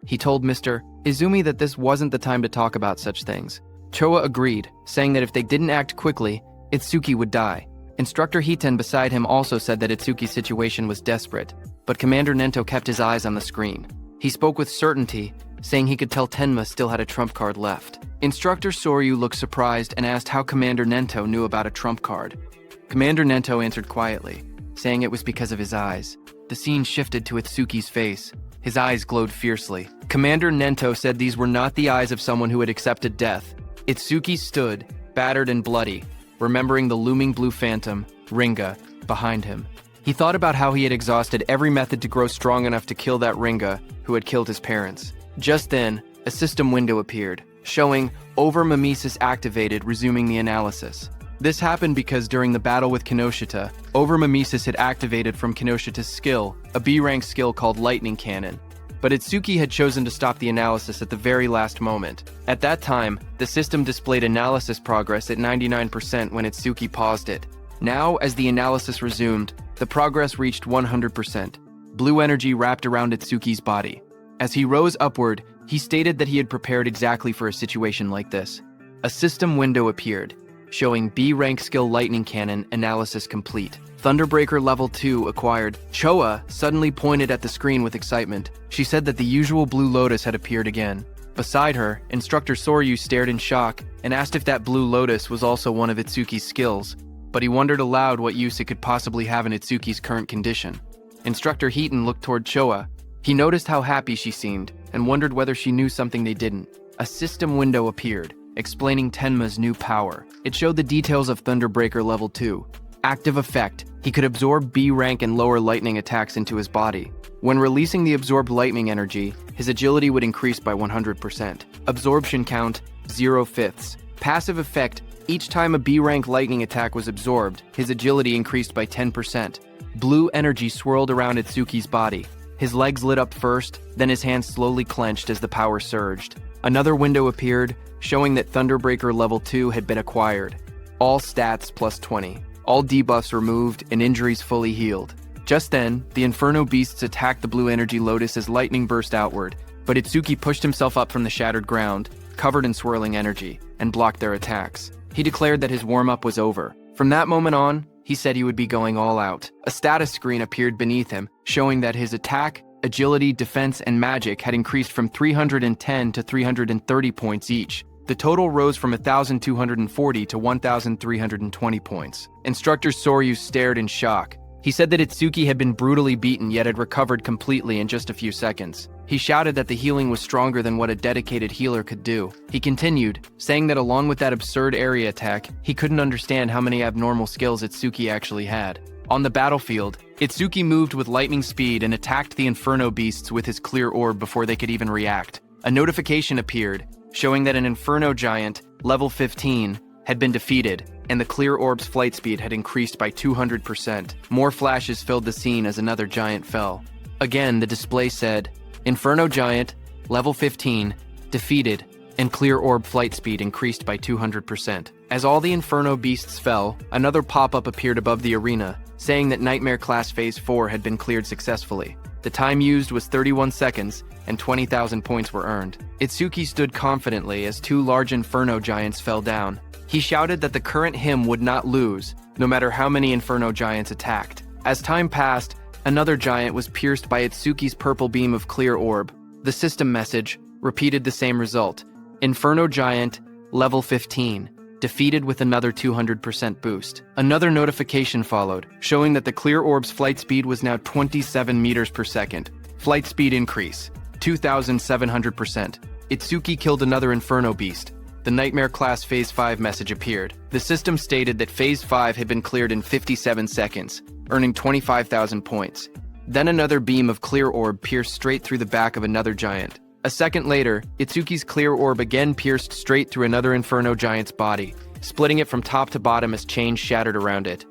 He told Mr. Izumi that this wasn't the time to talk about such things. Choa agreed, saying that if they didn't act quickly, Itsuki would die. Instructor Hiten beside him also said that Itsuki's situation was desperate, but Commander Nento kept his eyes on the screen. He spoke with certainty, saying he could tell Tenma still had a trump card left. Instructor Soryu looked surprised and asked how Commander Nento knew about a trump card. Commander Nento answered quietly, saying it was because of his eyes. The scene shifted to Itsuki's face. His eyes glowed fiercely. Commander Nento said these were not the eyes of someone who had accepted death. Itsuki stood, battered and bloody, remembering the looming blue phantom, Ringa, behind him. He thought about how he had exhausted every method to grow strong enough to kill that Ringa who had killed his parents. Just then, a system window appeared, showing over-mimesis activated, resuming the analysis. This happened because during the battle with Kinoshita, over-mimesis had activated from Kinoshita's skill, a B-rank skill called Lightning Cannon. But Itsuki had chosen to stop the analysis at the very last moment. At that time, the system displayed analysis progress at 99% when Itsuki paused it. Now, as the analysis resumed, the progress reached 100%. Blue energy wrapped around Itsuki's body. As he rose upward, he stated that he had prepared exactly for a situation like this. A system window appeared, showing B-rank skill Lightning Cannon analysis complete. Thunderbreaker Level 2 acquired. Choa suddenly pointed at the screen with excitement. She said that the usual blue lotus had appeared again. Beside her, Instructor Soryu stared in shock and asked if that blue lotus was also one of Itsuki's skills, but he wondered aloud what use it could possibly have in Itsuki's current condition. Instructor Hiten looked toward Choa. He noticed how happy she seemed and wondered whether she knew something they didn't. A system window appeared, explaining Tenma's new power. It showed the details of Thunderbreaker Level 2. Active effect. He could absorb B-rank and lower lightning attacks into his body. When releasing the absorbed lightning energy, his agility would increase by 100%. Absorption count, 0/5. Passive effect. Each time a B-rank lightning attack was absorbed, his agility increased by 10%. Blue energy swirled around Itsuki's body. His legs lit up first, then his hands slowly clenched as the power surged. Another window appeared, showing that Thunderbreaker Level 2 had been acquired. All stats plus 20. All debuffs removed and injuries fully healed. Just then, the Inferno Beasts attacked the blue energy lotus as lightning burst outward, but Itsuki pushed himself up from the shattered ground, covered in swirling energy, and blocked their attacks. He declared that his warm-up was over. From that moment on, he said he would be going all out. A status screen appeared beneath him, showing that his attack, agility, defense, and magic had increased from 310 to 330 points each. The total rose from 1,240 to 1,320 points. Instructor Soryu stared in shock. He said that Itsuki had been brutally beaten yet had recovered completely in just a few seconds. He shouted that the healing was stronger than what a dedicated healer could do. He continued, saying that along with that absurd area attack, he couldn't understand how many abnormal skills Itsuki actually had. On the battlefield, Itsuki moved with lightning speed and attacked the Inferno Beasts with his clear orb before they could even react. A notification appeared, showing that an Inferno Giant, level 15, had been defeated, and the clear orb's flight speed had increased by 200%. More flashes filled the scene as another giant fell. Again, the display said, Inferno Giant, level 15, defeated, and clear orb flight speed increased by 200%. As all the Inferno beasts fell, another pop-up appeared above the arena, saying that Nightmare Class Phase 4 had been cleared successfully. The time used was 31 seconds, and 20,000 points were earned. Itsuki stood confidently as two large Inferno Giants fell down. He shouted that the current him would not lose, no matter how many Inferno Giants attacked. As time passed, another giant was pierced by Itsuki's purple beam of clear orb. The system message repeated the same result. Inferno Giant, level 15, defeated with another 200% boost. Another notification followed, showing that the clear orb's flight speed was now 27 meters per second. Flight speed increase, 2,700%. Itsuki killed another Inferno beast. The Nightmare Class Phase 5 message appeared. The system stated that Phase 5 had been cleared in 57 seconds, earning 25,000 points. Then another beam of clear orb pierced straight through the back of another giant. A second later, Itsuki's clear orb again pierced straight through another Inferno Giant's body, splitting it from top to bottom as chains shattered around it.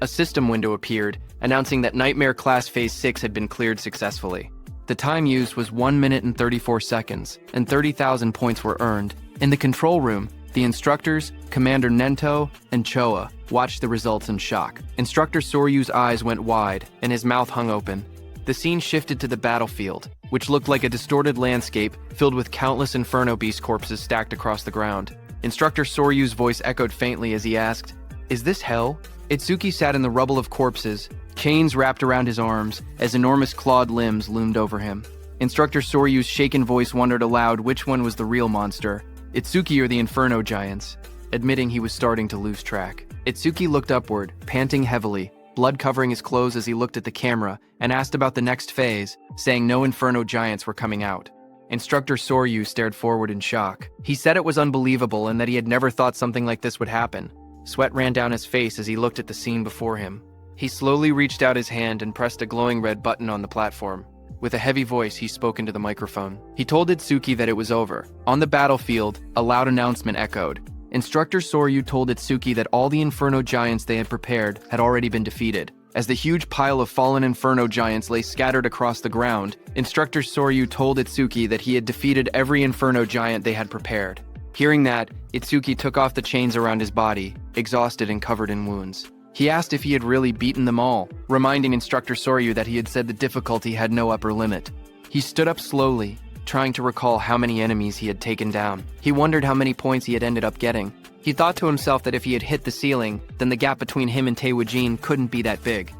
A system window appeared, announcing that Nightmare Class Phase 6 had been cleared successfully. The time used was 1 minute and 34 seconds, and 30,000 points were earned. In the control room, the instructors, Commander Nento and Choa, watched the results in shock. Instructor Soryu's eyes went wide, and his mouth hung open. The scene shifted to the battlefield, which looked like a distorted landscape filled with countless Inferno Beast corpses stacked across the ground. Instructor Soryu's voice echoed faintly as he asked, "Is this hell?" Itsuki sat in the rubble of corpses, chains wrapped around his arms, as enormous clawed limbs loomed over him. Instructor Soryu's shaken voice wondered aloud which one was the real monster, Itsuki or the Inferno Giants, admitting he was starting to lose track. Itsuki looked upward, panting heavily, blood covering his clothes as he looked at the camera, and asked about the next phase, saying no Inferno Giants were coming out. Instructor Soryu stared forward in shock. He said it was unbelievable and that he had never thought something like this would happen. Sweat ran down his face as he looked at the scene before him. He slowly reached out his hand and pressed a glowing red button on the platform. With a heavy voice, he spoke into the microphone. He told Itsuki that it was over. On the battlefield, a loud announcement echoed. Instructor Soryu told Itsuki that all the Inferno Giants they had prepared had already been defeated. As the huge pile of fallen Inferno Giants lay scattered across the ground, Instructor Soryu told Itsuki that he had defeated every Inferno Giant they had prepared. Hearing that, Itsuki took off the chains around his body, exhausted and covered in wounds. He asked if he had really beaten them all, reminding Instructor Soryu that he had said the difficulty had no upper limit. He stood up slowly, trying to recall how many enemies he had taken down. He wondered how many points he had ended up getting. He thought to himself that if he had hit the ceiling, then the gap between him and Taewoo-jin couldn't be that big.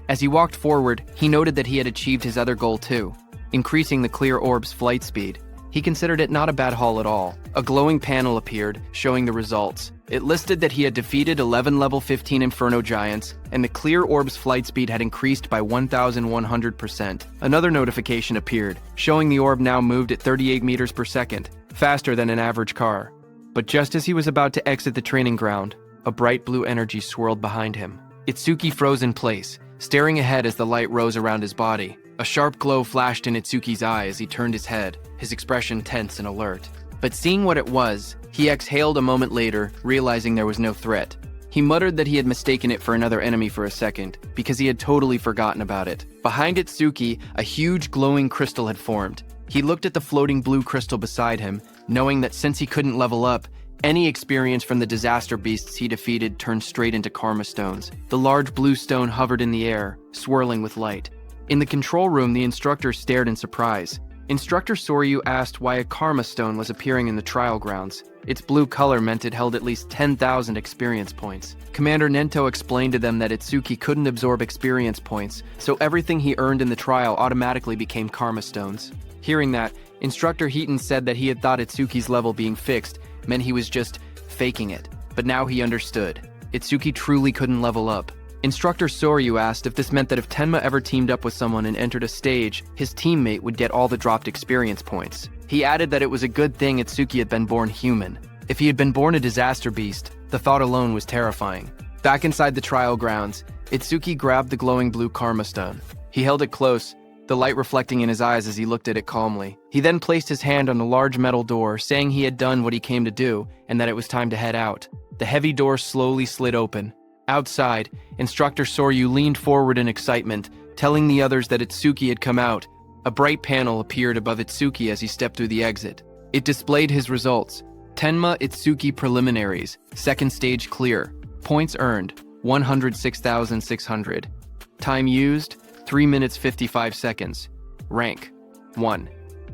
As he walked forward, he noted that he had achieved his other goal too, increasing the clear orb's flight speed. He considered it not a bad haul at all. A glowing panel appeared, showing the results. It listed that he had defeated 11 level 15 Inferno Giants, and the clear orb's flight speed had increased by 1,100%. Another notification appeared, showing the orb now moved at 38 meters per second, faster than an average car. But just as he was about to exit the training ground, a bright blue energy swirled behind him. Itsuki froze in place, staring ahead as the light rose around his body. A sharp glow flashed in Itsuki's eye as he turned his head, his expression tense and alert. But seeing what it was, he exhaled a moment later, realizing there was no threat. He muttered that he had mistaken it for another enemy for a second, because he had totally forgotten about it. Behind Itsuki, a huge glowing crystal had formed. He looked at the floating blue crystal beside him, knowing that since he couldn't level up, any experience from the disaster beasts he defeated turned straight into karma stones. The large blue stone hovered in the air, swirling with light. In the control room, the instructor stared in surprise. Instructor Soryu asked why a karma stone was appearing in the trial grounds. Its blue color meant it held at least 10,000 experience points. Commander Nento explained to them that Itsuki couldn't absorb experience points, so everything he earned in the trial automatically became karma stones. Hearing that, Instructor Heaton said that he had thought Itsuki's level being fixed meant he was just faking it. But now he understood. Itsuki truly couldn't level up. Instructor Soryu asked if this meant that if Tenma ever teamed up with someone and entered a stage, his teammate would get all the dropped experience points. He added that it was a good thing Itsuki had been born human. If he had been born a disaster beast, the thought alone was terrifying. Back inside the trial grounds, Itsuki grabbed the glowing blue karma stone. He held it close, the light reflecting in his eyes as he looked at it calmly. He then placed his hand on the large metal door, saying he had done what he came to do and that it was time to head out. The heavy door slowly slid open. Outside, Instructor Soryu leaned forward in excitement, telling the others that Itsuki had come out. A bright panel appeared above Itsuki as he stepped through the exit. It displayed his results. Tenma Itsuki Preliminaries, second stage clear. Points earned, 106,600. Time used, 3 minutes 55 seconds. Rank, 1.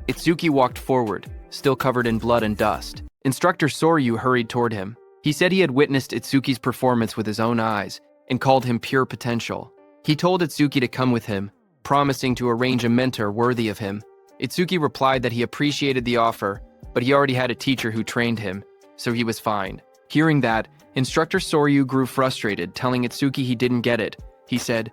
Itsuki walked forward, still covered in blood and dust. Instructor Soryu hurried toward him. He said he had witnessed Itsuki's performance with his own eyes and called him pure potential. He told Itsuki to come with him, promising to arrange a mentor worthy of him. Itsuki replied that he appreciated the offer, but he already had a teacher who trained him, so he was fine. Hearing that, Instructor Soryu grew frustrated, telling Itsuki he didn't get it. He said,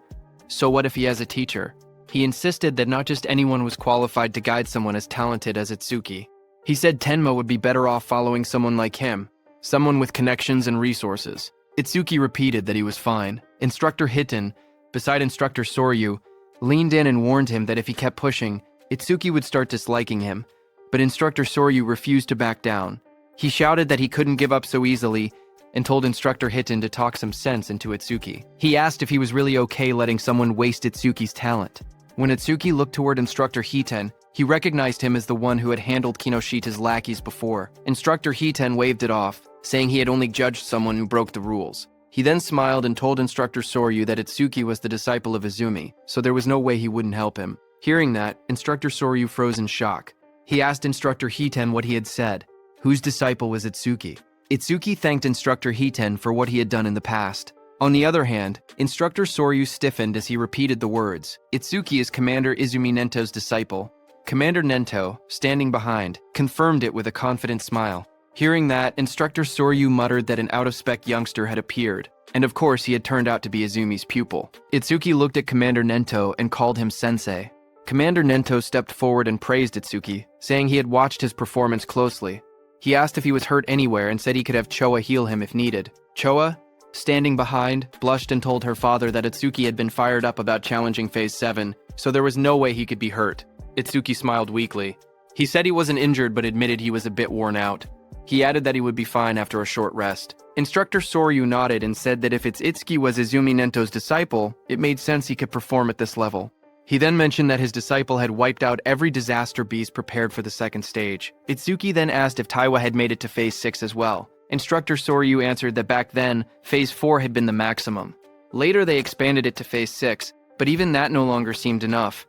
"So what if he has a teacher?" He insisted that not just anyone was qualified to guide someone as talented as Itsuki. He said Tenma would be better off following someone like him, someone with connections and resources. Itsuki repeated that he was fine. Instructor Hitten, beside Instructor Soryu, leaned in and warned him that if he kept pushing, Itsuki would start disliking him, but Instructor Soryu refused to back down. He shouted that he couldn't give up so easily and told Instructor Hitten to talk some sense into Itsuki. He asked if he was really okay letting someone waste Itsuki's talent. When Itsuki looked toward Instructor Hitten, he recognized him as the one who had handled Kinoshita's lackeys before. Instructor Hitten waved it off, saying he had only judged someone who broke the rules. He then smiled and told Instructor Soryu that Itsuki was the disciple of Izumi, so there was no way he wouldn't help him. Hearing that, Instructor Soryu froze in shock. He asked Instructor Hitten what he had said. Whose disciple was Itsuki? Itsuki thanked Instructor Hitten for what he had done in the past. On the other hand, Instructor Soryu stiffened as he repeated the words. Itsuki is Commander Izumi Nento's disciple. Commander Nento, standing behind, confirmed it with a confident smile. Hearing that, Instructor Soryu muttered that an out-of-spec youngster had appeared, and of course he had turned out to be Izumi's pupil. Itsuki looked at Commander Nento and called him sensei. Commander Nento stepped forward and praised Itsuki, saying he had watched his performance closely. He asked if he was hurt anywhere and said he could have Choa heal him if needed. Choa, standing behind, blushed and told her father that Itsuki had been fired up about challenging Phase 7, so there was no way he could be hurt. Itsuki smiled weakly. He said he wasn't injured but admitted he was a bit worn out. He added that he would be fine after a short rest. Instructor Soryu nodded and said that if Itsuki was Izumi Nento's disciple, it made sense he could perform at this level. He then mentioned that his disciple had wiped out every disaster beast prepared for the second stage. Itsuki then asked if Taiwa had made it to Phase 6 as well. Instructor Soryu answered that back then, Phase 4 had been the maximum. Later they expanded it to Phase 6, but even that no longer seemed enough.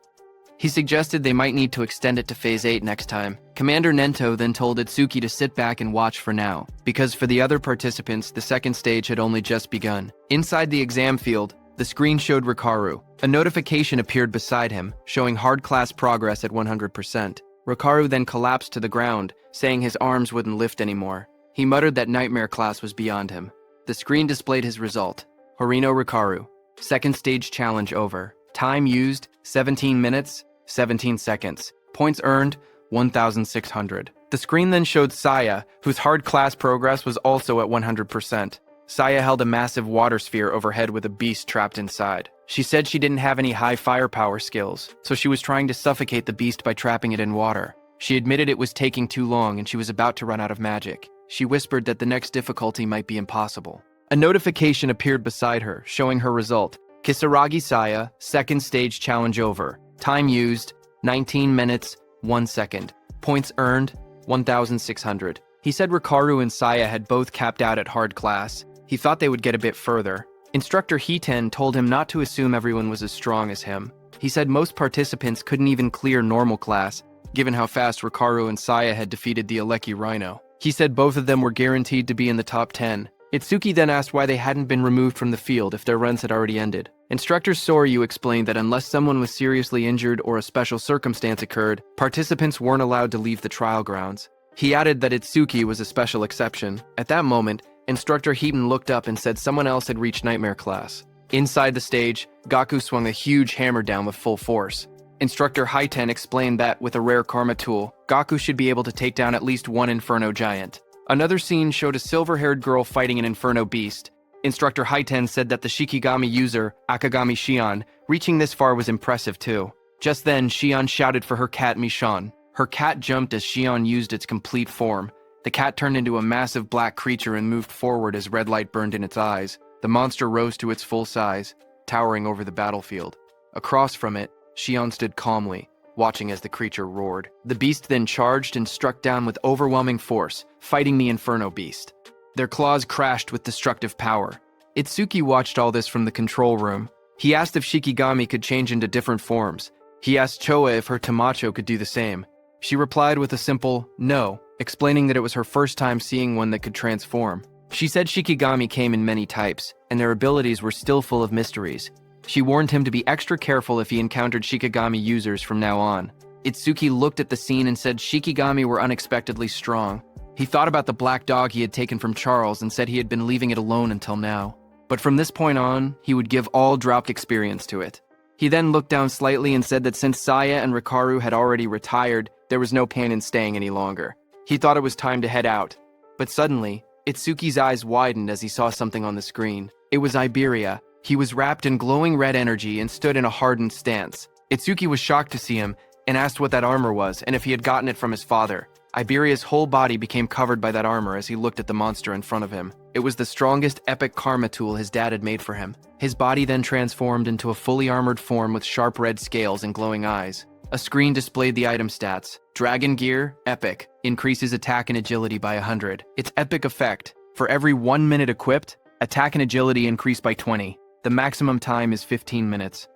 He suggested they might need to extend it to Phase 8 next time. Commander Nento then told Itsuki to sit back and watch for now, because for the other participants, the second stage had only just begun. Inside the exam field, the screen showed Rikaru. A notification appeared beside him, showing hard class progress at 100%. Rikaru then collapsed to the ground, saying his arms wouldn't lift anymore. He muttered that nightmare class was beyond him. The screen displayed his result. Horino Rikaru. Second stage challenge over. Time used, 17 minutes, 17 seconds. Points earned, 1,600. The screen then showed Saya, whose hard class progress was also at 100%. Saya held a massive water sphere overhead with a beast trapped inside. She said she didn't have any high firepower skills, so she was trying to suffocate the beast by trapping it in water. She admitted it was taking too long and she was about to run out of magic. She whispered that the next difficulty might be impossible. A notification appeared beside her, showing her result. Kisaragi Saya, second stage challenge over. Time used, 19 minutes, 1 second. Points earned, 1,600. He said Rikaru and Saya had both capped out at hard class. He thought they would get a bit further. Instructor Hiten told him not to assume everyone was as strong as him. He said most participants couldn't even clear normal class, given how fast Rikaru and Saya had defeated the Aleki Rhino. He said both of them were guaranteed to be in the top 10. Itsuki then asked why they hadn't been removed from the field if their runs had already ended. Instructor Soryu explained that unless someone was seriously injured or a special circumstance occurred, participants weren't allowed to leave the trial grounds. He added that Itsuki was a special exception. At that moment, Instructor Heaton looked up and said someone else had reached Nightmare class. Inside the stage, Gaku swung a huge hammer down with full force. Instructor Haiten explained that, with a rare karma tool, Gaku should be able to take down at least one Inferno giant. Another scene showed a silver-haired girl fighting an Inferno beast. Instructor Haiten said that the Shikigami user, Akagami Shion, reaching this far was impressive too. Just then, Xion shouted for her cat Michon. Her cat jumped as Xion used its complete form. The cat turned into a massive black creature and moved forward as red light burned in its eyes. The monster rose to its full size, towering over the battlefield. Across from it, Xion stood calmly, watching as the creature roared. The beast then charged and struck down with overwhelming force, fighting the Inferno Beast. Their claws crashed with destructive power. Itsuki watched all this from the control room. He asked if Shikigami could change into different forms. He asked Choa if her Tamacho could do the same. She replied with a simple no, explaining that it was her first time seeing one that could transform. She said Shikigami came in many types, and their abilities were still full of mysteries. She warned him to be extra careful if he encountered Shikigami users from now on. Itsuki looked at the scene and said Shikigami were unexpectedly strong. He thought about the black dog he had taken from Charles and said he had been leaving it alone until now. But from this point on, he would give all dropped experience to it. He then looked down slightly and said that since Saya and Rikaru had already retired, there was no pain in staying any longer. He thought it was time to head out. But suddenly, Itsuki's eyes widened as he saw something on the screen. It was Iberia. He was wrapped in glowing red energy and stood in a hardened stance. Itsuki was shocked to see him and asked what that armor was and if he had gotten it from his father. Iberia's whole body became covered by that armor as he looked at the monster in front of him. It was the strongest epic karma tool his dad had made for him. His body then transformed into a fully armored form with sharp red scales and glowing eyes. A screen displayed the item stats. Dragon Gear, Epic, increases attack and agility by 100. Its epic effect, for every 1 minute equipped, attack and agility increase by 20. The maximum time is 15 minutes.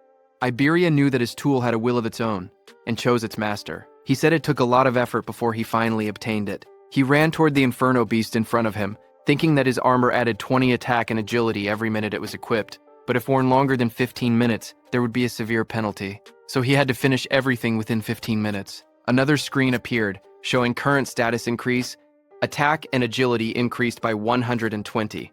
Iberia knew that his tool had a will of its own, and chose its master. He said it took a lot of effort before he finally obtained it. He ran toward the Inferno Beast in front of him, thinking that his armor added 20 attack and agility every minute it was equipped. But if worn longer than 15 minutes, there would be a severe penalty. So he had to finish everything within 15 minutes. Another screen appeared, showing current status increase. Attack and agility increased by 120.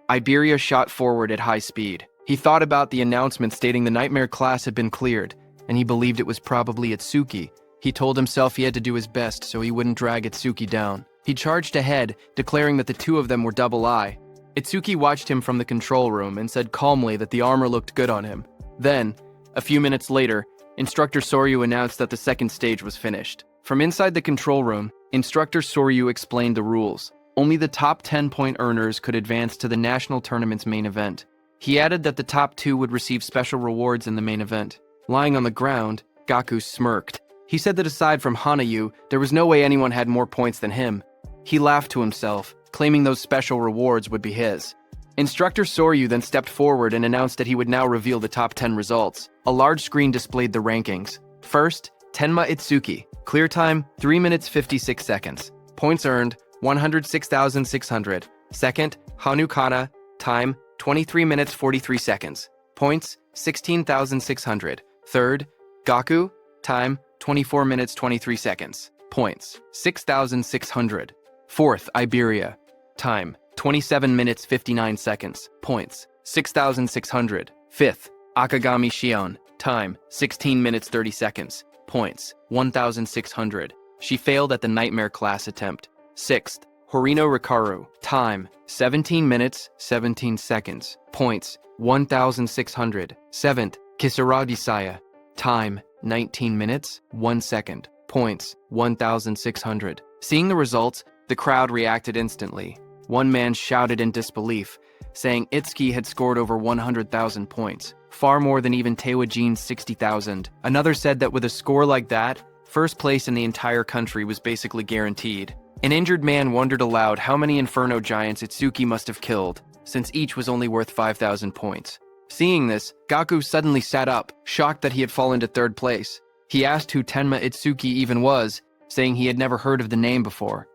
Iberia shot forward at high speed. He thought about the announcement stating the Nightmare class had been cleared, and he believed it was probably Itsuki. He told himself he had to do his best so he wouldn't drag Itsuki down. He charged ahead, declaring that the two of them were double eye. Itsuki watched him from the control room and said calmly that the armor looked good on him. Then, a few minutes later, Instructor Soryu announced that the second stage was finished. From inside the control room, Instructor Soryu explained the rules. Only the top 10-point earners could advance to the national tournament's main event. He added that the top 2 would receive special rewards in the main event. Lying on the ground, Gaku smirked. He said that aside from Hanayu, there was no way anyone had more points than him. He laughed to himself, claiming those special rewards would be his. Instructor Soryu then stepped forward and announced that he would now reveal the top 10 results. A large screen displayed the rankings. First, Tenma Itsuki. Clear time, 3 minutes 56 seconds. Points earned, 106,600. Second, Hanukana. Time, 23 minutes 43 seconds. Points, 16,600. Third, Gaku. Time, 24 minutes 23 seconds. Points, 6,600. Fourth, Iberia. Time, 27 minutes 59 seconds. Points, 6,600. Fifth, Akagami Shion. Time, 16 minutes 30 seconds. Points, 1,600. She failed at the Nightmare class attempt. Sixth, Horino Rikaru. Time, 17 minutes 17 seconds. Points, 1,600. Seventh, Kisaragi Saya. Time, 19 minutes 1 second. Points, 1,600. Seeing the results, the crowd reacted instantly. One man shouted in disbelief, saying Itsuki had scored over 100,000 points, far more than even Tewajin's 60,000. Another said that with a score like that, first place in the entire country was basically guaranteed. An injured man wondered aloud how many Inferno giants Itsuki must have killed, since each was only worth 5,000 points. Seeing this, Gaku suddenly sat up, shocked that he had fallen to third place. He asked who Tenma Itsuki even was, saying he had never heard of the name before.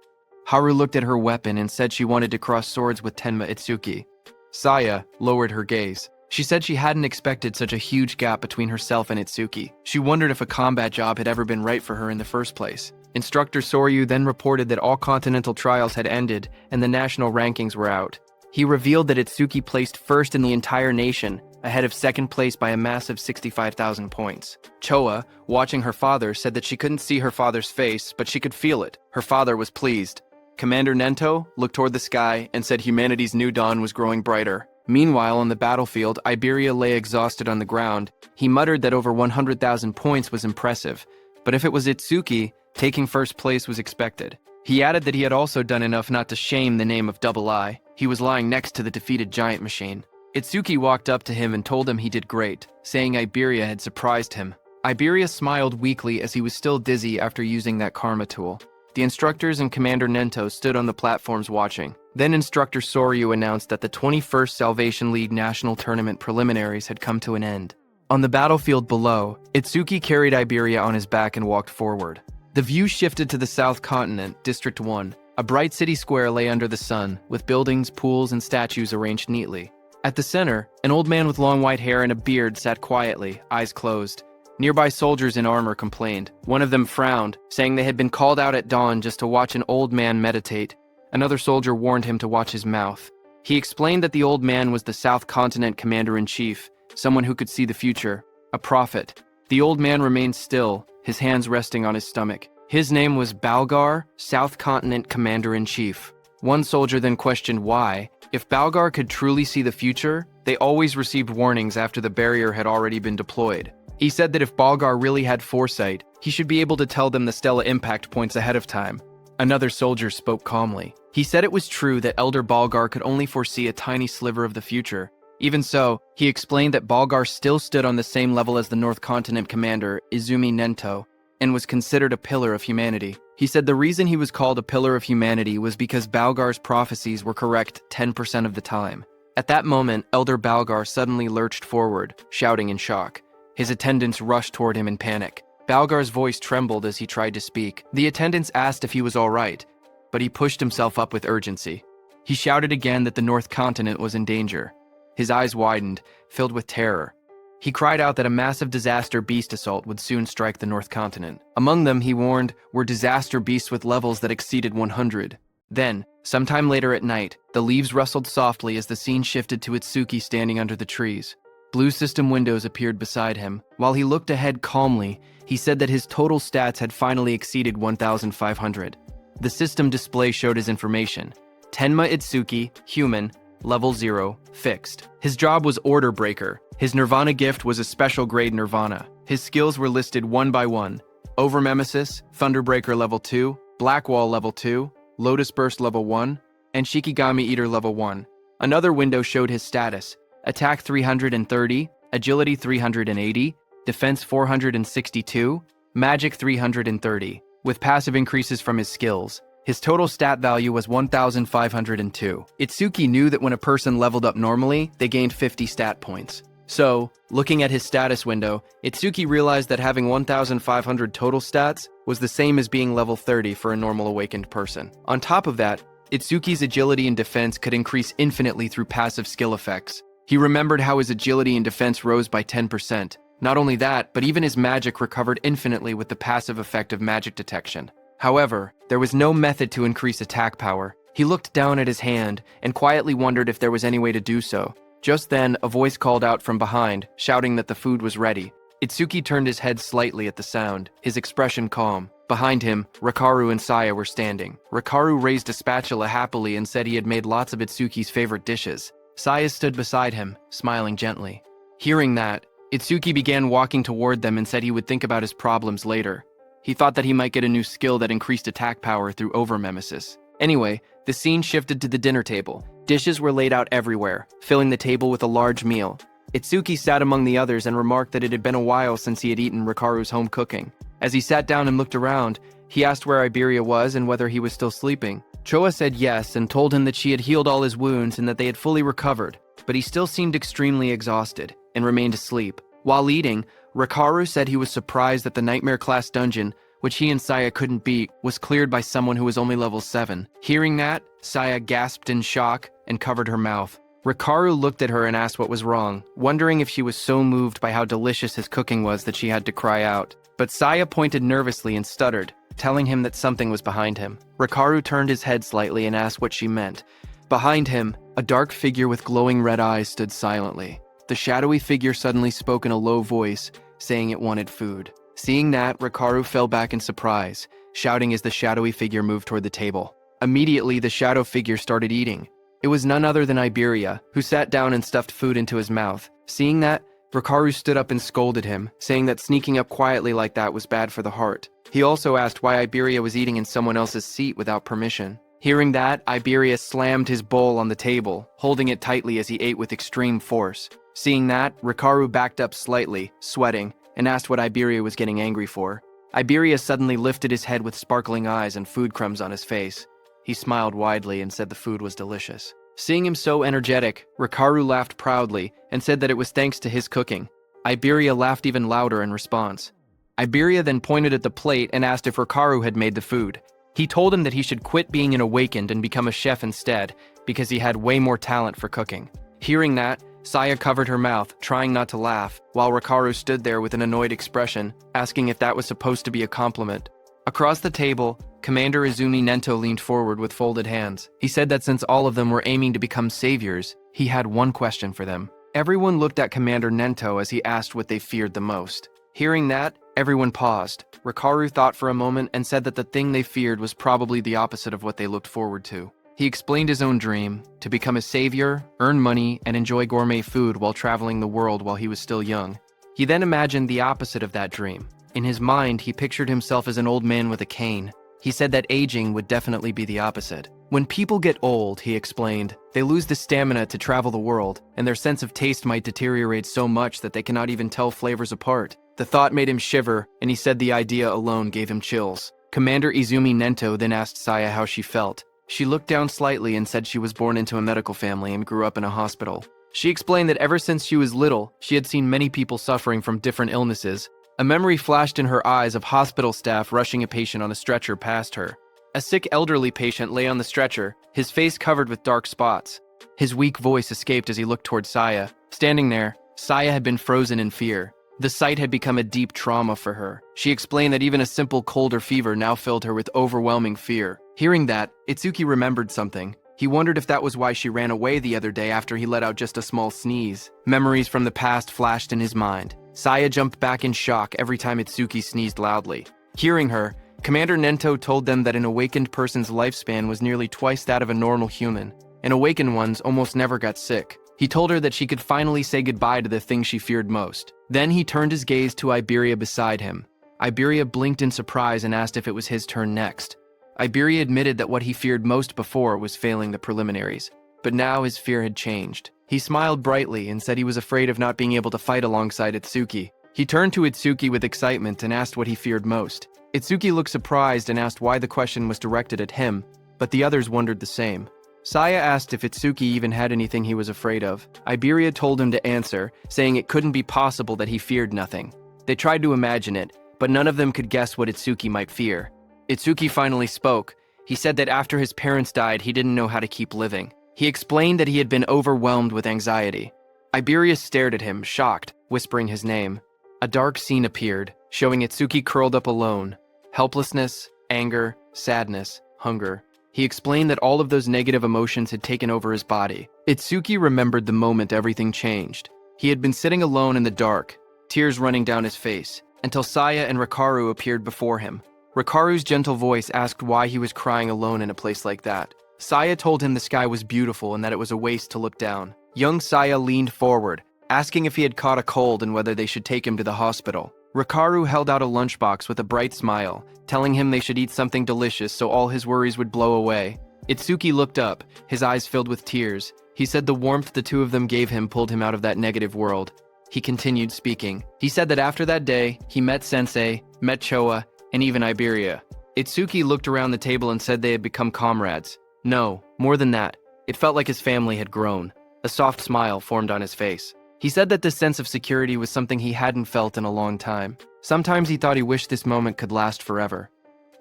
Haru looked at her weapon and said she wanted to cross swords with Tenma Itsuki. Saya lowered her gaze. She said she hadn't expected such a huge gap between herself and Itsuki. She wondered if a combat job had ever been right for her in the first place. Instructor Soryu then reported that all continental trials had ended and the national rankings were out. He revealed that Itsuki placed first in the entire nation, ahead of second place by a massive 65,000 points. Choa, watching her father, said that she couldn't see her father's face, but she could feel it. Her father was pleased. Commander Nento looked toward the sky and said humanity's new dawn was growing brighter. Meanwhile, on the battlefield, Iberia lay exhausted on the ground. He muttered that over 100,000 points was impressive, but if it was Itsuki, taking first place was expected. He added that he had also done enough not to shame the name of Double I. He was lying next to the defeated giant machine. Itsuki walked up to him and told him he did great, saying Iberia had surprised him. Iberia smiled weakly as he was still dizzy after using that karma tool. The instructors and Commander Nento stood on the platforms watching. Then Instructor Soryu announced that the 21st Salvation League National Tournament preliminaries had come to an end. On the battlefield below, Itsuki carried Iberia on his back and walked forward. The view shifted to the South Continent, District 1. A bright city square lay under the sun, with buildings, pools, and statues arranged neatly. At the center, an old man with long white hair and a beard sat quietly, eyes closed. Nearby soldiers in armor complained. One of them frowned, saying they had been called out at dawn just to watch an old man meditate. Another soldier warned him to watch his mouth. He explained that the old man was the South Continent Commander-in-Chief, someone who could see the future, a prophet. The old man remained still, his hands resting on his stomach. His name was Balgar, South Continent Commander-in-Chief. One soldier then questioned why. If Balgar could truly see the future, they always received warnings after the barrier had already been deployed. He said that if Balgar really had foresight, he should be able to tell them the Stella impact points ahead of time. Another soldier spoke calmly. He said it was true that Elder Balgar could only foresee a tiny sliver of the future. Even so, he explained that Balgar still stood on the same level as the North Continent commander, Izumi Nento, and was considered a pillar of humanity. He said the reason he was called a pillar of humanity was because Balgar's prophecies were correct 10% of the time. At that moment, Elder Balgar suddenly lurched forward, shouting in shock. His attendants rushed toward him in panic. Balgar's voice trembled as he tried to speak. The attendants asked if he was all right, but he pushed himself up with urgency. He shouted again that the North Continent was in danger. His eyes widened, filled with terror. He cried out that a massive disaster beast assault would soon strike the North Continent. Among them, he warned, were disaster beasts with levels that exceeded 100. Then, sometime later at night, the leaves rustled softly as the scene shifted to Itsuki standing under the trees. Blue system windows appeared beside him. While he looked ahead calmly, he said that his total stats had finally exceeded 1,500. The system display showed his information. Tenma Itsuki, human, level 0, fixed. His job was Order Breaker. His Nirvana gift was a special grade Nirvana. His skills were listed one by one. Overmemesis, Thunderbreaker level 2, Blackwall level 2, Lotus Burst level 1, and Shikigami Eater level 1. Another window showed his status. Attack 330, Agility 380, Defense 462, Magic 330, with passive increases from his skills. His total stat value was 1,502. Itsuki knew that when a person leveled up normally, they gained 50 stat points. So, looking at his status window, Itsuki realized that having 1,500 total stats was the same as being level 30 for a normal awakened person. On top of that, Itsuki's agility and defense could increase infinitely through passive skill effects. He remembered how his agility and defense rose by 10%. Not only that, but even his magic recovered infinitely with the passive effect of magic detection. However, there was no method to increase attack power. He looked down at his hand and quietly wondered if there was any way to do so. Just then, a voice called out from behind, shouting that the food was ready. Itsuki turned his head slightly at the sound, his expression calm. Behind him, Rikaru and Saya were standing. Rikaru raised a spatula happily and said he had made lots of Itsuki's favorite dishes. Saya stood beside him, smiling gently. Hearing that, Itsuki began walking toward them and said he would think about his problems later. He thought that he might get a new skill that increased attack power through overmemesis. Anyway, the scene shifted to the dinner table. Dishes were laid out everywhere, filling the table with a large meal. Itsuki sat among the others and remarked that it had been a while since he had eaten Rikaru's home cooking. As he sat down and looked around, he asked where Iberia was and whether he was still sleeping. Choa said yes and told him that she had healed all his wounds and that they had fully recovered, but he still seemed extremely exhausted and remained asleep. While eating, Rikaru said he was surprised that the Nightmare class dungeon, which he and Saya couldn't beat, was cleared by someone who was only level 7. Hearing that, Saya gasped in shock and covered her mouth. Rikaru looked at her and asked what was wrong, wondering if she was so moved by how delicious his cooking was that she had to cry out. But Saya pointed nervously and stuttered, telling him that something was behind him. Rikaru turned his head slightly and asked what she meant. Behind him, a dark figure with glowing red eyes stood silently. The shadowy figure suddenly spoke in a low voice, saying it wanted food. Seeing that, Rikaru fell back in surprise, shouting as the shadowy figure moved toward the table. Immediately, the shadow figure started eating. It was none other than Iberia, who sat down and stuffed food into his mouth. Seeing that, Rikaru stood up and scolded him, saying that sneaking up quietly like that was bad for the heart. He also asked why Iberia was eating in someone else's seat without permission. Hearing that, Iberia slammed his bowl on the table, holding it tightly as he ate with extreme force. Seeing that, Rikaru backed up slightly, sweating, and asked what Iberia was getting angry for. Iberia suddenly lifted his head with sparkling eyes and food crumbs on his face. He smiled widely and said the food was delicious. Seeing him so energetic, Rikaru laughed proudly and said that it was thanks to his cooking. Iberia laughed even louder in response. Iberia then pointed at the plate and asked if Rikaru had made the food. He told him that he should quit being an awakened and become a chef instead, because he had way more talent for cooking. Hearing that, Saya covered her mouth, trying not to laugh, while Rikaru stood there with an annoyed expression, asking if that was supposed to be a compliment. Across the table, Commander Izumi Nento leaned forward with folded hands. He said that since all of them were aiming to become saviors, he had one question for them. Everyone looked at Commander Nento as he asked what they feared the most. Hearing that, everyone paused. Rikaru thought for a moment and said that the thing they feared was probably the opposite of what they looked forward to. He explained his own dream, to become a savior, earn money, and enjoy gourmet food while traveling the world while he was still young. He then imagined the opposite of that dream. In his mind, he pictured himself as an old man with a cane. He said that aging would definitely be the opposite. When people get old, he explained, they lose the stamina to travel the world, and their sense of taste might deteriorate so much that they cannot even tell flavors apart. The thought made him shiver, and he said the idea alone gave him chills. Commander Izumi Nento then asked Saya how she felt. She looked down slightly and said she was born into a medical family and grew up in a hospital. She explained that ever since she was little, she had seen many people suffering from different illnesses. A memory flashed in her eyes of hospital staff rushing a patient on a stretcher past her. A sick elderly patient lay on the stretcher, his face covered with dark spots. His weak voice escaped as he looked toward Saya. Standing there, Saya had been frozen in fear. The sight had become a deep trauma for her. She explained that even a simple cold or fever now filled her with overwhelming fear. Hearing that, Itsuki remembered something. He wondered if that was why she ran away the other day after he let out just a small sneeze. Memories from the past flashed in his mind. Saya jumped back in shock every time Itsuki sneezed loudly. Hearing her, Commander Nento told them that an awakened person's lifespan was nearly twice that of a normal human, and awakened ones almost never got sick. He told her that she could finally say goodbye to the thing she feared most. Then he turned his gaze to Iberia beside him. Iberia blinked in surprise and asked if it was his turn next. Iberia admitted that what he feared most before was failing the preliminaries, but now his fear had changed. He smiled brightly and said he was afraid of not being able to fight alongside Itsuki. He turned to Itsuki with excitement and asked what he feared most. Itsuki looked surprised and asked why the question was directed at him, but the others wondered the same. Saya asked if Itsuki even had anything he was afraid of. Iberia told him to answer, saying it couldn't be possible that he feared nothing. They tried to imagine it, but none of them could guess what Itsuki might fear. Itsuki finally spoke. He said that after his parents died, he didn't know how to keep living. He explained that he had been overwhelmed with anxiety. Iberia stared at him, shocked, whispering his name. A dark scene appeared, showing Itsuki curled up alone. Helplessness, anger, sadness, hunger. He explained that all of those negative emotions had taken over his body. Itsuki remembered the moment everything changed. He had been sitting alone in the dark, tears running down his face, until Saya and Rikaru appeared before him. Rikaru's gentle voice asked why he was crying alone in a place like that. Saya told him the sky was beautiful and that it was a waste to look down. Young Saya leaned forward, asking if he had caught a cold and whether they should take him to the hospital. Rikaru held out a lunchbox with a bright smile, telling him they should eat something delicious so all his worries would blow away. Itsuki looked up, his eyes filled with tears. He said the warmth the two of them gave him pulled him out of that negative world. He continued speaking. He said that after that day, he met Sensei, met Choa, and even Iberia. Itsuki looked around the table and said they had become comrades. No, more than that. It felt like his family had grown. A soft smile formed on his face. He said that this sense of security was something he hadn't felt in a long time. Sometimes he thought he wished this moment could last forever.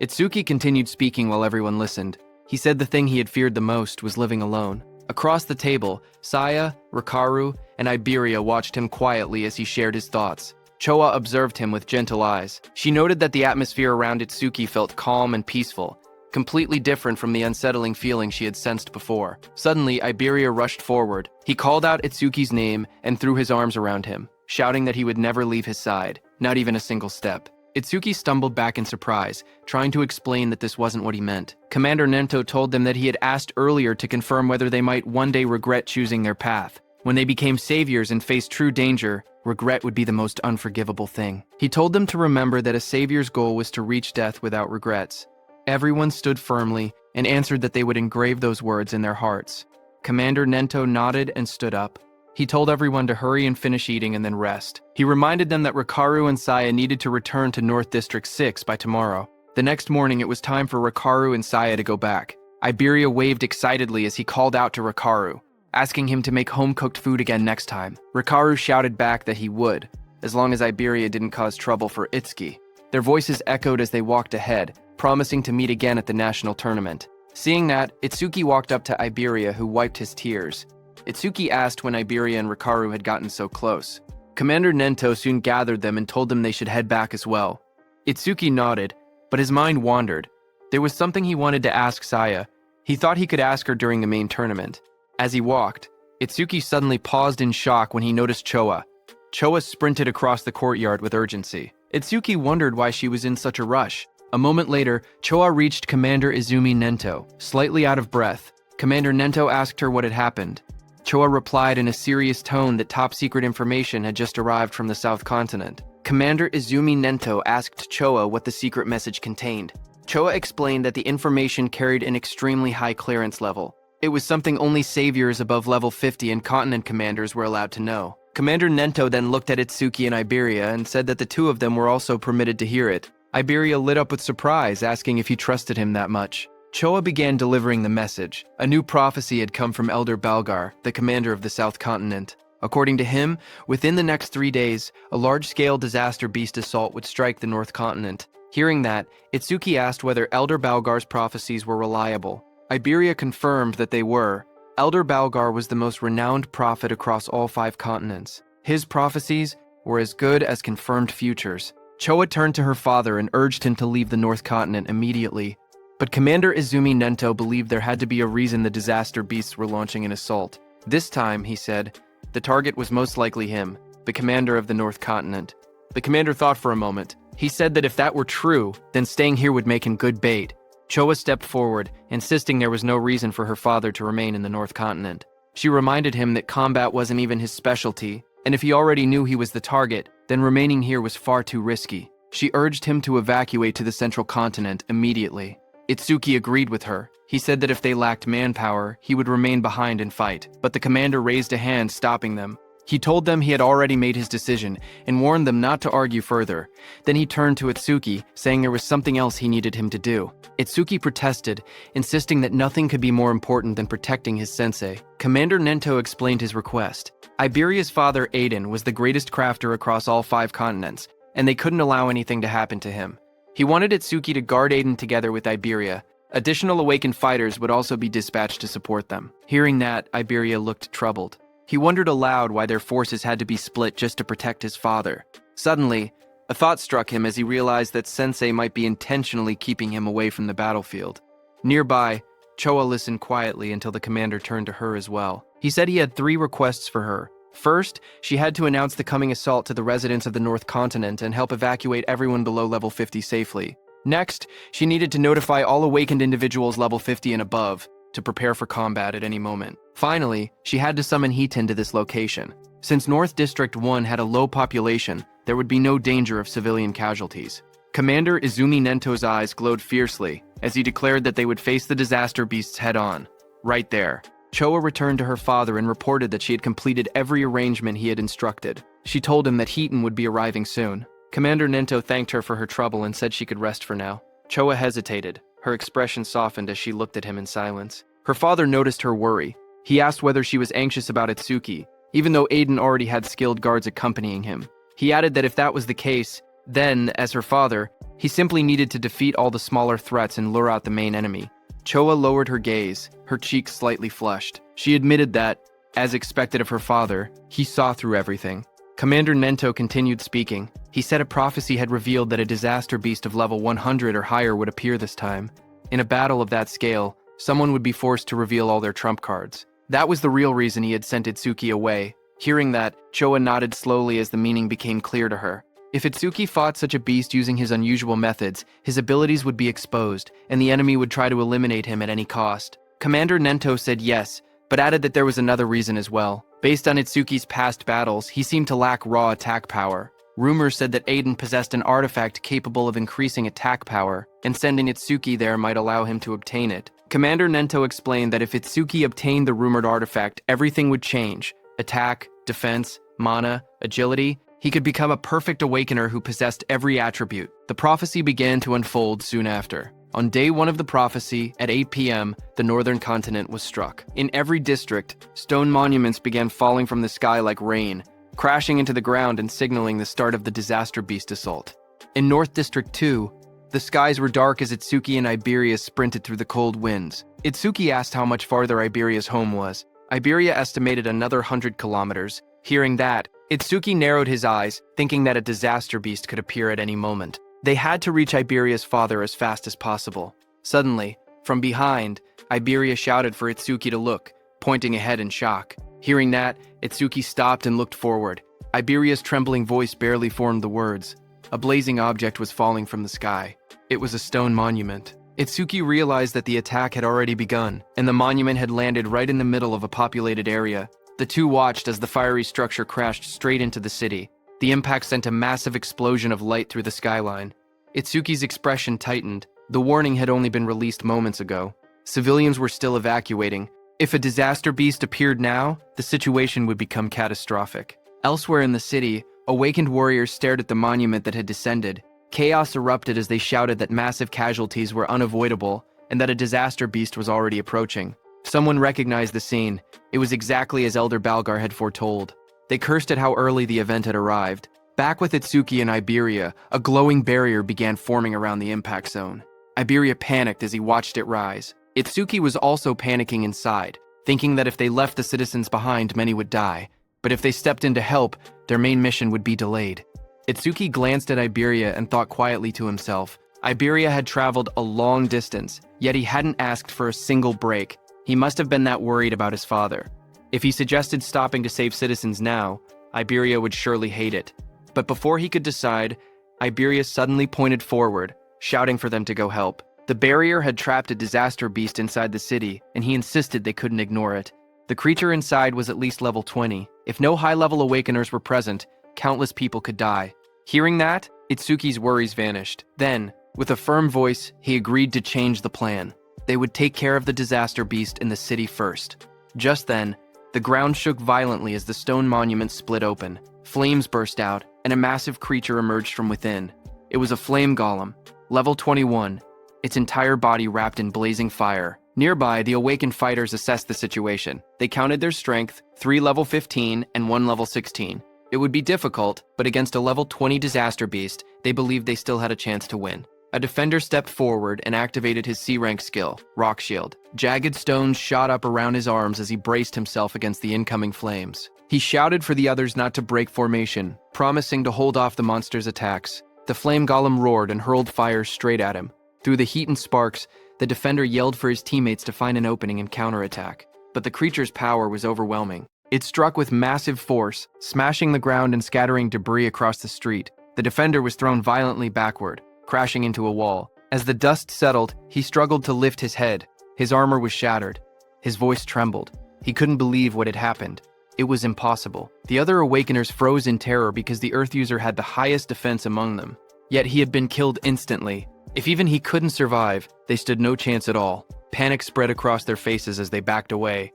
Itsuki continued speaking while everyone listened. He said the thing he had feared the most was living alone. Across the table, Saya, Rikaru, and Iberia watched him quietly as he shared his thoughts. Choa observed him with gentle eyes. She noted that the atmosphere around Itsuki felt calm and peaceful, completely different from the unsettling feeling she had sensed before. Suddenly, Iberia rushed forward. He called out Itsuki's name and threw his arms around him, shouting that he would never leave his side, not even a single step. Itsuki stumbled back in surprise, trying to explain that this wasn't what he meant. Commander Nento told them that he had asked earlier to confirm whether they might one day regret choosing their path. When they became saviors and faced true danger, regret would be the most unforgivable thing. He told them to remember that a savior's goal was to reach death without regrets. Everyone stood firmly and answered that they would engrave those words in their hearts. Commander Nento nodded and stood up. He told everyone to hurry and finish eating and then rest. He reminded them that Rikaru and Saya needed to return to North District 6 by tomorrow. The next morning, it was time for Rikaru and Saya to go back. Iberia waved excitedly as he called out to Rikaru, asking him to make home-cooked food again next time. Rikaru shouted back that he would, as long as Iberia didn't cause trouble for Itsuki. Their voices echoed as they walked ahead, promising to meet again at the national tournament. Seeing that, Itsuki walked up to Iberia, who wiped his tears. Itsuki asked when Iberia and Rikaru had gotten so close. Commander Nento soon gathered them and told them they should head back as well. Itsuki nodded, but his mind wandered. There was something he wanted to ask Saya. He thought he could ask her during the main tournament. As he walked, Itsuki suddenly paused in shock when he noticed Choa. Choa sprinted across the courtyard with urgency. Itsuki wondered why she was in such a rush. A moment later, Choa reached Commander Izumi Nento. Slightly out of breath, Commander Nento asked her what had happened. Choa replied in a serious tone that top-secret information had just arrived from the South Continent. Commander Izumi Nento asked Choa what the secret message contained. Choa explained that the information carried an extremely high clearance level. It was something only saviors above level 50 and continent commanders were allowed to know. Commander Nento then looked at Itsuki and Iberia and said that the two of them were also permitted to hear it. Iberia lit up with surprise, asking if he trusted him that much. Choa began delivering the message. A new prophecy had come from Elder Balgar, the commander of the South Continent. According to him, within the next 3 days, a large-scale disaster beast assault would strike the North Continent. Hearing that, Itsuki asked whether Elder Balgar's prophecies were reliable. Iberia confirmed that they were. Elder Balgar was the most renowned prophet across all 5 continents. His prophecies were as good as confirmed futures. Choa turned to her father and urged him to leave the North Continent immediately. But Commander Izumi Nento believed there had to be a reason the disaster beasts were launching an assault. This time, he said, the target was most likely him, the commander of the North Continent. The commander thought for a moment. He said that if that were true, then staying here would make him good bait. Choa stepped forward, insisting there was no reason for her father to remain in the North Continent. She reminded him that combat wasn't even his specialty, and if he already knew he was the target, then remaining here was far too risky. She urged him to evacuate to the Central Continent immediately. Itsuki agreed with her. He said that if they lacked manpower, he would remain behind and fight, but the commander raised a hand, stopping them. He told them he had already made his decision and warned them not to argue further. Then he turned to Itsuki, saying there was something else he needed him to do. Itsuki protested, insisting that nothing could be more important than protecting his sensei. Commander Nento explained his request. Iberia's father, Aiden, was the greatest crafter across all 5 continents, and they couldn't allow anything to happen to him. He wanted Itsuki to guard Aiden together with Iberia. Additional awakened fighters would also be dispatched to support them. Hearing that, Iberia looked troubled. He wondered aloud why their forces had to be split just to protect his father. Suddenly, a thought struck him as he realized that Sensei might be intentionally keeping him away from the battlefield. Nearby, Choa listened quietly until the commander turned to her as well. He said he had 3 requests for her. First, she had to announce the coming assault to the residents of the North Continent and help evacuate everyone below level 50 safely. Next, she needed to notify all awakened individuals level 50 and above to prepare for combat at any moment. Finally, she had to summon Hiiten to this location. Since North District 1 had a low population, there would be no danger of civilian casualties. Commander Izumi Nento's eyes glowed fiercely as he declared that they would face the disaster beasts head-on. Right there, Choa returned to her father and reported that she had completed every arrangement he had instructed. She told him that Hiiten would be arriving soon. Commander Nento thanked her for her trouble and said she could rest for now. Choa hesitated. Her expression softened as she looked at him in silence. Her father noticed her worry. He asked whether she was anxious about Itsuki, even though Aiden already had skilled guards accompanying him. He added that if that was the case, then, as her father, he simply needed to defeat all the smaller threats and lure out the main enemy. Choa lowered her gaze, her cheeks slightly flushed. She admitted that, as expected of her father, he saw through everything. Commander Nento continued speaking. He said a prophecy had revealed that a disaster beast of level 100 or higher would appear this time. In a battle of that scale, someone would be forced to reveal all their trump cards. That was the real reason he had sent Itsuki away. Hearing that, Choa nodded slowly as the meaning became clear to her. If Itsuki fought such a beast using his unusual methods, his abilities would be exposed, and the enemy would try to eliminate him at any cost. Commander Nento said yes, but added that there was another reason as well. Based on Itsuki's past battles, he seemed to lack raw attack power. Rumors said that Aiden possessed an artifact capable of increasing attack power, and sending Itsuki there might allow him to obtain it. Commander Nento explained that if Itsuki obtained the rumored artifact, everything would change. Attack, defense, mana, agility. He could become a perfect awakener who possessed every attribute. The prophecy began to unfold soon after. On day 1 of the prophecy, at 8 p.m., the northern continent was struck. In every district, stone monuments began falling from the sky like rain, crashing into the ground and signaling the start of the Disaster Beast assault. In North District 2, the skies were dark as Itsuki and Iberia sprinted through the cold winds. Itsuki asked how much farther Iberia's home was. Iberia estimated another 100 kilometers. Hearing that, Itsuki narrowed his eyes, thinking that a disaster beast could appear at any moment. They had to reach Iberia's father as fast as possible. Suddenly, from behind, Iberia shouted for Itsuki to look, pointing ahead in shock. Hearing that, Itsuki stopped and looked forward. Iberia's trembling voice barely formed the words. A blazing object was falling from the sky. It was a stone monument. Itsuki realized that the attack had already begun, and the monument had landed right in the middle of a populated area. The two watched as the fiery structure crashed straight into the city. The impact sent a massive explosion of light through the skyline. Itsuki's expression tightened. The warning had only been released moments ago. Civilians were still evacuating. If a disaster beast appeared now, the situation would become catastrophic. Elsewhere in the city, awakened warriors stared at the monument that had descended. Chaos erupted as they shouted that massive casualties were unavoidable and that a disaster beast was already approaching. Someone recognized the scene. It was exactly as Elder Balgar had foretold. They cursed at how early the event had arrived. Back with Itsuki and Iberia, a glowing barrier began forming around the impact zone. Iberia panicked as he watched it rise. Itsuki was also panicking inside, thinking that if they left the citizens behind, many would die. But if they stepped in to help, their main mission would be delayed. Itsuki glanced at Iberia and thought quietly to himself. Iberia had traveled a long distance, yet he hadn't asked for a single break. He must have been that worried about his father. If he suggested stopping to save citizens now, Iberia would surely hate it. But before he could decide, Iberia suddenly pointed forward, shouting for them to go help. The barrier had trapped a disaster beast inside the city, and he insisted they couldn't ignore it. The creature inside was at least level 20. If no high-level awakeners were present, countless people could die. Hearing that, Itsuki's worries vanished. Then, with a firm voice, he agreed to change the plan. They would take care of the disaster beast in the city first. Just then, the ground shook violently as the stone monument split open. Flames burst out, and a massive creature emerged from within. It was a flame golem, level 21, its entire body wrapped in blazing fire. Nearby, the awakened fighters assessed the situation. They counted their strength, 3 level 15 and 1 level 16. It would be difficult, but against a level 20 disaster beast, they believed they still had a chance to win. A defender stepped forward and activated his C-rank skill, Rock Shield. Jagged stones shot up around his arms as he braced himself against the incoming flames. He shouted for the others not to break formation, promising to hold off the monster's attacks. The flame golem roared and hurled fire straight at him. Through the heat and sparks, the defender yelled for his teammates to find an opening and counterattack. But the creature's power was overwhelming. It struck with massive force, smashing the ground and scattering debris across the street. The defender was thrown violently backward, crashing into a wall. As the dust settled, he struggled to lift his head. His armor was shattered. His voice trembled. He couldn't believe what had happened. It was impossible. The other Awakeners froze in terror because the Earth user had the highest defense among them. Yet he had been killed instantly. If even he couldn't survive, they stood no chance at all. Panic spread across their faces as they backed away,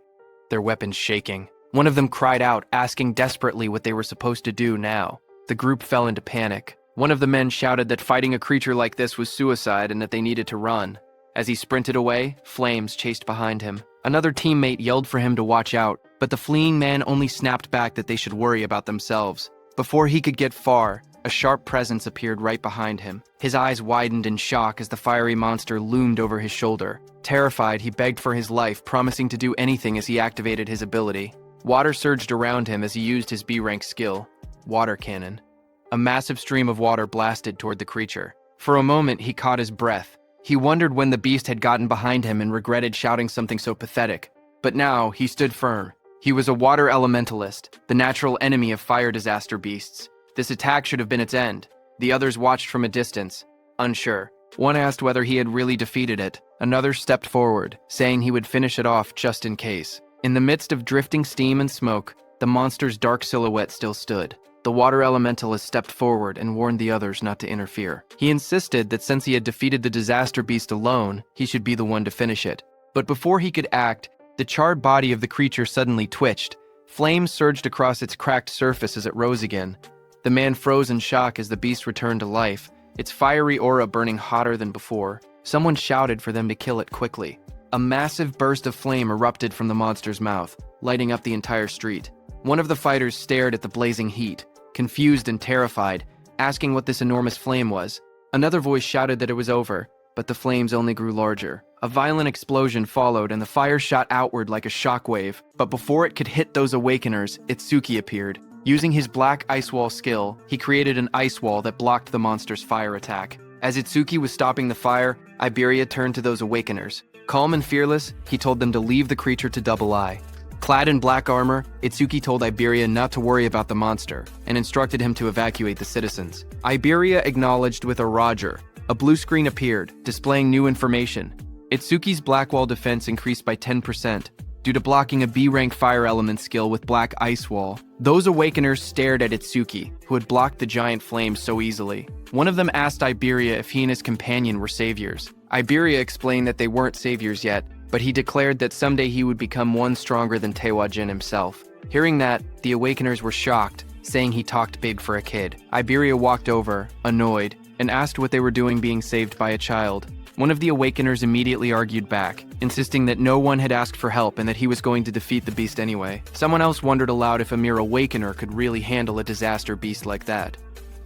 their weapons shaking. One of them cried out, asking desperately what they were supposed to do now. The group fell into panic. One of the men shouted that fighting a creature like this was suicide and that they needed to run. As he sprinted away, flames chased behind him. Another teammate yelled for him to watch out, but the fleeing man only snapped back that they should worry about themselves. Before he could get far, a sharp presence appeared right behind him. His eyes widened in shock as the fiery monster loomed over his shoulder. Terrified, he begged for his life, promising to do anything as he activated his ability. Water surged around him as he used his B-rank skill, Water Cannon. A massive stream of water blasted toward the creature. For a moment, he caught his breath. He wondered when the beast had gotten behind him and regretted shouting something so pathetic. But now, he stood firm. He was a water elementalist, the natural enemy of fire disaster beasts. This attack should have been its end. The others watched from a distance, unsure. One asked whether he had really defeated it. Another stepped forward, saying he would finish it off just in case. In the midst of drifting steam and smoke, the monster's dark silhouette still stood. The water elementalist stepped forward and warned the others not to interfere. He insisted that since he had defeated the disaster beast alone, he should be the one to finish it. But before he could act, the charred body of the creature suddenly twitched. Flames surged across its cracked surface as it rose again. The man froze in shock as the beast returned to life, its fiery aura burning hotter than before. Someone shouted for them to kill it quickly. A massive burst of flame erupted from the monster's mouth, lighting up the entire street. One of the fighters stared at the blazing heat, confused and terrified, asking what this enormous flame was. Another voice shouted that it was over, but the flames only grew larger. A violent explosion followed, and the fire shot outward like a shockwave. But before it could hit those awakeners, Itsuki appeared. Using his black ice wall skill, he created an ice wall that blocked the monster's fire attack. As Itsuki was stopping the fire, Iberia turned to those awakeners. Calm and fearless, he told them to leave the creature to Double Eye. Clad in black armor, Itsuki told Iberia not to worry about the monster, and instructed him to evacuate the citizens. Iberia acknowledged with a Roger. A blue screen appeared, displaying new information. Itsuki's black wall defense increased by 10%, due to blocking a B-rank fire element skill with black ice wall. Those awakeners stared at Itsuki, who had blocked the giant flames so easily. One of them asked Iberia if he and his companion were saviors. Iberia explained that they weren't saviors yet, but he declared that someday he would become one stronger than Tewajin himself. Hearing that, the awakeners were shocked, saying he talked big for a kid. Iberia walked over, annoyed, and asked what they were doing being saved by a child. One of the awakeners immediately argued back, insisting that no one had asked for help and that he was going to defeat the beast anyway. Someone else wondered aloud if a mere awakener could really handle a disaster beast like that.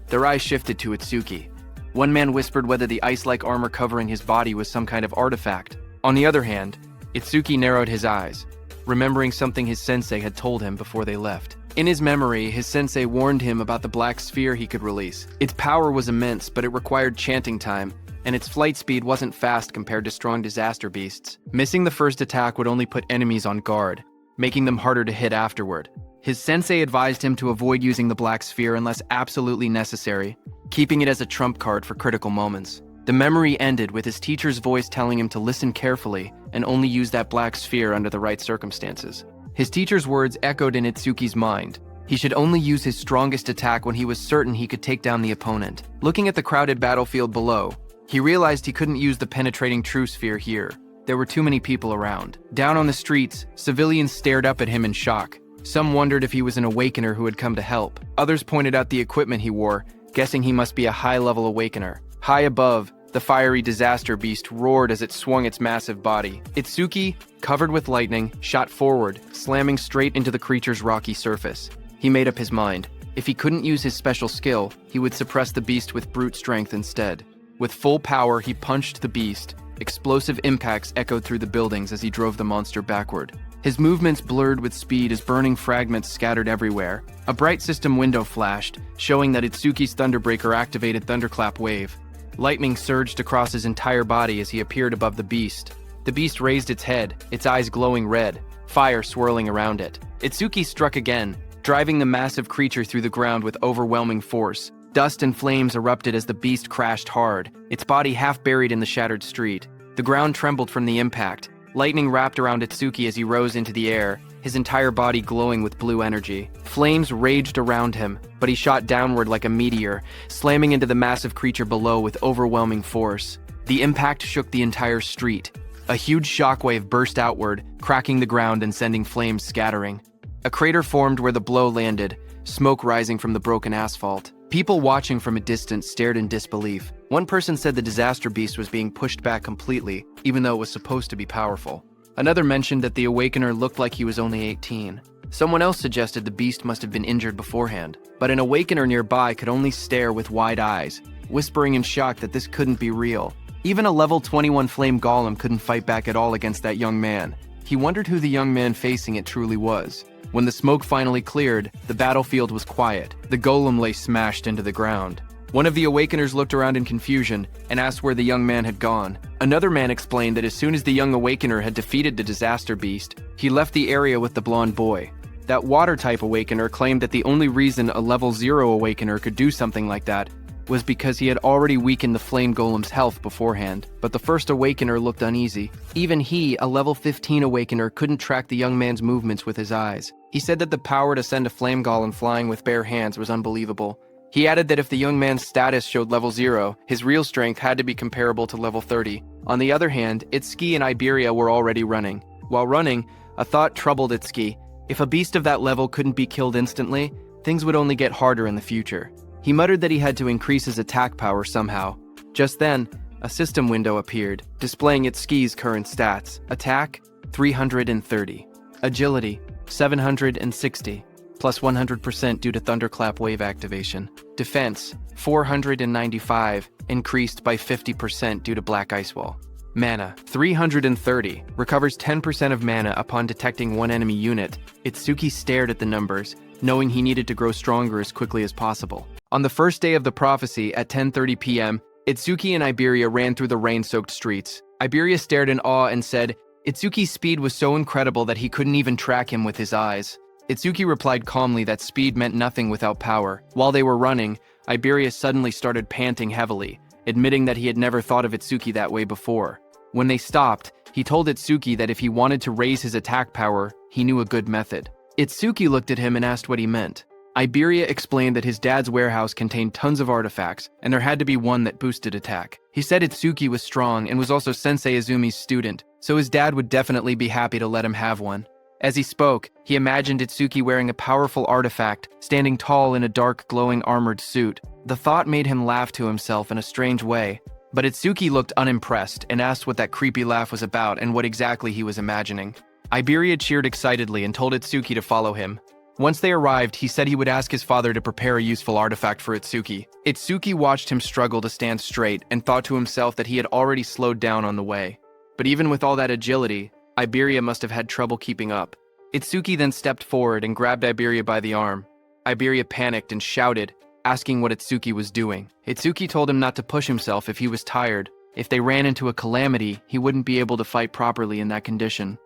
Their eyes shifted to Itsuki. One man whispered whether the ice-like armor covering his body was some kind of artifact. On the other hand, Itsuki narrowed his eyes, remembering something his sensei had told him before they left. In his memory, his sensei warned him about the black sphere he could release. Its power was immense, but it required chanting time, and its flight speed wasn't fast compared to strong disaster beasts. Missing the first attack would only put enemies on guard, making them harder to hit afterward. His sensei advised him to avoid using the black sphere unless absolutely necessary, keeping it as a trump card for critical moments. The memory ended with his teacher's voice telling him to listen carefully and only use that black sphere under the right circumstances. His teacher's words echoed in Itsuki's mind. He should only use his strongest attack when he was certain he could take down the opponent. Looking at the crowded battlefield below, he realized he couldn't use the penetrating true sphere here. There were too many people around. Down on the streets, civilians stared up at him in shock. Some wondered if he was an awakener who had come to help. Others pointed out the equipment he wore, guessing he must be a high-level awakener. High above, the fiery disaster beast roared as it swung its massive body. Itsuki, covered with lightning, shot forward, slamming straight into the creature's rocky surface. He made up his mind. If he couldn't use his special skill, he would suppress the beast with brute strength instead. With full power, he punched the beast. Explosive impacts echoed through the buildings as he drove the monster backward. His movements blurred with speed as burning fragments scattered everywhere. A bright system window flashed, showing that Itsuki's Thunderbreaker activated Thunderclap Wave. Lightning surged across his entire body as he appeared above the beast. The beast raised its head, its eyes glowing red, fire swirling around it. Itsuki struck again, driving the massive creature through the ground with overwhelming force. Dust and flames erupted as the beast crashed hard, its body half buried in the shattered street. The ground trembled from the impact. Lightning wrapped around Itsuki as he rose into the air, his entire body glowing with blue energy. Flames raged around him, but he shot downward like a meteor, slamming into the massive creature below with overwhelming force. The impact shook the entire street. A huge shockwave burst outward, cracking the ground and sending flames scattering. A crater formed where the blow landed, smoke rising from the broken asphalt. People watching from a distance stared in disbelief. One person said the disaster beast was being pushed back completely, even though it was supposed to be powerful. Another mentioned that the awakener looked like he was only 18. Someone else suggested the beast must have been injured beforehand, but an awakener nearby could only stare with wide eyes, whispering in shock that this couldn't be real. Even a level 21 flame golem couldn't fight back at all against that young man. He wondered who the young man facing it truly was. When the smoke finally cleared, the battlefield was quiet. The golem lay smashed into the ground. One of the awakeners looked around in confusion and asked where the young man had gone. Another man explained that as soon as the young awakener had defeated the disaster beast, he left the area with the blonde boy. That water-type awakener claimed that the only reason a level 0 awakener could do something like that was because he had already weakened the flame golem's health beforehand. But the first awakener looked uneasy. Even he, a level 15 awakener, couldn't track the young man's movements with his eyes. He said that the power to send a flame golem flying with bare hands was unbelievable. He added that if the young man's status showed level 0, his real strength had to be comparable to level 30. On the other hand, Itsuki and Iberia were already running. While running, a thought troubled Itsuki. If a beast of that level couldn't be killed instantly, things would only get harder in the future. He muttered that he had to increase his attack power somehow. Just then, a system window appeared, displaying Itsuki's current stats. Attack, 330. Agility, 760, plus 100% due to Thunderclap wave activation. Defense, 495, increased by 50% due to Black Ice Wall. Mana, 330, recovers 10% of mana upon detecting one enemy unit. Itsuki stared at the numbers, knowing he needed to grow stronger as quickly as possible. On the first day of the prophecy, at 10:30 p.m., Itsuki and Iberia ran through the rain-soaked streets. Iberia stared in awe and said, Itsuki's speed was so incredible that he couldn't even track him with his eyes. Itsuki replied calmly that speed meant nothing without power. While they were running, Iberia suddenly started panting heavily, admitting that he had never thought of Itsuki that way before. When they stopped, he told Itsuki that if he wanted to raise his attack power, he knew a good method. Itsuki looked at him and asked what he meant. Iberia explained that his dad's warehouse contained tons of artifacts, and there had to be one that boosted attack. He said Itsuki was strong and was also Sensei Izumi's student, so his dad would definitely be happy to let him have one. As he spoke, he imagined Itsuki wearing a powerful artifact, standing tall in a dark, glowing armored suit. The thought made him laugh to himself in a strange way, but Itsuki looked unimpressed and asked what that creepy laugh was about and what exactly he was imagining. Iberia cheered excitedly and told Itsuki to follow him. Once they arrived, he said he would ask his father to prepare a useful artifact for Itsuki. Itsuki watched him struggle to stand straight and thought to himself that he had already slowed down on the way. But even with all that agility, Iberia must have had trouble keeping up. Itsuki then stepped forward and grabbed Iberia by the arm. Iberia panicked and shouted, asking what Itsuki was doing. Itsuki told him not to push himself if he was tired. If they ran into a calamity, he wouldn't be able to fight properly in that condition.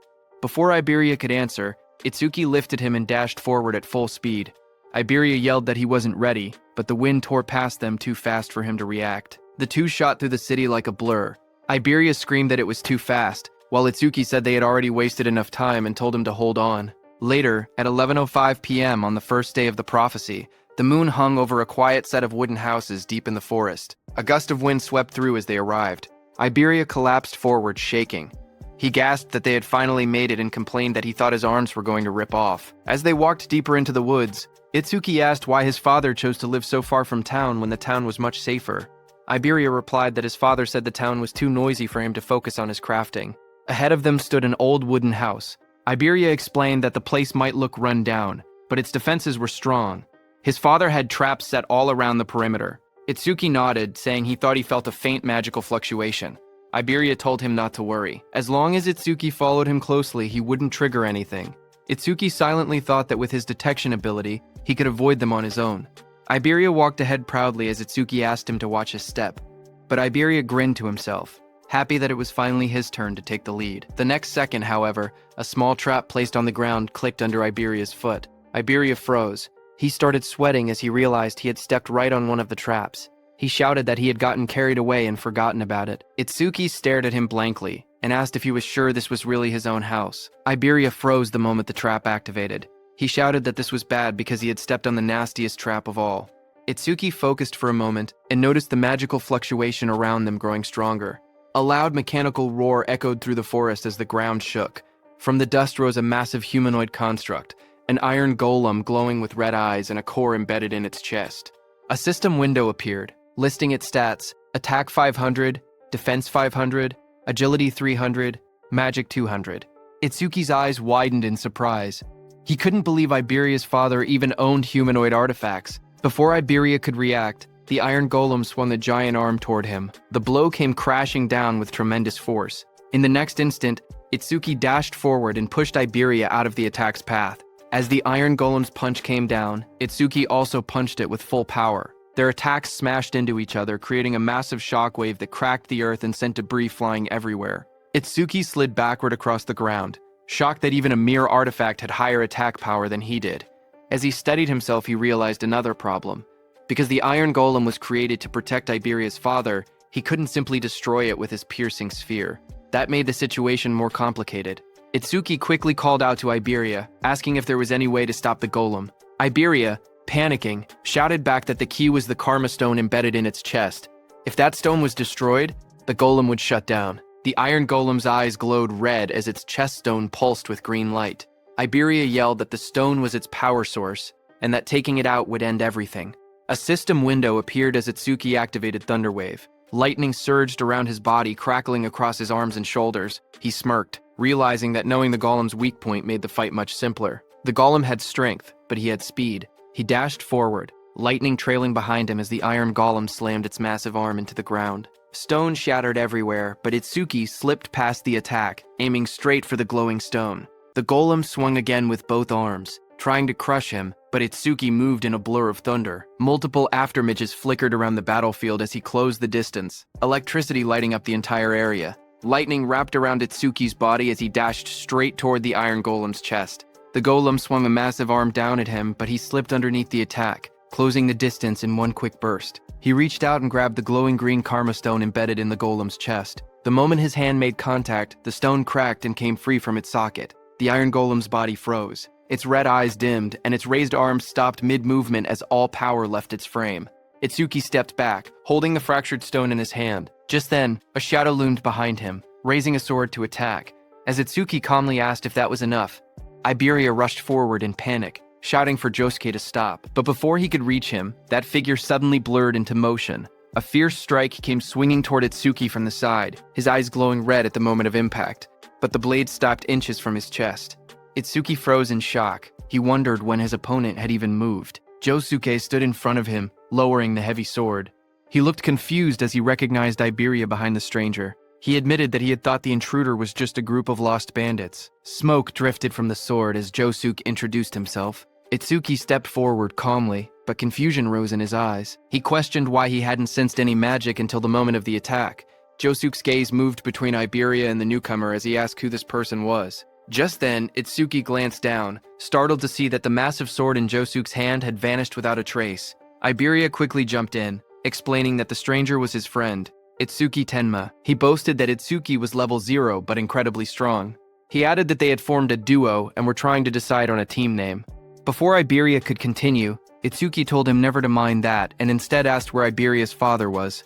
Before Iberia could answer, Itsuki lifted him and dashed forward at full speed. Iberia yelled that he wasn't ready, but the wind tore past them too fast for him to react. The two shot through the city like a blur. Iberia screamed that it was too fast, while Itsuki said they had already wasted enough time and told him to hold on. Later, at 11:05 p.m. on the first day of the prophecy, the moon hung over a quiet set of wooden houses deep in the forest. A gust of wind swept through as they arrived. Iberia collapsed forward, shaking. He gasped that they had finally made it and complained that he thought his arms were going to rip off. As they walked deeper into the woods, Itsuki asked why his father chose to live so far from town when the town was much safer. Iberia replied that his father said the town was too noisy for him to focus on his crafting. Ahead of them stood an old wooden house. Iberia explained that the place might look run down, but its defenses were strong. His father had traps set all around the perimeter. Itsuki nodded, saying he thought he felt a faint magical fluctuation. Iberia told him not to worry. As long as Itsuki followed him closely, he wouldn't trigger anything. Itsuki silently thought that with his detection ability, he could avoid them on his own. Iberia walked ahead proudly as Itsuki asked him to watch his step. But Iberia grinned to himself, happy that it was finally his turn to take the lead. The next second, however, a small trap placed on the ground clicked under Iberia's foot. Iberia froze. He started sweating as he realized he had stepped right on one of the traps. He shouted that he had gotten carried away and forgotten about it. Itsuki stared at him blankly and asked if he was sure this was really his own house. Iberia froze the moment the trap activated. He shouted that this was bad because he had stepped on the nastiest trap of all. Itsuki focused for a moment and noticed the magical fluctuation around them growing stronger. A loud mechanical roar echoed through the forest as the ground shook. From the dust rose a massive humanoid construct, an iron golem glowing with red eyes and a core embedded in its chest. A system window appeared, listing its stats: attack 500, defense 500, agility 300, magic 200. Itsuki's eyes widened in surprise. He couldn't believe Iberia's father even owned humanoid artifacts. Before Iberia could react, the iron golem swung the giant arm toward him. The blow came crashing down with tremendous force. In the next instant, Itsuki dashed forward and pushed Iberia out of the attack's path. As the iron golem's punch came down, Itsuki also punched it with full power. Their attacks smashed into each other, creating a massive shockwave that cracked the earth and sent debris flying everywhere. Itsuki slid backward across the ground, shocked that even a mere artifact had higher attack power than he did. As he steadied himself, he realized another problem. Because the iron golem was created to protect Iberia's father, he couldn't simply destroy it with his piercing sphere. That made the situation more complicated. Itsuki quickly called out to Iberia, asking if there was any way to stop the golem. Iberia, panicking, shouted back that the key was the karma stone embedded in its chest. If that stone was destroyed, the golem would shut down. The iron golem's eyes glowed red as its chest stone pulsed with green light. Iberia yelled that the stone was its power source, and that taking it out would end everything. A system window appeared as Itsuki activated Thunderwave. Lightning surged around his body, crackling across his arms and shoulders. He smirked, realizing that knowing the golem's weak point made the fight much simpler. The golem had strength, but he had speed. He dashed forward, lightning trailing behind him as the iron golem slammed its massive arm into the ground. Stone shattered everywhere, but Itsuki slipped past the attack, aiming straight for the glowing stone. The golem swung again with both arms, trying to crush him, but Itsuki moved in a blur of thunder. Multiple aftermages flickered around the battlefield as he closed the distance, electricity lighting up the entire area. Lightning wrapped around Itsuki's body as he dashed straight toward the iron golem's chest. The golem swung a massive arm down at him, but he slipped underneath the attack, closing the distance in one quick burst. He reached out and grabbed the glowing green karma stone embedded in the golem's chest. The moment his hand made contact, the stone cracked and came free from its socket. The iron golem's body froze. Its red eyes dimmed, and its raised arms stopped mid-movement as all power left its frame. Itsuki stepped back, holding the fractured stone in his hand. Just then, a shadow loomed behind him, raising a sword to attack. As Itsuki calmly asked if that was enough, Iberia rushed forward in panic, shouting for Josuke to stop. But before he could reach him, that figure suddenly blurred into motion. A fierce strike came swinging toward Itsuki from the side, his eyes glowing red at the moment of impact. But the blade stopped inches from his chest. Itsuki froze in shock. He wondered when his opponent had even moved. Josuke stood in front of him, lowering the heavy sword. He looked confused as he recognized Iberia behind the stranger. He admitted that he had thought the intruder was just a group of lost bandits. Smoke drifted from the sword as Josuke introduced himself. Itsuki stepped forward calmly, but confusion rose in his eyes. He questioned why he hadn't sensed any magic until the moment of the attack. Josuke's gaze moved between Iberia and the newcomer as he asked who this person was. Just then, Itsuki glanced down, startled to see that the massive sword in Josuke's hand had vanished without a trace. Iberia quickly jumped in, explaining that the stranger was his friend, Itsuki Tenma. He boasted that Itsuki was level 0 but incredibly strong. He added that they had formed a duo and were trying to decide on a team name. Before Iberia could continue, Itsuki told him never to mind that and instead asked where Iberia's father was.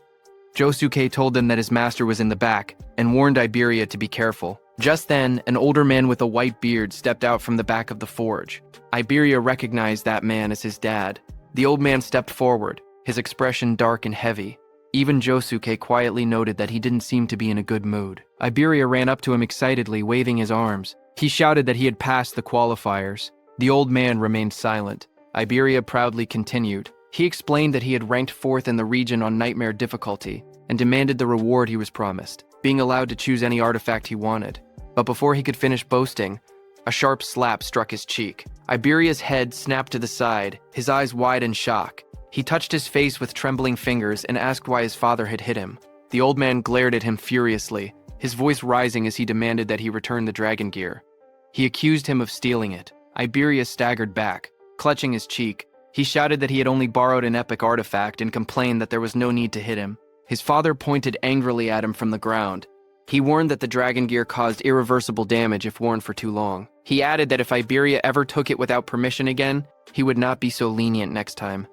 Josuke told them that his master was in the back and warned Iberia to be careful. Just then, an older man with a white beard stepped out from the back of the forge. Iberia recognized that man as his dad. The old man stepped forward, his expression dark and heavy. Even Josuke quietly noted that he didn't seem to be in a good mood. Iberia ran up to him excitedly, waving his arms. He shouted that he had passed the qualifiers. The old man remained silent. Iberia proudly continued. He explained that he had ranked 4th in the region on nightmare difficulty and demanded the reward he was promised, being allowed to choose any artifact he wanted. But before he could finish boasting, a sharp slap struck his cheek. Iberia's head snapped to the side, his eyes wide in shock. He touched his face with trembling fingers and asked why his father had hit him. The old man glared at him furiously, his voice rising as he demanded that he return the dragon gear. He accused him of stealing it. Iberia staggered back, clutching his cheek. He shouted that he had only borrowed an epic artifact and complained that there was no need to hit him. His father pointed angrily at him from the ground. He warned that the dragon gear caused irreversible damage if worn for too long. He added that if Iberia ever took it without permission again, he would not be so lenient next time.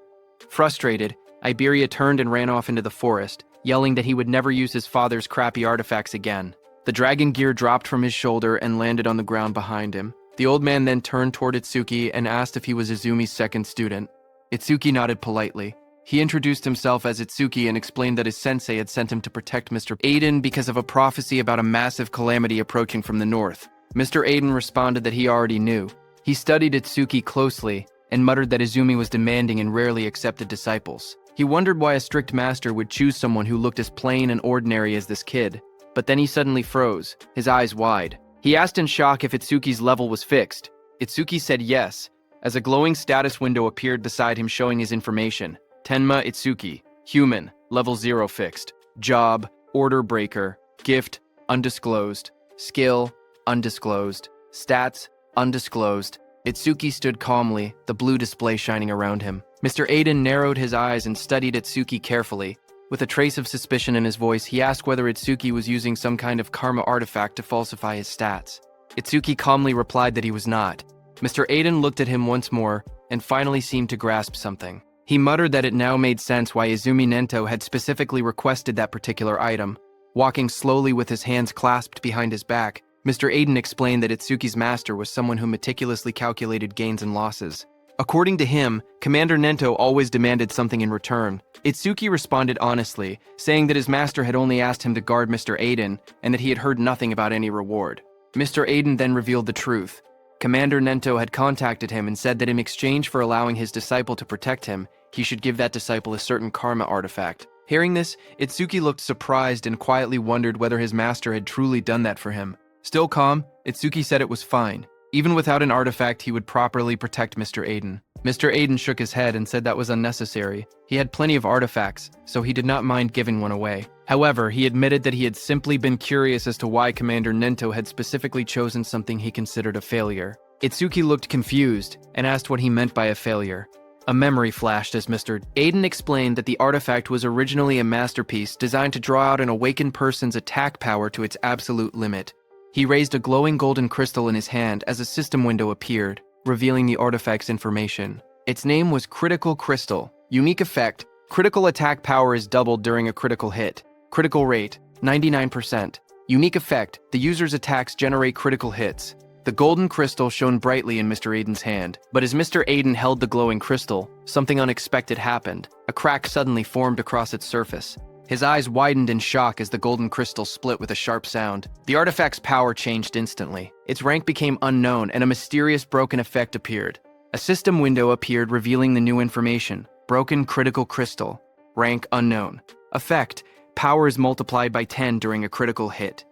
Frustrated, Iberia turned and ran off into the forest, yelling that he would never use his father's crappy artifacts again. The dragon gear dropped from his shoulder and landed on the ground behind him. The old man then turned toward Itsuki and asked if he was Izumi's second student. Itsuki nodded politely. He introduced himself as Itsuki and explained that his sensei had sent him to protect Mr. Aiden because of a prophecy about a massive calamity approaching from the north. Mr. Aiden responded that he already knew. He studied Itsuki closely and muttered that Izumi was demanding and rarely accepted disciples. He wondered why a strict master would choose someone who looked as plain and ordinary as this kid. But then he suddenly froze, his eyes wide. He asked in shock if Itsuki's level was fixed. Itsuki said yes, as a glowing status window appeared beside him showing his information. Tenma Itsuki, human, level 0 fixed. Job, order breaker. Gift, undisclosed. Skill, undisclosed. Stats, undisclosed. Itsuki stood calmly, the blue display shining around him. Mr. Aiden narrowed his eyes and studied Itsuki carefully. With a trace of suspicion in his voice, he asked whether Itsuki was using some kind of karma artifact to falsify his stats. Itsuki calmly replied that he was not. Mr. Aiden looked at him once more and finally seemed to grasp something. He muttered that it now made sense why Izumi Nento had specifically requested that particular item. Walking slowly with his hands clasped behind his back, Mr. Aiden explained that Itsuki's master was someone who meticulously calculated gains and losses. According to him, Commander Nento always demanded something in return. Itsuki responded honestly, saying that his master had only asked him to guard Mr. Aiden and that he had heard nothing about any reward. Mr. Aiden then revealed the truth. Commander Nento had contacted him and said that in exchange for allowing his disciple to protect him, he should give that disciple a certain karma artifact. Hearing this, Itsuki looked surprised and quietly wondered whether his master had truly done that for him. Still calm, Itsuki said it was fine. Even without an artifact, he would properly protect Mr. Aiden. Mr. Aiden shook his head and said that was unnecessary. He had plenty of artifacts, so he did not mind giving one away. However, he admitted that he had simply been curious as to why Commander Nento had specifically chosen something he considered a failure. Itsuki looked confused and asked what he meant by a failure. A memory flashed as Mr. Aiden explained that the artifact was originally a masterpiece designed to draw out an awakened person's attack power to its absolute limit. He raised a glowing golden crystal in his hand as a system window appeared, revealing the artifact's information. Its name was Critical Crystal. Unique effect: critical attack power is doubled during a critical hit. Critical rate: 99%. Unique effect: the user's attacks generate critical hits. The golden crystal shone brightly in Mr. Aiden's hand, but as Mr. Aiden held the glowing crystal, something unexpected happened. A crack suddenly formed across its surface. His eyes widened in shock as the golden crystal split with a sharp sound. The artifact's power changed instantly. Its rank became unknown, and a mysterious broken effect appeared. A system window appeared revealing the new information. Broken critical crystal. Rank unknown. Effect: power is multiplied by 10 during a critical hit.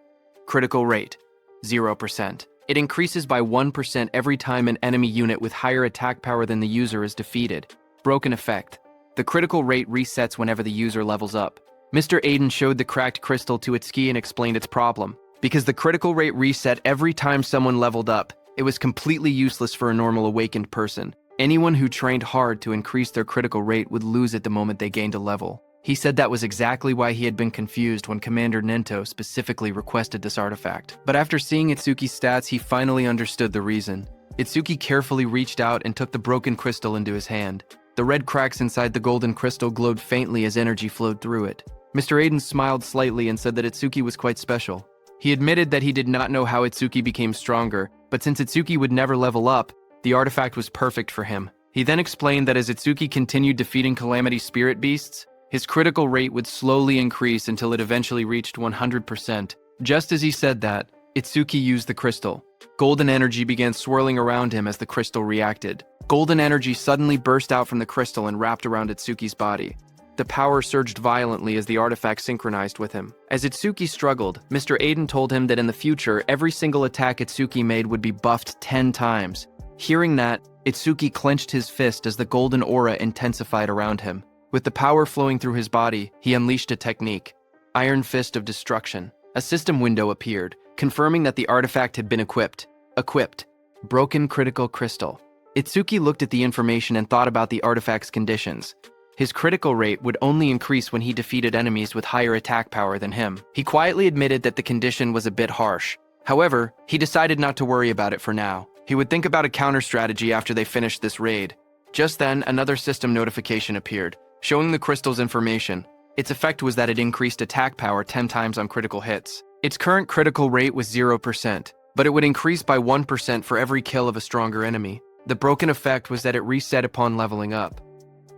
Critical rate: 0%. It increases by 1% every time an enemy unit with higher attack power than the user is defeated. Broken effect: the critical rate resets whenever the user levels up. Mr. Aiden showed the cracked crystal to Itsuki and explained its problem. Because the critical rate reset every time someone leveled up, it was completely useless for a normal awakened person. Anyone who trained hard to increase their critical rate would lose it the moment they gained a level. He said that was exactly why he had been confused when Commander Nento specifically requested this artifact. But after seeing Itsuki's stats, he finally understood the reason. Itsuki carefully reached out and took the broken crystal into his hand. The red cracks inside the golden crystal glowed faintly as energy flowed through it. Mr. Aiden smiled slightly and said that Itsuki was quite special. He admitted that he did not know how Itsuki became stronger, but since Itsuki would never level up, the artifact was perfect for him. He then explained that as Itsuki continued defeating Calamity Spirit Beasts, his critical rate would slowly increase until it eventually reached 100%. Just as he said that, Itsuki used the crystal. Golden energy began swirling around him as the crystal reacted. Golden energy suddenly burst out from the crystal and wrapped around Itsuki's body. The power surged violently as the artifact synchronized with him. As Itsuki struggled, Mr. Aiden told him that in the future, every single attack Itsuki made would be buffed 10 times. Hearing that, Itsuki clenched his fist as the golden aura intensified around him. With the power flowing through his body, he unleashed a technique. Iron Fist of Destruction. A system window appeared, confirming that the artifact had been equipped. Equipped. Broken Critical Crystal. Itsuki looked at the information and thought about the artifact's conditions. His critical rate would only increase when he defeated enemies with higher attack power than him. He quietly admitted that the condition was a bit harsh. However, he decided not to worry about it for now. He would think about a counter strategy after they finished this raid. Just then, another system notification appeared, showing the crystal's information. Its effect was that it increased attack power 10 times on critical hits. Its current critical rate was 0%, but it would increase by 1% for every kill of a stronger enemy. The broken effect was that it reset upon leveling up.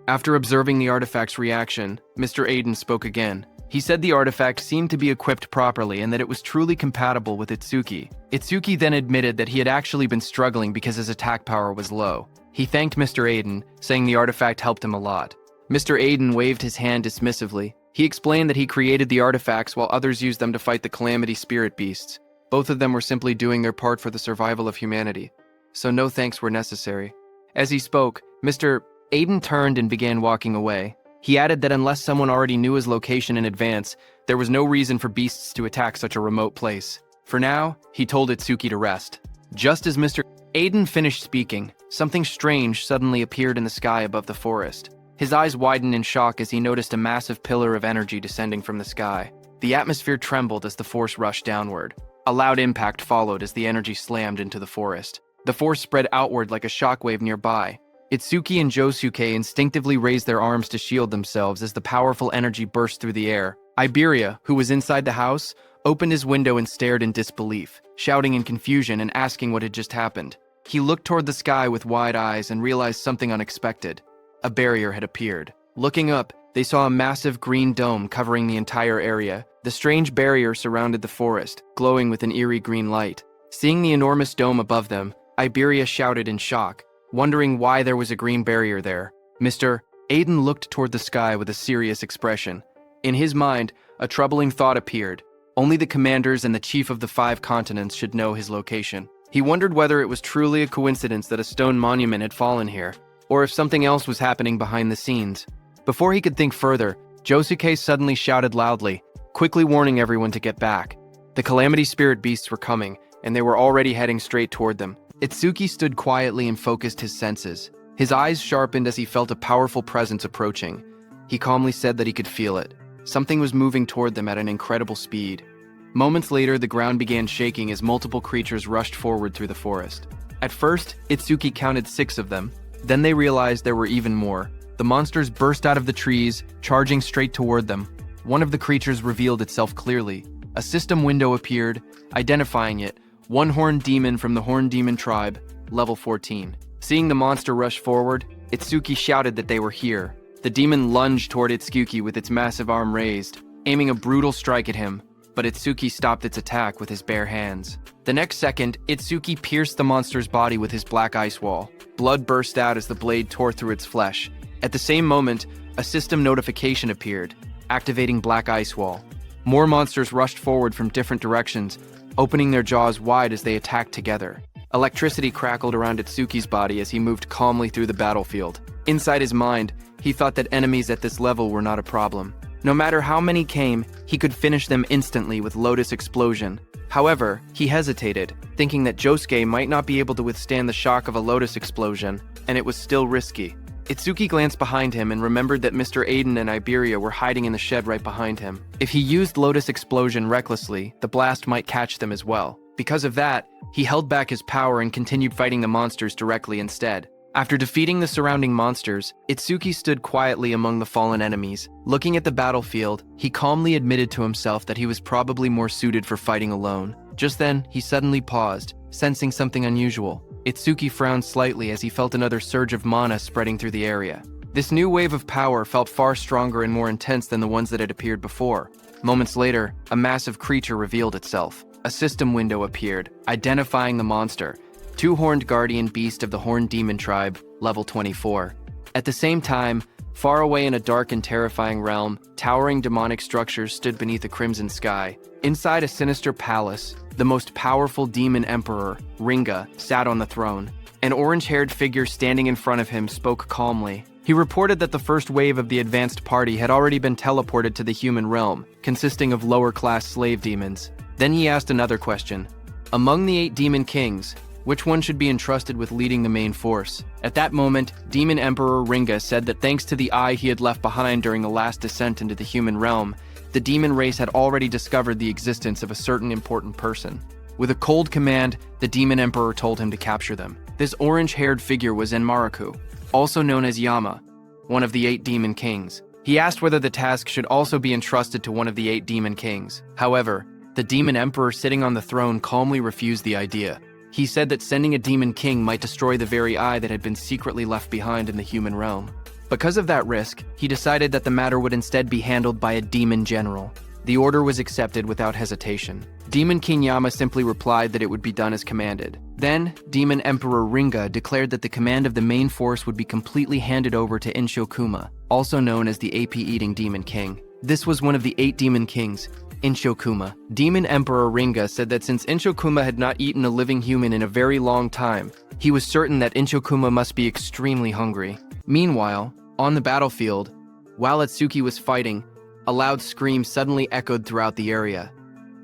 After observing the artifact's reaction, Mr. Aiden spoke again. He said the artifact seemed to be equipped properly and that it was truly compatible with Itsuki. Itsuki then admitted that he had actually been struggling because his attack power was low. He thanked Mr. Aiden, saying the artifact helped him a lot. Mr. Aiden waved his hand dismissively. He explained that he created the artifacts while others used them to fight the Calamity Spirit Beasts. Both of them were simply doing their part for the survival of humanity, so no thanks were necessary. As he spoke, Mr. Aiden turned and began walking away. He added that unless someone already knew his location in advance, there was no reason for beasts to attack such a remote place. For now, he told Itsuki to rest. Just as Mr. Aiden finished speaking, something strange suddenly appeared in the sky above the forest. His eyes widened in shock as he noticed a massive pillar of energy descending from the sky. The atmosphere trembled as the force rushed downward. A loud impact followed as the energy slammed into the forest. The force spread outward like a shockwave nearby. Itsuki and Josuke instinctively raised their arms to shield themselves as the powerful energy burst through the air. Iberia, who was inside the house, opened his window and stared in disbelief, shouting in confusion and asking what had just happened. He looked toward the sky with wide eyes and realized something unexpected. A barrier had appeared. Looking up, they saw a massive green dome covering the entire area. The strange barrier surrounded the forest, glowing with an eerie green light. Seeing the enormous dome above them, Iberia shouted in shock, wondering why there was a green barrier there. Mr. Aiden looked toward the sky with a serious expression. In his mind, a troubling thought appeared. Only the commanders and the chief of the 5 continents should know his location. He wondered whether it was truly a coincidence that a stone monument had fallen here, or if something else was happening behind the scenes. Before he could think further, Josuke suddenly shouted loudly, quickly warning everyone to get back. The Calamity Spirit beasts were coming, and they were already heading straight toward them. Itsuki stood quietly and focused his senses. His eyes sharpened as he felt a powerful presence approaching. He calmly said that he could feel it. Something was moving toward them at an incredible speed. Moments later, the ground began shaking as multiple creatures rushed forward through the forest. At first, Itsuki counted 6 of them. Then they realized there were even more. The monsters burst out of the trees, charging straight toward them. One of the creatures revealed itself clearly. A system window appeared, identifying it. One horned demon from the Horned Demon tribe, level 14. Seeing the monster rush forward, Itsuki shouted that they were here. The demon lunged toward Itsuki with its massive arm raised, aiming a brutal strike at him, but Itsuki stopped its attack with his bare hands. The next second, Itsuki pierced the monster's body with his black ice wall. Blood burst out as the blade tore through its flesh. At the same moment, a system notification appeared, activating Black Ice Wall. More monsters rushed forward from different directions, opening their jaws wide as they attacked together. Electricity crackled around Itsuki's body as he moved calmly through the battlefield. Inside his mind, he thought that enemies at this level were not a problem. No matter how many came, he could finish them instantly with Lotus Explosion. However, he hesitated, thinking that Josuke might not be able to withstand the shock of a Lotus Explosion, and it was still risky. Itsuki glanced behind him and remembered that Mr. Aiden and Iberia were hiding in the shed right behind him. If he used Lotus Explosion recklessly, the blast might catch them as well. Because of that, he held back his power and continued fighting the monsters directly instead. After defeating the surrounding monsters, Itsuki stood quietly among the fallen enemies. Looking at the battlefield, he calmly admitted to himself that he was probably more suited for fighting alone. Just then, he suddenly paused, sensing something unusual. Itsuki frowned slightly as he felt another surge of mana spreading through the area. This new wave of power felt far stronger and more intense than the ones that had appeared before. Moments later, a massive creature revealed itself. A system window appeared, identifying the monster. 2-horned guardian beast of the Horned Demon tribe, level 24. At the same time, far away in a dark and terrifying realm, towering demonic structures stood beneath a crimson sky. Inside a sinister palace, the most powerful demon emperor, Ringa, sat on the throne. An orange-haired figure standing in front of him spoke calmly. He reported that the first wave of the advanced party had already been teleported to the human realm, consisting of lower-class slave demons. Then he asked another question. Among the 8 demon kings, which one should be entrusted with leading the main force? At that moment, Demon Emperor Ringa said that thanks to the eye he had left behind during the last descent into the human realm, the demon race had already discovered the existence of a certain important person. With a cold command, the Demon Emperor told him to capture them. This orange-haired figure was Enmaraku, also known as Yama, one of the 8 demon kings. He asked whether the task should also be entrusted to one of the 8 demon kings. However, the Demon Emperor sitting on the throne calmly refused the idea. He said that sending a demon king might destroy the very eye that had been secretly left behind in the human realm. Because of that risk, he decided that the matter would instead be handled by a demon general. The order was accepted without hesitation. Demon King Yama simply replied that it would be done as commanded. Then, Demon Emperor Ringa declared that the command of the main force would be completely handed over to Inshokuma, also known as the AP-eating Demon King. This was one of the 8 demon kings, Inshokuma. Demon Emperor Ringa said that since Inshokuma had not eaten a living human in a very long time, he was certain that Inshokuma must be extremely hungry. Meanwhile, on the battlefield, while Itsuki was fighting, a loud scream suddenly echoed throughout the area.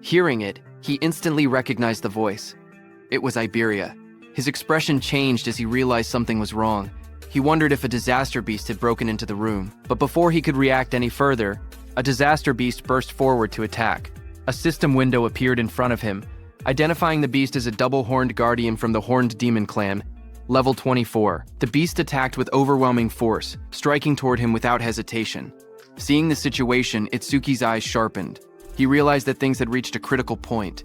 Hearing it, he instantly recognized the voice. It was Iberia. His expression changed as he realized something was wrong. He wondered if a disaster beast had broken into the room. But before he could react any further, a disaster beast burst forward to attack. A system window appeared in front of him, identifying the beast as a double-horned guardian from the Horned Demon clan. Level 24. The beast attacked with overwhelming force, striking toward him without hesitation. Seeing the situation, Itsuki's eyes sharpened. He realized that things had reached a critical point,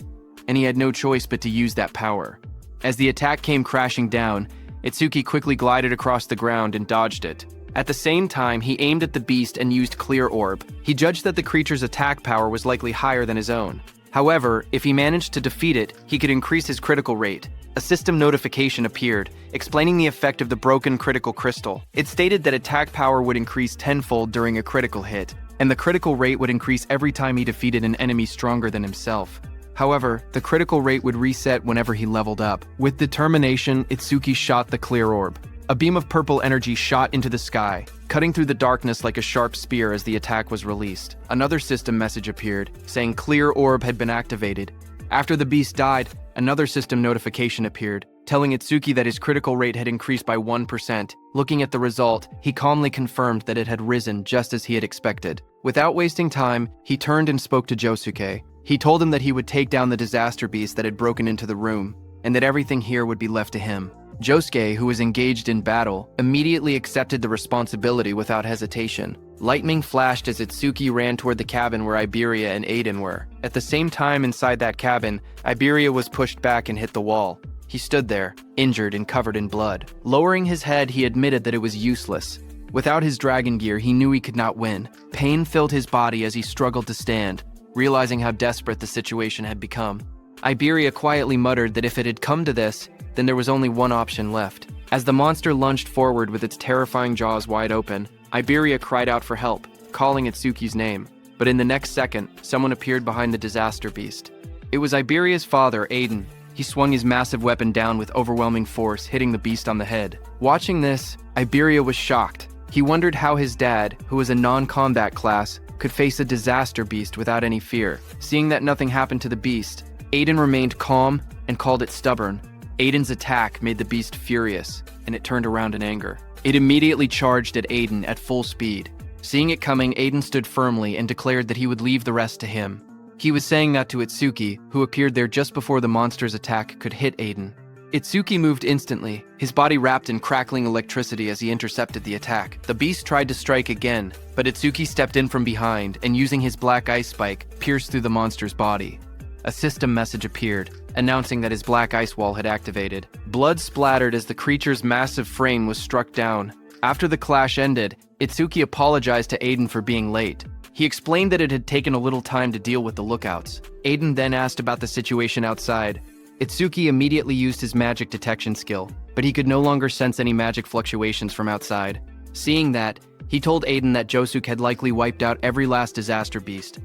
and he had no choice but to use that power. As the attack came crashing down, Itsuki quickly glided across the ground and dodged it. At the same time, he aimed at the beast and used Clear Orb. He judged that the creature's attack power was likely higher than his own. However, if he managed to defeat it, he could increase his critical rate. A system notification appeared, explaining the effect of the broken critical crystal. It stated that attack power would increase tenfold during a critical hit, and the critical rate would increase every time he defeated an enemy stronger than himself. However, the critical rate would reset whenever he leveled up. With determination, Itsuki shot the Clear Orb. A beam of purple energy shot into the sky, cutting through the darkness like a sharp spear as the attack was released. Another system message appeared, saying Clear Orb had been activated. After the beast died, another system notification appeared, telling Itsuki that his critical rate had increased by 1%. Looking at the result, he calmly confirmed that it had risen just as he had expected. Without wasting time, he turned and spoke to Josuke. He told him that he would take down the disaster beast that had broken into the room, and that everything here would be left to him. Josuke, who was engaged in battle, immediately accepted the responsibility without hesitation. Lightning flashed as Itsuki ran toward the cabin where Iberia and Aiden were. At the same time inside that cabin, Iberia was pushed back and hit the wall. He stood there, injured and covered in blood. Lowering his head, he admitted that it was useless. Without his dragon gear, he knew he could not win. Pain filled his body as he struggled to stand, realizing how desperate the situation had become. Iberia quietly muttered that if it had come to this, then there was only one option left. As the monster lunged forward with its terrifying jaws wide open, Iberia cried out for help, calling Itsuki's name. But in the next second, someone appeared behind the disaster beast. It was Iberia's father, Aiden. He swung his massive weapon down with overwhelming force, hitting the beast on the head. Watching this, Iberia was shocked. He wondered how his dad, who was a non-combat class, could face a disaster beast without any fear. Seeing that nothing happened to the beast, Aiden remained calm and called it stubborn. Aiden's attack made the beast furious, and it turned around in anger. It immediately charged at Aiden at full speed. Seeing it coming, Aiden stood firmly and declared that he would leave the rest to him. He was saying that to Itsuki, who appeared there just before the monster's attack could hit Aiden. Itsuki moved instantly, his body wrapped in crackling electricity as he intercepted the attack. The beast tried to strike again, but Itsuki stepped in from behind and using his black ice spike, pierced through the monster's body. A system message appeared, announcing that his black ice wall had activated. Blood splattered as the creature's massive frame was struck down. After the clash ended, Itsuki apologized to Aiden for being late. He explained that it had taken a little time to deal with the lookouts. Aiden then asked about the situation outside. Itsuki immediately used his magic detection skill, but he could no longer sense any magic fluctuations from outside. Seeing that, he told Aiden that Josuke had likely wiped out every last disaster beast.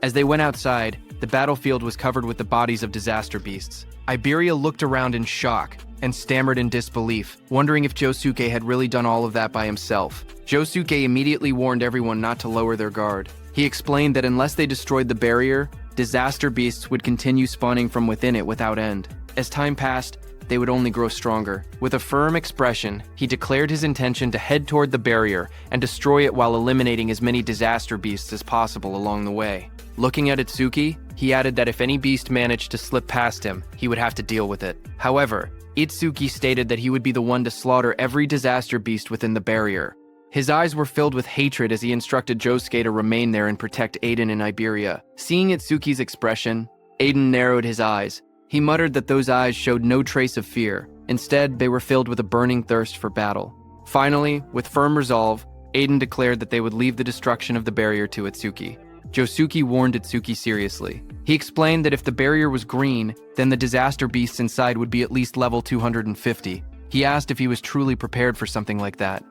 As they went outside, the battlefield was covered with the bodies of disaster beasts. Iberia looked around in shock and stammered in disbelief, wondering if Josuke had really done all of that by himself. Josuke immediately warned everyone not to lower their guard. He explained that unless they destroyed the barrier, disaster beasts would continue spawning from within it without end. As time passed, they would only grow stronger. With a firm expression, he declared his intention to head toward the barrier and destroy it while eliminating as many disaster beasts as possible along the way. Looking at Itsuki, he added that if any beast managed to slip past him, he would have to deal with it. However, Itsuki stated that he would be the one to slaughter every disaster beast within the barrier. His eyes were filled with hatred as he instructed Josuke to remain there and protect Aiden and Iberia. Seeing Itsuki's expression, Aiden narrowed his eyes. He muttered that those eyes showed no trace of fear. Instead, they were filled with a burning thirst for battle. Finally, with firm resolve, Aiden declared that they would leave the destruction of the barrier to Itsuki. Josuke warned Itsuki seriously. He explained that if the barrier was green, then the disaster beasts inside would be at least level 250. He asked if he was truly prepared for something like that.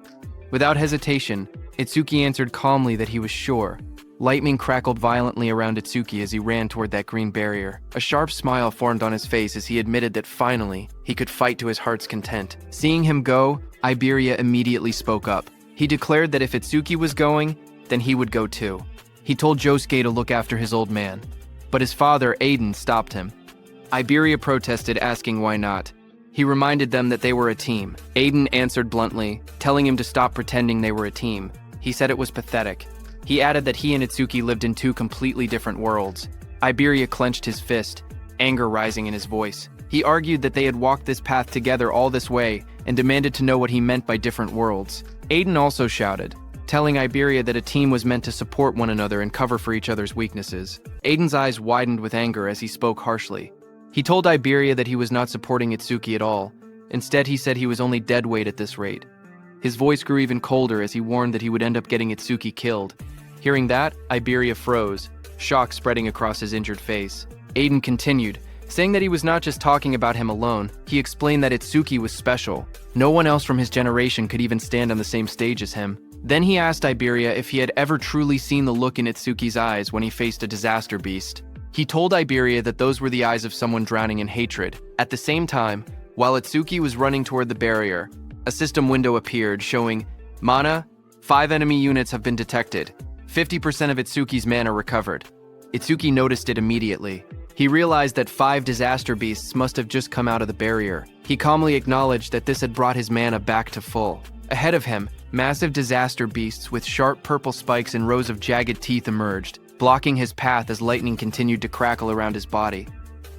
Without hesitation, Itsuki answered calmly that he was sure. Lightning crackled violently around Itsuki as he ran toward that green barrier. A sharp smile formed on his face as he admitted that finally, he could fight to his heart's content. Seeing him go, Iberia immediately spoke up. He declared that if Itsuki was going, then he would go too. He told Josuke to look after his old man, but his father, Aiden, stopped him. Iberia protested, asking why not. He reminded them that they were a team. Aiden answered bluntly, telling him to stop pretending they were a team. He said it was pathetic. He added that he and Itsuki lived in two completely different worlds. Iberia clenched his fist, anger rising in his voice. He argued that they had walked this path together all this way and demanded to know what he meant by different worlds. Aiden also shouted, telling Iberia that a team was meant to support one another and cover for each other's weaknesses. Aiden's eyes widened with anger as he spoke harshly. He told Iberia that he was not supporting Itsuki at all. Instead, he said he was only dead weight at this rate. His voice grew even colder as he warned that he would end up getting Itsuki killed. Hearing that, Iberia froze, shock spreading across his injured face. Aiden continued, saying that he was not just talking about him alone. He explained that Itsuki was special. No one else from his generation could even stand on the same stage as him. Then he asked Iberia if he had ever truly seen the look in Itsuki's eyes when he faced a disaster beast. He told Iberia that those were the eyes of someone drowning in hatred. At the same time, while Itsuki was running toward the barrier, a system window appeared showing, "Mana, 5 enemy units have been detected. 50% of Itsuki's mana recovered." Itsuki noticed it immediately. He realized that 5 disaster beasts must have just come out of the barrier. He calmly acknowledged that this had brought his mana back to full. Ahead of him, massive disaster beasts with sharp purple spikes and rows of jagged teeth emerged, blocking his path as lightning continued to crackle around his body.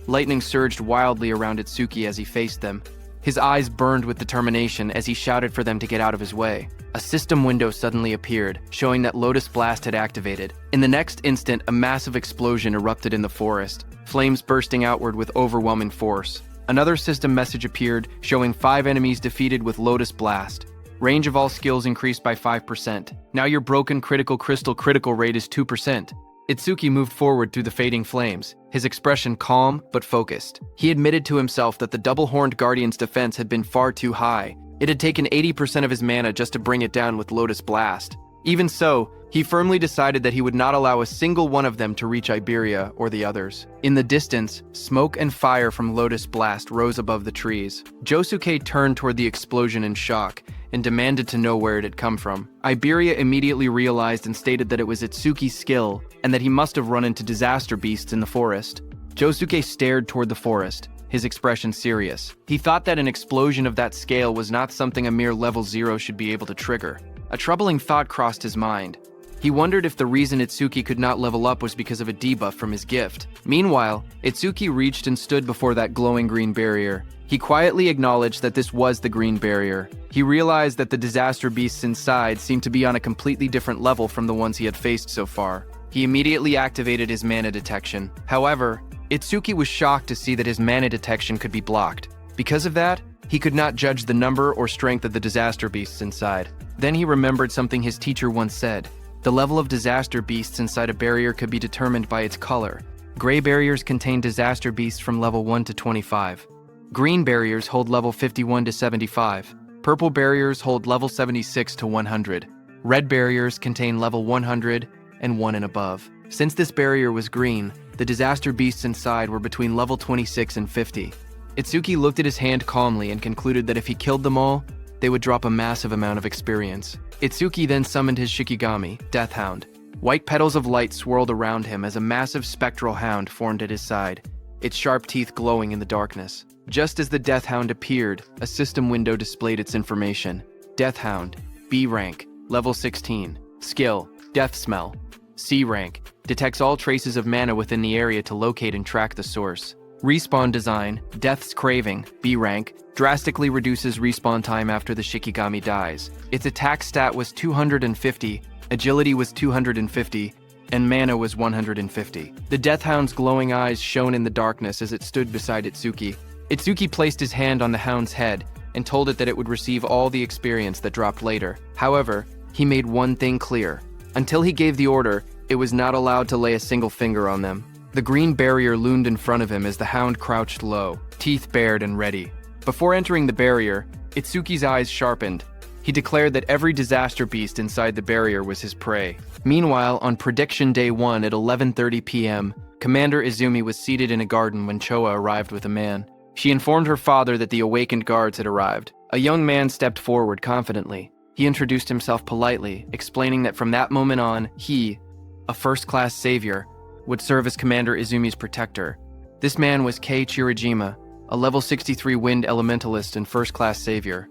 Lightning surged wildly around Itsuki as he faced them. His eyes burned with determination as he shouted for them to get out of his way. A system window suddenly appeared, showing that Lotus Blast had activated. In the next instant, a massive explosion erupted in the forest, flames bursting outward with overwhelming force. Another system message appeared, showing 5 enemies defeated with Lotus Blast. Range of all skills increased by 5%. Now your broken critical crystal critical rate is 2%. Itsuki moved forward through the fading flames, his expression calm but focused. He admitted to himself that the double-horned guardian's defense had been far too high. It had taken 80% of his mana just to bring it down with Lotus Blast. Even so, he firmly decided that he would not allow a single one of them to reach Iberia or the others. In the distance, smoke and fire from Lotus Blast rose above the trees. Josuke turned toward the explosion in shock and demanded to know where it had come from. Iberia immediately realized and stated that it was Itsuki's skill and that he must have run into disaster beasts in the forest. Josuke stared toward the forest, his expression serious. He thought that an explosion of that scale was not something a mere level 0 should be able to trigger. A troubling thought crossed his mind. He wondered if the reason Itsuki could not level up was because of a debuff from his gift. Meanwhile, Itsuki reached and stood before that glowing green barrier. He quietly acknowledged that this was the green barrier. He realized that the disaster beasts inside seemed to be on a completely different level from the ones he had faced so far. He immediately activated his mana detection. However, Itsuki was shocked to see that his mana detection could be blocked. Because of that, he could not judge the number or strength of the disaster beasts inside. Then he remembered something his teacher once said. The level of disaster beasts inside a barrier could be determined by its color. Gray barriers contain disaster beasts from level 1 to 25. Green barriers hold level 51 to 75. Purple barriers hold level 76 to 100. Red barriers contain level 100 and 1 and above. Since this barrier was green, the disaster beasts inside were between level 26 and 50. Itsuki looked at his hand calmly and concluded that if he killed them all, they would drop a massive amount of experience. Itsuki then summoned his Shikigami, Death Hound. White petals of light swirled around him as a massive spectral hound formed at his side, its sharp teeth glowing in the darkness. Just as the Death Hound appeared, a system window displayed its information. Death Hound, B rank, level 16. Skill, Death Smell. C rank, detects all traces of mana within the area to locate and track the source. Respawn design, Death's Craving, B rank, drastically reduces respawn time after the Shikigami dies. Its attack stat was 250, agility was 250, and mana was 150. The Death Hound's glowing eyes shone in the darkness as it stood beside Itsuki. Itsuki placed his hand on the hound's head and told it that it would receive all the experience that dropped later. However, he made one thing clear. Until he gave the order, it was not allowed to lay a single finger on them. The green barrier loomed in front of him as the hound crouched low, teeth bared and ready. Before entering the barrier, Itsuki's eyes sharpened. He declared that every disaster beast inside the barrier was his prey. Meanwhile, on prediction day 1 at 11:30 p.m., Commander Izumi was seated in a garden when Choa arrived with a man. She informed her father that the awakened guards had arrived. A young man stepped forward confidently. He introduced himself politely, explaining that from that moment on, he, a first-class savior, would serve as Commander Izumi's protector. This man was Kei Chirajima, a level 63 wind elementalist and first-class savior.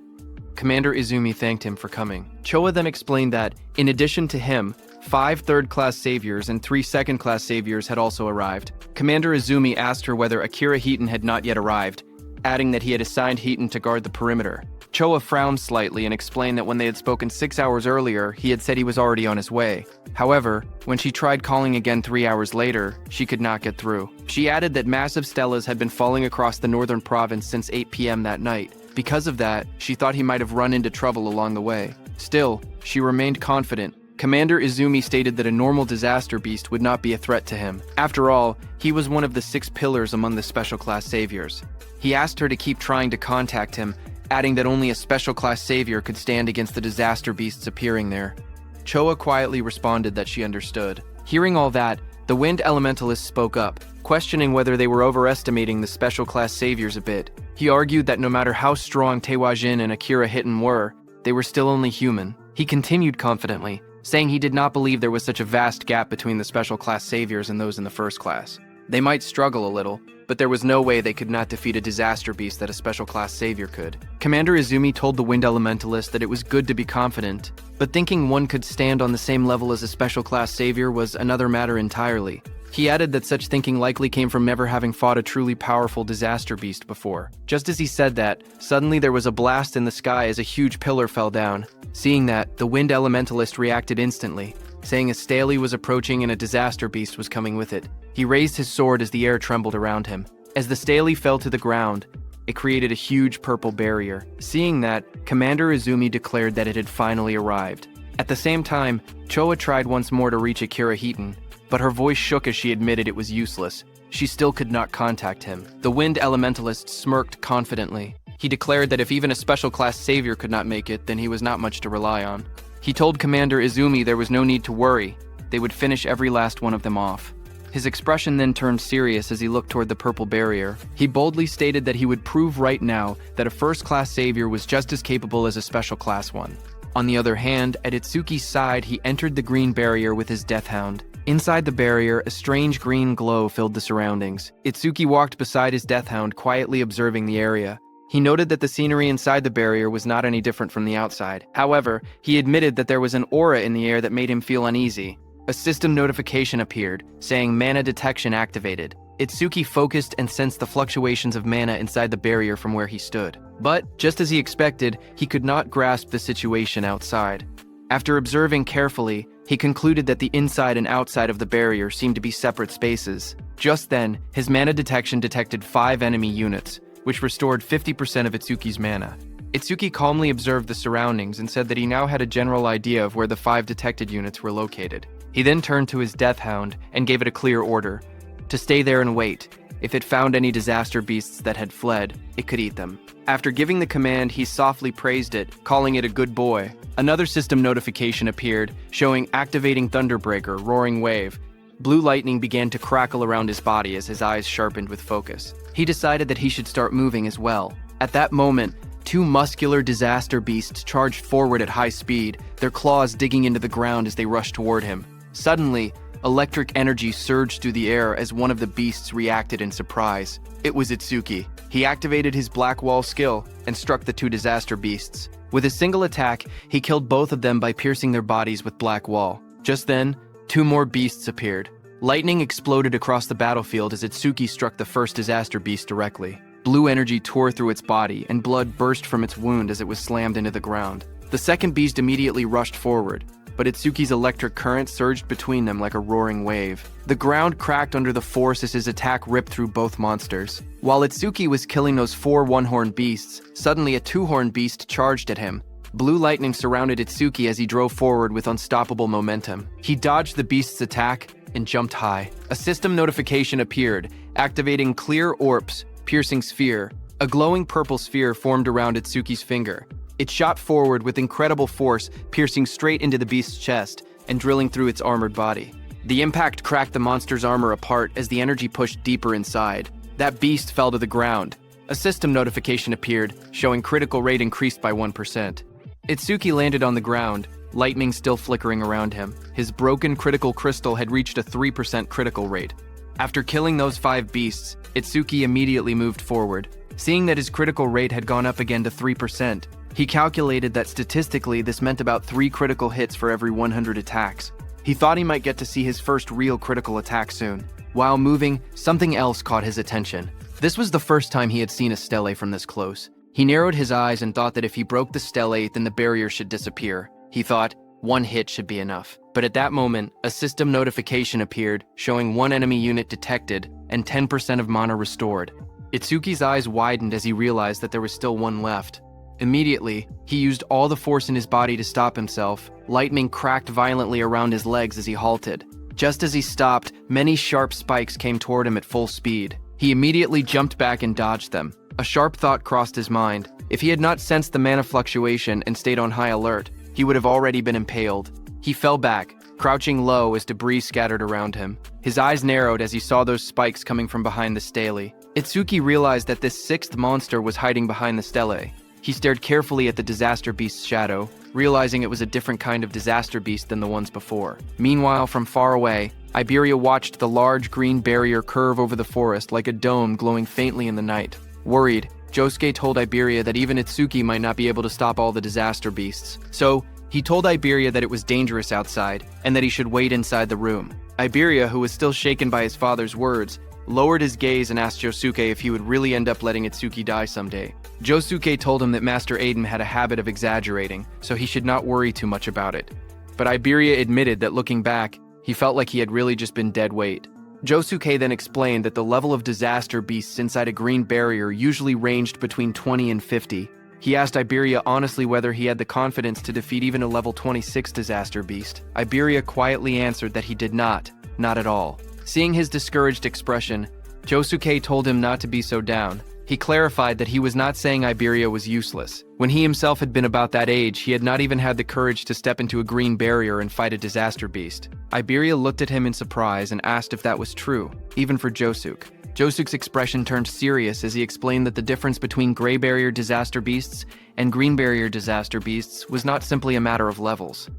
Commander Izumi thanked him for coming. Choa then explained that, in addition to him, 5 third-class saviors and 3 second-class saviors had also arrived. Commander Izumi asked her whether Akira Heaton had not yet arrived, adding that he had assigned Heaton to guard the perimeter. Choa frowned slightly and explained that when they had spoken 6 hours earlier, he had said he was already on his way. However, when she tried calling again 3 hours later, she could not get through. She added that massive stelas had been falling across the northern province since 8 p.m. that night. Because of that, she thought he might have run into trouble along the way. Still, she remained confident. Commander Izumi stated that a normal disaster beast would not be a threat to him. After all, he was one of the 6 pillars among the special class saviors. He asked her to keep trying to contact him, adding that only a special class savior could stand against the disaster beasts appearing there. Choa quietly responded that she understood. Hearing all that, the wind elementalist spoke up, questioning whether they were overestimating the special class saviors a bit. He argued that no matter how strong Tewajin and Akira Hitten were, they were still only human. He continued confidently, saying he did not believe there was such a vast gap between the special class saviors and those in the first class. They might struggle a little, but there was no way they could not defeat a disaster beast that a special class savior could. Commander Izumi told the wind elementalist that it was good to be confident, but thinking one could stand on the same level as a special class savior was another matter entirely. He added that such thinking likely came from never having fought a truly powerful disaster beast before. Just as he said that, suddenly there was a blast in the sky as a huge pillar fell down. Seeing that, the wind elementalist reacted instantly, saying a stele was approaching and a disaster beast was coming with it. He raised his sword as the air trembled around him. As the stele fell to the ground, it created a huge purple barrier. Seeing that, Commander Izumi declared that it had finally arrived. At the same time, Choa tried once more to reach Akira Heaton, but her voice shook as she admitted it was useless. She still could not contact him. The wind elementalist smirked confidently. He declared that if even a special class savior could not make it, then he was not much to rely on. He told Commander Izumi there was no need to worry. They would finish every last one of them off. His expression then turned serious as he looked toward the purple barrier. He boldly stated that he would prove right now that a first-class savior was just as capable as a special class one. On the other hand, at Itsuki's side, he entered the green barrier with his death hound. Inside the barrier, a strange green glow filled the surroundings. Itsuki walked beside his death hound, quietly observing the area. He noted that the scenery inside the barrier was not any different from the outside. However, he admitted that there was an aura in the air that made him feel uneasy. A system notification appeared, saying mana detection activated. Itsuki focused and sensed the fluctuations of mana inside the barrier from where he stood. But, just as he expected, he could not grasp the situation outside. After observing carefully, he concluded that the inside and outside of the barrier seemed to be separate spaces. Just then, his mana detection detected 5 enemy units, which restored 50% of Itsuki's mana. Itsuki calmly observed the surroundings and said that he now had a general idea of where the 5 detected units were located. He then turned to his death hound and gave it a clear order to stay there and wait. If it found any disaster beasts that had fled, it could eat them. After giving the command, he softly praised it, calling it a good boy. Another system notification appeared, showing activating Thunderbreaker, roaring wave. Blue lightning began to crackle around his body as his eyes sharpened with focus. He decided that he should start moving as well. At that moment, 2 muscular disaster beasts charged forward at high speed, their claws digging into the ground as they rushed toward him. Suddenly, electric energy surged through the air as one of the beasts reacted in surprise. It was Itsuki. He activated his Black Wall skill and struck the 2 disaster beasts. With a single attack, he killed both of them by piercing their bodies with Black Wall. Just then, 2 more beasts appeared. Lightning exploded across the battlefield as Itsuki struck the first disaster beast directly. Blue energy tore through its body, and blood burst from its wound as it was slammed into the ground. The second beast immediately rushed forward, but Itsuki's electric current surged between them like a roaring wave. The ground cracked under the force as his attack ripped through both monsters. While Itsuki was killing those 4 one-horned beasts, suddenly a 2-horned beast charged at him. Blue lightning surrounded Itsuki as he drove forward with unstoppable momentum. He dodged the beast's attack and jumped high. A system notification appeared, activating Clear Orbs, Piercing Sphere. A glowing purple sphere formed around Itsuki's finger. It shot forward with incredible force, piercing straight into the beast's chest and drilling through its armored body. The impact cracked the monster's armor apart as the energy pushed deeper inside. That beast fell to the ground. A system notification appeared, showing critical rate increased by 1%. Itsuki landed on the ground, lightning still flickering around him. His broken critical crystal had reached a 3% critical rate. After killing those 5 beasts, Itsuki immediately moved forward. Seeing that his critical rate had gone up again to 3%, he calculated that statistically this meant about 3 critical hits for every 100 attacks. He thought he might get to see his first real critical attack soon. While moving, something else caught his attention. This was the first time he had seen a stele from this close. He narrowed his eyes and thought that if he broke the stele, then the barrier should disappear. He thought, 1 hit should be enough. But at that moment, a system notification appeared, showing 1 enemy unit detected and 10% of mana restored. Itsuki's eyes widened as he realized that there was still 1 left. Immediately, he used all the force in his body to stop himself. Lightning cracked violently around his legs as he halted. Just as he stopped, many sharp spikes came toward him at full speed. He immediately jumped back and dodged them. A sharp thought crossed his mind. If he had not sensed the mana fluctuation and stayed on high alert, he would have already been impaled. He fell back, crouching low as debris scattered around him. His eyes narrowed as he saw those spikes coming from behind the stele. Itsuki realized that this 6th monster was hiding behind the stele. He stared carefully at the disaster beast's shadow, realizing it was a different kind of disaster beast than the ones before. Meanwhile, from far away, Iberia watched the large green barrier curve over the forest like a dome glowing faintly in the night. Worried, Josuke told Iberia that even Itsuki might not be able to stop all the disaster beasts. So, he told Iberia that it was dangerous outside, and that he should wait inside the room. Iberia, who was still shaken by his father's words, lowered his gaze and asked Josuke if he would really end up letting Itsuki die someday. Josuke told him that Master Aiden had a habit of exaggerating, so he should not worry too much about it. But Iberia admitted that looking back, he felt like he had really just been dead weight. Josuke then explained that the level of disaster beasts inside a green barrier usually ranged between 20 and 50. He asked Iberia honestly whether he had the confidence to defeat even a level 26 disaster beast. Iberia quietly answered that he did not at all. Seeing his discouraged expression, Josuke told him not to be so down. He clarified that he was not saying Iberia was useless. When he himself had been about that age, he had not even had the courage to step into a green barrier and fight a disaster beast. Iberia looked at him in surprise and asked if that was true, even for Josuke. Josuke's expression turned serious as he explained that the difference between gray barrier disaster beasts and green barrier disaster beasts was not simply a matter of levels.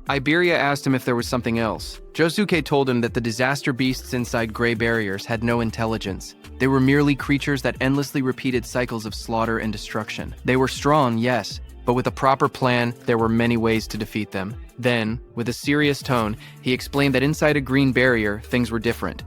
Iberia asked him if there was something else. Josuke told him that the disaster beasts inside gray barriers had no intelligence. They were merely creatures that endlessly repeated cycles of slaughter and destruction. They were strong, yes, but with a proper plan, there were many ways to defeat them. Then, with a serious tone, he explained that inside a green barrier, things were different.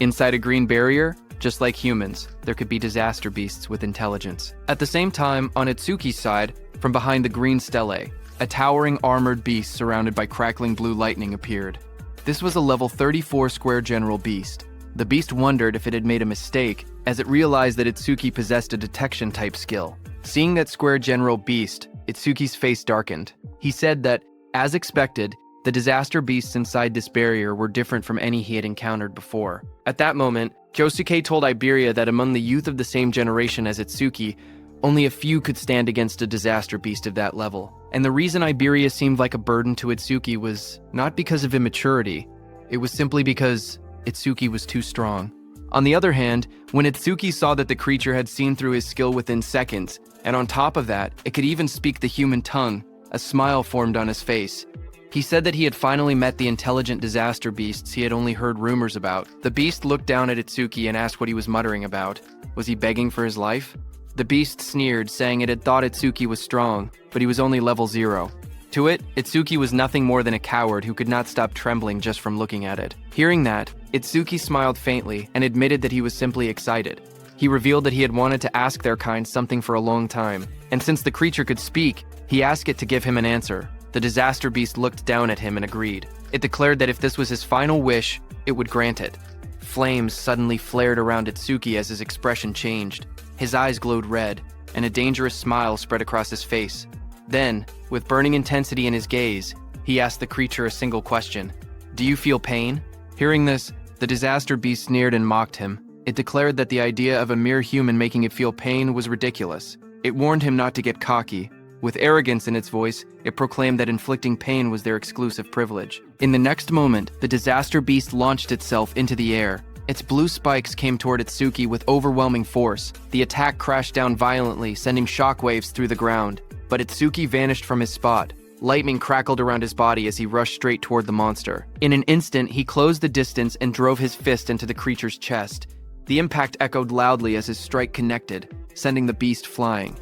Inside a green barrier, just like humans, there could be disaster beasts with intelligence. At the same time, on Itsuki's side, from behind the green stele, a towering armored beast surrounded by crackling blue lightning appeared. This was a level 34 square general beast. The beast wondered if it had made a mistake, as it realized that Itsuki possessed a detection type skill. Seeing that square general beast, Itsuki's face darkened. He said that, as expected, the disaster beasts inside this barrier were different from any he had encountered before. At that moment, Josuke told Iberia that among the youth of the same generation as Itsuki, only a few could stand against a disaster beast of that level. And the reason Iberia seemed like a burden to Itsuki was not because of immaturity, it was simply because Itsuki was too strong. On the other hand, when Itsuki saw that the creature had seen through his skill within seconds, and on top of that, it could even speak the human tongue, a smile formed on his face. He said that he had finally met the intelligent disaster beasts he had only heard rumors about. The beast looked down at Itsuki and asked what he was muttering about. Was he begging for his life? The beast sneered, saying it had thought Itsuki was strong, but he was only level 0. To it, Itsuki was nothing more than a coward who could not stop trembling just from looking at it. Hearing that, Itsuki smiled faintly and admitted that he was simply excited. He revealed that he had wanted to ask their kind something for a long time, and since the creature could speak, he asked it to give him an answer. The disaster beast looked down at him and agreed. It declared that if this was his final wish, it would grant it. Flames suddenly flared around Itsuki as his expression changed. His eyes glowed red, and a dangerous smile spread across his face. Then, with burning intensity in his gaze, he asked the creature a single question. "Do you feel pain?" Hearing this, the disaster beast sneered and mocked him. It declared that the idea of a mere human making it feel pain was ridiculous. It warned him not to get cocky. With arrogance in its voice, it proclaimed that inflicting pain was their exclusive privilege. In the next moment, the disaster beast launched itself into the air. Its blue spikes came toward Itsuki with overwhelming force. The attack crashed down violently, sending shockwaves through the ground. But Itsuki vanished from his spot. Lightning crackled around his body as he rushed straight toward the monster. In an instant, he closed the distance and drove his fist into the creature's chest. The impact echoed loudly as his strike connected, sending the beast flying.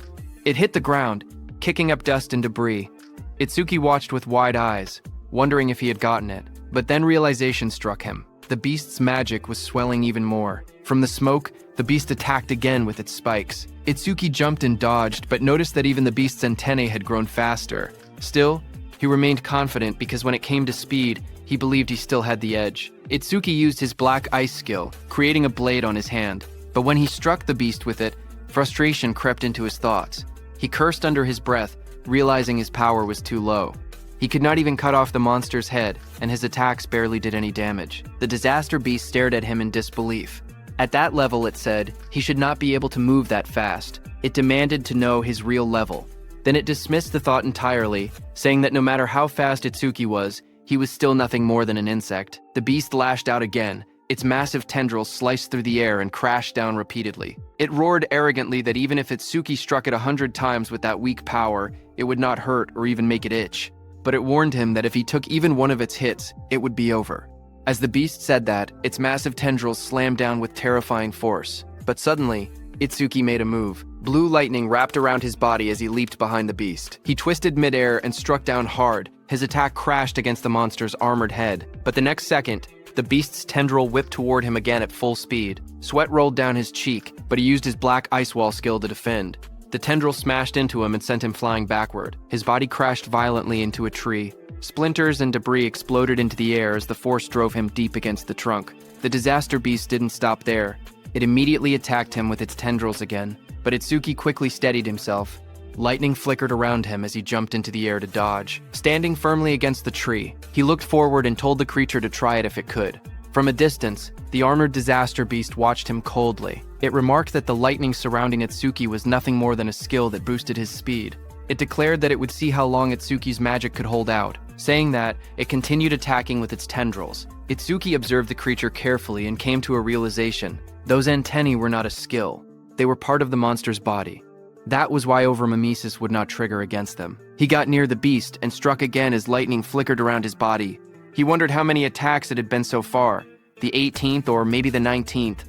It hit the ground, kicking up dust and debris. Itsuki watched with wide eyes, wondering if he had gotten it. But then realization struck him. The beast's magic was swelling even more. From the smoke, the beast attacked again with its spikes. Itsuki jumped and dodged, but noticed that even the beast's antennae had grown faster. Still, he remained confident because when it came to speed, he believed he still had the edge. Itsuki used his black ice skill, creating a blade on his hand. But when he struck the beast with it, frustration crept into his thoughts. He cursed under his breath, realizing his power was too low. He could not even cut off the monster's head, and his attacks barely did any damage. The disaster beast stared at him in disbelief. At that level, it said, he should not be able to move that fast. It demanded to know his real level. Then it dismissed the thought entirely, saying that no matter how fast Itsuki was, he was still nothing more than an insect. The beast lashed out again. Its massive tendrils sliced through the air and crashed down repeatedly. It roared arrogantly that even if Itsuki struck it 100 times with that weak power, it would not hurt or even make it itch. But it warned him that if he took even one of its hits, it would be over. As the beast said that, its massive tendrils slammed down with terrifying force. But suddenly, Itsuki made a move. Blue lightning wrapped around his body as he leaped behind the beast. He twisted midair and struck down hard. His attack crashed against the monster's armored head. But the next second, the beast's tendril whipped toward him again at full speed. Sweat rolled down his cheek, but he used his black ice wall skill to defend. The tendril smashed into him and sent him flying backward. His body crashed violently into a tree. Splinters and debris exploded into the air as the force drove him deep against the trunk. The disaster beast didn't stop there. It immediately attacked him with its tendrils again, but Itsuki quickly steadied himself. Lightning flickered around him as he jumped into the air to dodge. Standing firmly against the tree, he looked forward and told the creature to try it if it could. From a distance, the armored disaster beast watched him coldly. It remarked that the lightning surrounding Itsuki was nothing more than a skill that boosted his speed. It declared that it would see how long Itsuki's magic could hold out. Saying that, it continued attacking with its tendrils. Itsuki observed the creature carefully and came to a realization. Those antennae were not a skill. They were part of the monster's body. That was why overmimesis would not trigger against them. He got near the beast and struck again as lightning flickered around his body. He wondered how many attacks it had been so far. The 18th or maybe the 19th.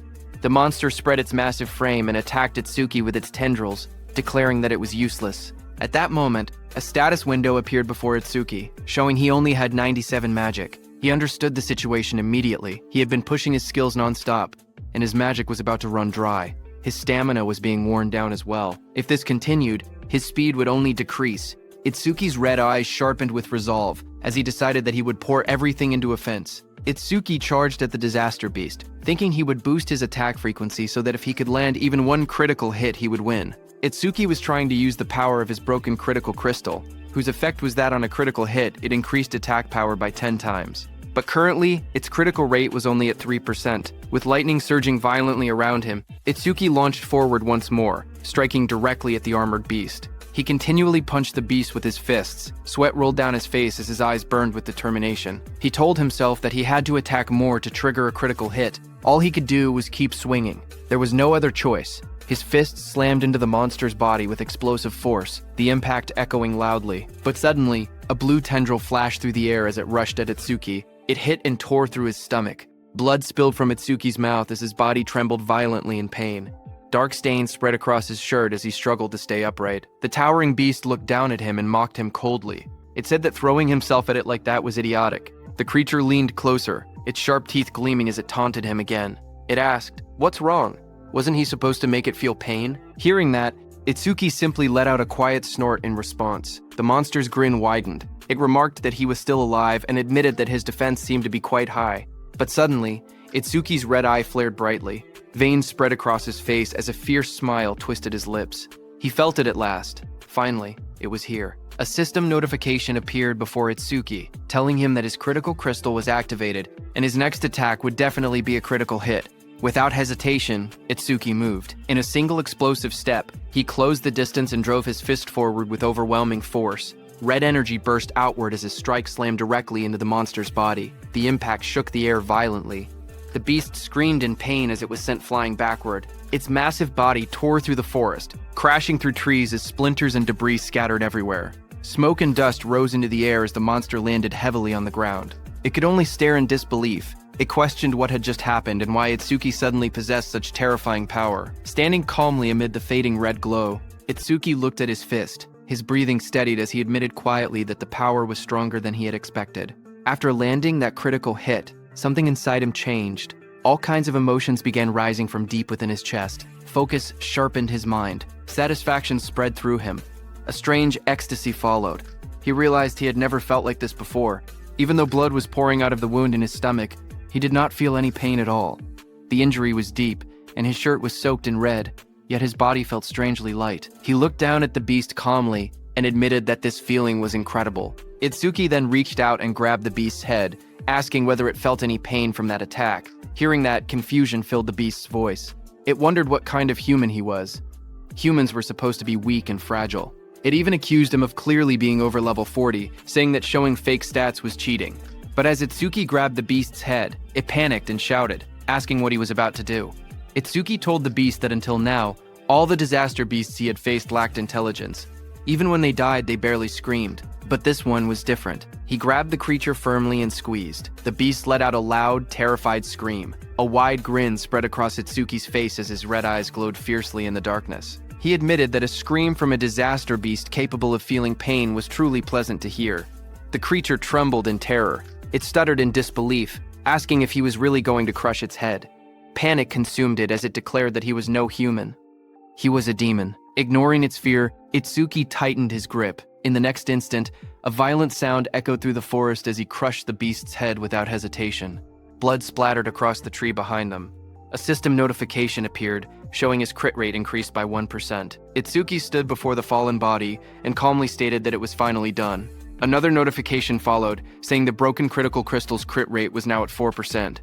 The monster spread its massive frame and attacked Itsuki with its tendrils, declaring that it was useless. At that moment, a status window appeared before Itsuki, showing he only had 97 magic. He understood the situation immediately. He had been pushing his skills non-stop, and his magic was about to run dry. His stamina was being worn down as well. If this continued, his speed would only decrease. Itsuki's red eyes sharpened with resolve, as he decided that he would pour everything into offense. Itsuki charged at the disaster beast, thinking he would boost his attack frequency so that if he could land even one critical hit, he would win. Itsuki was trying to use the power of his broken critical crystal, whose effect was that on a critical hit, it increased attack power by 10 times. But currently, its critical rate was only at 3%. With lightning surging violently around him, Itsuki launched forward once more, striking directly at the armored beast. He continually punched the beast with his fists. Sweat rolled down his face as his eyes burned with determination. He told himself that he had to attack more to trigger a critical hit. All he could do was keep swinging. There was no other choice. His fists slammed into the monster's body with explosive force, the impact echoing loudly. But suddenly, a blue tendril flashed through the air as it rushed at Itsuki. It hit and tore through his stomach. Blood spilled from Itsuki's mouth as his body trembled violently in pain. Dark stains spread across his shirt as he struggled to stay upright. The towering beast looked down at him and mocked him coldly. It said that throwing himself at it like that was idiotic. The creature leaned closer, its sharp teeth gleaming as it taunted him again. It asked, "What's wrong? Wasn't he supposed to make it feel pain?" Hearing that, Itsuki simply let out a quiet snort in response. The monster's grin widened. It remarked that he was still alive and admitted that his defense seemed to be quite high. But suddenly, Itsuki's red eye flared brightly. Veins spread across his face as a fierce smile twisted his lips. He felt it at last. Finally, it was here. A system notification appeared before Itsuki, telling him that his critical crystal was activated and his next attack would definitely be a critical hit. Without hesitation, Itsuki moved. In a single explosive step, he closed the distance and drove his fist forward with overwhelming force. Red energy burst outward as his strike slammed directly into the monster's body. The impact shook the air violently. The beast screamed in pain as it was sent flying backward. Its massive body tore through the forest, crashing through trees as splinters and debris scattered everywhere. Smoke and dust rose into the air as the monster landed heavily on the ground. It could only stare in disbelief. It questioned what had just happened and why Itsuki suddenly possessed such terrifying power. Standing calmly amid the fading red glow, Itsuki looked at his fist. His breathing steadied as he admitted quietly that the power was stronger than he had expected. After landing that critical hit, something inside him changed. All kinds of emotions began rising from deep within his chest. Focus sharpened his mind. Satisfaction spread through him. A strange ecstasy followed. He realized he had never felt like this before. Even though blood was pouring out of the wound in his stomach, he did not feel any pain at all. The injury was deep, and his shirt was soaked in red, yet his body felt strangely light. He looked down at the beast calmly and admitted that this feeling was incredible. Itsuki then reached out and grabbed the beast's head, asking whether it felt any pain from that attack. Hearing that, confusion filled the beast's voice. It wondered what kind of human he was. Humans were supposed to be weak and fragile. It even accused him of clearly being over level 40, saying that showing fake stats was cheating. But as Itsuki grabbed the beast's head, it panicked and shouted, asking what he was about to do. Itsuki told the beast that until now, all the disaster beasts he had faced lacked intelligence. Even when they died, they barely screamed. But this one was different. He grabbed the creature firmly and squeezed. The beast let out a loud, terrified scream. A wide grin spread across Itsuki's face as his red eyes glowed fiercely in the darkness. He admitted that a scream from a disaster beast capable of feeling pain was truly pleasant to hear. The creature trembled in terror. It stuttered in disbelief, asking if he was really going to crush its head. Panic consumed it as it declared that he was no human. He was a demon. Ignoring its fear, Itsuki tightened his grip. In the next instant, a violent sound echoed through the forest as he crushed the beast's head without hesitation. Blood splattered across the tree behind them. A system notification appeared, showing his crit rate increased by 1%. Itsuki stood before the fallen body and calmly stated that it was finally done. Another notification followed, saying the broken critical crystal's crit rate was now at 4%.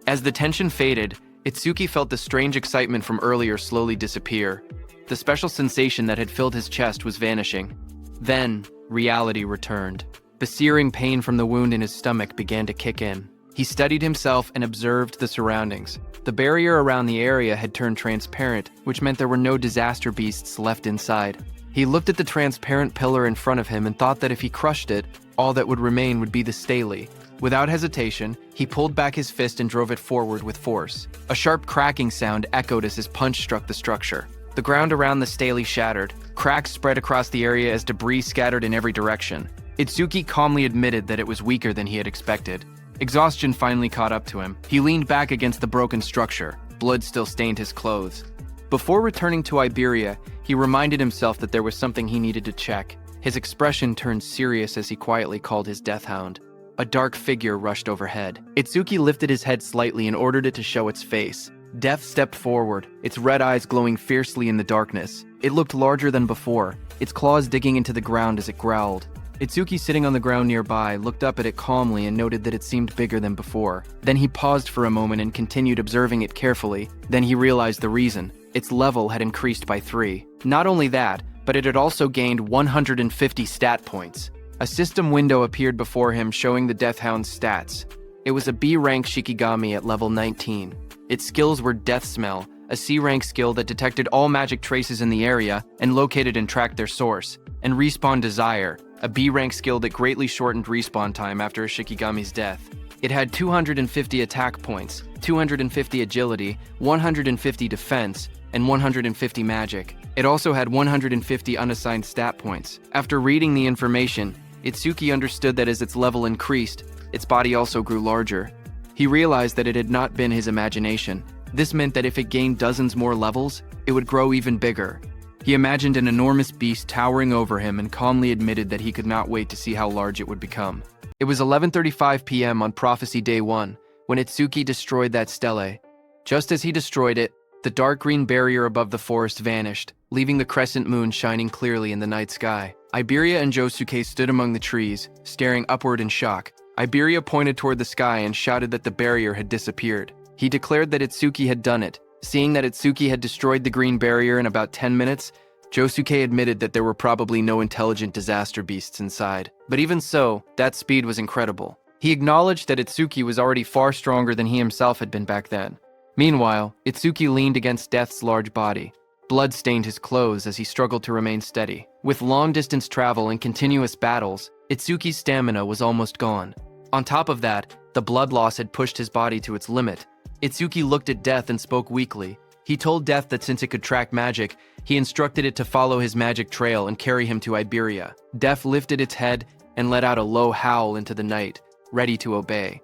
As the tension faded, Itsuki felt the strange excitement from earlier slowly disappear. The special sensation that had filled his chest was vanishing. Then, reality returned. The searing pain from the wound in his stomach began to kick in. He steadied himself and observed the surroundings. The barrier around the area had turned transparent, which meant there were no disaster beasts left inside. He looked at the transparent pillar in front of him and thought that if he crushed it, all that would remain would be the stele. Without hesitation, he pulled back his fist and drove it forward with force. A sharp cracking sound echoed as his punch struck the structure. The ground around the stele shattered. Cracks spread across the area as debris scattered in every direction. Itsuki calmly admitted that it was weaker than he had expected. Exhaustion finally caught up to him. He leaned back against the broken structure. Blood still stained his clothes. Before returning to Iberia, he reminded himself that there was something he needed to check. His expression turned serious as he quietly called his death hound. A dark figure rushed overhead. Itsuki lifted his head slightly and ordered it to show its face. Death stepped forward, its red eyes glowing fiercely in the darkness. It looked larger than before, its claws digging into the ground as it growled. Itsuki, sitting on the ground nearby, looked up at it calmly and noted that it seemed bigger than before. Then he paused for a moment and continued observing it carefully. Then he realized the reason. Its level had increased by 3. Not only that, but it had also gained 150 stat points. A system window appeared before him showing the Death Hound's stats. It was a B-rank Shikigami at level 19. Its skills were Death Smell, a C-rank skill that detected all magic traces in the area and located and tracked their source, and Respawn Desire, a B-rank skill that greatly shortened respawn time after a Shikigami's death. It had 250 attack points, 250 agility, 150 defense, and 150 magic. It also had 150 unassigned stat points. After reading the information, Itsuki understood that as its level increased, its body also grew larger. He realized that it had not been his imagination. This meant that if it gained dozens more levels, it would grow even bigger. He imagined an enormous beast towering over him and calmly admitted that he could not wait to see how large it would become. It was 11:35 p.m. on Prophecy Day 1 when Itsuki destroyed that stele. Just as he destroyed it, the dark green barrier above the forest vanished, leaving the crescent moon shining clearly in the night sky. Iberia and Josuke stood among the trees, staring upward in shock. Iberia pointed toward the sky and shouted that the barrier had disappeared. He declared that Itsuki had done it. Seeing that Itsuki had destroyed the green barrier in about 10 minutes, Josuke admitted that there were probably no intelligent disaster beasts inside. But even so, that speed was incredible. He acknowledged that Itsuki was already far stronger than he himself had been back then. Meanwhile, Itsuki leaned against Death's large body. Blood stained his clothes as he struggled to remain steady. With long-distance travel and continuous battles, Itsuki's stamina was almost gone. On top of that, the blood loss had pushed his body to its limit. Itsuki looked at Death and spoke weakly. He told Death that since it could track magic, he instructed it to follow his magic trail and carry him to Iberia. Death lifted its head and let out a low howl into the night, ready to obey.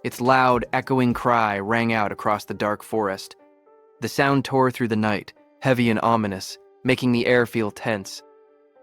Its loud, echoing cry rang out across the dark forest. The sound tore through the night, heavy and ominous, making the air feel tense.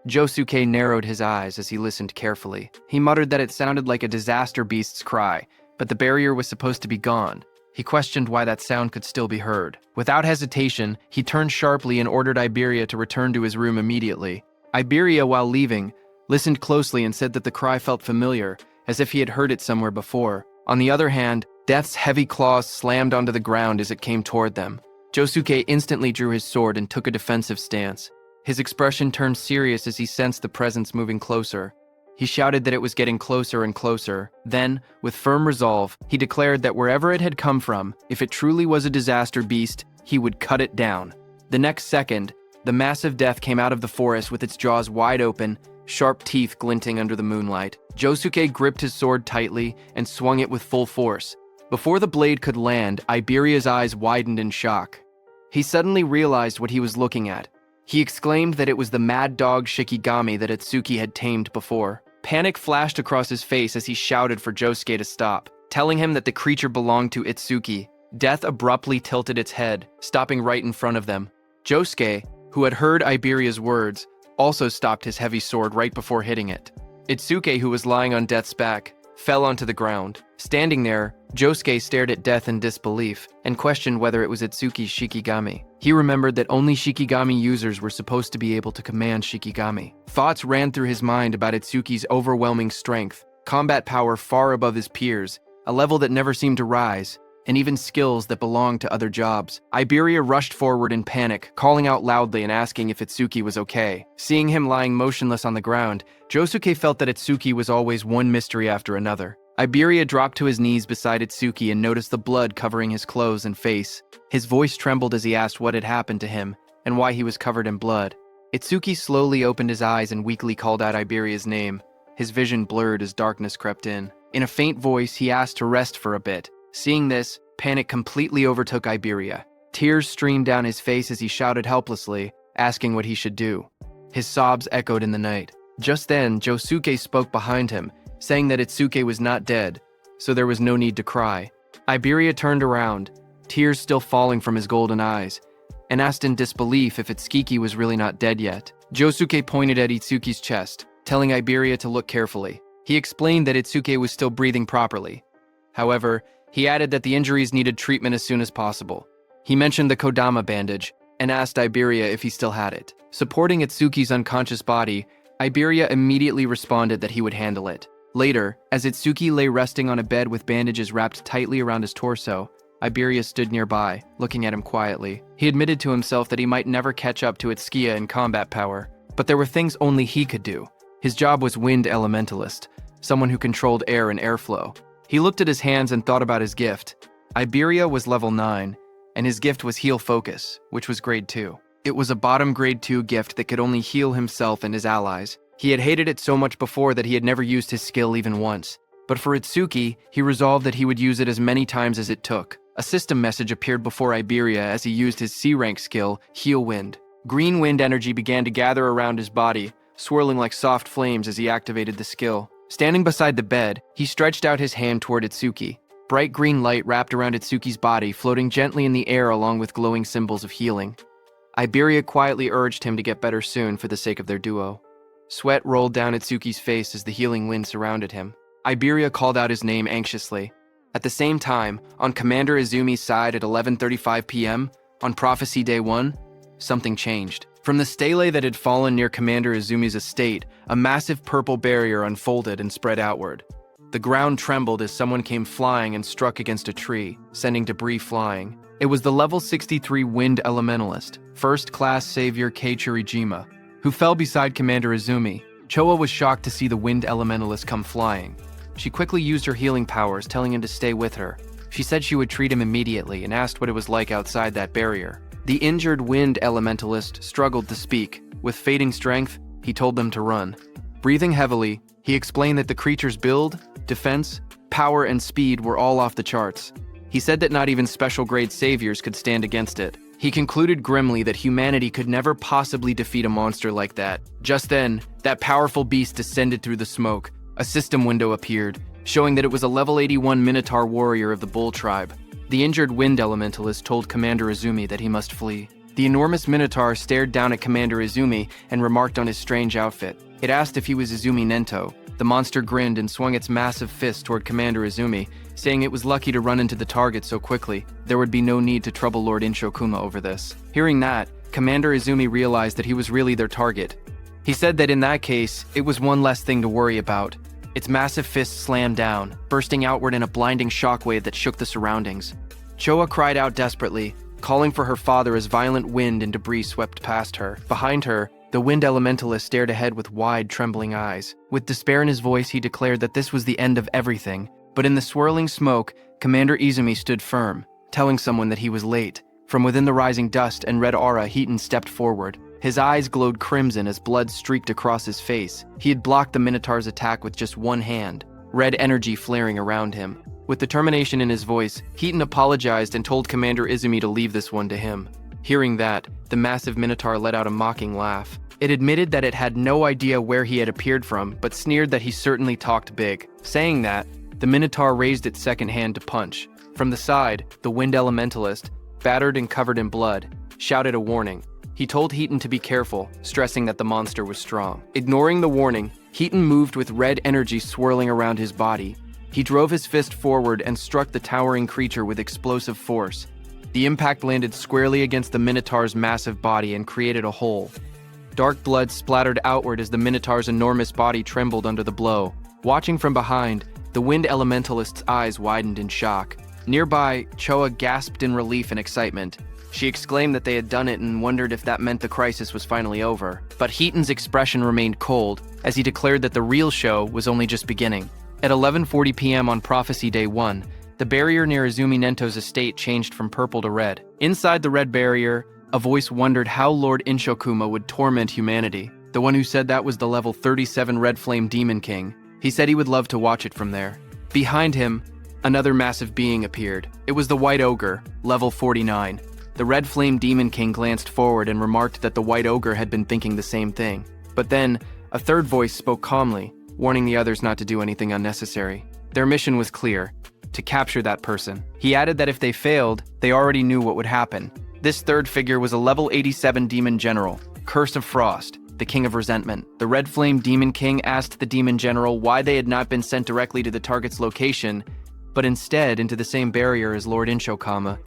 Josuke narrowed his eyes as he listened carefully. He muttered that it sounded like a disaster beast's cry, but the barrier was supposed to be gone. He questioned why that sound could still be heard. Without hesitation, he turned sharply and ordered Iberia to return to his room immediately. Iberia, while leaving, listened closely and said that the cry felt familiar, as if he had heard it somewhere before. On the other hand, Death's heavy claws slammed onto the ground as it came toward them. Josuke instantly drew his sword and took a defensive stance. His expression turned serious as he sensed the presence moving closer. He shouted that it was getting closer and closer. Then, with firm resolve, he declared that wherever it had come from, if it truly was a disaster beast, he would cut it down. The next second, the massive Death came out of the forest with its jaws wide open, sharp teeth glinting under the moonlight. Josuke gripped his sword tightly and swung it with full force. Before the blade could land, Iberia's eyes widened in shock. He suddenly realized what he was looking at. He exclaimed that it was the mad dog Shikigami that Itsuki had tamed before. Panic flashed across his face as he shouted for Josuke to stop, telling him that the creature belonged to Itsuki. Death abruptly tilted its head, stopping right in front of them. Josuke, who had heard Iberia's words, also stopped his heavy sword right before hitting it. Itsuki, who was lying on Death's back, fell onto the ground. Standing there, Josuke stared at Death in disbelief and questioned whether it was Itsuki's Shikigami. He remembered that only Shikigami users were supposed to be able to command Shikigami. Thoughts ran through his mind about Itsuki's overwhelming strength, combat power far above his peers, a level that never seemed to rise, and even skills that belonged to other jobs. Iberia rushed forward in panic, calling out loudly and asking if Itsuki was okay. Seeing him lying motionless on the ground, Josuke felt that Itsuki was always one mystery after another. Iberia dropped to his knees beside Itsuki and noticed the blood covering his clothes and face. His voice trembled as he asked what had happened to him and why he was covered in blood. Itsuki slowly opened his eyes and weakly called out Iberia's name. His vision blurred as darkness crept in. In a faint voice, he asked to rest for a bit. Seeing this, panic completely overtook Iberia. Tears streamed down his face as he shouted helplessly, asking what he should do. His sobs echoed in the night. Just then, Josuke spoke behind him, saying that Itsuki was not dead, so there was no need to cry. Iberia turned around, tears still falling from his golden eyes, and asked in disbelief if Itsuki was really not dead yet. Josuke pointed at Itsuki's chest, telling Iberia to look carefully. He explained that Itsuki was still breathing properly. However, he added that the injuries needed treatment as soon as possible. He mentioned the Kodama bandage and asked Iberia if he still had it. Supporting Itsuki's unconscious body, Iberia immediately responded that he would handle it. Later, as Itsuki lay resting on a bed with bandages wrapped tightly around his torso, Iberia stood nearby, looking at him quietly. He admitted to himself that he might never catch up to Itsuki in combat power, but there were things only he could do. His job was Wind Elementalist, someone who controlled air and airflow. He looked at his hands and thought about his gift. Iberia was level 9, and his gift was Heal Focus, which was grade 2. It was a bottom grade 2 gift that could only heal himself and his allies. He had hated it so much before that he had never used his skill even once. But for Itsuki, he resolved that he would use it as many times as it took. A system message appeared before Iberia as he used his C-rank skill, Heal Wind. Green wind energy began to gather around his body, swirling like soft flames as he activated the skill. Standing beside the bed, he stretched out his hand toward Itsuki. Bright green light wrapped around Itsuki's body, floating gently in the air along with glowing symbols of healing. Iberia quietly urged him to get better soon for the sake of their duo. Sweat rolled down Itsuki's face as the healing wind surrounded him. Iberia called out his name anxiously. At the same time, on Commander Izumi's side at 11:35 p.m., on Prophecy Day 1, something changed. From the stele that had fallen near Commander Izumi's estate, a massive purple barrier unfolded and spread outward. The ground trembled as someone came flying and struck against a tree, sending debris flying. It was the level 63 Wind Elementalist, First Class Savior Kei Churijima, who fell beside Commander Izumi. Choa was shocked to see the Wind Elementalist come flying. She quickly used her healing powers, telling him to stay with her. She said she would treat him immediately and asked what it was like outside that barrier. The injured wind elementalist struggled to speak. With fading strength, he told them to run. Breathing heavily, he explained that the creature's build, defense, power, and speed were all off the charts. He said that not even special-grade saviors could stand against it. He concluded grimly that humanity could never possibly defeat a monster like that. Just then, that powerful beast descended through the smoke. A system window appeared, showing that it was a level 81 Minotaur warrior of the Bull tribe. The injured wind elementalist told Commander Izumi that he must flee. The enormous Minotaur stared down at Commander Izumi and remarked on his strange outfit. It asked if he was Izumi Nento. The monster grinned and swung its massive fist toward Commander Izumi, saying it was lucky to run into the target so quickly. There would be no need to trouble Lord Inshokuma over this. Hearing that, Commander Izumi realized that he was really their target. He said that in that case, it was one less thing to worry about. Its massive fist slammed down, bursting outward in a blinding shockwave that shook the surroundings. Choa cried out desperately, calling for her father as violent wind and debris swept past her. Behind her, the wind elementalist stared ahead with wide, trembling eyes. With despair in his voice, he declared that this was the end of everything. But in the swirling smoke, Commander Izumi stood firm, telling someone that he was late. From within the rising dust and red aura, Heaton stepped forward. His eyes glowed crimson as blood streaked across his face. He had blocked the Minotaur's attack with just one hand, red energy flaring around him. With determination in his voice, Heaton apologized and told Commander Izumi to leave this one to him. Hearing that, the massive Minotaur let out a mocking laugh. It admitted that it had no idea where he had appeared from, but sneered that he certainly talked big. Saying that, the Minotaur raised its second hand to punch. From the side, the wind elementalist, battered and covered in blood, shouted a warning. He told Heaton to be careful, stressing that the monster was strong. Ignoring the warning, Heaton moved with red energy swirling around his body. He drove his fist forward and struck the towering creature with explosive force. The impact landed squarely against the Minotaur's massive body and created a hole. Dark blood splattered outward as the Minotaur's enormous body trembled under the blow. Watching from behind, the wind elementalist's eyes widened in shock. Nearby, Choa gasped in relief and excitement. She exclaimed that they had done it and wondered if that meant the crisis was finally over. But Heaton's expression remained cold, as he declared that the real show was only just beginning. At 11:40 p.m. on Prophecy Day 1, the barrier near Izumi Nento's estate changed from purple to red. Inside the red barrier, a voice wondered how Lord Inshokuma would torment humanity. The one who said that was the level 37 Red Flame Demon King. He said he would love to watch it from there. Behind him, another massive being appeared. It was the White Ogre, level 49. The Red Flame Demon King glanced forward and remarked that the White Ogre had been thinking the same thing. But then, a third voice spoke calmly, warning the others not to do anything unnecessary. Their mission was clear: to capture that person. He added that if they failed, they already knew what would happen. This third figure was a level 87 Demon General, Curse of Frost, the King of Resentment. The Red Flame Demon King asked the Demon General why they had not been sent directly to the target's location, but instead into the same barrier as Lord Inshokama.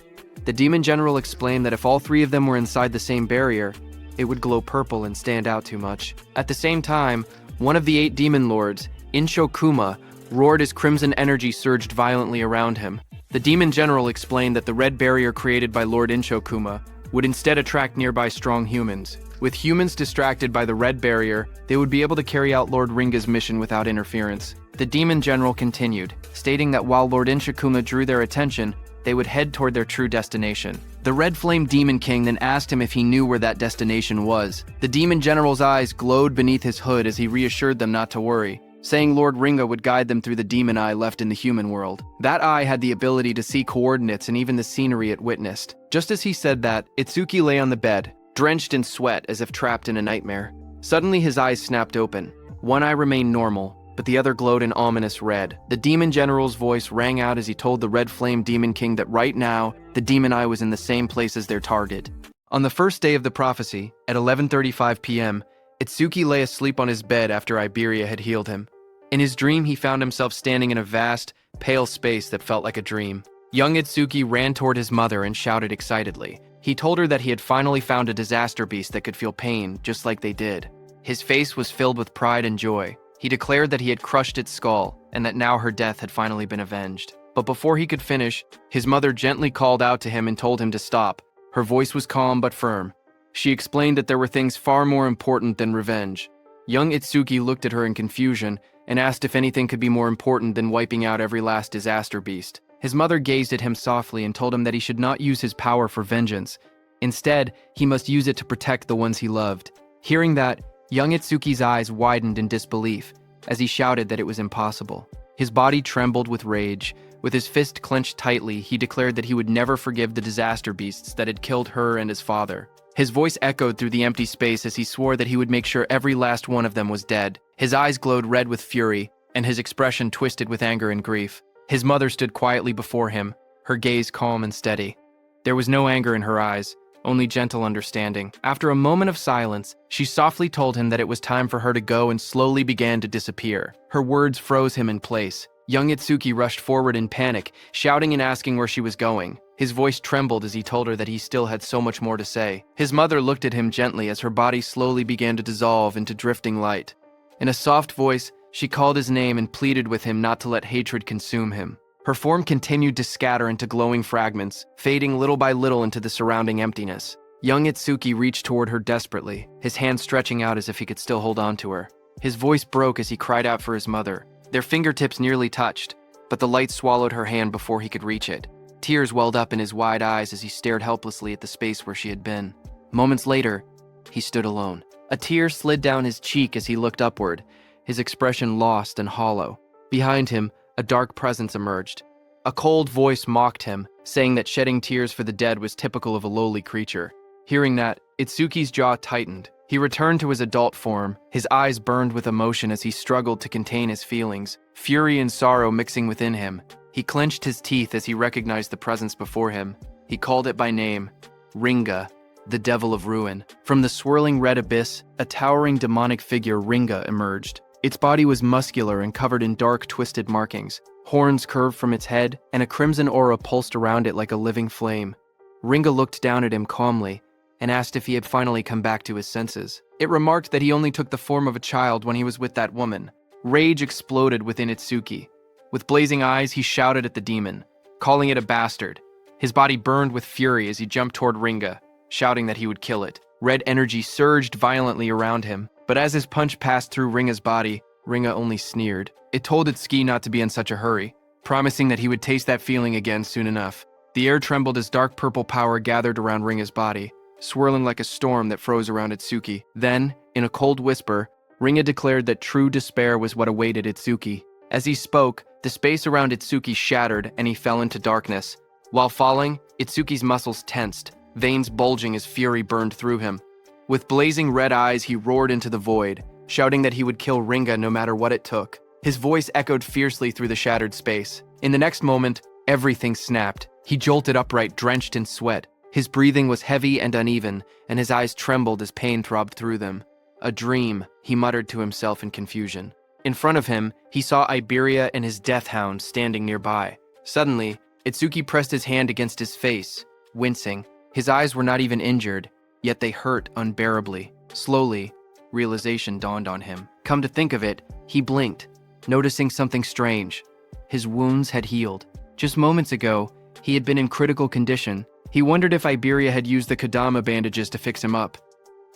The Demon General explained that if all three of them were inside the same barrier, it would glow purple and stand out too much. At the same time, one of the 8 Demon Lords, Inshokuma, roared as crimson energy surged violently around him. The Demon General explained that the red barrier created by Lord Inshokuma would instead attract nearby strong humans. With humans distracted by the red barrier, they would be able to carry out Lord Ringa's mission without interference. The Demon General continued, stating that while Lord Inshokuma drew their attention, they would head toward their true destination. The Red Flame Demon King then asked him if he knew where that destination was. The Demon General's eyes glowed beneath his hood as he reassured them not to worry, saying Lord Ringa would guide them through the demon eye left in the human world. That eye had the ability to see coordinates and even the scenery it witnessed. Just as he said that, Itsuki lay on the bed, drenched in sweat as if trapped in a nightmare. Suddenly his eyes snapped open. One eye remained normal, but the other glowed an ominous red. The Demon General's voice rang out as he told the Red Flame Demon King that right now, the demon eye was in the same place as their target. On the first day of the prophecy, at 11:35 p.m., Itsuki lay asleep on his bed after Iberia had healed him. In his dream, he found himself standing in a vast, pale space that felt like a dream. Young Itsuki ran toward his mother and shouted excitedly. He told her that he had finally found a disaster beast that could feel pain just like they did. His face was filled with pride and joy. He declared that he had crushed its skull and that now her death had finally been avenged. But before he could finish, his mother gently called out to him and told him to stop. Her voice was calm but firm. She explained that there were things far more important than revenge. Young Itsuki looked at her in confusion and asked if anything could be more important than wiping out every last disaster beast. His mother gazed at him softly and told him that he should not use his power for vengeance. Instead, he must use it to protect the ones he loved. Hearing that, young Itsuki's eyes widened in disbelief as he shouted that it was impossible. His body trembled with rage. With his fist clenched tightly, he declared that he would never forgive the disaster beasts that had killed her and his father. His voice echoed through the empty space as he swore that he would make sure every last one of them was dead. His eyes glowed red with fury, and his expression twisted with anger and grief. His mother stood quietly before him, her gaze calm and steady. There was no anger in her eyes, only gentle understanding. After a moment of silence, she softly told him that it was time for her to go and slowly began to disappear. Her words froze him in place. Young Itsuki rushed forward in panic, shouting and asking where she was going. His voice trembled as he told her that he still had so much more to say. His mother looked at him gently as her body slowly began to dissolve into drifting light. In a soft voice, she called his name and pleaded with him not to let hatred consume him. Her form continued to scatter into glowing fragments, fading little by little into the surrounding emptiness. Young Itsuki reached toward her desperately, his hand stretching out as if he could still hold on to her. His voice broke as he cried out for his mother. Their fingertips nearly touched, but the light swallowed her hand before he could reach it. Tears welled up in his wide eyes as he stared helplessly at the space where she had been. Moments later, he stood alone. A tear slid down his cheek as he looked upward, his expression lost and hollow. Behind him, a dark presence emerged. A cold voice mocked him, saying that shedding tears for the dead was typical of a lowly creature. Hearing that, Itsuki's jaw tightened. He returned to his adult form, his eyes burned with emotion as he struggled to contain his feelings, fury and sorrow mixing within him. He clenched his teeth as he recognized the presence before him. He called it by name, Ringa, the devil of ruin. From the swirling red abyss, a towering demonic figure, Ringa, emerged. Its body was muscular and covered in dark, twisted markings. Horns curved from its head, and a crimson aura pulsed around it like a living flame. Ringa looked down at him calmly and asked if he had finally come back to his senses. It remarked that he only took the form of a child when he was with that woman. Rage exploded within Itsuki. With blazing eyes, he shouted at the demon, calling it a bastard. His body burned with fury as he jumped toward Ringa, shouting that he would kill it. Red energy surged violently around him, but as his punch passed through Ringa's body, Ringa only sneered. It told Itsuki not to be in such a hurry, promising that he would taste that feeling again soon enough. The air trembled as dark purple power gathered around Ringa's body, swirling like a storm that froze around Itsuki. Then, in a cold whisper, Ringa declared that true despair was what awaited Itsuki. As he spoke, the space around Itsuki shattered and he fell into darkness. While falling, Itsuki's muscles tensed, veins bulging as fury burned through him. With blazing red eyes, he roared into the void, shouting that he would kill Ringa no matter what it took. His voice echoed fiercely through the shattered space. In the next moment, everything snapped. He jolted upright, drenched in sweat. His breathing was heavy and uneven, and his eyes trembled as pain throbbed through them. A dream, he muttered to himself in confusion. In front of him, he saw Iberia and his death hound standing nearby. Suddenly, Itsuki pressed his hand against his face, wincing. His eyes were not even injured, yet they hurt unbearably. Slowly, realization dawned on him. Come to think of it, he blinked, noticing something strange. His wounds had healed. Just moments ago, he had been in critical condition. He wondered if Iberia had used the Kodama bandages to fix him up.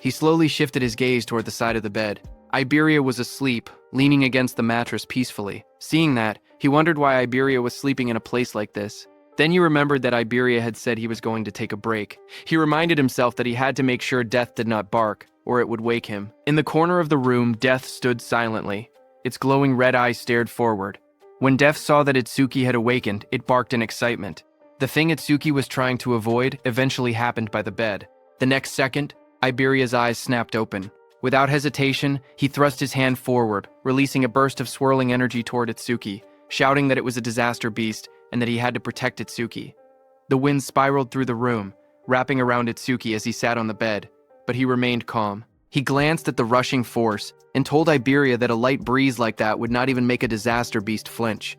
He slowly shifted his gaze toward the side of the bed. Iberia was asleep, leaning against the mattress peacefully. Seeing that, he wondered why Iberia was sleeping in a place like this. Then he remembered that Iberia had said he was going to take a break. He reminded himself that he had to make sure Death did not bark, or it would wake him. In the corner of the room, Death stood silently. Its glowing red eyes stared forward. When Death saw that Itsuki had awakened, it barked in excitement. The thing Itsuki was trying to avoid eventually happened by the bed. The next second, Iberia's eyes snapped open. Without hesitation, he thrust his hand forward, releasing a burst of swirling energy toward Itsuki, shouting that it was a disaster beast and that he had to protect Itsuki. The wind spiraled through the room, wrapping around Itsuki as he sat on the bed, but he remained calm. He glanced at the rushing force and told Iberia that a light breeze like that would not even make a disaster beast flinch.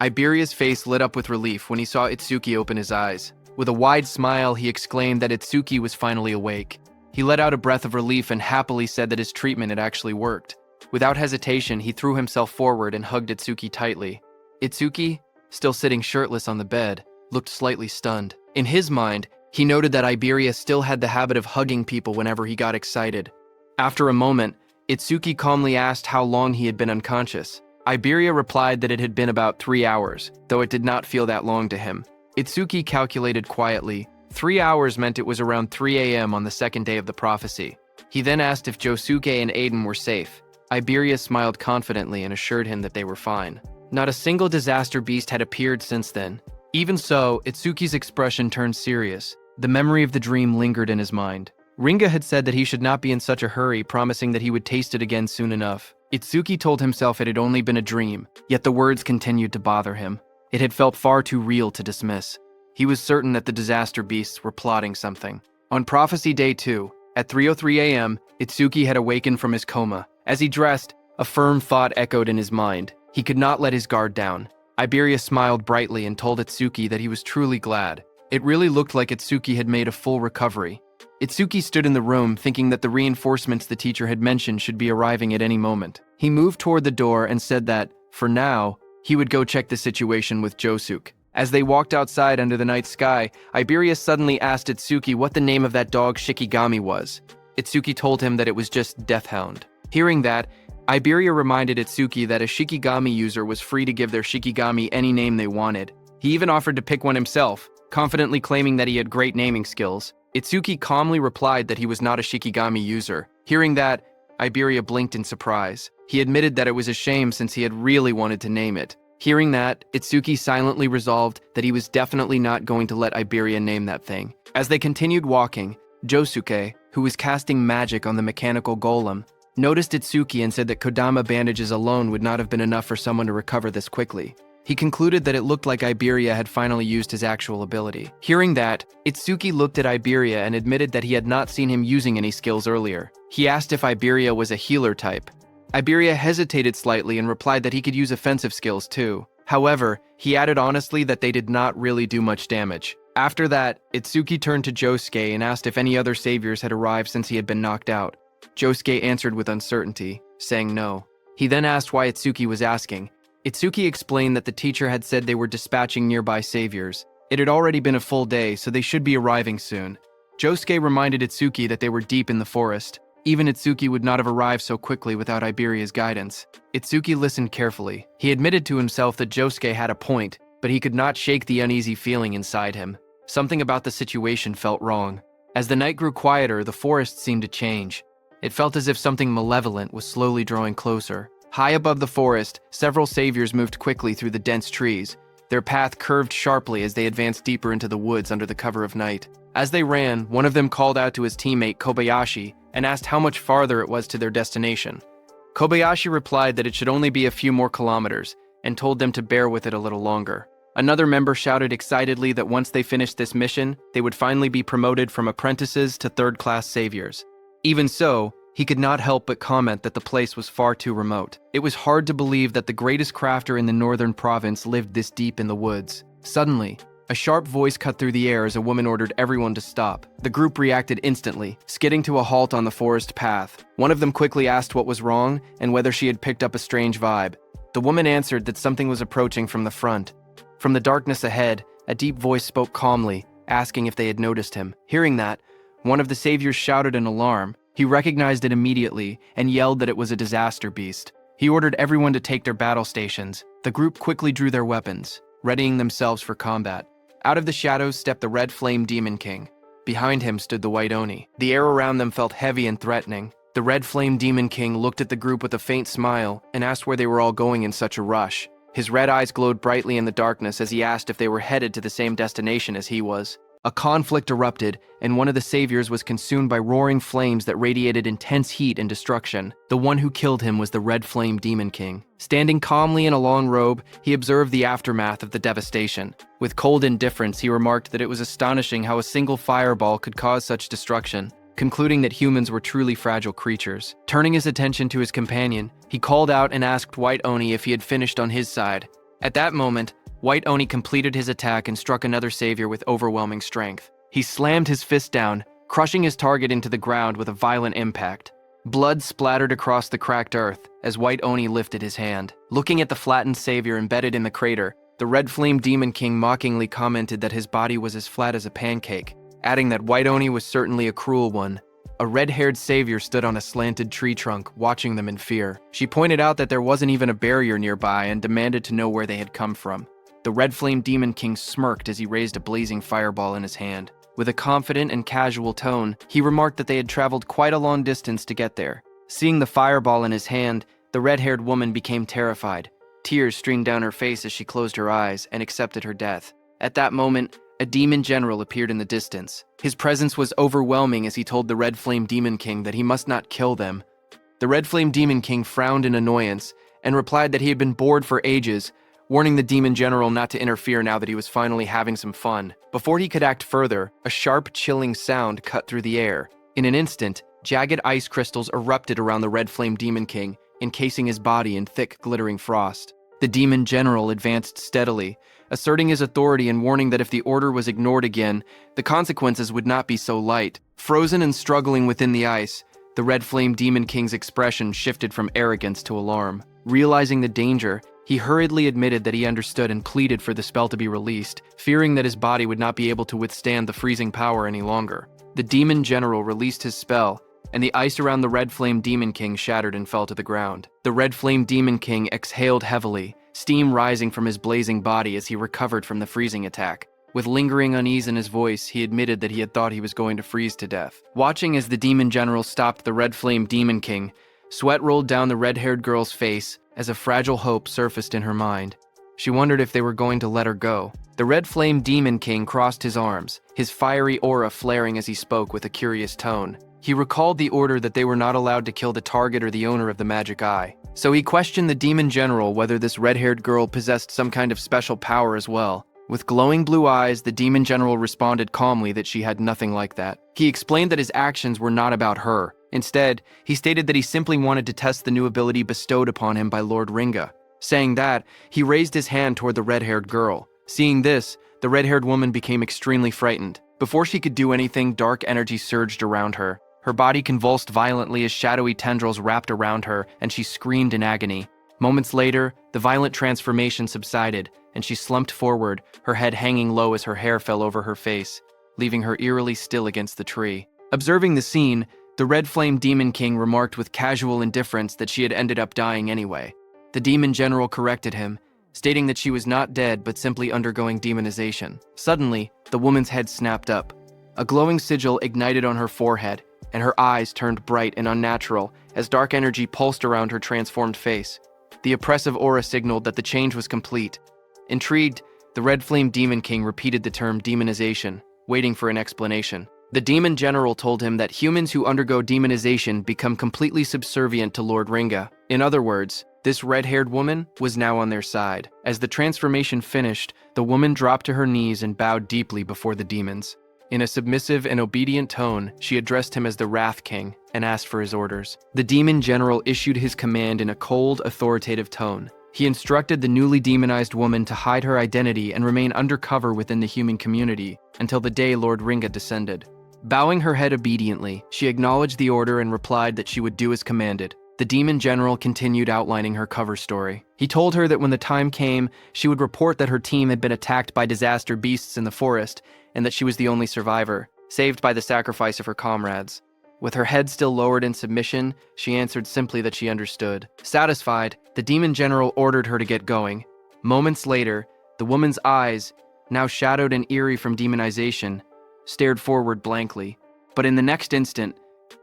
Iberia's face lit up with relief when he saw Itsuki open his eyes. With a wide smile, he exclaimed that Itsuki was finally awake. He let out a breath of relief and happily said that his treatment had actually worked. Without hesitation, he threw himself forward and hugged Itsuki tightly. Itsuki, still sitting shirtless on the bed, looked slightly stunned. In his mind, he noted that Iberia still had the habit of hugging people whenever he got excited. After a moment, Itsuki calmly asked how long he had been unconscious. Iberia replied that it had been about 3 hours, though it did not feel that long to him. Itsuki calculated quietly, 3 hours meant it was around 3 a.m. on the second day of the prophecy. He then asked if Josuke and Aiden were safe. Iberia smiled confidently and assured him that they were fine. Not a single disaster beast had appeared since then. Even so, Itsuki's expression turned serious. The memory of the dream lingered in his mind. Ringa had said that he should not be in such a hurry, promising that he would taste it again soon enough. Itsuki told himself it had only been a dream, yet the words continued to bother him. It had felt far too real to dismiss. He was certain that the disaster beasts were plotting something. On Prophecy Day 2, at 3:03 a.m., Itsuki had awakened from his coma. As he dressed, a firm thought echoed in his mind. He could not let his guard down. Iberia smiled brightly and told Itsuki that he was truly glad. It really looked like Itsuki had made a full recovery. Itsuki stood in the room thinking that the reinforcements the teacher had mentioned should be arriving at any moment. He moved toward the door and said that, for now, he would go check the situation with Josuke. As they walked outside under the night sky, Iberia suddenly asked Itsuki what the name of that dog Shikigami was. Itsuki told him that it was just Deathhound. Hearing that, Iberia reminded Itsuki that a Shikigami user was free to give their Shikigami any name they wanted. He even offered to pick one himself, confidently claiming that he had great naming skills. Itsuki calmly replied that he was not a Shikigami user. Hearing that, Iberia blinked in surprise. He admitted that it was a shame since he had really wanted to name it. Hearing that, Itsuki silently resolved that he was definitely not going to let Iberia name that thing. As they continued walking, Josuke, who was casting magic on the mechanical golem, noticed Itsuki and said that Kodama bandages alone would not have been enough for someone to recover this quickly. He concluded that it looked like Iberia had finally used his actual ability. Hearing that, Itsuki looked at Iberia and admitted that he had not seen him using any skills earlier. He asked if Iberia was a healer type. Iberia hesitated slightly and replied that he could use offensive skills too. However, he added honestly that they did not really do much damage. After that, Itsuki turned to Josuke and asked if any other saviors had arrived since he had been knocked out. Josuke answered with uncertainty, saying no. He then asked why Itsuki was asking. Itsuki explained that the teacher had said they were dispatching nearby saviors. It had already been a full day, so they should be arriving soon. Josuke reminded Itsuki that they were deep in the forest. Even Itsuki would not have arrived so quickly without Iberia's guidance. Itsuki listened carefully. He admitted to himself that Josuke had a point, but he could not shake the uneasy feeling inside him. Something about the situation felt wrong. As the night grew quieter, the forest seemed to change. It felt as if something malevolent was slowly drawing closer. High above the forest, several saviors moved quickly through the dense trees. Their path curved sharply as they advanced deeper into the woods under the cover of night. As they ran, one of them called out to his teammate Kobayashi and asked how much farther it was to their destination. Kobayashi replied that it should only be a few more kilometers and told them to bear with it a little longer. Another member shouted excitedly that once they finished this mission, they would finally be promoted from apprentices to third-class saviors. Even so, he could not help but comment that the place was far too remote. It was hard to believe that the greatest crafter in the northern province lived this deep in the woods. Suddenly, a sharp voice cut through the air as a woman ordered everyone to stop. The group reacted instantly, skidding to a halt on the forest path. One of them quickly asked what was wrong and whether she had picked up a strange vibe. The woman answered that something was approaching from the front. From the darkness ahead, a deep voice spoke calmly, asking if they had noticed him. Hearing that, one of the saviors shouted in alarm. He recognized it immediately and yelled that it was a disaster beast. He ordered everyone to take their battle stations. The group quickly drew their weapons, readying themselves for combat. Out of the shadows stepped the Red Flame Demon King. Behind him stood the White Oni. The air around them felt heavy and threatening. The Red Flame Demon King looked at the group with a faint smile and asked where they were all going in such a rush. His red eyes glowed brightly in the darkness as he asked if they were headed to the same destination as he was. A conflict erupted, and one of the saviors was consumed by roaring flames that radiated intense heat and destruction. The one who killed him was the Red Flame Demon King. Standing calmly in a long robe, he observed the aftermath of the devastation. With cold indifference, he remarked that it was astonishing how a single fireball could cause such destruction, concluding that humans were truly fragile creatures. Turning his attention to his companion, he called out and asked White Oni if he had finished on his side. At that moment, White Oni completed his attack and struck another savior with overwhelming strength. He slammed his fist down, crushing his target into the ground with a violent impact. Blood splattered across the cracked earth as White Oni lifted his hand. Looking at the flattened savior embedded in the crater, the Red Flame Demon King mockingly commented that his body was as flat as a pancake, adding that White Oni was certainly a cruel one. A red-haired savior stood on a slanted tree trunk, watching them in fear. She pointed out that there wasn't even a barrier nearby and demanded to know where they had come from. The Red Flame Demon King smirked as he raised a blazing fireball in his hand. With a confident and casual tone, he remarked that they had traveled quite a long distance to get there. Seeing the fireball in his hand, the red-haired woman became terrified. Tears streamed down her face as she closed her eyes and accepted her death. At that moment, a demon general appeared in the distance. His presence was overwhelming as he told the Red Flame Demon King that he must not kill them. The Red Flame Demon King frowned in annoyance and replied that he had been bored for ages, warning the demon general not to interfere now that he was finally having some fun. Before he could act further, a sharp, chilling sound cut through the air. In an instant, jagged ice crystals erupted around the Red Flame Demon King, encasing his body in thick, glittering frost. The demon general advanced steadily, asserting his authority and warning that if the order was ignored again, the consequences would not be so light. Frozen and struggling within the ice, the Red Flame Demon King's expression shifted from arrogance to alarm. Realizing the danger, he hurriedly admitted that he understood and pleaded for the spell to be released, fearing that his body would not be able to withstand the freezing power any longer. The demon general released his spell, and the ice around the Red Flame Demon King shattered and fell to the ground. The Red Flame Demon King exhaled heavily, steam rising from his blazing body as he recovered from the freezing attack. With lingering unease in his voice, he admitted that he had thought he was going to freeze to death. Watching as the demon general stopped the Red Flame Demon King, sweat rolled down the red-haired girl's face as a fragile hope surfaced in her mind. She wondered if they were going to let her go. The Red Flame Demon King crossed his arms, his fiery aura flaring as he spoke with a curious tone. He recalled the order that they were not allowed to kill the target or the owner of the magic eye. So he questioned the demon general whether this red-haired girl possessed some kind of special power as well. With glowing blue eyes, the demon general responded calmly that she had nothing like that. He explained that his actions were not about her. Instead, he stated that he simply wanted to test the new ability bestowed upon him by Lord Ringa. Saying that, he raised his hand toward the red-haired girl. Seeing this, the red-haired woman became extremely frightened. Before she could do anything, dark energy surged around her. Her body convulsed violently as shadowy tendrils wrapped around her, and she screamed in agony. Moments later, the violent transformation subsided, and she slumped forward, her head hanging low as her hair fell over her face, leaving her eerily still against the tree. Observing the scene, the Red Flame Demon King remarked with casual indifference that she had ended up dying anyway. The demon general corrected him, stating that she was not dead but simply undergoing demonization. Suddenly, the woman's head snapped up. A glowing sigil ignited on her forehead, and her eyes turned bright and unnatural as dark energy pulsed around her transformed face. The oppressive aura signaled that the change was complete. Intrigued, the Red Flame Demon King repeated the term demonization, waiting for an explanation. The demon general told him that humans who undergo demonization become completely subservient to Lord Ringa. In other words, this red-haired woman was now on their side. As the transformation finished, the woman dropped to her knees and bowed deeply before the demons. In a submissive and obedient tone, she addressed him as the Wrath King and asked for his orders. The demon general issued his command in a cold, authoritative tone. He instructed the newly demonized woman to hide her identity and remain undercover within the human community until the day Lord Ringa descended. Bowing her head obediently, she acknowledged the order and replied that she would do as commanded. The demon general continued outlining her cover story. He told her that when the time came, she would report that her team had been attacked by disaster beasts in the forest and that she was the only survivor, saved by the sacrifice of her comrades. With her head still lowered in submission, she answered simply that she understood. Satisfied, the demon general ordered her to get going. Moments later, the woman's eyes, now shadowed and eerie from demonization, stared forward blankly. But in the next instant,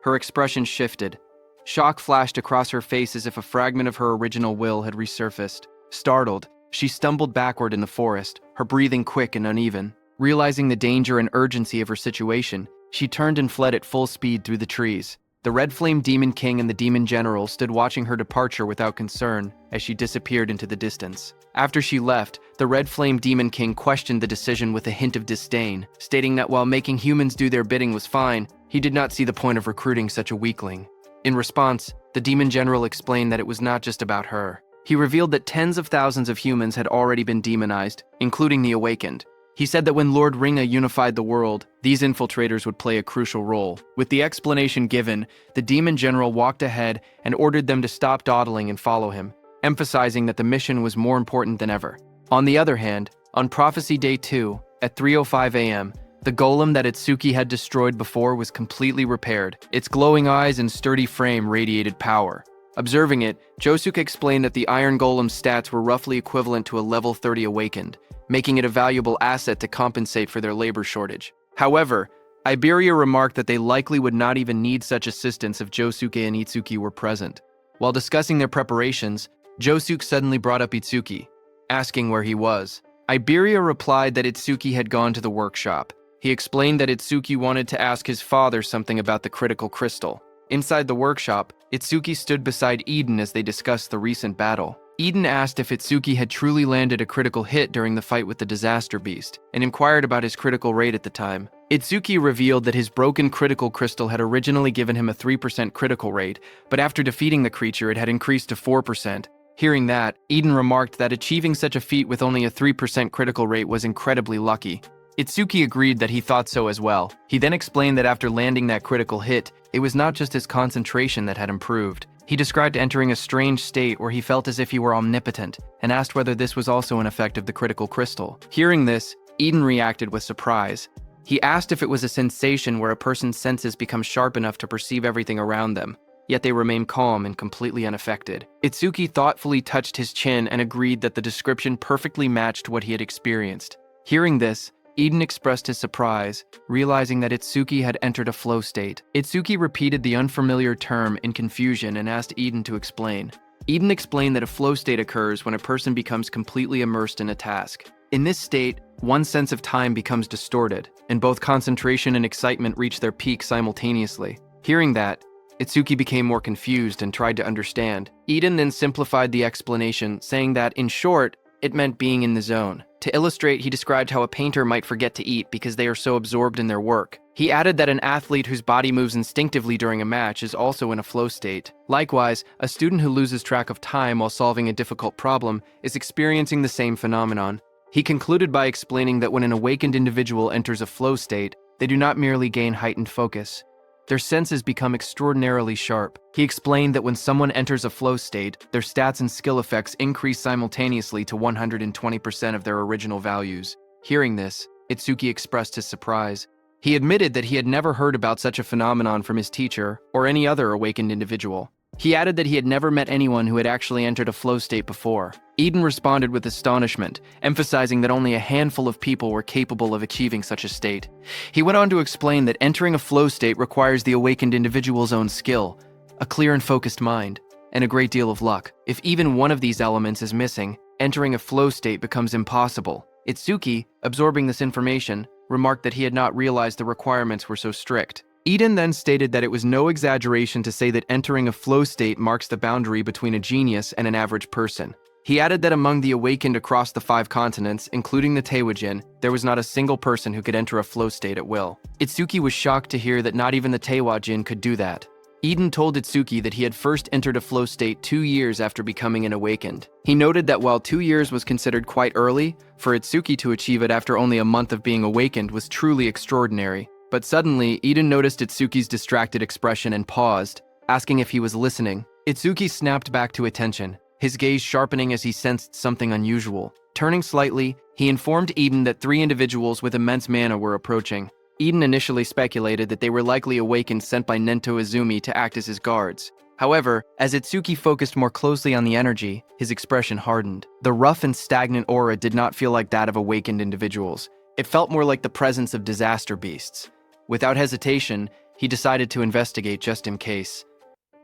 her expression shifted. Shock flashed across her face as if a fragment of her original will had resurfaced. Startled, she stumbled backward in the forest, her breathing quick and uneven. Realizing the danger and urgency of her situation, she turned and fled at full speed through the trees. The Red Flame Demon King and the Demon General stood watching her departure without concern as she disappeared into the distance. After she left, the Red Flame Demon King questioned the decision with a hint of disdain, stating that while making humans do their bidding was fine, he did not see the point of recruiting such a weakling. In response, the Demon General explained that it was not just about her. He revealed that tens of thousands of humans had already been demonized, including the Awakened. He said that when Lord Ringa unified the world, these infiltrators would play a crucial role. With the explanation given, the Demon General walked ahead and ordered them to stop dawdling and follow him, emphasizing that the mission was more important than ever. On the other hand, on Prophecy Day 2, at 3:05 a.m., the golem that Itsuki had destroyed before was completely repaired. Its glowing eyes and sturdy frame radiated power. Observing it, Josuke explained that the Iron Golem's stats were roughly equivalent to a level 30 Awakened, making it a valuable asset to compensate for their labor shortage. However, Iberia remarked that they likely would not even need such assistance if Josuke and Itsuki were present. While discussing their preparations, Josuke suddenly brought up Itsuki, asking where he was. Iberia replied that Itsuki had gone to the workshop. He explained that Itsuki wanted to ask his father something about the critical crystal. Inside the workshop, Itsuki stood beside Eden as they discussed the recent battle. Eden asked if Itsuki had truly landed a critical hit during the fight with the Disaster Beast, and inquired about his critical rate at the time. Itsuki revealed that his broken critical crystal had originally given him a 3% critical rate, but after defeating the creature it had increased to 4%. Hearing that, Eden remarked that achieving such a feat with only a 3% critical rate was incredibly lucky. Itsuki agreed that he thought so as well. He then explained that after landing that critical hit, it was not just his concentration that had improved. He described entering a strange state where he felt as if he were omnipotent, and asked whether this was also an effect of the critical crystal. Hearing this, Eden reacted with surprise. He asked if it was a sensation where a person's senses become sharp enough to perceive everything around them, yet they remain calm and completely unaffected. Itsuki thoughtfully touched his chin and agreed that the description perfectly matched what he had experienced. Hearing this, Eden expressed his surprise, realizing that Itsuki had entered a flow state. Itsuki repeated the unfamiliar term in confusion and asked Eden to explain. Eden explained that a flow state occurs when a person becomes completely immersed in a task. In this state, one's sense of time becomes distorted, and both concentration and excitement reach their peak simultaneously. Hearing that, Itsuki became more confused and tried to understand. Eden then simplified the explanation, saying that, in short, it meant being in the zone. To illustrate, he described how a painter might forget to eat because they are so absorbed in their work. He added that an athlete whose body moves instinctively during a match is also in a flow state. Likewise, a student who loses track of time while solving a difficult problem is experiencing the same phenomenon. He concluded by explaining that when an awakened individual enters a flow state, they do not merely gain heightened focus. Their senses become extraordinarily sharp. He explained that when someone enters a flow state, their stats and skill effects increase simultaneously to 120% of their original values. Hearing this, Itsuki expressed his surprise. He admitted that he had never heard about such a phenomenon from his teacher or any other awakened individual. He added that he had never met anyone who had actually entered a flow state before. Eden responded with astonishment, emphasizing that only a handful of people were capable of achieving such a state. He went on to explain that entering a flow state requires the awakened individual's own skill, a clear and focused mind, and a great deal of luck. If even one of these elements is missing, entering a flow state becomes impossible. Itsuki, absorbing this information, remarked that he had not realized the requirements were so strict. Eden then stated that it was no exaggeration to say that entering a flow state marks the boundary between a genius and an average person. He added that among the awakened across the 5 continents, including the Teijin, there was not a single person who could enter a flow state at will. Itsuki was shocked to hear that not even the Teijin could do that. Eden told Itsuki that he had first entered a flow state 2 years after becoming an awakened. He noted that while 2 years was considered quite early, for Itsuki to achieve it after only a month of being awakened was truly extraordinary. But suddenly, Eden noticed Itsuki's distracted expression and paused, asking if he was listening. Itsuki snapped back to attention, his gaze sharpening as he sensed something unusual. Turning slightly, he informed Eden that 3 individuals with immense mana were approaching. Eden initially speculated that they were likely awakened sent by Nento Izumi to act as his guards. However, as Itsuki focused more closely on the energy, his expression hardened. The rough and stagnant aura did not feel like that of awakened individuals. It felt more like the presence of disaster beasts. Without hesitation, he decided to investigate just in case.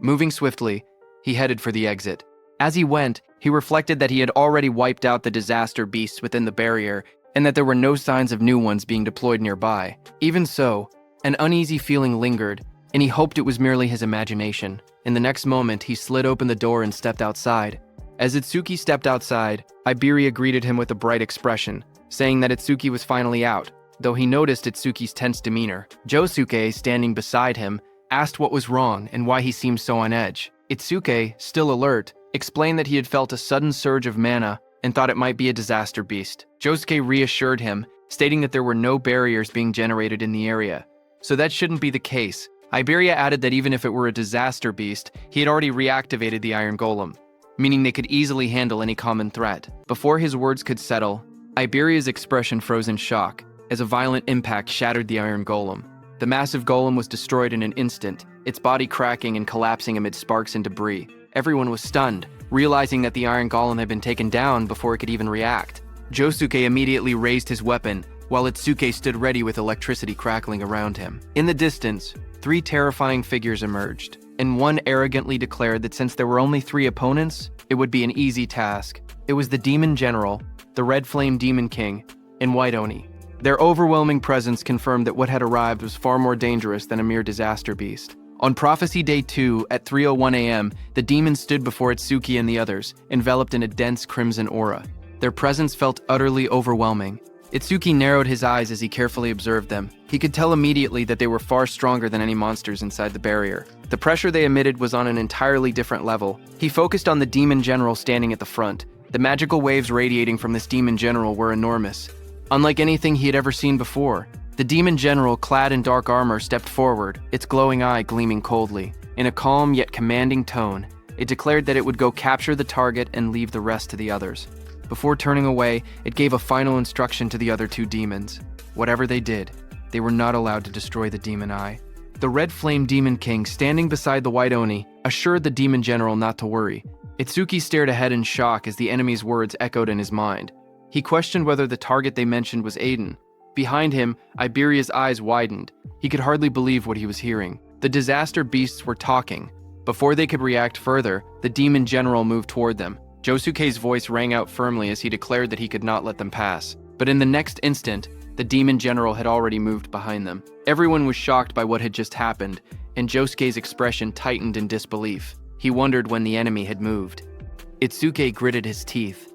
Moving swiftly, he headed for the exit. As he went, he reflected that he had already wiped out the disaster beasts within the barrier and that there were no signs of new ones being deployed nearby. Even so, an uneasy feeling lingered, and he hoped it was merely his imagination. In the next moment, he slid open the door and stepped outside. As Itsuki stepped outside, Iberia greeted him with a bright expression, saying that Itsuki was finally out, though he noticed Itsuki's tense demeanor. Josuke, standing beside him, asked what was wrong and why he seemed so on edge. Itsuke, still alert, explained that he had felt a sudden surge of mana and thought it might be a disaster beast. Josuke reassured him, stating that there were no barriers being generated in the area. So that shouldn't be the case. Iberia added that even if it were a disaster beast, he had already reactivated the Iron Golem, meaning they could easily handle any common threat. Before his words could settle, Iberia's expression froze in shock, as a violent impact shattered the Iron Golem. The massive golem was destroyed in an instant, its body cracking and collapsing amid sparks and debris. Everyone was stunned, realizing that the Iron Golem had been taken down before it could even react. Josuke immediately raised his weapon, while Itsuki stood ready with electricity crackling around him. In the distance, 3 terrifying figures emerged, and one arrogantly declared that since there were only 3 opponents, it would be an easy task. It was the Demon General, the Red Flame Demon King, and White Oni. Their overwhelming presence confirmed that what had arrived was far more dangerous than a mere disaster beast. On Prophecy Day 2, at 3:01 a.m., the demons stood before Itsuki and the others, enveloped in a dense crimson aura. Their presence felt utterly overwhelming. Itsuki narrowed his eyes as he carefully observed them. He could tell immediately that they were far stronger than any monsters inside the barrier. The pressure they emitted was on an entirely different level. He focused on the Demon General standing at the front. The magical waves radiating from this Demon General were enormous. Unlike anything he had ever seen before, the Demon General, clad in dark armor, stepped forward, its glowing eye gleaming coldly. In a calm yet commanding tone, it declared that it would go capture the target and leave the rest to the others. Before turning away, it gave a final instruction to the other 2 demons. Whatever they did, they were not allowed to destroy the Demon Eye. The Red Flame Demon King, standing beside the White Oni, assured the Demon General not to worry. Itsuki stared ahead in shock as the enemy's words echoed in his mind. He questioned whether the target they mentioned was Aiden. Behind him, Iberia's eyes widened. He could hardly believe what he was hearing. The disaster beasts were talking. Before they could react further, the Demon General moved toward them. Josuke's voice rang out firmly as he declared that he could not let them pass. But in the next instant, the Demon General had already moved behind them. Everyone was shocked by what had just happened, and Josuke's expression tightened in disbelief. He wondered when the enemy had moved. Itsuki gritted his teeth.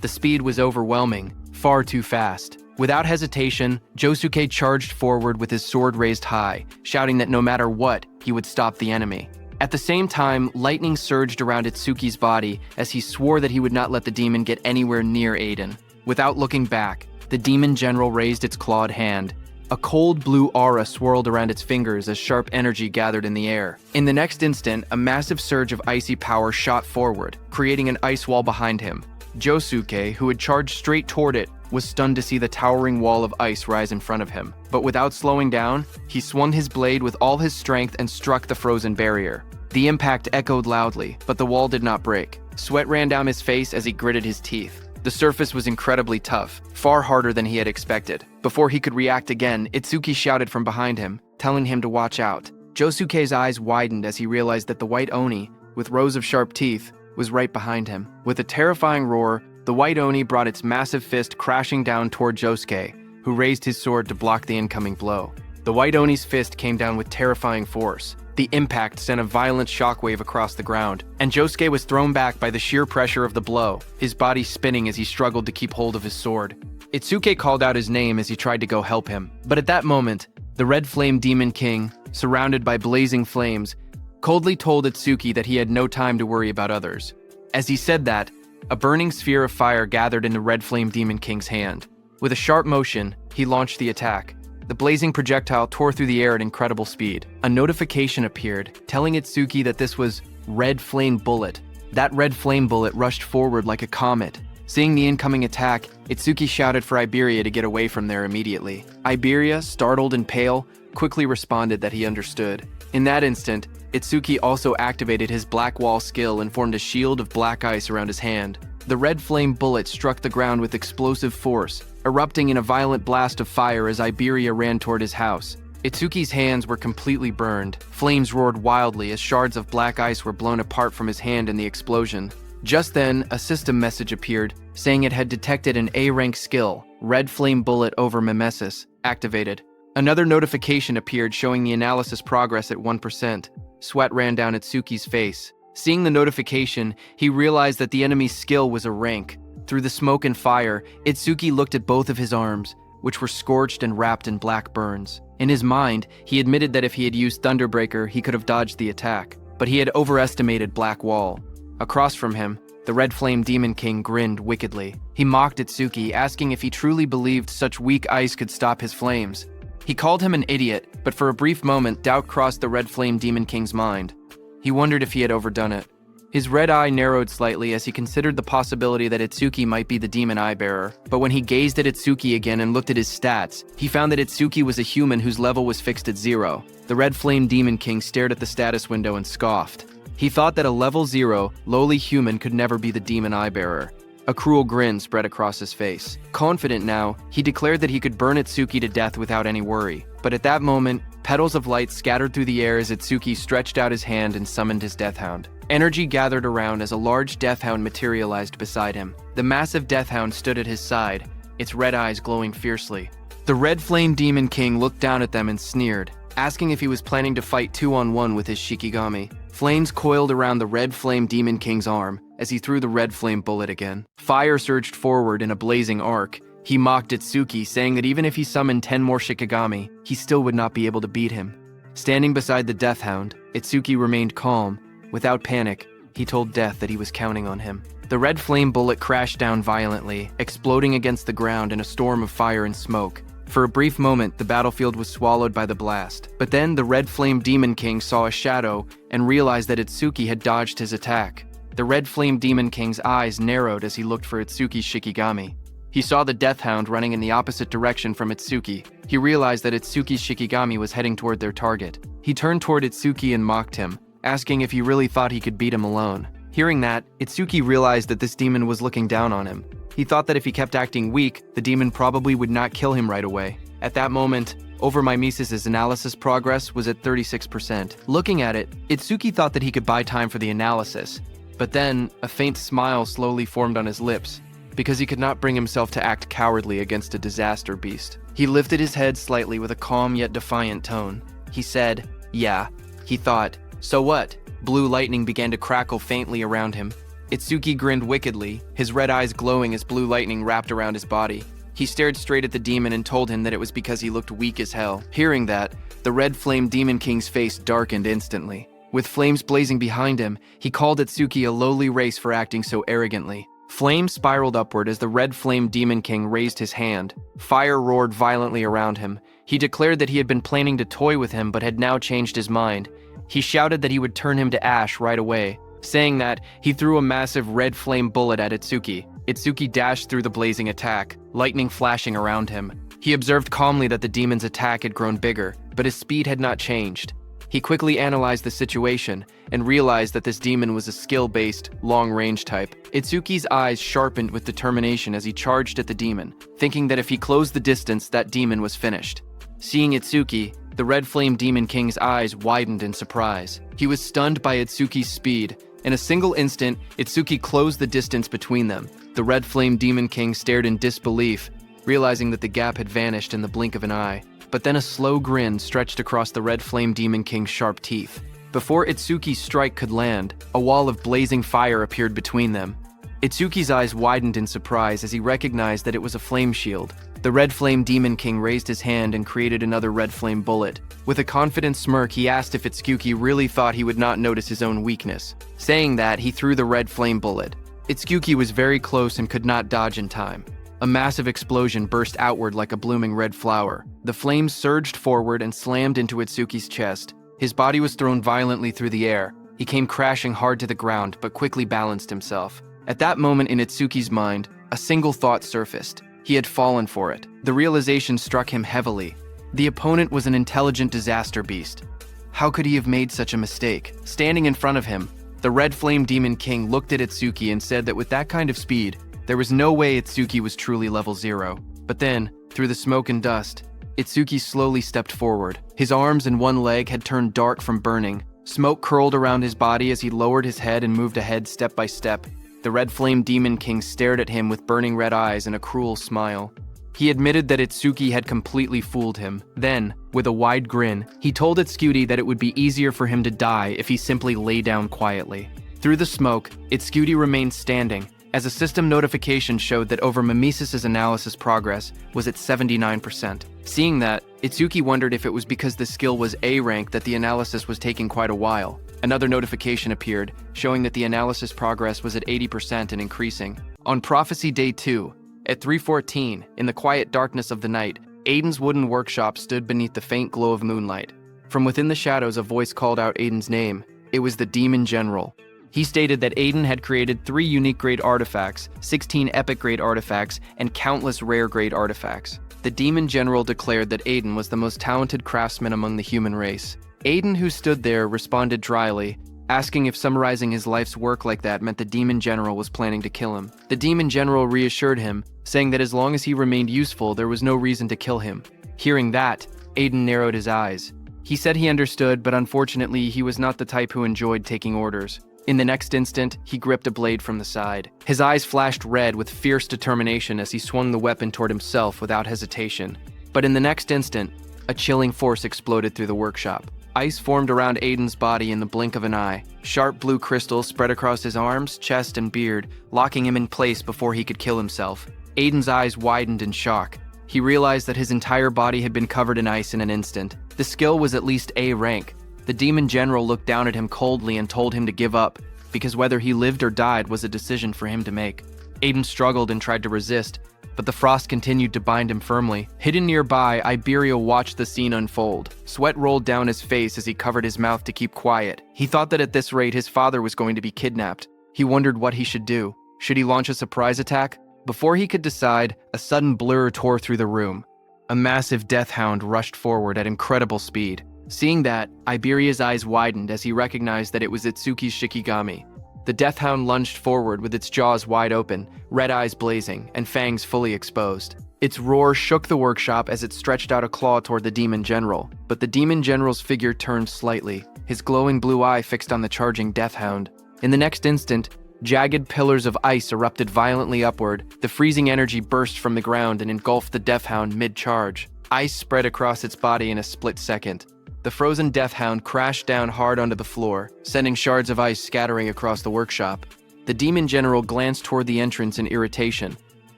The speed was overwhelming, far too fast. Without hesitation, Josuke charged forward with his sword raised high, shouting that no matter what, he would stop the enemy. At the same time, lightning surged around Itsuki's body as he swore that he would not let the demon get anywhere near Aiden. Without looking back, the Demon General raised its clawed hand. A cold blue aura swirled around its fingers as sharp energy gathered in the air. In the next instant, a massive surge of icy power shot forward, creating an ice wall behind him. Josuke, who had charged straight toward it, was stunned to see the towering wall of ice rise in front of him. But without slowing down, he swung his blade with all his strength and struck the frozen barrier. The impact echoed loudly, but the wall did not break. Sweat ran down his face as he gritted his teeth. The surface was incredibly tough, far harder than he had expected. Before he could react again, Itsuki shouted from behind him, telling him to watch out. Josuke's eyes widened as he realized that the White Oni, with rows of sharp teeth, was right behind him. With a terrifying roar, the White Oni brought its massive fist crashing down toward Josuke, who raised his sword to block the incoming blow. The White Oni's fist came down with terrifying force. The impact sent a violent shockwave across the ground, and Josuke was thrown back by the sheer pressure of the blow, his body spinning as he struggled to keep hold of his sword. Itsuki called out his name as he tried to go help him, but at that moment, the Red Flame Demon King, surrounded by blazing flames, coldly told Itsuki that he had no time to worry about others. As he said that, a burning sphere of fire gathered in the Red Flame Demon King's hand. With a sharp motion, he launched the attack. The blazing projectile tore through the air at incredible speed. A notification appeared, telling Itsuki that this was Red Flame Bullet. That Red Flame Bullet rushed forward like a comet. Seeing the incoming attack, Itsuki shouted for Iberia to get away from there immediately. Iberia, startled and pale, quickly responded that he understood. In that instant, Itsuki also activated his Black Wall skill and formed a shield of black ice around his hand. The Red Flame Bullet struck the ground with explosive force, erupting in a violent blast of fire as Iberia ran toward his house. Itsuki's hands were completely burned. Flames roared wildly as shards of black ice were blown apart from his hand in the explosion. Just then, a system message appeared, saying it had detected an A-rank skill, Red Flame Bullet over Mimesis, activated. Another notification appeared showing the analysis progress at 1%. Sweat ran down Itsuki's face. Seeing the notification, he realized that the enemy's skill was a rank. Through the smoke and fire, Itsuki looked at both of his arms, which were scorched and wrapped in black burns. In his mind, he admitted that if he had used Thunderbreaker, he could have dodged the attack, but he had overestimated Black Wall. Across from him, the Red Flame Demon King grinned wickedly. He mocked Itsuki, asking if he truly believed such weak ice could stop his flames. He called him an idiot, but for a brief moment, doubt crossed the Red Flame Demon King's mind. He wondered if he had overdone it. His red eye narrowed slightly as he considered the possibility that Itsuki might be the Demon Eye-bearer. But when he gazed at Itsuki again and looked at his stats, he found that Itsuki was a human whose level was fixed at 0. The Red Flame Demon King stared at the status window and scoffed. He thought that a level 0, lowly human could never be the Demon Eye-bearer. A cruel grin spread across his face. Confident now, he declared that he could burn Itsuki to death without any worry. But at that moment, petals of light scattered through the air as Itsuki stretched out his hand and summoned his death hound. Energy gathered around as a large death hound materialized beside him. The massive death hound stood at his side, its red eyes glowing fiercely. The Red Flame Demon King looked down at them and sneered, asking if he was planning to fight 2-on-1 with his Shikigami. Flames coiled around the Red Flame Demon King's arm as he threw the red flame bullet again. Fire surged forward in a blazing arc. He mocked Itsuki, saying that even if he summoned 10 more Shikigami, he still would not be able to beat him. Standing beside the Death Hound, Itsuki remained calm. Without panic, he told Death that he was counting on him. The red flame bullet crashed down violently, exploding against the ground in a storm of fire and smoke. For a brief moment, the battlefield was swallowed by the blast. But then the Red Flame Demon King saw a shadow and realized that Itsuki had dodged his attack. The Red Flame Demon King's eyes narrowed as he looked for Itsuki's Shikigami. He saw the Death Hound running in the opposite direction from Itsuki. He realized that Itsuki's Shikigami was heading toward their target. He turned toward Itsuki and mocked him, asking if he really thought he could beat him alone. Hearing that, Itsuki realized that this demon was looking down on him. He thought that if he kept acting weak, the demon probably would not kill him right away. At that moment, Mimesis' analysis progress was at 36%. Looking at it, Itsuki thought that he could buy time for the analysis. But then, a faint smile slowly formed on his lips, because he could not bring himself to act cowardly against a disaster beast. He lifted his head slightly with a calm yet defiant tone. He said, "Yeah." He thought, "So what?" Blue lightning began to crackle faintly around him. Itsuki grinned wickedly, his red eyes glowing as blue lightning wrapped around his body. He stared straight at the demon and told him that it was because he looked weak as hell. Hearing that, the Red Flame Demon King's face darkened instantly. With flames blazing behind him, he called Itsuki a lowly race for acting so arrogantly. Flames spiraled upward as the Red Flame Demon King raised his hand. Fire roared violently around him. He declared that he had been planning to toy with him but had now changed his mind. He shouted that he would turn him to ash right away. Saying that, he threw a massive red flame bullet at Itsuki. Itsuki dashed through the blazing attack, lightning flashing around him. He observed calmly that the demon's attack had grown bigger, but his speed had not changed. He quickly analyzed the situation and realized that this demon was a skill-based, long-range type. Itsuki's eyes sharpened with determination as he charged at the demon, thinking that if he closed the distance, that demon was finished. Seeing Itsuki, the Red Flame Demon King's eyes widened in surprise. He was stunned by Itsuki's speed. In a single instant, Itsuki closed the distance between them. The Red Flame Demon King stared in disbelief, realizing that the gap had vanished in the blink of an eye. But then a slow grin stretched across the Red Flame Demon King's sharp teeth. Before Itsuki's strike could land, a wall of blazing fire appeared between them. Itsuki's eyes widened in surprise as he recognized that it was a flame shield. The Red Flame Demon King raised his hand and created another red flame bullet. With a confident smirk, he asked if Itsuki really thought he would not notice his own weakness. Saying that, he threw the red flame bullet. Itsuki was very close and could not dodge in time. A massive explosion burst outward like a blooming red flower. The flames surged forward and slammed into Itsuki's chest. His body was thrown violently through the air. He came crashing hard to the ground, but quickly balanced himself. At that moment in Itsuki's mind, a single thought surfaced. He had fallen for it. The realization struck him heavily. The opponent was an intelligent disaster beast. How could he have made such a mistake? Standing in front of him, the Red Flame Demon King looked at Itsuki and said that with that kind of speed, there was no way Itsuki was truly level 0. But then, through the smoke and dust, Itsuki slowly stepped forward. His arms and one leg had turned dark from burning. Smoke curled around his body as he lowered his head and moved ahead step by step. The Red Flame Demon King stared at him with burning red eyes and a cruel smile. He admitted that Itsuki had completely fooled him. Then, with a wide grin, he told Itsuki that it would be easier for him to die if he simply lay down quietly. Through the smoke, Itsuki remained standing, as a system notification showed that Mimesis' analysis progress was at 79%. Seeing that, Itsuki wondered if it was because the skill was A rank that the analysis was taking quite a while. Another notification appeared, showing that the analysis progress was at 80% and increasing. On Prophecy Day 2, at 3:14, in the quiet darkness of the night, Aiden's wooden workshop stood beneath the faint glow of moonlight. From within the shadows, a voice called out Aiden's name. It was the Demon General. He stated that Aiden had created 3 unique grade artifacts, 16 epic grade artifacts, and countless rare grade artifacts. The Demon General declared that Aiden was the most talented craftsman among the human race. Aiden, who stood there, responded dryly, asking if summarizing his life's work like that meant the demon general was planning to kill him. The demon general reassured him, saying that as long as he remained useful, there was no reason to kill him. Hearing that, Aiden narrowed his eyes. He said he understood, but unfortunately, he was not the type who enjoyed taking orders. In the next instant, he gripped a blade from the side. His eyes flashed red with fierce determination as he swung the weapon toward himself without hesitation. But in the next instant, a chilling force exploded through the workshop. Ice formed around Aiden's body in the blink of an eye. Sharp blue crystals spread across his arms, chest, and beard, locking him in place before he could kill himself. Aiden's eyes widened in shock. He realized that his entire body had been covered in ice in an instant. The skill was at least A rank. The demon general looked down at him coldly and told him to give up, because whether he lived or died was a decision for him to make. Aiden struggled and tried to resist, but the frost continued to bind him firmly. Hidden nearby, Iberia watched the scene unfold. Sweat rolled down his face as he covered his mouth to keep quiet. He thought that at this rate his father was going to be kidnapped. He wondered what he should do. Should he launch a surprise attack? Before he could decide, a sudden blur tore through the room. A massive death hound rushed forward at incredible speed. Seeing that, Iberia's eyes widened as he recognized that it was Itsuki's Shikigami. The death hound lunged forward with its jaws wide open, red eyes blazing, and fangs fully exposed. Its roar shook the workshop as it stretched out a claw toward the demon general, but the demon general's figure turned slightly, his glowing blue eye fixed on the charging death hound. In the next instant, jagged pillars of ice erupted violently upward. The freezing energy burst from the ground and engulfed the death hound mid-charge. Ice spread across its body in a split second. The frozen death hound crashed down hard onto the floor, sending shards of ice scattering across the workshop. The demon general glanced toward the entrance in irritation.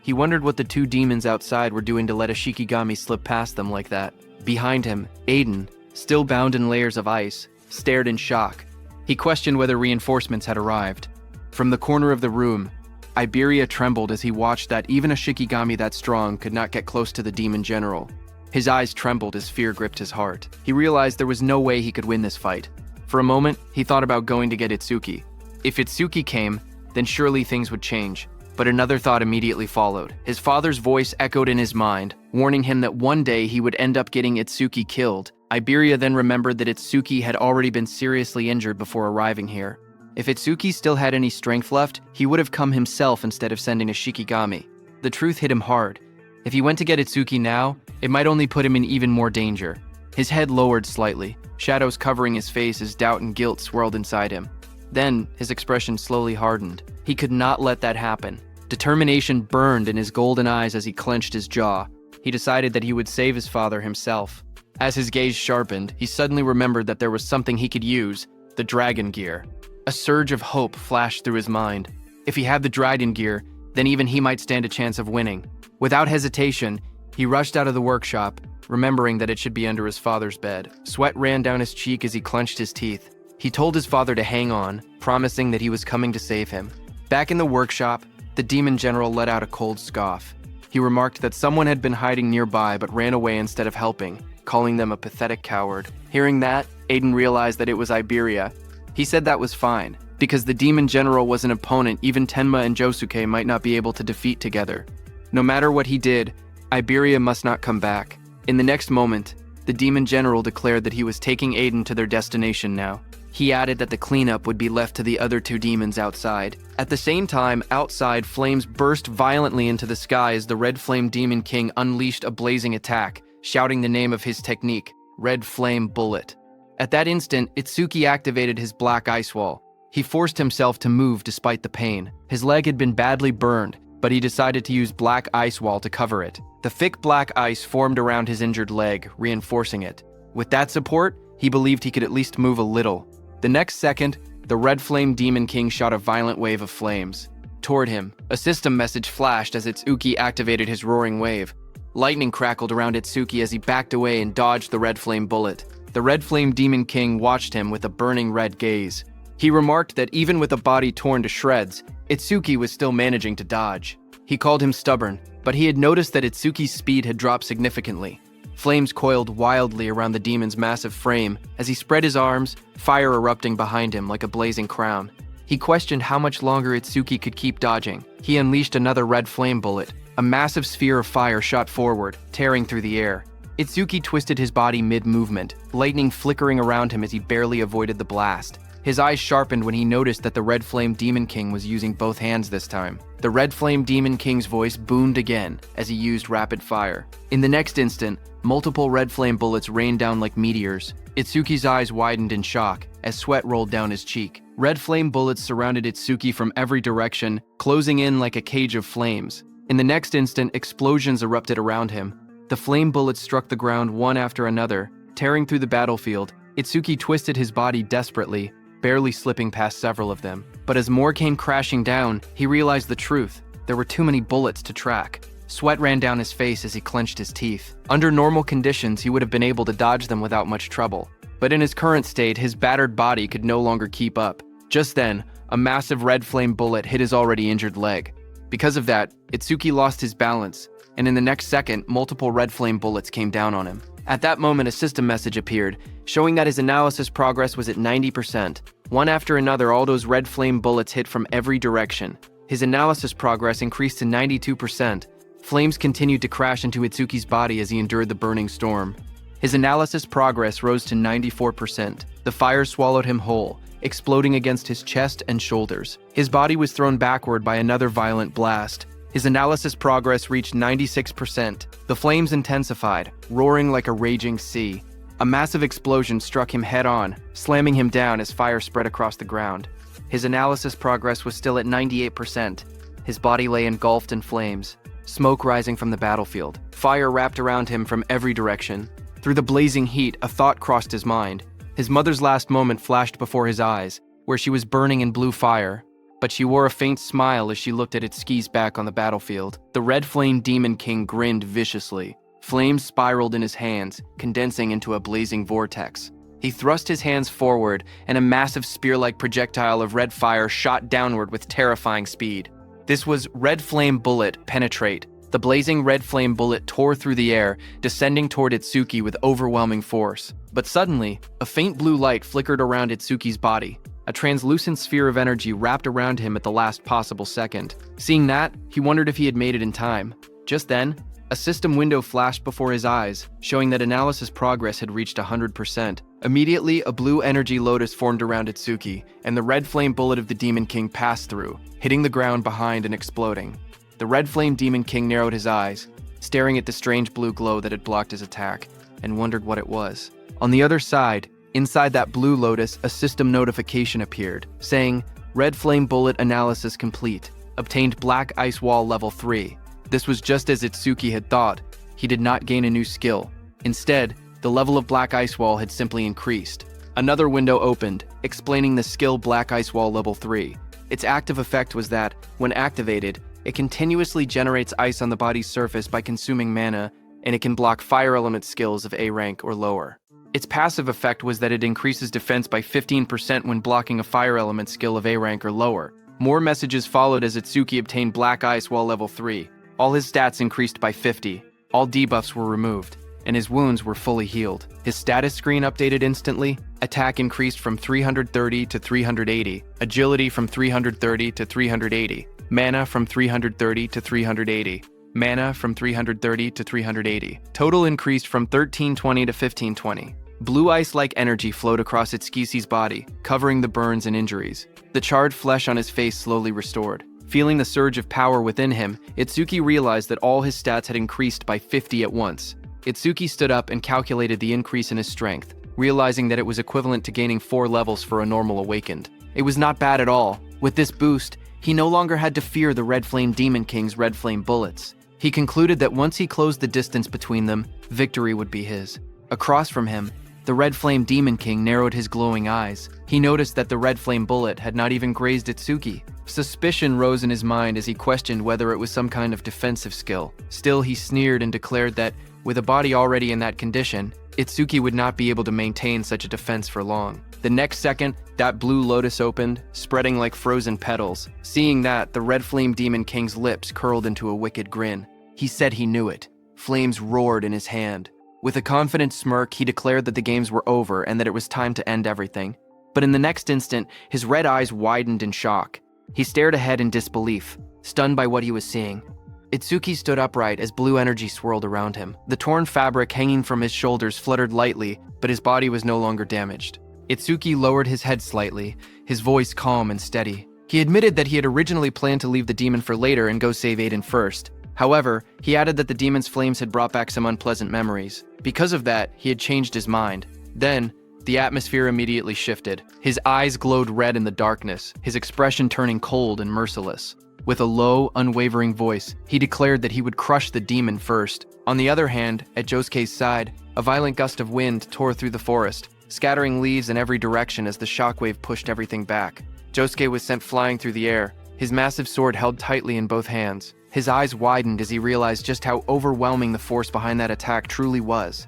He wondered what the two demons outside were doing to let a Shikigami slip past them like that. Behind him, Aiden, still bound in layers of ice, stared in shock. He questioned whether reinforcements had arrived. From the corner of the room, Iberia trembled as he watched that even a Shikigami that strong could not get close to the demon general. His eyes trembled as fear gripped his heart. He realized there was no way he could win this fight. For a moment, he thought about going to get Itsuki. If Itsuki came, then surely things would change. But another thought immediately followed. His father's voice echoed in his mind, warning him that one day he would end up getting Itsuki killed. Iberia then remembered that Itsuki had already been seriously injured before arriving here. If Itsuki still had any strength left, he would have come himself instead of sending a Shikigami. The truth hit him hard. If he went to get Itsuki now, it might only put him in even more danger. His head lowered slightly, shadows covering his face as doubt and guilt swirled inside him. Then, his expression slowly hardened. He could not let that happen. Determination burned in his golden eyes as he clenched his jaw. He decided that he would save his father himself. As his gaze sharpened, he suddenly remembered that there was something he could use, the dragon gear. A surge of hope flashed through his mind. If he had the dragon gear, then even he might stand a chance of winning. Without hesitation, he rushed out of the workshop, remembering that it should be under his father's bed. Sweat ran down his cheek as he clenched his teeth. He told his father to hang on, promising that he was coming to save him. Back in the workshop, the demon general let out a cold scoff. He remarked that someone had been hiding nearby but ran away instead of helping, calling them a pathetic coward. Hearing that, Aiden realized that it was Iberia. He said that was fine, because the demon general was an opponent even Tenma and Josuke might not be able to defeat together. No matter what he did, Iberia must not come back. In the next moment, the demon general declared that he was taking Aiden to their destination now. He added that the cleanup would be left to the other two demons outside. At the same time, outside, flames burst violently into the sky as the Red Flame Demon King unleashed a blazing attack, shouting the name of his technique, Red Flame Bullet. At that instant, Itsuki activated his black ice wall. He forced himself to move despite the pain. His leg had been badly burned, but he decided to use black ice wall to cover it. The thick black ice formed around his injured leg, reinforcing it. With that support, he believed he could at least move a little. The next second, the Red Flame Demon King shot a violent wave of flames. Toward him, a system message flashed as Itsuki activated his roaring wave. Lightning crackled around Itsuki as he backed away and dodged the Red Flame bullet. The Red Flame Demon King watched him with a burning red gaze. He remarked that even with a body torn to shreds, Itsuki was still managing to dodge. He called him stubborn, but he had noticed that Itsuki's speed had dropped significantly. Flames coiled wildly around the demon's massive frame as he spread his arms, fire erupting behind him like a blazing crown. He questioned how much longer Itsuki could keep dodging. He unleashed another red flame bullet. A massive sphere of fire shot forward, tearing through the air. Itsuki twisted his body mid-movement, lightning flickering around him as he barely avoided the blast. His eyes sharpened when he noticed that the Red Flame Demon King was using both hands this time. The Red Flame Demon King's voice boomed again as he used rapid fire. In the next instant, multiple red flame bullets rained down like meteors. Itsuki's eyes widened in shock as sweat rolled down his cheek. Red flame bullets surrounded Itsuki from every direction, closing in like a cage of flames. In the next instant, explosions erupted around him. The flame bullets struck the ground one after another, tearing through the battlefield. Itsuki twisted his body desperately, barely slipping past several of them. But as more came crashing down, he realized the truth. There were too many bullets to track. Sweat ran down his face as he clenched his teeth. Under normal conditions, he would have been able to dodge them without much trouble. But in his current state, his battered body could no longer keep up. Just then, a massive red flame bullet hit his already injured leg. Because of that, Itsuki lost his balance, and in the next second, multiple red flame bullets came down on him. At that moment, a system message appeared, showing that his analysis progress was at 90%. One after another, all those red flame bullets hit from every direction. His analysis progress increased to 92%. Flames continued to crash into Itsuki's body as he endured the burning storm. His analysis progress rose to 94%. The fire swallowed him whole, exploding against his chest and shoulders. His body was thrown backward by another violent blast. His analysis progress reached 96%. The flames intensified, roaring like a raging sea. A massive explosion struck him head-on, slamming him down as fire spread across the ground. His analysis progress was still at 98%. His body lay engulfed in flames, smoke rising from the battlefield. Fire wrapped around him from every direction. Through the blazing heat, a thought crossed his mind. His mother's last moment flashed before his eyes, where she was burning in blue fire. But she wore a faint smile as she looked at Itsuki's back on the battlefield. The Red Flame Demon King grinned viciously. Flames spiraled in his hands, condensing into a blazing vortex. He thrust his hands forward, and a massive spear-like projectile of red fire shot downward with terrifying speed. This was Red Flame Bullet Penetrate. The blazing red flame bullet tore through the air, descending toward Itsuki with overwhelming force. But suddenly, a faint blue light flickered around Itsuki's body. A translucent sphere of energy wrapped around him at the last possible second. Seeing that, he wondered if he had made it in time. Just then, a system window flashed before his eyes, showing that analysis progress had reached 100%. Immediately, a blue energy lotus formed around Itsuki, and the red flame bullet of the Demon King passed through, hitting the ground behind and exploding. The Red Flame Demon King narrowed his eyes, staring at the strange blue glow that had blocked his attack, and wondered what it was. On the other side, inside that blue lotus, a system notification appeared, saying, Red Flame Bullet Analysis Complete. Obtained Black Ice Wall Level 3. This was just as Itsuki had thought. He did not gain a new skill. Instead, the level of Black Ice Wall had simply increased. Another window opened, explaining the skill Black Ice Wall Level 3. Its active effect was that, when activated, it continuously generates ice on the body's surface by consuming mana, and it can block fire element skills of A rank or lower. Its passive effect was that it increases defense by 15% when blocking a fire element skill of A rank or lower. More messages followed as Itsuki obtained Black Ice Wall Level 3. All his stats increased by 50. All debuffs were removed, and his wounds were fully healed. His status screen updated instantly. Attack increased from 330 to 380. Agility from 330 to 380. Mana from 330 to 380. Mana from 330 to 380. Total increased from 1320 to 1520. Blue ice-like energy flowed across Itsuki's body, covering the burns and injuries. The charred flesh on his face slowly restored. Feeling the surge of power within him, Itsuki realized that all his stats had increased by 50 at once. Itsuki stood up and calculated the increase in his strength, realizing that it was equivalent to gaining 4 levels for a normal awakened. It was not bad at all. With this boost, he no longer had to fear the Red Flame Demon King's red flame bullets. He concluded that once he closed the distance between them, victory would be his. Across from him, the Red Flame Demon King narrowed his glowing eyes. He noticed that the red flame bullet had not even grazed Itsuki. Suspicion rose in his mind as he questioned whether it was some kind of defensive skill. Still, he sneered and declared that, with a body already in that condition, Itsuki would not be able to maintain such a defense for long. The next second, that blue lotus opened, spreading like frozen petals. Seeing that, the Red Flame Demon King's lips curled into a wicked grin. He said he knew it. Flames roared in his hand. With a confident smirk, he declared that the games were over and that it was time to end everything. But in the next instant, his red eyes widened in shock. He stared ahead in disbelief, stunned by what he was seeing. Itsuki stood upright as blue energy swirled around him. The torn fabric hanging from his shoulders fluttered lightly, but his body was no longer damaged. Itsuki lowered his head slightly, his voice calm and steady. He admitted that he had originally planned to leave the demon for later and go save Aiden first. However, he added that the demon's flames had brought back some unpleasant memories. Because of that, he had changed his mind. Then, the atmosphere immediately shifted. His eyes glowed red in the darkness, his expression turning cold and merciless. With a low, unwavering voice, he declared that he would crush the demon first. On the other hand, at Josuke's side, a violent gust of wind tore through the forest, scattering leaves in every direction as the shockwave pushed everything back. Josuke was sent flying through the air, his massive sword held tightly in both hands. His eyes widened as he realized just how overwhelming the force behind that attack truly was.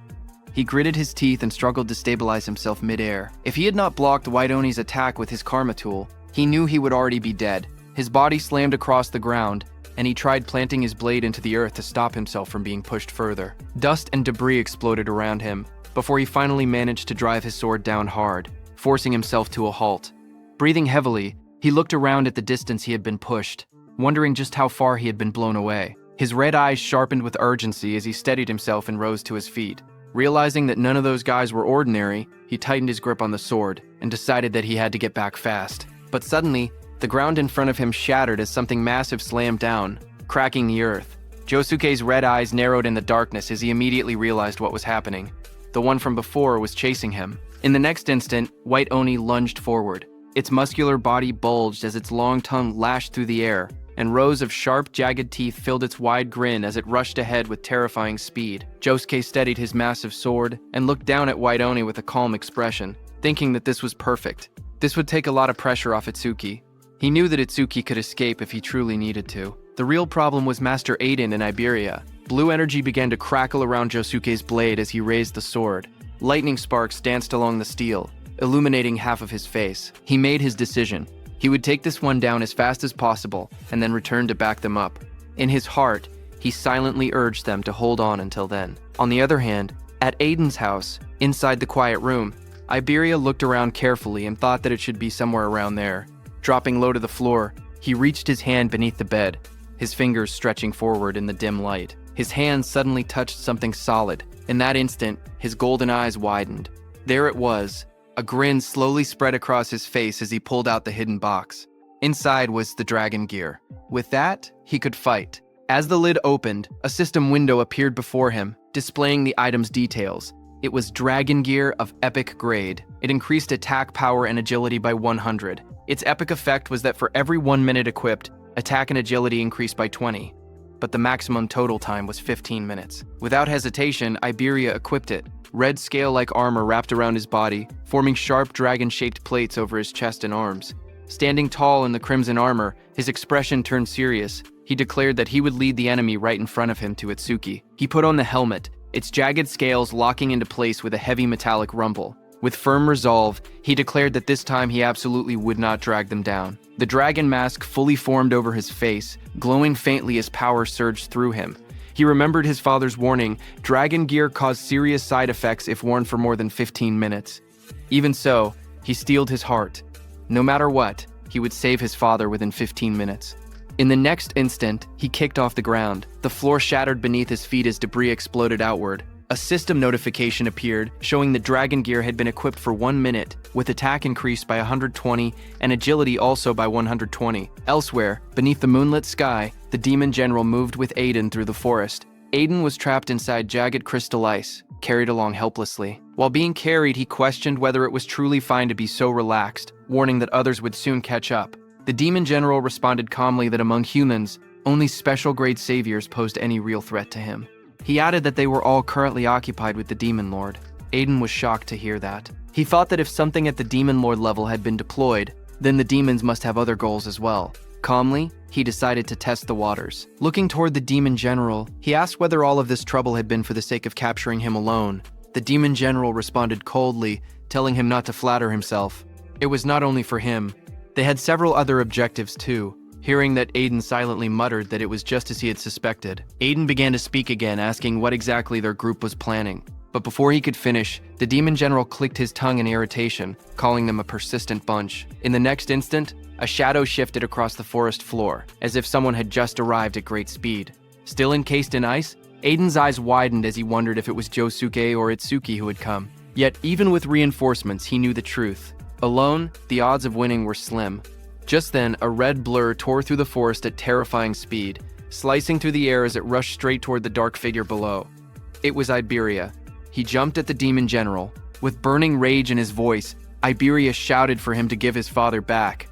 He gritted his teeth and struggled to stabilize himself mid-air. If he had not blocked White Oni's attack with his karma tool, he knew he would already be dead. His body slammed across the ground, and he tried planting his blade into the earth to stop himself from being pushed further. Dust and debris exploded around him, before he finally managed to drive his sword down hard, forcing himself to a halt. Breathing heavily, he looked around at the distance he had been pushed, wondering just how far he had been blown away. His red eyes sharpened with urgency as he steadied himself and rose to his feet. Realizing that none of those guys were ordinary, he tightened his grip on the sword and decided that he had to get back fast. But suddenly, the ground in front of him shattered as something massive slammed down, cracking the earth. Josuke's red eyes narrowed in the darkness as he immediately realized what was happening. The one from before was chasing him. In the next instant, White Oni lunged forward. Its muscular body bulged as its long tongue lashed through the air, and rows of sharp, jagged teeth filled its wide grin as it rushed ahead with terrifying speed. Josuke steadied his massive sword and looked down at White Oni with a calm expression, thinking that this was perfect. This would take a lot of pressure off Itsuki. He knew that Itsuki could escape if he truly needed to. The real problem was Master Aiden in Iberia. Blue energy began to crackle around Josuke's blade as he raised the sword. Lightning sparks danced along the steel, illuminating half of his face. He made his decision. He would take this one down as fast as possible and then return to back them up. In his heart, he silently urged them to hold on until then. On the other hand, at Aiden's house, inside the quiet room, Iberia looked around carefully and thought that it should be somewhere around there. Dropping low to the floor, he reached his hand beneath the bed, his fingers stretching forward in the dim light. His hand suddenly touched something solid. In that instant, his golden eyes widened. There it was. A grin slowly spread across his face as he pulled out the hidden box. Inside was the dragon gear. With that, he could fight. As the lid opened, a system window appeared before him, displaying the item's details. It was dragon gear of epic grade. It increased attack power and agility by 100. Its epic effect was that for every 1 minute equipped, attack and agility increased by 20. But the maximum total time was 15 minutes. Without hesitation, Iberia equipped it. Red scale-like armor wrapped around his body, forming sharp dragon-shaped plates over his chest and arms. Standing tall in the crimson armor, his expression turned serious. He declared that he would lead the enemy right in front of him to Itsuki. He put on the helmet, its jagged scales locking into place with a heavy metallic rumble. With firm resolve, he declared that this time he absolutely would not drag them down. The dragon mask fully formed over his face, glowing faintly as power surged through him. He remembered his father's warning, dragon gear caused serious side effects if worn for more than 15 minutes. Even so, he steeled his heart. No matter what, he would save his father within 15 minutes. In the next instant, he kicked off the ground. The floor shattered beneath his feet as debris exploded outward. A system notification appeared, showing the dragon gear had been equipped for 1 minute, with attack increased by 120 and agility also by 120. Elsewhere, beneath the moonlit sky, the demon general moved with Aiden through the forest. Aiden was trapped inside jagged crystal ice, carried along helplessly. While being carried, he questioned whether it was truly fine to be so relaxed, warning that others would soon catch up. The demon general responded calmly that among humans, only special-grade saviors posed any real threat to him. He added that they were all currently occupied with the Demon Lord. Aiden was shocked to hear that. He thought that if something at the Demon Lord level had been deployed, then the demons must have other goals as well. Calmly, he decided to test the waters. Looking toward the Demon General, he asked whether all of this trouble had been for the sake of capturing him alone. The Demon General responded coldly, telling him not to flatter himself. It was not only for him. They had several other objectives too. Hearing that, Aiden silently muttered that it was just as he had suspected. Aiden began to speak again, asking what exactly their group was planning. But before he could finish, the Demon General clicked his tongue in irritation, calling them a persistent bunch. In the next instant, a shadow shifted across the forest floor, as if someone had just arrived at great speed. Still encased in ice, Aiden's eyes widened as he wondered if it was Josuke or Itsuki who had come. Yet, even with reinforcements, he knew the truth. Alone, the odds of winning were slim. Just then, a red blur tore through the forest at terrifying speed, slicing through the air as it rushed straight toward the dark figure below. It was Iberia. He jumped at the demon general. With burning rage in his voice, Iberia shouted for him to give his father back.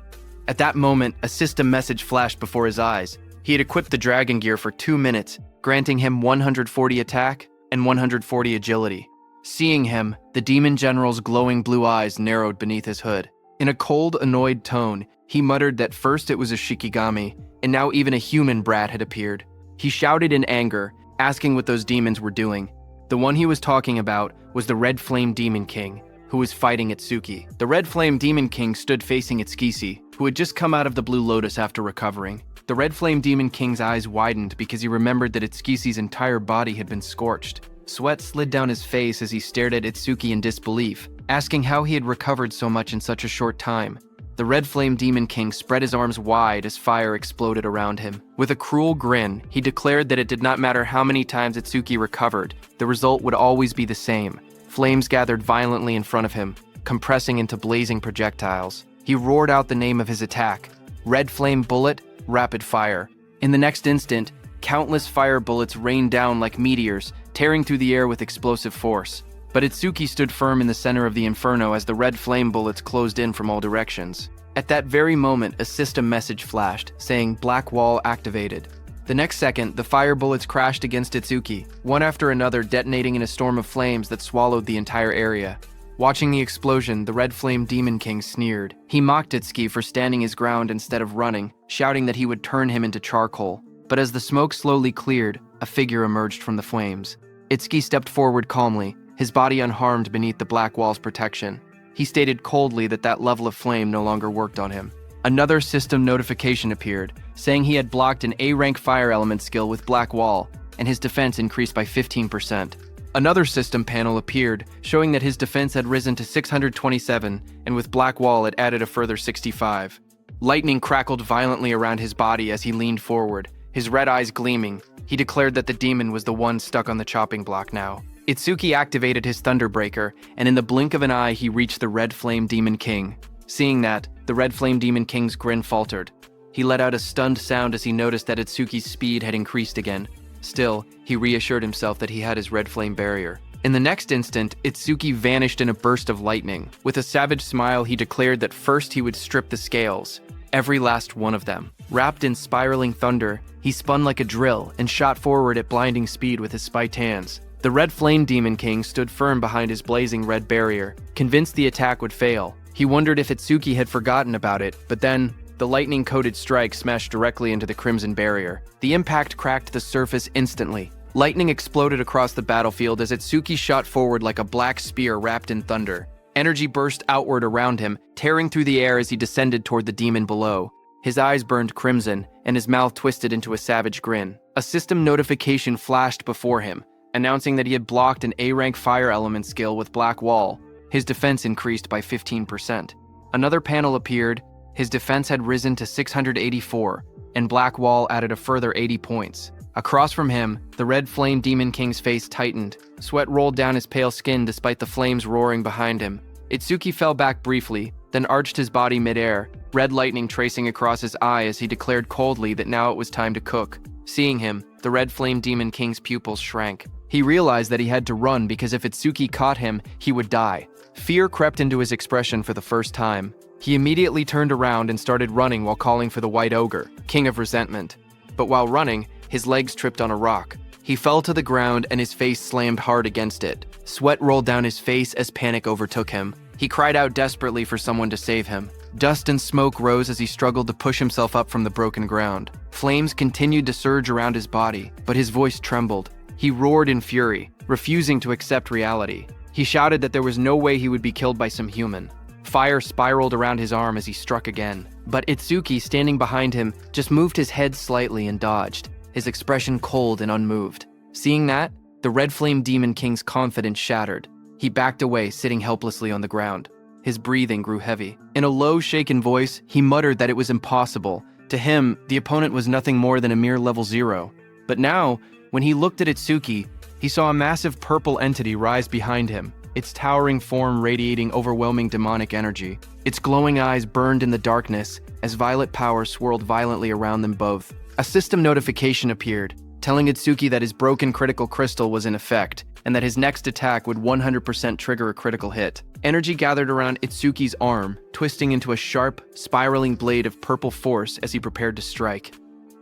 At that moment, a system message flashed before his eyes. He had equipped the dragon gear for 2 minutes, granting him 140 attack and 140 agility. Seeing him, the demon general's glowing blue eyes narrowed beneath his hood. In a cold, annoyed tone, he muttered that first it was a Shikigami, and now even a human brat had appeared. He shouted in anger, asking what those demons were doing. The one he was talking about was the Red Flame Demon King, who was fighting Itsuki. The Red Flame Demon King stood facing Itsuki, who had just come out of the Blue Lotus after recovering. The Red Flame Demon King's eyes widened because he remembered that Itsuki's entire body had been scorched. Sweat slid down his face as he stared at Itsuki in disbelief, asking how he had recovered so much in such a short time. The Red Flame Demon King spread his arms wide as fire exploded around him. With a cruel grin, he declared that it did not matter how many times Itsuki recovered, the result would always be the same. Flames gathered violently in front of him, compressing into blazing projectiles. He roared out the name of his attack: Red Flame Bullet, Rapid Fire. In the next instant, countless fire bullets rained down like meteors, tearing through the air with explosive force. But Itsuki stood firm in the center of the inferno as the red flame bullets closed in from all directions. At that very moment, a system message flashed, saying Black Wall activated. The next second, the fire bullets crashed against Itsuki, one after another detonating in a storm of flames that swallowed the entire area. Watching the explosion, the Red Flame Demon King sneered. He mocked Itsuki for standing his ground instead of running, shouting that he would turn him into charcoal. But as the smoke slowly cleared, a figure emerged from the flames. Itsuki stepped forward calmly, his body unharmed beneath the black wall's protection. He stated coldly that that level of flame no longer worked on him. Another system notification appeared, saying he had blocked an A-rank fire element skill with Black Wall, and his defense increased by 15%. Another system panel appeared, showing that his defense had risen to 627, and with Black Wall it added a further 65. Lightning crackled violently around his body as he leaned forward, his red eyes gleaming. He declared that the demon was the one stuck on the chopping block now. Itsuki activated his Thunderbreaker, and in the blink of an eye he reached the Red Flame Demon King. Seeing that, the Red Flame Demon King's grin faltered. He let out a stunned sound as he noticed that Itsuki's speed had increased again. Still, he reassured himself that he had his Red Flame barrier. In the next instant, Itsuki vanished in a burst of lightning. With a savage smile, he declared that first he would strip the scales, every last one of them. Wrapped in spiraling thunder, he spun like a drill and shot forward at blinding speed with his spiked hands. The Red Flame Demon King stood firm behind his blazing red barrier, convinced the attack would fail. He wondered if Itsuki had forgotten about it, but then, the lightning-coated strike smashed directly into the crimson barrier. The impact cracked the surface instantly. Lightning exploded across the battlefield as Itsuki shot forward like a black spear wrapped in thunder. Energy burst outward around him, tearing through the air as he descended toward the demon below. His eyes burned crimson, and his mouth twisted into a savage grin. A system notification flashed before him, announcing that he had blocked an A-rank fire element skill with Black Wall. His defense increased by 15%. Another panel appeared. His defense had risen to 684, and Black Wall added a further 80 points. Across from him, the Red Flame Demon King's face tightened. Sweat rolled down his pale skin despite the flames roaring behind him. Itsuki fell back briefly, then arched his body midair, red lightning tracing across his eye as he declared coldly that now it was time to cook. Seeing him, the Red Flame Demon King's pupils shrank. He realized that he had to run because if Itsuki caught him, he would die. Fear crept into his expression for the first time. He immediately turned around and started running while calling for the White Ogre, King of Resentment. But while running, his legs tripped on a rock. He fell to the ground and his face slammed hard against it. Sweat rolled down his face as panic overtook him. He cried out desperately for someone to save him. Dust and smoke rose as he struggled to push himself up from the broken ground. Flames continued to surge around his body, but his voice trembled. He roared in fury, refusing to accept reality. He shouted that there was no way he would be killed by some human. Fire spiraled around his arm as he struck again. But Itsuki, standing behind him, just moved his head slightly and dodged, his expression cold and unmoved. Seeing that, the Red Flame Demon King's confidence shattered. He backed away, sitting helplessly on the ground. His breathing grew heavy. In a low, shaken voice, he muttered that it was impossible. To him, the opponent was nothing more than a mere level 0. But now, when he looked at Itsuki, he saw a massive purple entity rise behind him. its towering form radiating overwhelming demonic energy. Its glowing eyes burned in the darkness as violet power swirled violently around them both. A system notification appeared, telling Itsuki that his broken critical crystal was in effect, and that his next attack would 100% trigger a critical hit. Energy gathered around Itsuki's arm, twisting into a sharp, spiraling blade of purple force as he prepared to strike.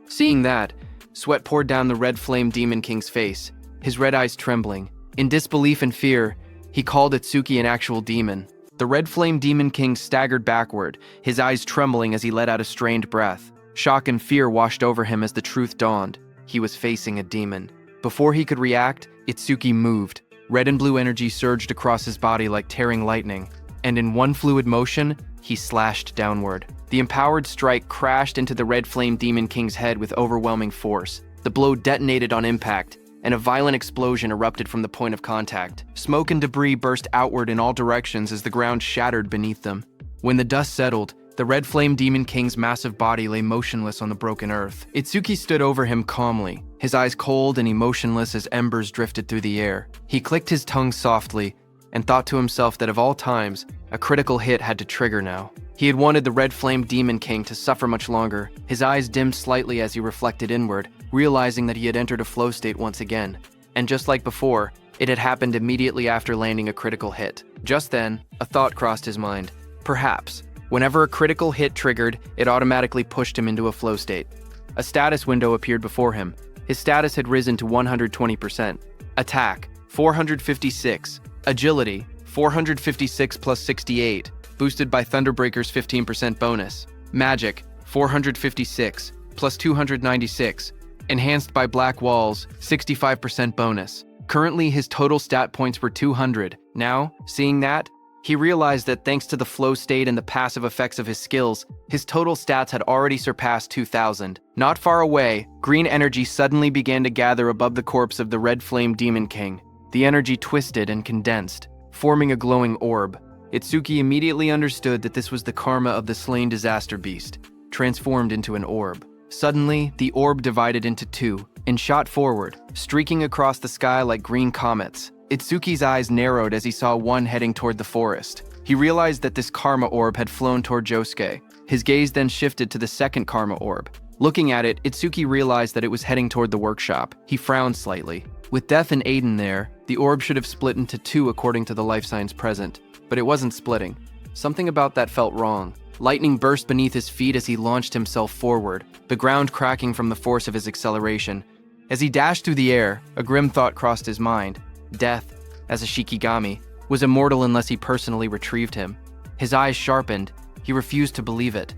Seeing that, sweat poured down the red flame Demon King's face, his red eyes trembling. In disbelief and fear, he called Itsuki an actual demon. The red flame Demon King staggered backward, his eyes trembling as he let out a strained breath. Shock and fear washed over him as the truth dawned. He was facing a demon. Before he could react, Itsuki moved. Red and blue energy surged across his body like tearing lightning, and in one fluid motion, he slashed downward. The empowered strike crashed into the red flame Demon King's head with overwhelming force. The blow detonated on impact, and a violent explosion erupted from the point of contact. Smoke and debris burst outward in all directions as the ground shattered beneath them. When the dust settled, the red flame Demon King's massive body lay motionless on the broken earth. Itsuki stood over him calmly, his eyes cold and emotionless as embers drifted through the air. He clicked his tongue softly and thought to himself that of all times, a critical hit had to trigger now. He had wanted the red flame Demon King to suffer much longer. His eyes dimmed slightly as he reflected inward, realizing that he had entered a flow state once again. And just like before, it had happened immediately after landing a critical hit. Just then, a thought crossed his mind. Perhaps, whenever a critical hit triggered, it automatically pushed him into a flow state. A status window appeared before him. His status had risen to 120%. Attack, 456. Agility, 456 plus 68, boosted by Thunderbreaker's 15% bonus. Magic, 456 plus 296, enhanced by Black Wall's 65% bonus. Currently, his total stat points were 200. Now, seeing that, he realized that thanks to the flow state and the passive effects of his skills, his total stats had already surpassed 2,000. Not far away, green energy suddenly began to gather above the corpse of the red flame Demon King. The energy twisted and condensed, forming a glowing orb. Itsuki immediately understood that this was the karma of the slain disaster beast, transformed into an orb. Suddenly, the orb divided into two and shot forward, streaking across the sky like green comets. Itsuki's eyes narrowed as he saw one heading toward the forest. He realized that this karma orb had flown toward Josuke. His gaze then shifted to the second karma orb. Looking at it, Itsuki realized that it was heading toward the workshop. He frowned slightly. With Death and Aiden there, the orb should have split into two according to the life signs present, but it wasn't splitting. Something about that felt wrong. Lightning burst beneath his feet as he launched himself forward, the ground cracking from the force of his acceleration. As he dashed through the air, a grim thought crossed his mind. Death, as a Shikigami, was immortal unless he personally retrieved him. His eyes sharpened. He refused to believe it.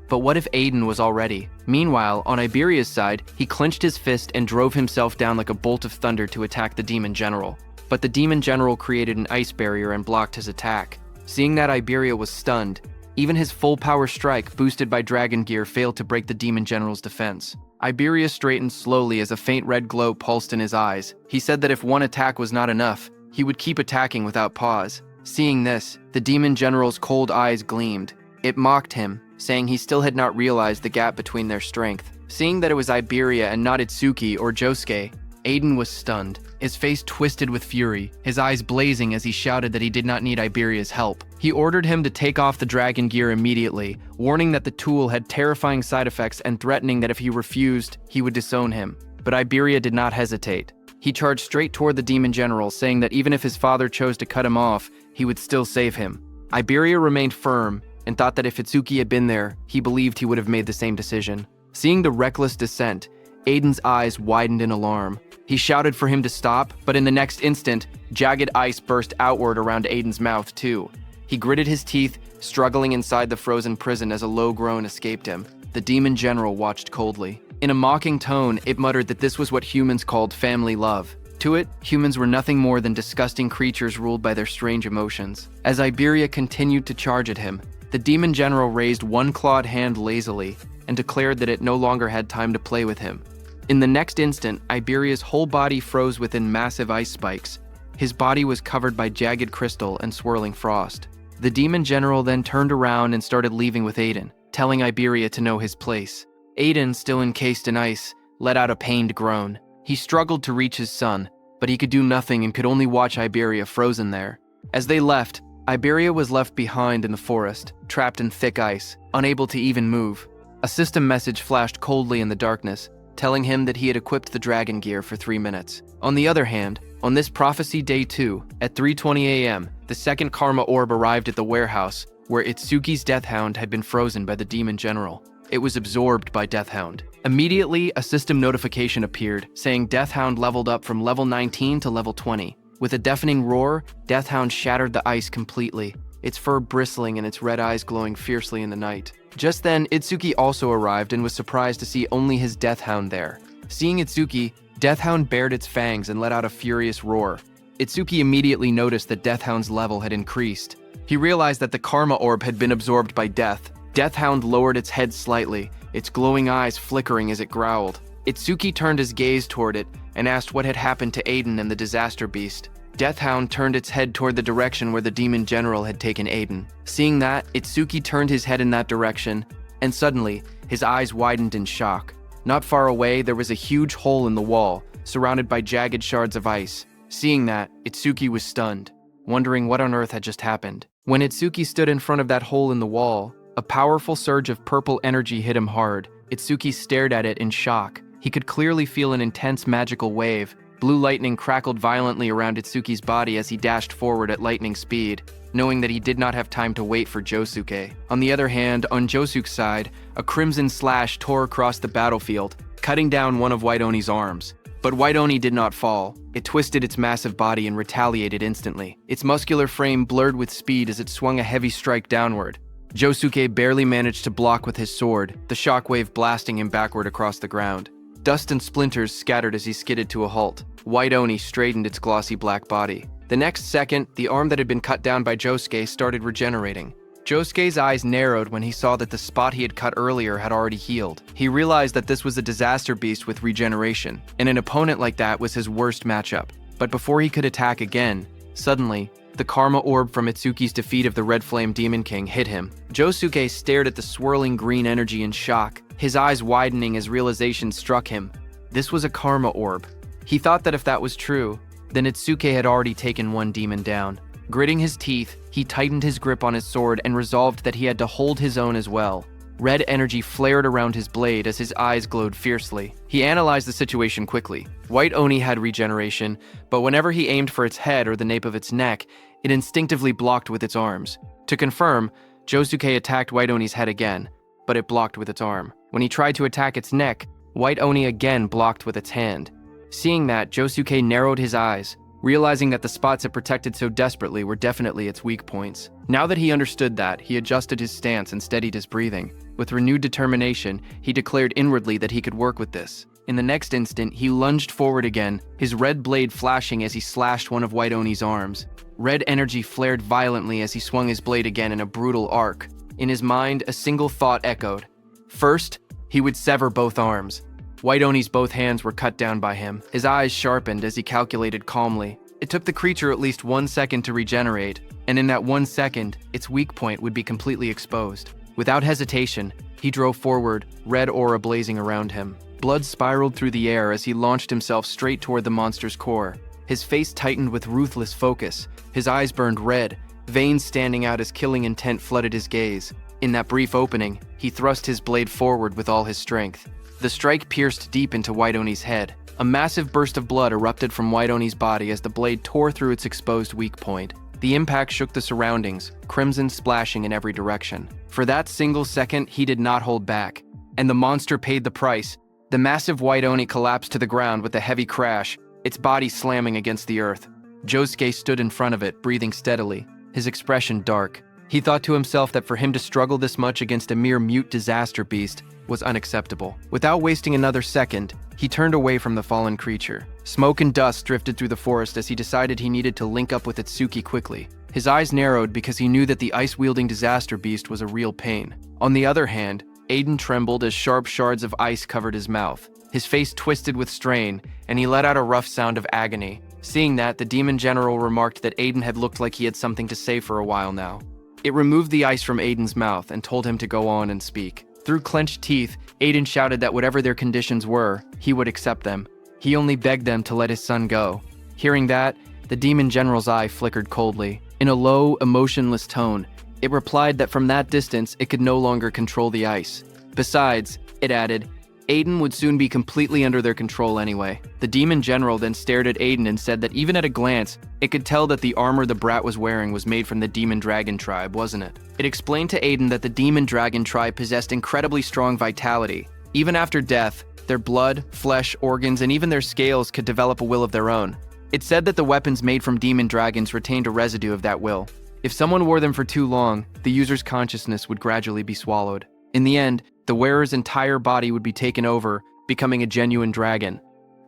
But what if Aiden was already? Meanwhile, on Iberia's side, he clenched his fist and drove himself down like a bolt of thunder to attack the Demon General. But the Demon General created an ice barrier and blocked his attack. Seeing that Iberia was stunned, even his full power strike, boosted by Dragon Gear, failed to break the Demon General's defense. Iberia straightened slowly as a faint red glow pulsed in his eyes. He said that if one attack was not enough, he would keep attacking without pause. Seeing this, the Demon General's cold eyes gleamed. It mocked him, saying he still had not realized the gap between their strength. Seeing that it was Iberia and not Itsuki or Josuke, Aiden was stunned. His face twisted with fury, his eyes blazing as he shouted that he did not need Iberia's help. He ordered him to take off the Dragon Gear immediately, warning that the tool had terrifying side effects and threatening that if he refused, he would disown him. But Iberia did not hesitate. He charged straight toward the Demon General, saying that even if his father chose to cut him off, he would still save him. Iberia remained firm and thought that if Itsuki had been there, he believed he would have made the same decision. Seeing the reckless descent, Aiden's eyes widened in alarm. He shouted for him to stop, but in the next instant, jagged ice burst outward around Aiden's mouth too. He gritted his teeth, struggling inside the frozen prison as a low groan escaped him. The Demon General watched coldly. In a mocking tone, it muttered that this was what humans called family love. To it, humans were nothing more than disgusting creatures ruled by their strange emotions. As Iberia continued to charge at him, the Demon General raised one clawed hand lazily and declared that it no longer had time to play with him. In the next instant, Iberia's whole body froze within massive ice spikes. His body was covered by jagged crystal and swirling frost. The Demon General then turned around and started leaving with Aiden, telling Iberia to know his place. Aiden, still encased in ice, let out a pained groan. He struggled to reach his son, but he could do nothing and could only watch Iberia frozen there. As they left, Iberia was left behind in the forest, trapped in thick ice, unable to even move. A system message flashed coldly in the darkness, telling him that he had equipped the dragon gear for 3 minutes. On the other hand, on this prophecy day 2, at 3:20 a.m., the second karma orb arrived at the warehouse, where Itsuki's Deathhound had been frozen by the demon general. It was absorbed by Deathhound. Immediately, a system notification appeared, saying Deathhound leveled up from level 19 to level 20. With a deafening roar, Deathhound shattered the ice completely, its fur bristling and its red eyes glowing fiercely in the night. Just then, Itsuki also arrived and was surprised to see only his Deathhound there. Seeing Itsuki, Deathhound bared its fangs and let out a furious roar. Itsuki immediately noticed that Deathhound's level had increased. He realized that the karma orb had been absorbed by Death. Deathhound lowered its head slightly, its glowing eyes flickering as it growled. Itsuki turned his gaze toward it and asked what had happened to Aiden and the disaster beast. Deathhound turned its head toward the direction where the demon general had taken Aiden. Seeing that, Itsuki turned his head in that direction, and suddenly, his eyes widened in shock. Not far away, there was a huge hole in the wall, surrounded by jagged shards of ice. Seeing that, Itsuki was stunned, wondering what on earth had just happened. When Itsuki stood in front of that hole in the wall, a powerful surge of purple energy hit him hard. Itsuki stared at it in shock. He could clearly feel an intense magical wave. Blue lightning crackled violently around Itsuki's body as he dashed forward at lightning speed, knowing that he did not have time to wait for Josuke. On the other hand, on Josuke's side, a crimson slash tore across the battlefield, cutting down one of White Oni's arms. But White Oni did not fall. It twisted its massive body and retaliated instantly. Its muscular frame blurred with speed as it swung a heavy strike downward. Josuke barely managed to block with his sword, the shockwave blasting him backward across the ground. Dust and splinters scattered as he skidded to a halt. White Oni straightened its glossy black body. The next second, the arm that had been cut down by Josuke started regenerating. Josuke's eyes narrowed when he saw that the spot he had cut earlier had already healed. He realized that this was a disaster beast with regeneration, and an opponent like that was his worst matchup. But before he could attack again, suddenly, the karma orb from Itsuki's defeat of the Red Flame Demon King hit him. Josuke stared at the swirling green energy in shock, his eyes widening as realization struck him. This was a karma orb. He thought that if that was true, then Itsuki had already taken one demon down. Gritting his teeth, he tightened his grip on his sword and resolved that he had to hold his own as well. Red energy flared around his blade as his eyes glowed fiercely. He analyzed the situation quickly. White Oni had regeneration, but whenever he aimed for its head or the nape of its neck, it instinctively blocked with its arms. To confirm, Josuke attacked White Oni's head again, but it blocked with its arm. When he tried to attack its neck, White Oni again blocked with its hand. Seeing that, Josuke narrowed his eyes, realizing that the spots it protected so desperately were definitely its weak points. Now that he understood that, he adjusted his stance and steadied his breathing. With renewed determination, he declared inwardly that he could work with this. In the next instant, he lunged forward again, his red blade flashing as he slashed one of White Oni's arms. Red energy flared violently as he swung his blade again in a brutal arc. In his mind, a single thought echoed. First, he would sever both arms. White Oni's both hands were cut down by him. His eyes sharpened as he calculated calmly. It took the creature at least 1 second to regenerate, and in that 1 second, its weak point would be completely exposed. Without hesitation, he drove forward, red aura blazing around him. Blood spiraled through the air as he launched himself straight toward the monster's core. His face tightened with ruthless focus. His eyes burned red, veins standing out as killing intent flooded his gaze. In that brief opening, he thrust his blade forward with all his strength. The strike pierced deep into White Oni's head. A massive burst of blood erupted from White Oni's body as the blade tore through its exposed weak point. The impact shook the surroundings, crimson splashing in every direction. For that single second, he did not hold back, and the monster paid the price. The massive White Oni collapsed to the ground with a heavy crash, its body slamming against the earth. Josuke stood in front of it, breathing steadily, his expression dark. He thought to himself that for him to struggle this much against a mere mute disaster beast was unacceptable. Without wasting another second, he turned away from the fallen creature. Smoke and dust drifted through the forest as he decided he needed to link up with Itsuki quickly. His eyes narrowed because he knew that the ice-wielding disaster beast was a real pain. On the other hand, Aiden trembled as sharp shards of ice covered his mouth. His face twisted with strain, and he let out a rough sound of agony. Seeing that, the demon general remarked that Aiden had looked like he had something to say for a while now. It removed the ice from Aiden's mouth and told him to go on and speak. Through clenched teeth, Aiden shouted that whatever their conditions were, he would accept them. He only begged them to let his son go. Hearing that, the demon general's eye flickered coldly. In a low, emotionless tone, it replied that from that distance, it could no longer control the ice. Besides, it added, Aiden would soon be completely under their control anyway. The demon general then stared at Aiden and said that even at a glance, it could tell that the armor the brat was wearing was made from the demon dragon tribe, wasn't it? It explained to Aiden that the demon dragon tribe possessed incredibly strong vitality. Even after death, their blood, flesh, organs, and even their scales could develop a will of their own. It said that the weapons made from demon dragons retained a residue of that will. If someone wore them for too long, the user's consciousness would gradually be swallowed. In the end, the wearer's entire body would be taken over, becoming a genuine dragon.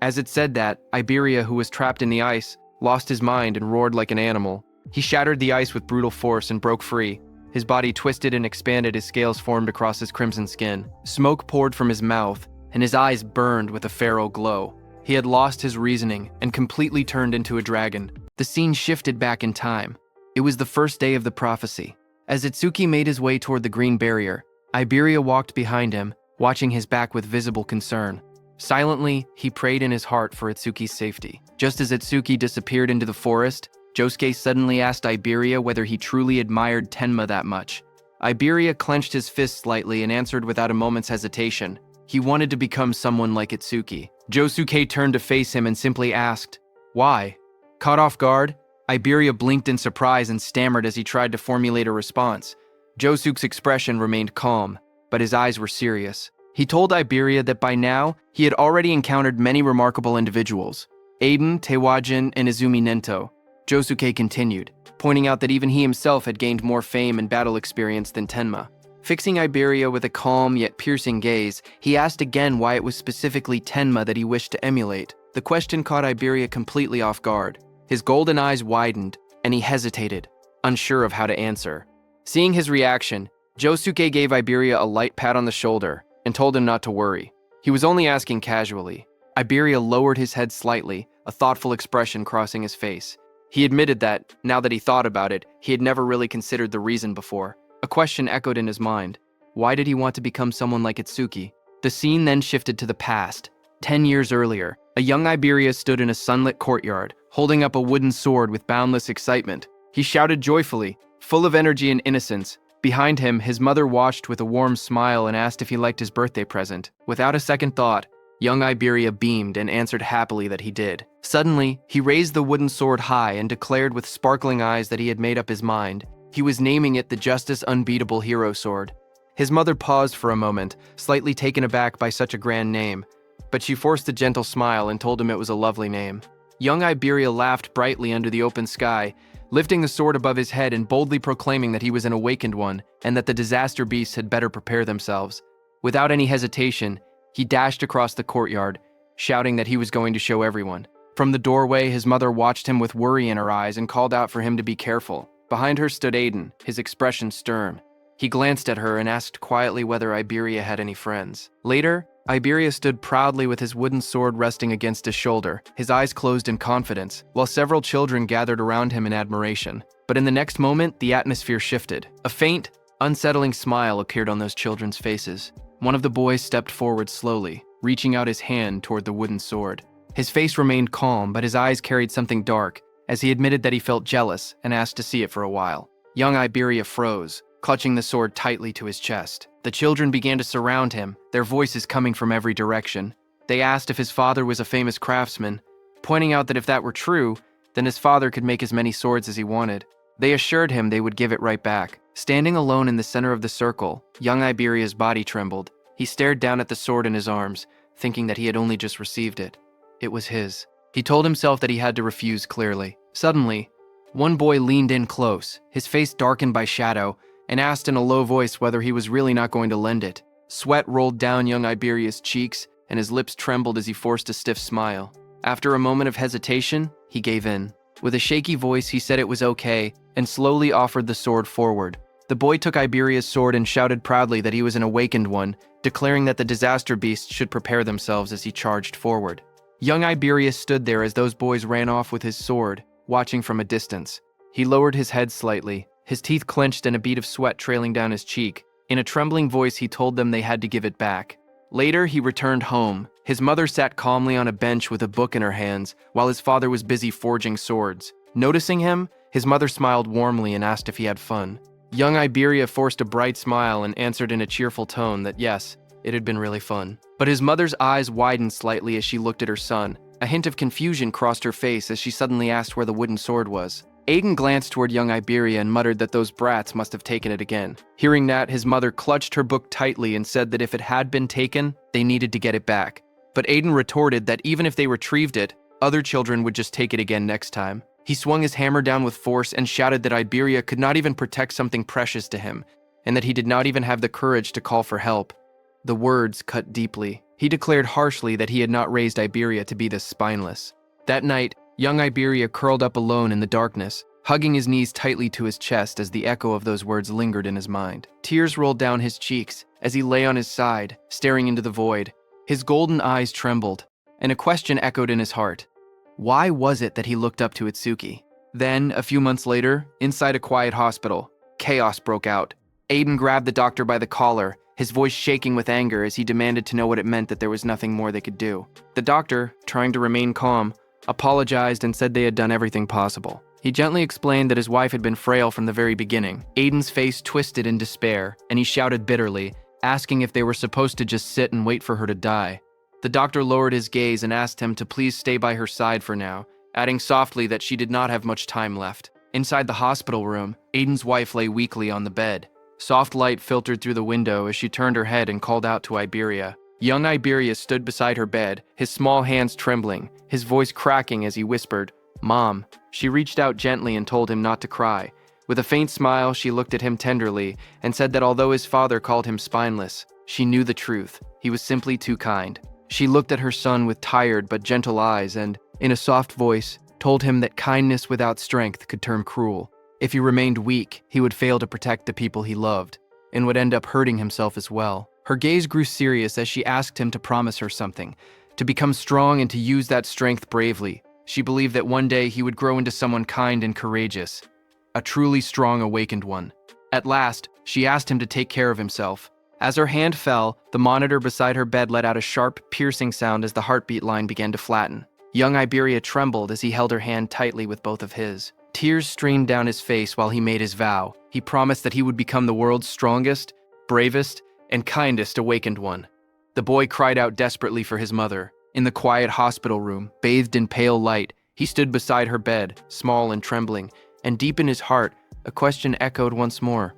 As it said that, Iberia, who was trapped in the ice, lost his mind and roared like an animal. He shattered the ice with brutal force and broke free. His body twisted and expanded, his scales formed across his crimson skin. Smoke poured from his mouth, and his eyes burned with a feral glow. He had lost his reasoning and completely turned into a dragon. The scene shifted back in time. It was the first day of the prophecy. As Itsuki made his way toward the green barrier, Iberia walked behind him, watching his back with visible concern. Silently, he prayed in his heart for Itsuki's safety. Just as Itsuki disappeared into the forest, Josuke suddenly asked Iberia whether he truly admired Tenma that much. Iberia clenched his fist slightly and answered without a moment's hesitation. He wanted to become someone like Itsuki. Josuke turned to face him and simply asked, "Why?" Caught off guard, Iberia blinked in surprise and stammered as he tried to formulate a response. Josuke's expression remained calm, but his eyes were serious. He told Iberia that by now, he had already encountered many remarkable individuals. Aiden, Tewajin, and Izumi Nento. Josuke continued, pointing out that even he himself had gained more fame and battle experience than Tenma. Fixing Iberia with a calm yet piercing gaze, he asked again why it was specifically Tenma that he wished to emulate. The question caught Iberia completely off guard. His golden eyes widened, and he hesitated, unsure of how to answer. Seeing his reaction, Josuke gave Iberia a light pat on the shoulder and told him not to worry. He was only asking casually. Iberia lowered his head slightly, a thoughtful expression crossing his face. He admitted that, now that he thought about it, he had never really considered the reason before. A question echoed in his mind. Why did he want to become someone like Itsuki? The scene then shifted to the past. 10 years earlier, a young Iberia stood in a sunlit courtyard, holding up a wooden sword with boundless excitement. He shouted joyfully, full of energy and innocence. Behind him, his mother watched with a warm smile and asked if he liked his birthday present. Without a second thought, young Iberia beamed and answered happily that he did. Suddenly, he raised the wooden sword high and declared with sparkling eyes that he had made up his mind. He was naming it the Justice Unbeatable Hero Sword. His mother paused for a moment, slightly taken aback by such a grand name, but she forced a gentle smile and told him it was a lovely name. Young Iberia laughed brightly under the open sky, lifting the sword above his head and boldly proclaiming that he was an awakened one and that the disaster beasts had better prepare themselves. Without any hesitation, he dashed across the courtyard, shouting that he was going to show everyone. From the doorway, his mother watched him with worry in her eyes and called out for him to be careful. Behind her stood Aiden, his expression stern. He glanced at her and asked quietly whether Iberia had any friends. Later, Iberia stood proudly with his wooden sword resting against his shoulder, his eyes closed in confidence, while several children gathered around him in admiration. But in the next moment, the atmosphere shifted. A faint, unsettling smile appeared on those children's faces. One of the boys stepped forward slowly, reaching out his hand toward the wooden sword. His face remained calm, but his eyes carried something dark, as he admitted that he felt jealous and asked to see it for a while. Young Iberia froze, clutching the sword tightly to his chest. The children began to surround him, their voices coming from every direction. They asked if his father was a famous craftsman, pointing out that if that were true, then his father could make as many swords as he wanted. They assured him they would give it right back. Standing alone in the center of the circle, young Iberia's body trembled. He stared down at the sword in his arms, thinking that he had only just received it. It was his. He told himself that he had to refuse clearly. Suddenly, one boy leaned in close, his face darkened by shadow, and asked in a low voice whether he was really not going to lend it. Sweat rolled down young Iberia's cheeks, and his lips trembled as he forced a stiff smile. After a moment of hesitation, he gave in. With a shaky voice, he said it was okay, and slowly offered the sword forward. The boy took Iberia's sword and shouted proudly that he was an awakened one, declaring that the disaster beasts should prepare themselves as he charged forward. Young Iberia stood there as those boys ran off with his sword, watching from a distance. He lowered his head slightly, his teeth clenched and a bead of sweat trailing down his cheek. In a trembling voice, he told them they had to give it back. Later, he returned home. His mother sat calmly on a bench with a book in her hands, while his father was busy forging swords. Noticing him, His mother smiled warmly and asked if he had fun. Young Iberia forced a bright smile and answered in a cheerful tone that yes, it had been really fun. But his mother's eyes widened slightly as she looked at her son. A hint of confusion crossed her face as she suddenly asked where the wooden sword was. Aiden glanced toward young Iberia and muttered that those brats must have taken it again. Hearing that, his mother clutched her book tightly and said that if it had been taken, they needed to get it back. But Aiden retorted that even if they retrieved it, other children would just take it again next time. He swung his hammer down with force and shouted that Iberia could not even protect something precious to him, and that he did not even have the courage to call for help. The words cut deeply. He declared harshly that he had not raised Iberia to be this spineless. That night, young Iberia curled up alone in the darkness, hugging his knees tightly to his chest as the echo of those words lingered in his mind. Tears rolled down his cheeks as he lay on his side, staring into the void. His golden eyes trembled, and a question echoed in his heart. Why was it that he looked up to Itsuki? Then, a few months later, inside a quiet hospital, chaos broke out. Aiden grabbed the doctor by the collar, his voice shaking with anger as he demanded to know what it meant that there was nothing more they could do. The doctor, trying to remain calm, apologized and said they had done everything possible. He gently explained that his wife had been frail from the very beginning. Aiden's face twisted in despair, and he shouted bitterly, asking if they were supposed to just sit and wait for her to die. The doctor lowered his gaze and asked him to please stay by her side for now, adding softly that she did not have much time left. Inside the hospital room, Aiden's wife lay weakly on the bed. Soft light filtered through the window as she turned her head and called out to Iberia. Young Iberia stood beside her bed, his small hands trembling, his voice cracking as he whispered, "Mom." She reached out gently and told him not to cry. With a faint smile, she looked at him tenderly and said that although his father called him spineless, she knew the truth. He was simply too kind. She looked at her son with tired but gentle eyes and, in a soft voice, told him that kindness without strength could turn cruel. If he remained weak, he would fail to protect the people he loved, and would end up hurting himself as well. Her gaze grew serious as she asked him to promise her something, to become strong and to use that strength bravely. She believed that one day he would grow into someone kind and courageous, a truly strong awakened one. At last, she asked him to take care of himself. As her hand fell, the monitor beside her bed let out a sharp, piercing sound as the heartbeat line began to flatten. Young Iberia trembled as he held her hand tightly with both of his. Tears streamed down his face while he made his vow. He promised that he would become the world's strongest, bravest, and kindest awakened one. The boy cried out desperately for his mother. In the quiet hospital room, bathed in pale light, he stood beside her bed, small and trembling, and deep in his heart, a question echoed once more.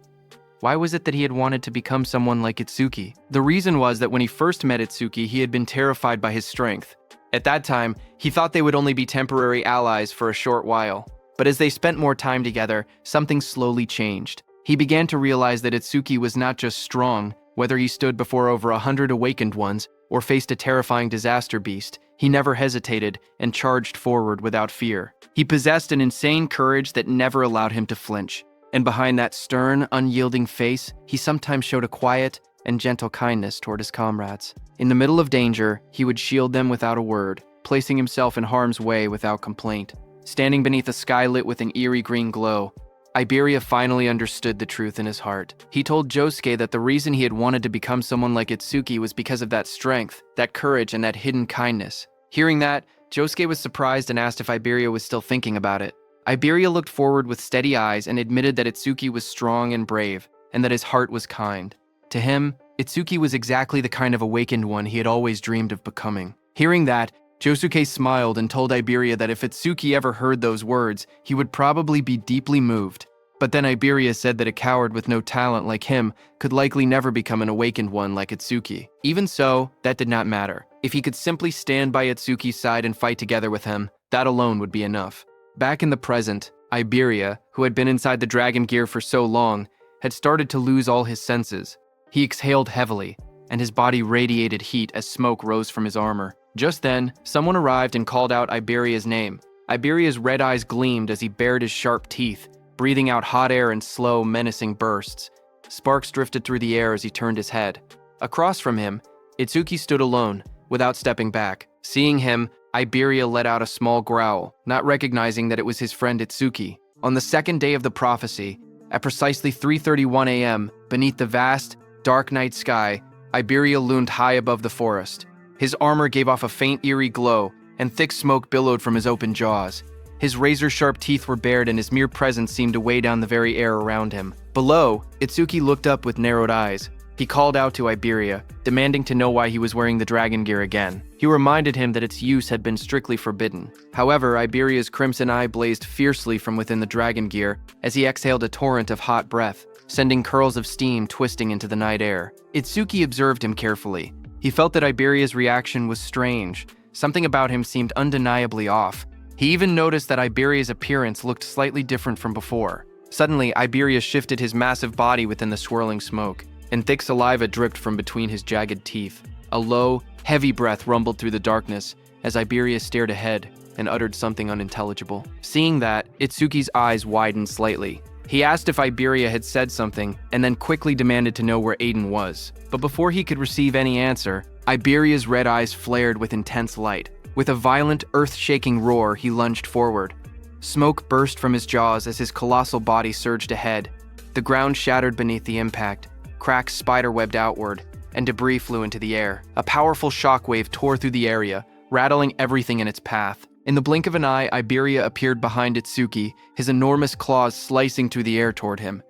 Why was it that he had wanted to become someone like Itsuki? The reason was that when he first met Itsuki, he had been terrified by his strength. At that time, he thought they would only be temporary allies for a short while. But as they spent more time together, something slowly changed. He began to realize that Itsuki was not just strong. Whether he stood before over 100 awakened ones or faced a terrifying disaster beast, he never hesitated and charged forward without fear. He possessed an insane courage that never allowed him to flinch. And behind that stern, unyielding face, he sometimes showed a quiet and gentle kindness toward his comrades. In the middle of danger, he would shield them without a word, placing himself in harm's way without complaint. Standing beneath a sky lit with an eerie green glow, Iberia finally understood the truth in his heart. He told Josuke that the reason he had wanted to become someone like Itsuki was because of that strength, that courage, and that hidden kindness. Hearing that, Josuke was surprised and asked if Iberia was still thinking about it. Iberia looked forward with steady eyes and admitted that Itsuki was strong and brave, and that his heart was kind. To him, Itsuki was exactly the kind of awakened one he had always dreamed of becoming. Hearing that, Josuke smiled and told Iberia that if Itsuki ever heard those words, he would probably be deeply moved. But then Iberia said that a coward with no talent like him could likely never become an awakened one like Itsuki. Even so, that did not matter. If he could simply stand by Itsuki's side and fight together with him, that alone would be enough. Back in the present, Iberia, who had been inside the dragon gear for so long, had started to lose all his senses. He exhaled heavily, and his body radiated heat as smoke rose from his armor. Just then, someone arrived and called out Iberia's name. Iberia's red eyes gleamed as he bared his sharp teeth, breathing out hot air in slow, menacing bursts. Sparks drifted through the air as he turned his head. Across from him, Itsuki stood alone, without stepping back. Seeing him, Iberia let out a small growl, not recognizing that it was his friend Itsuki. On the second day of the prophecy, at precisely 3:31 a.m., beneath the vast, dark night sky, Iberia loomed high above the forest. His armor gave off a faint, eerie glow, and thick smoke billowed from his open jaws. His razor-sharp teeth were bared and his mere presence seemed to weigh down the very air around him. Below, Itsuki looked up with narrowed eyes. He called out to Iberia, demanding to know why he was wearing the dragon gear again. He reminded him that its use had been strictly forbidden. However, Iberia's crimson eye blazed fiercely from within the dragon gear as he exhaled a torrent of hot breath, sending curls of steam twisting into the night air. Itsuki observed him carefully. He felt that Iberia's reaction was strange. Something about him seemed undeniably off. He even noticed that Iberia's appearance looked slightly different from before. Suddenly, Iberia shifted his massive body within the swirling smoke, and thick saliva dripped from between his jagged teeth. A low, heavy breath rumbled through the darkness as Iberia stared ahead and uttered something unintelligible. Seeing that, Itsuki's eyes widened slightly. He asked if Iberia had said something and then quickly demanded to know where Aiden was. But before he could receive any answer, Iberia's red eyes flared with intense light. With a violent, earth-shaking roar, he lunged forward. Smoke burst from his jaws as his colossal body surged ahead. The ground shattered beneath the impact. Cracks spiderwebbed outward, and debris flew into the air. A powerful shockwave tore through the area, rattling everything in its path. In the blink of an eye, Iberia appeared behind Itsuki, his enormous claws slicing through the air toward him.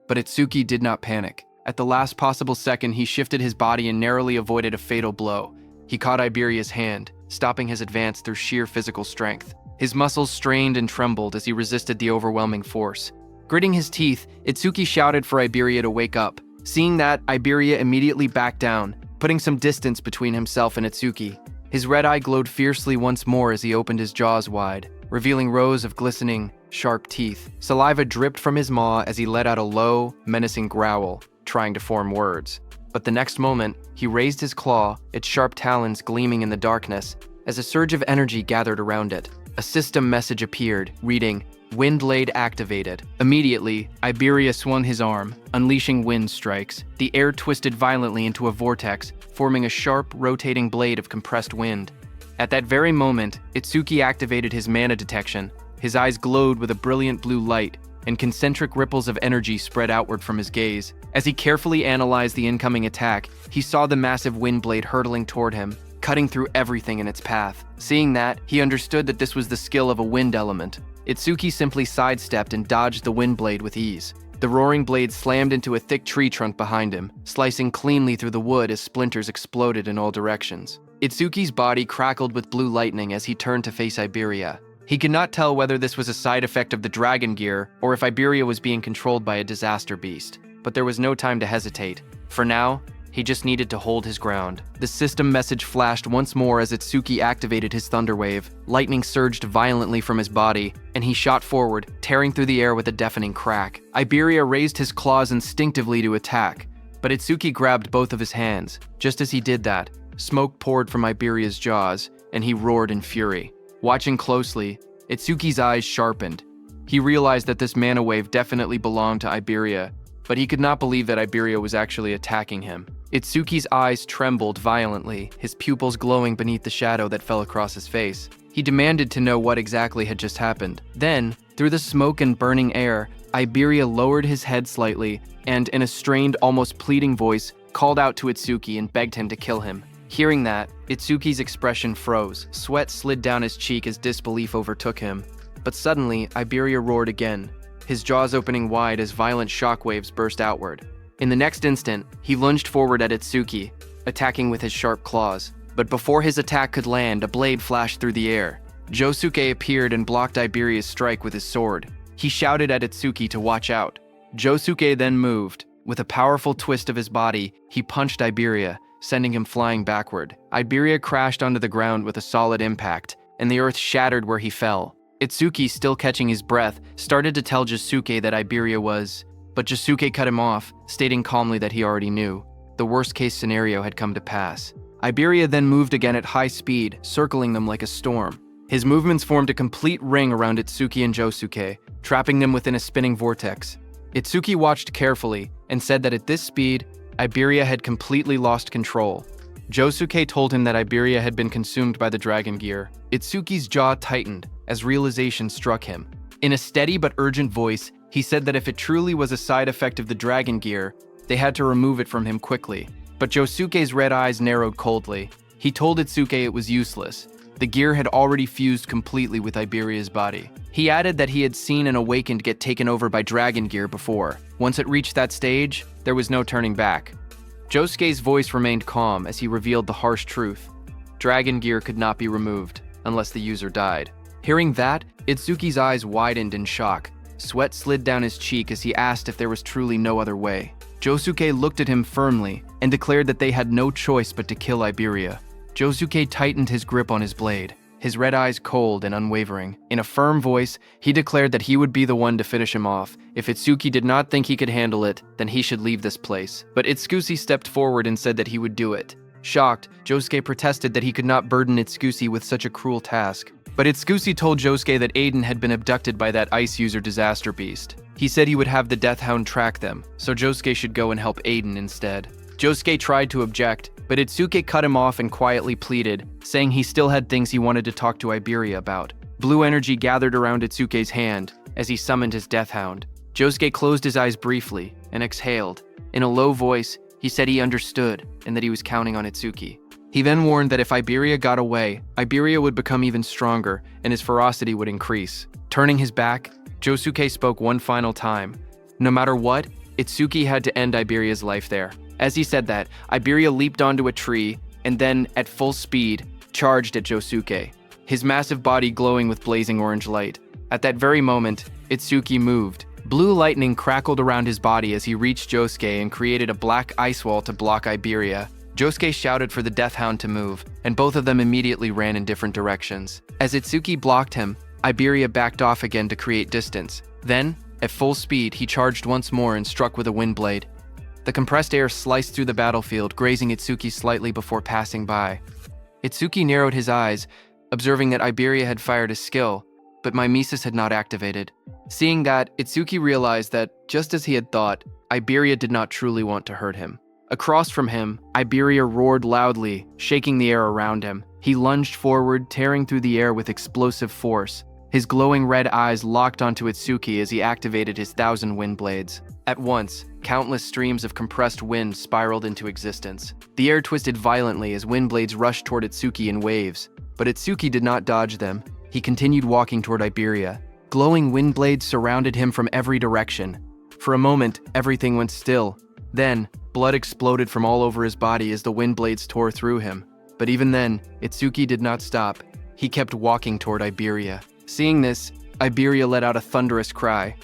But Itsuki did not panic. At the last possible second, he shifted his body and narrowly avoided a fatal blow. He caught Iberia's hand, stopping his advance through sheer physical strength. His muscles strained and trembled as he resisted the overwhelming force. Gritting his teeth, Itsuki shouted for Iberia to wake up. Seeing that, Iberia immediately backed down, putting some distance between himself and Itsuki. His red eye glowed fiercely once more as he opened his jaws wide, revealing rows of glistening, sharp teeth. Saliva dripped from his maw as he let out a low, menacing growl, trying to form words. But the next moment, he raised his claw, its sharp talons gleaming in the darkness, as a surge of energy gathered around it. A system message appeared, reading, "Wind Blade activated." Immediately, Iberia swung his arm, unleashing wind strikes. The air twisted violently into a vortex, forming a sharp, rotating blade of compressed wind. At that very moment, Itsuki activated his mana detection. His eyes glowed with a brilliant blue light, and concentric ripples of energy spread outward from his gaze. As he carefully analyzed the incoming attack, he saw the massive wind blade hurtling toward him, cutting through everything in its path. Seeing that, he understood that this was the skill of a wind element. Itsuki simply sidestepped and dodged the wind blade with ease. The roaring blade slammed into a thick tree trunk behind him, slicing cleanly through the wood as splinters exploded in all directions. Itsuki's body crackled with blue lightning as he turned to face Iberia. He could not tell whether this was a side effect of the dragon gear or if Iberia was being controlled by a disaster beast. But there was no time to hesitate. For now, he just needed to hold his ground. The system message flashed once more as Itsuki activated his thunder wave. Lightning surged violently from his body, and he shot forward, tearing through the air with a deafening crack. Iberia raised his claws instinctively to attack, but Itsuki grabbed both of his hands. Just as he did that, smoke poured from Iberia's jaws, and he roared in fury. Watching closely, Itsuki's eyes sharpened. He realized that this mana wave definitely belonged to Iberia, but he could not believe that Iberia was actually attacking him. Itsuki's eyes trembled violently, his pupils glowing beneath the shadow that fell across his face. He demanded to know what exactly had just happened. Then, through the smoke and burning air, Iberia lowered his head slightly and, in a strained, almost pleading voice, called out to Itsuki and begged him to kill him. Hearing that, Itsuki's expression froze. Sweat slid down his cheek as disbelief overtook him. But suddenly, Iberia roared again, his jaws opening wide as violent shockwaves burst outward. In the next instant, he lunged forward at Itsuki, attacking with his sharp claws. But before his attack could land, a blade flashed through the air. Josuke appeared and blocked Iberia's strike with his sword. He shouted at Itsuki to watch out. Josuke then moved. With a powerful twist of his body, he punched Iberia, sending him flying backward. Iberia crashed onto the ground with a solid impact, and the earth shattered where he fell. Itsuki, still catching his breath, started to tell Josuke that Iberia was... But Josuke cut him off, stating calmly that he already knew. The worst-case scenario had come to pass. Iberia then moved again at high speed, circling them like a storm. His movements formed a complete ring around Itsuki and Josuke, trapping them within a spinning vortex. Itsuki watched carefully and said that at this speed, Iberia had completely lost control. Josuke told him that Iberia had been consumed by the dragon gear. Itsuki's jaw tightened as realization struck him. In a steady but urgent voice, he said that if it truly was a side effect of the dragon gear, they had to remove it from him quickly. But Josuke's red eyes narrowed coldly. He told Itsuke it was useless. The gear had already fused completely with Iberia's body. He added that he had seen an awakened get taken over by dragon gear before. Once it reached that stage, there was no turning back. Josuke's voice remained calm as he revealed the harsh truth. Dragon gear could not be removed unless the user died. Hearing that, Itsuki's eyes widened in shock. Sweat slid down his cheek as he asked if there was truly no other way. Josuke looked at him firmly and declared that they had no choice but to kill Iberia. Josuke tightened his grip on his blade, his red eyes cold and unwavering. In a firm voice, he declared that he would be the one to finish him off. If Itsuki did not think he could handle it, then he should leave this place. But Itsuki stepped forward and said that he would do it. Shocked, Josuke protested that he could not burden Itsuki with such a cruel task. But Itsuki told Josuke that Aiden had been abducted by that ice user disaster beast. He said he would have the Death Hound track them, so Josuke should go and help Aiden instead. Josuke tried to object, but Itsuki cut him off and quietly pleaded, saying he still had things he wanted to talk to Iberia about. Blue energy gathered around Itsuki's hand as he summoned his Death Hound. Josuke closed his eyes briefly and exhaled. In a low voice, he said he understood and that he was counting on Itsuki. He then warned that if Iberia got away, Iberia would become even stronger and his ferocity would increase. Turning his back, Josuke spoke one final time. No matter what, Itsuki had to end Iberia's life there. As he said that, Iberia leaped onto a tree and then, at full speed, charged at Josuke, his massive body glowing with blazing orange light. At that very moment, Itsuki moved. Blue lightning crackled around his body as he reached Josuke and created a black ice wall to block Iberia. Josuke shouted for the Death Hound to move, and both of them immediately ran in different directions. As Itsuki blocked him, Iberia backed off again to create distance. Then, at full speed, he charged once more and struck with a wind blade. The compressed air sliced through the battlefield, grazing Itsuki slightly before passing by. Itsuki narrowed his eyes, observing that Iberia had fired a skill, but mimesis had not activated. Seeing that, Itsuki realized that, just as he had thought, Iberia did not truly want to hurt him. Across from him, Iberia roared loudly, shaking the air around him. He lunged forward, tearing through the air with explosive force. His glowing red eyes locked onto Itsuki as he activated his 1,000 wind blades. At once, countless streams of compressed wind spiraled into existence. The air twisted violently as wind blades rushed toward Itsuki in waves, but Itsuki did not dodge them. He continued walking toward Iberia. Glowing wind blades surrounded him from every direction. For a moment, everything went still. Then, blood exploded from all over his body as the wind blades tore through him. But even then, Itsuki did not stop. He kept walking toward Iberia. Seeing this, Iberia let out a thunderous cry.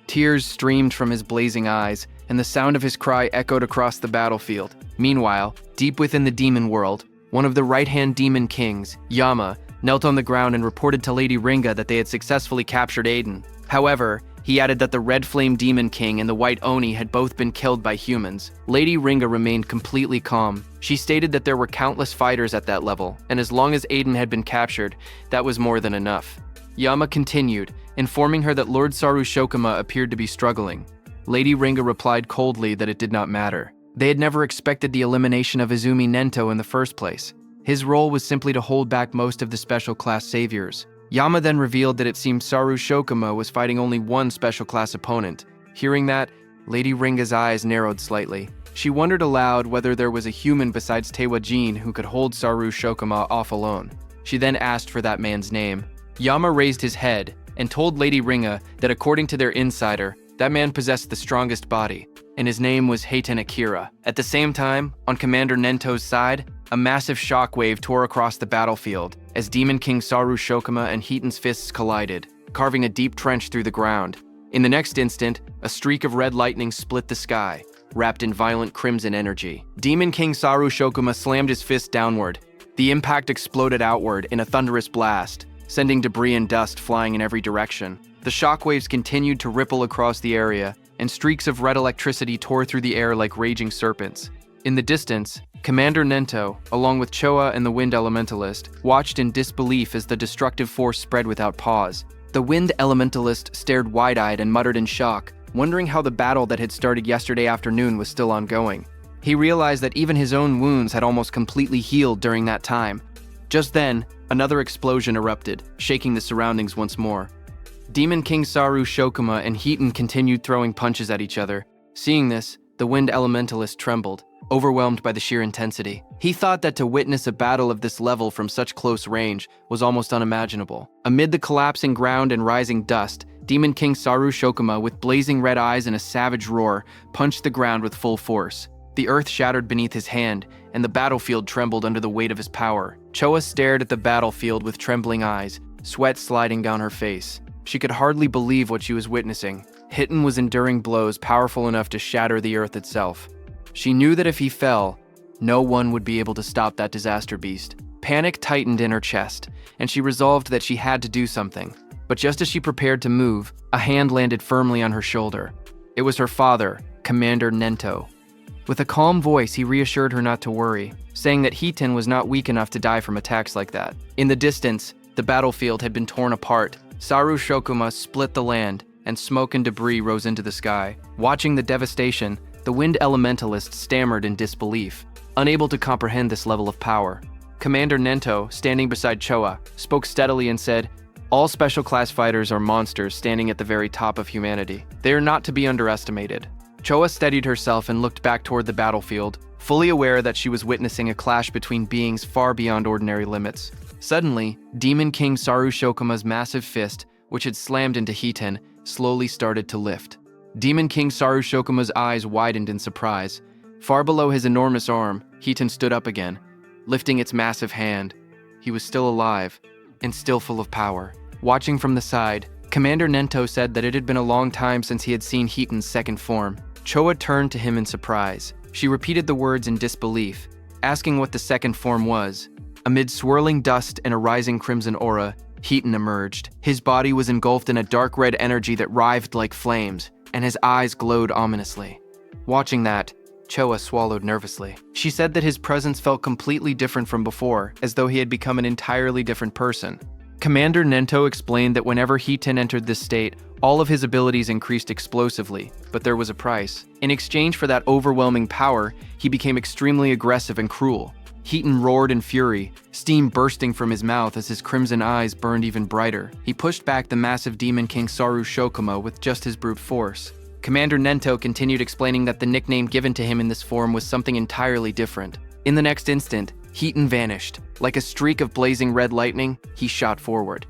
Tears streamed from his blazing eyes, and the sound of his cry echoed across the battlefield. Meanwhile, deep within the demon world, one of the right-hand demon kings, Yama, knelt on the ground and reported to Lady Ringa that they had successfully captured Aiden. However, he added that the Red Flame Demon King and the White Oni had both been killed by humans. Lady Ringa remained completely calm. She stated that there were countless fighters at that level, and as long as Aiden had been captured, that was more than enough. Yama continued, informing her that Lord Saru Shokuma appeared to be struggling. Lady Ringa replied coldly that it did not matter. They had never expected the elimination of Izumi Nento in the first place. His role was simply to hold back most of the special class saviors. Yama then revealed that it seemed Saru Shokuma was fighting only one special class opponent. Hearing that, Lady Ringa's eyes narrowed slightly. She wondered aloud whether there was a human besides Tewa Jin who could hold Saru Shokuma off alone. She then asked for that man's name. Yama raised his head and told Lady Ringa that according to their insider, that man possessed the strongest body, and his name was Heiten Akira. At the same time, on Commander Nento's side, a massive shockwave tore across the battlefield as Demon King Saru Shokuma and Heaton's fists collided, carving a deep trench through the ground. In the next instant, a streak of red lightning split the sky, wrapped in violent crimson energy. Demon King Saru Shokuma slammed his fist downward. The impact exploded outward in a thunderous blast, sending debris and dust flying in every direction. The shockwaves continued to ripple across the area, and streaks of red electricity tore through the air like raging serpents. In the distance, Commander Nento, along with Choa and the Wind Elementalist, watched in disbelief as the destructive force spread without pause. The Wind Elementalist stared wide-eyed and muttered in shock, wondering how the battle that had started yesterday afternoon was still ongoing. He realized that even his own wounds had almost completely healed during that time. Just then, another explosion erupted, shaking the surroundings once more. Demon King Saru Shokuma and Heaton continued throwing punches at each other. Seeing this, the Wind Elementalist trembled. overwhelmed by the sheer intensity. He thought that to witness a battle of this level from such close range was almost unimaginable. Amid the collapsing ground and rising dust, Demon King Saru Shokuma, with blazing red eyes and a savage roar, punched the ground with full force. The earth shattered beneath his hand, and the battlefield trembled under the weight of his power. Choa stared at the battlefield with trembling eyes, sweat sliding down her face. She could hardly believe what she was witnessing. Hiten was enduring blows powerful enough to shatter the earth itself. She knew that if he fell, no one would be able to stop that disaster beast. Panic tightened in her chest, and she resolved that she had to do something. But just as she prepared to move, a hand landed firmly on her shoulder. It was her father, Commander Nento. With a calm voice, he reassured her not to worry, saying that Hiten was not weak enough to die from attacks like that. In the distance, the battlefield had been torn apart. Saru Shokuma split the land, and smoke and debris rose into the sky. Watching the devastation, the wind elementalist stammered in disbelief, unable to comprehend this level of power. Commander Nento, standing beside Choa, spoke steadily and said, "All special class fighters are monsters standing at the very top of humanity. They are not to be underestimated." Choa steadied herself and looked back toward the battlefield, fully aware that she was witnessing a clash between beings far beyond ordinary limits. Suddenly, Demon King Saru Shokuma's massive fist, which had slammed into Hiten, slowly started to lift. Demon King Saru Shokuma's eyes widened in surprise. Far below his enormous arm, Hiten stood up again, lifting its massive hand. He was still alive, and still full of power. Watching from the side, Commander Nento said that it had been a long time since he had seen Hiten's second form. Choa turned to him in surprise. She repeated the words in disbelief, asking what the second form was. Amid swirling dust and a rising crimson aura, Hiten emerged. His body was engulfed in a dark red energy that writhed like flames, and his eyes glowed ominously. Watching that, Choa swallowed nervously. She said that his presence felt completely different from before, as though he had become an entirely different person. Commander Nento explained that whenever Hiten entered this state, all of his abilities increased explosively, but there was a price. In exchange for that overwhelming power, he became extremely aggressive and cruel. Hiten roared in fury, steam bursting from his mouth as his crimson eyes burned even brighter. He pushed back the massive Demon King Saru Shokuma with just his brute force. Commander Nento continued explaining that the nickname given to him in this form was something entirely different. In the next instant, Hiten vanished. Like a streak of blazing red lightning, he shot forward.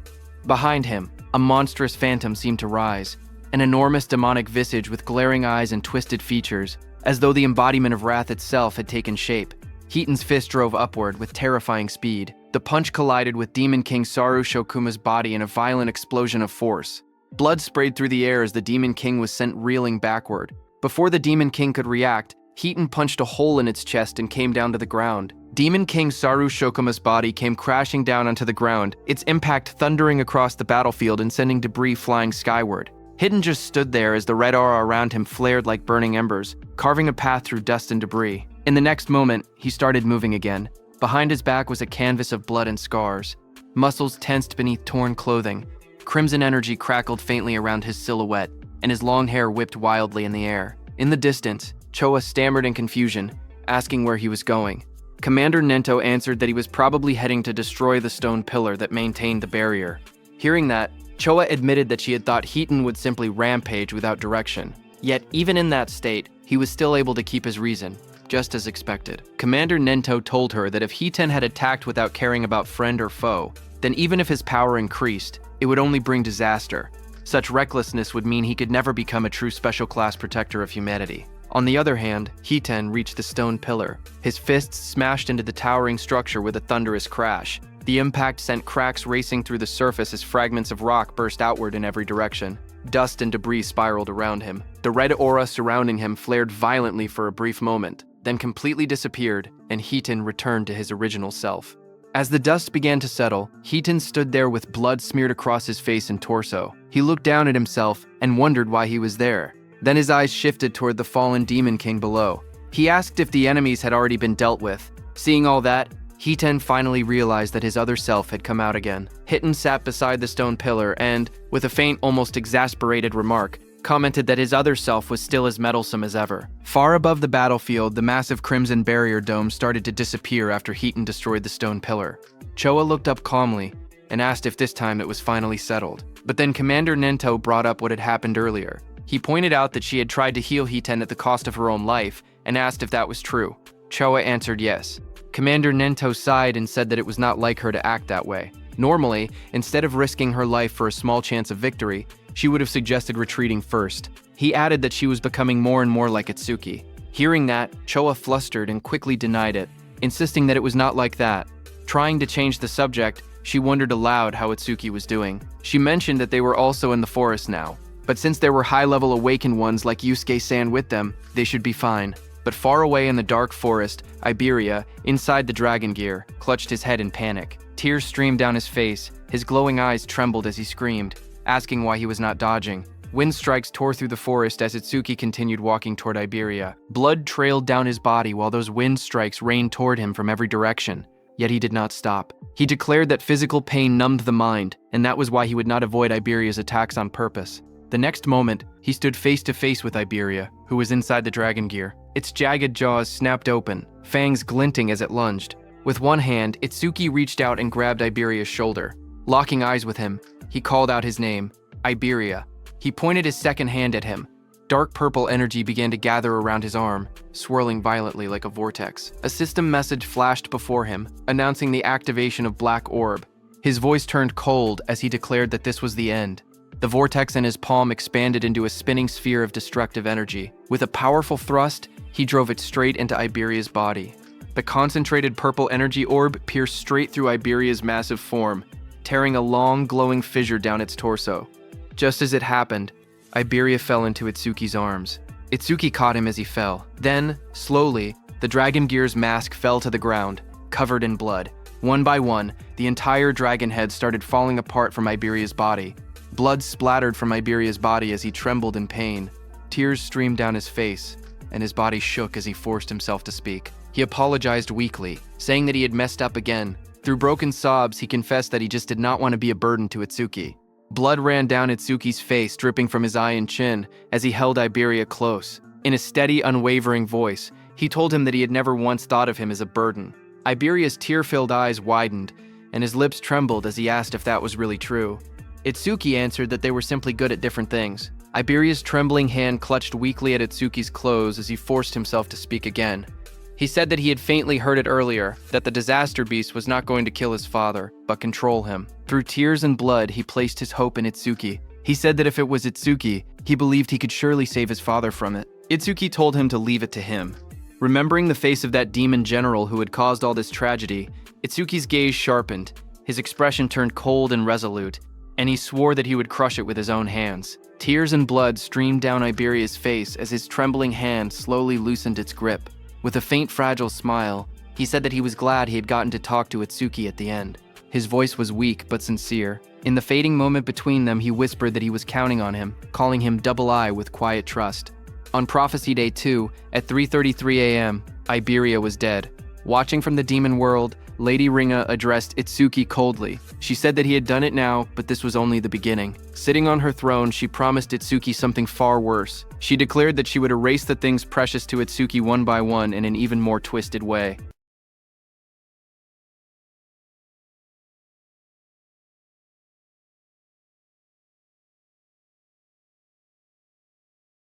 Behind him, a monstrous phantom seemed to rise, an enormous demonic visage with glaring eyes and twisted features, as though the embodiment of wrath itself had taken shape. Hiten's fist drove upward with terrifying speed. The punch collided with Demon King Saru Shokuma's body in a violent explosion of force. Blood sprayed through the air as the Demon King was sent reeling backward. Before the Demon King could react, Hiten punched a hole in its chest and came down to the ground. Demon King Saru Shokuma's body came crashing down onto the ground, its impact thundering across the battlefield and sending debris flying skyward. Hiten just stood there as the red aura around him flared like burning embers, carving a path through dust and debris. In the next moment, he started moving again. Behind his back was a canvas of blood and scars. Muscles tensed beneath torn clothing. Crimson energy crackled faintly around his silhouette, and his long hair whipped wildly in the air. In the distance, Choa stammered in confusion, asking where he was going. Commander Nento answered that he was probably heading to destroy the stone pillar that maintained the barrier. Hearing that, Choa admitted that she had thought Hiten would simply rampage without direction. Yet, even in that state, he was still able to keep his reason, just as expected. Commander Nento told her that if Hiten had attacked without caring about friend or foe, then even if his power increased, it would only bring disaster. Such recklessness would mean he could never become a true special class protector of humanity. On the other hand, Hiten reached the stone pillar. His fists smashed into the towering structure with a thunderous crash. The impact sent cracks racing through the surface as fragments of rock burst outward in every direction. Dust and debris spiraled around him. The red aura surrounding him flared violently for a brief moment, then completely disappeared, and Hiten returned to his original self. As the dust began to settle, Hiten stood there with blood smeared across his face and torso. He looked down at himself and wondered why he was there. Then his eyes shifted toward the fallen Demon King below. He asked if the enemies had already been dealt with. Seeing all that, Hiten finally realized that his other self had come out again. Hiten sat beside the stone pillar and, with a faint, almost exasperated remark, commented that his other self was still as meddlesome as ever. Far above the battlefield, the massive crimson barrier dome started to disappear after Hiten destroyed the stone pillar. Choa looked up calmly and asked if this time it was finally settled. But then Commander Nento brought up what had happened earlier. He pointed out that she had tried to heal Hiten at the cost of her own life, and asked if that was true. Choa answered yes. Commander Nento sighed and said that it was not like her to act that way. Normally, instead of risking her life for a small chance of victory, she would have suggested retreating first. He added that she was becoming more and more like Itsuki. Hearing that, Choa flustered and quickly denied it, insisting that it was not like that. Trying to change the subject, she wondered aloud how Itsuki was doing. She mentioned that they were also in the forest now, but since there were high-level awakened ones like Yusuke-san with them, they should be fine. But far away in the dark forest, Iberia, inside the dragon gear, clutched his head in panic. Tears streamed down his face, his glowing eyes trembled as he screamed, asking why he was not dodging. Wind strikes tore through the forest as Itsuki continued walking toward Iberia. Blood trailed down his body while those wind strikes rained toward him from every direction. Yet he did not stop. He declared that physical pain numbed the mind, and that was why he would not avoid Iberia's attacks on purpose. The next moment, he stood face to face with Iberia, who was inside the dragon gear. Its jagged jaws snapped open, fangs glinting as it lunged. With one hand, Itsuki reached out and grabbed Iberia's shoulder. Locking eyes with him, he called out his name, Iberia. He pointed his second hand at him. Dark purple energy began to gather around his arm, swirling violently like a vortex. A system message flashed before him, announcing the activation of Black Orb. His voice turned cold as he declared that this was the end. The vortex in his palm expanded into a spinning sphere of destructive energy. With a powerful thrust, he drove it straight into Iberia's body. The concentrated purple energy orb pierced straight through Iberia's massive form, tearing a long, glowing fissure down its torso. Just as it happened, Iberia fell into Itsuki's arms. Itsuki caught him as he fell. Then, slowly, the dragon gear's mask fell to the ground, covered in blood. One by one, the entire dragon head started falling apart from Iberia's body. Blood splattered from Iberia's body as he trembled in pain. Tears streamed down his face, and his body shook as he forced himself to speak. He apologized weakly, saying that he had messed up again. Through broken sobs, he confessed that he just did not want to be a burden to Itsuki. Blood ran down Itsuki's face, dripping from his eye and chin, as he held Iberia close. In a steady, unwavering voice, he told him that he had never once thought of him as a burden. Iberia's tear-filled eyes widened, and his lips trembled as he asked if that was really true. Itsuki answered that they were simply good at different things. Iberia's trembling hand clutched weakly at Itsuki's clothes as he forced himself to speak again. He said that he had faintly heard it earlier, that the disaster beast was not going to kill his father, but control him. Through tears and blood, he placed his hope in Itsuki. He said that if it was Itsuki, he believed he could surely save his father from it. Itsuki told him to leave it to him. Remembering the face of that demon general who had caused all this tragedy, Itsuki's gaze sharpened, his expression turned cold and resolute, and he swore that he would crush it with his own hands. Tears and blood streamed down Iberia's face as his trembling hand slowly loosened its grip. With a faint, fragile smile, he said that he was glad he had gotten to talk to Itsuki at the end. His voice was weak but sincere. In the fading moment between them, he whispered that he was counting on him, calling him Double I with quiet trust. On Prophecy Day 2, at 3:33 a.m., Iberia was dead. Watching from the demon world, Lady Ringa addressed Itsuki coldly. She said that he had done it now, but this was only the beginning. Sitting on her throne, she promised Itsuki something far worse. She declared that she would erase the things precious to Itsuki one by one in an even more twisted way.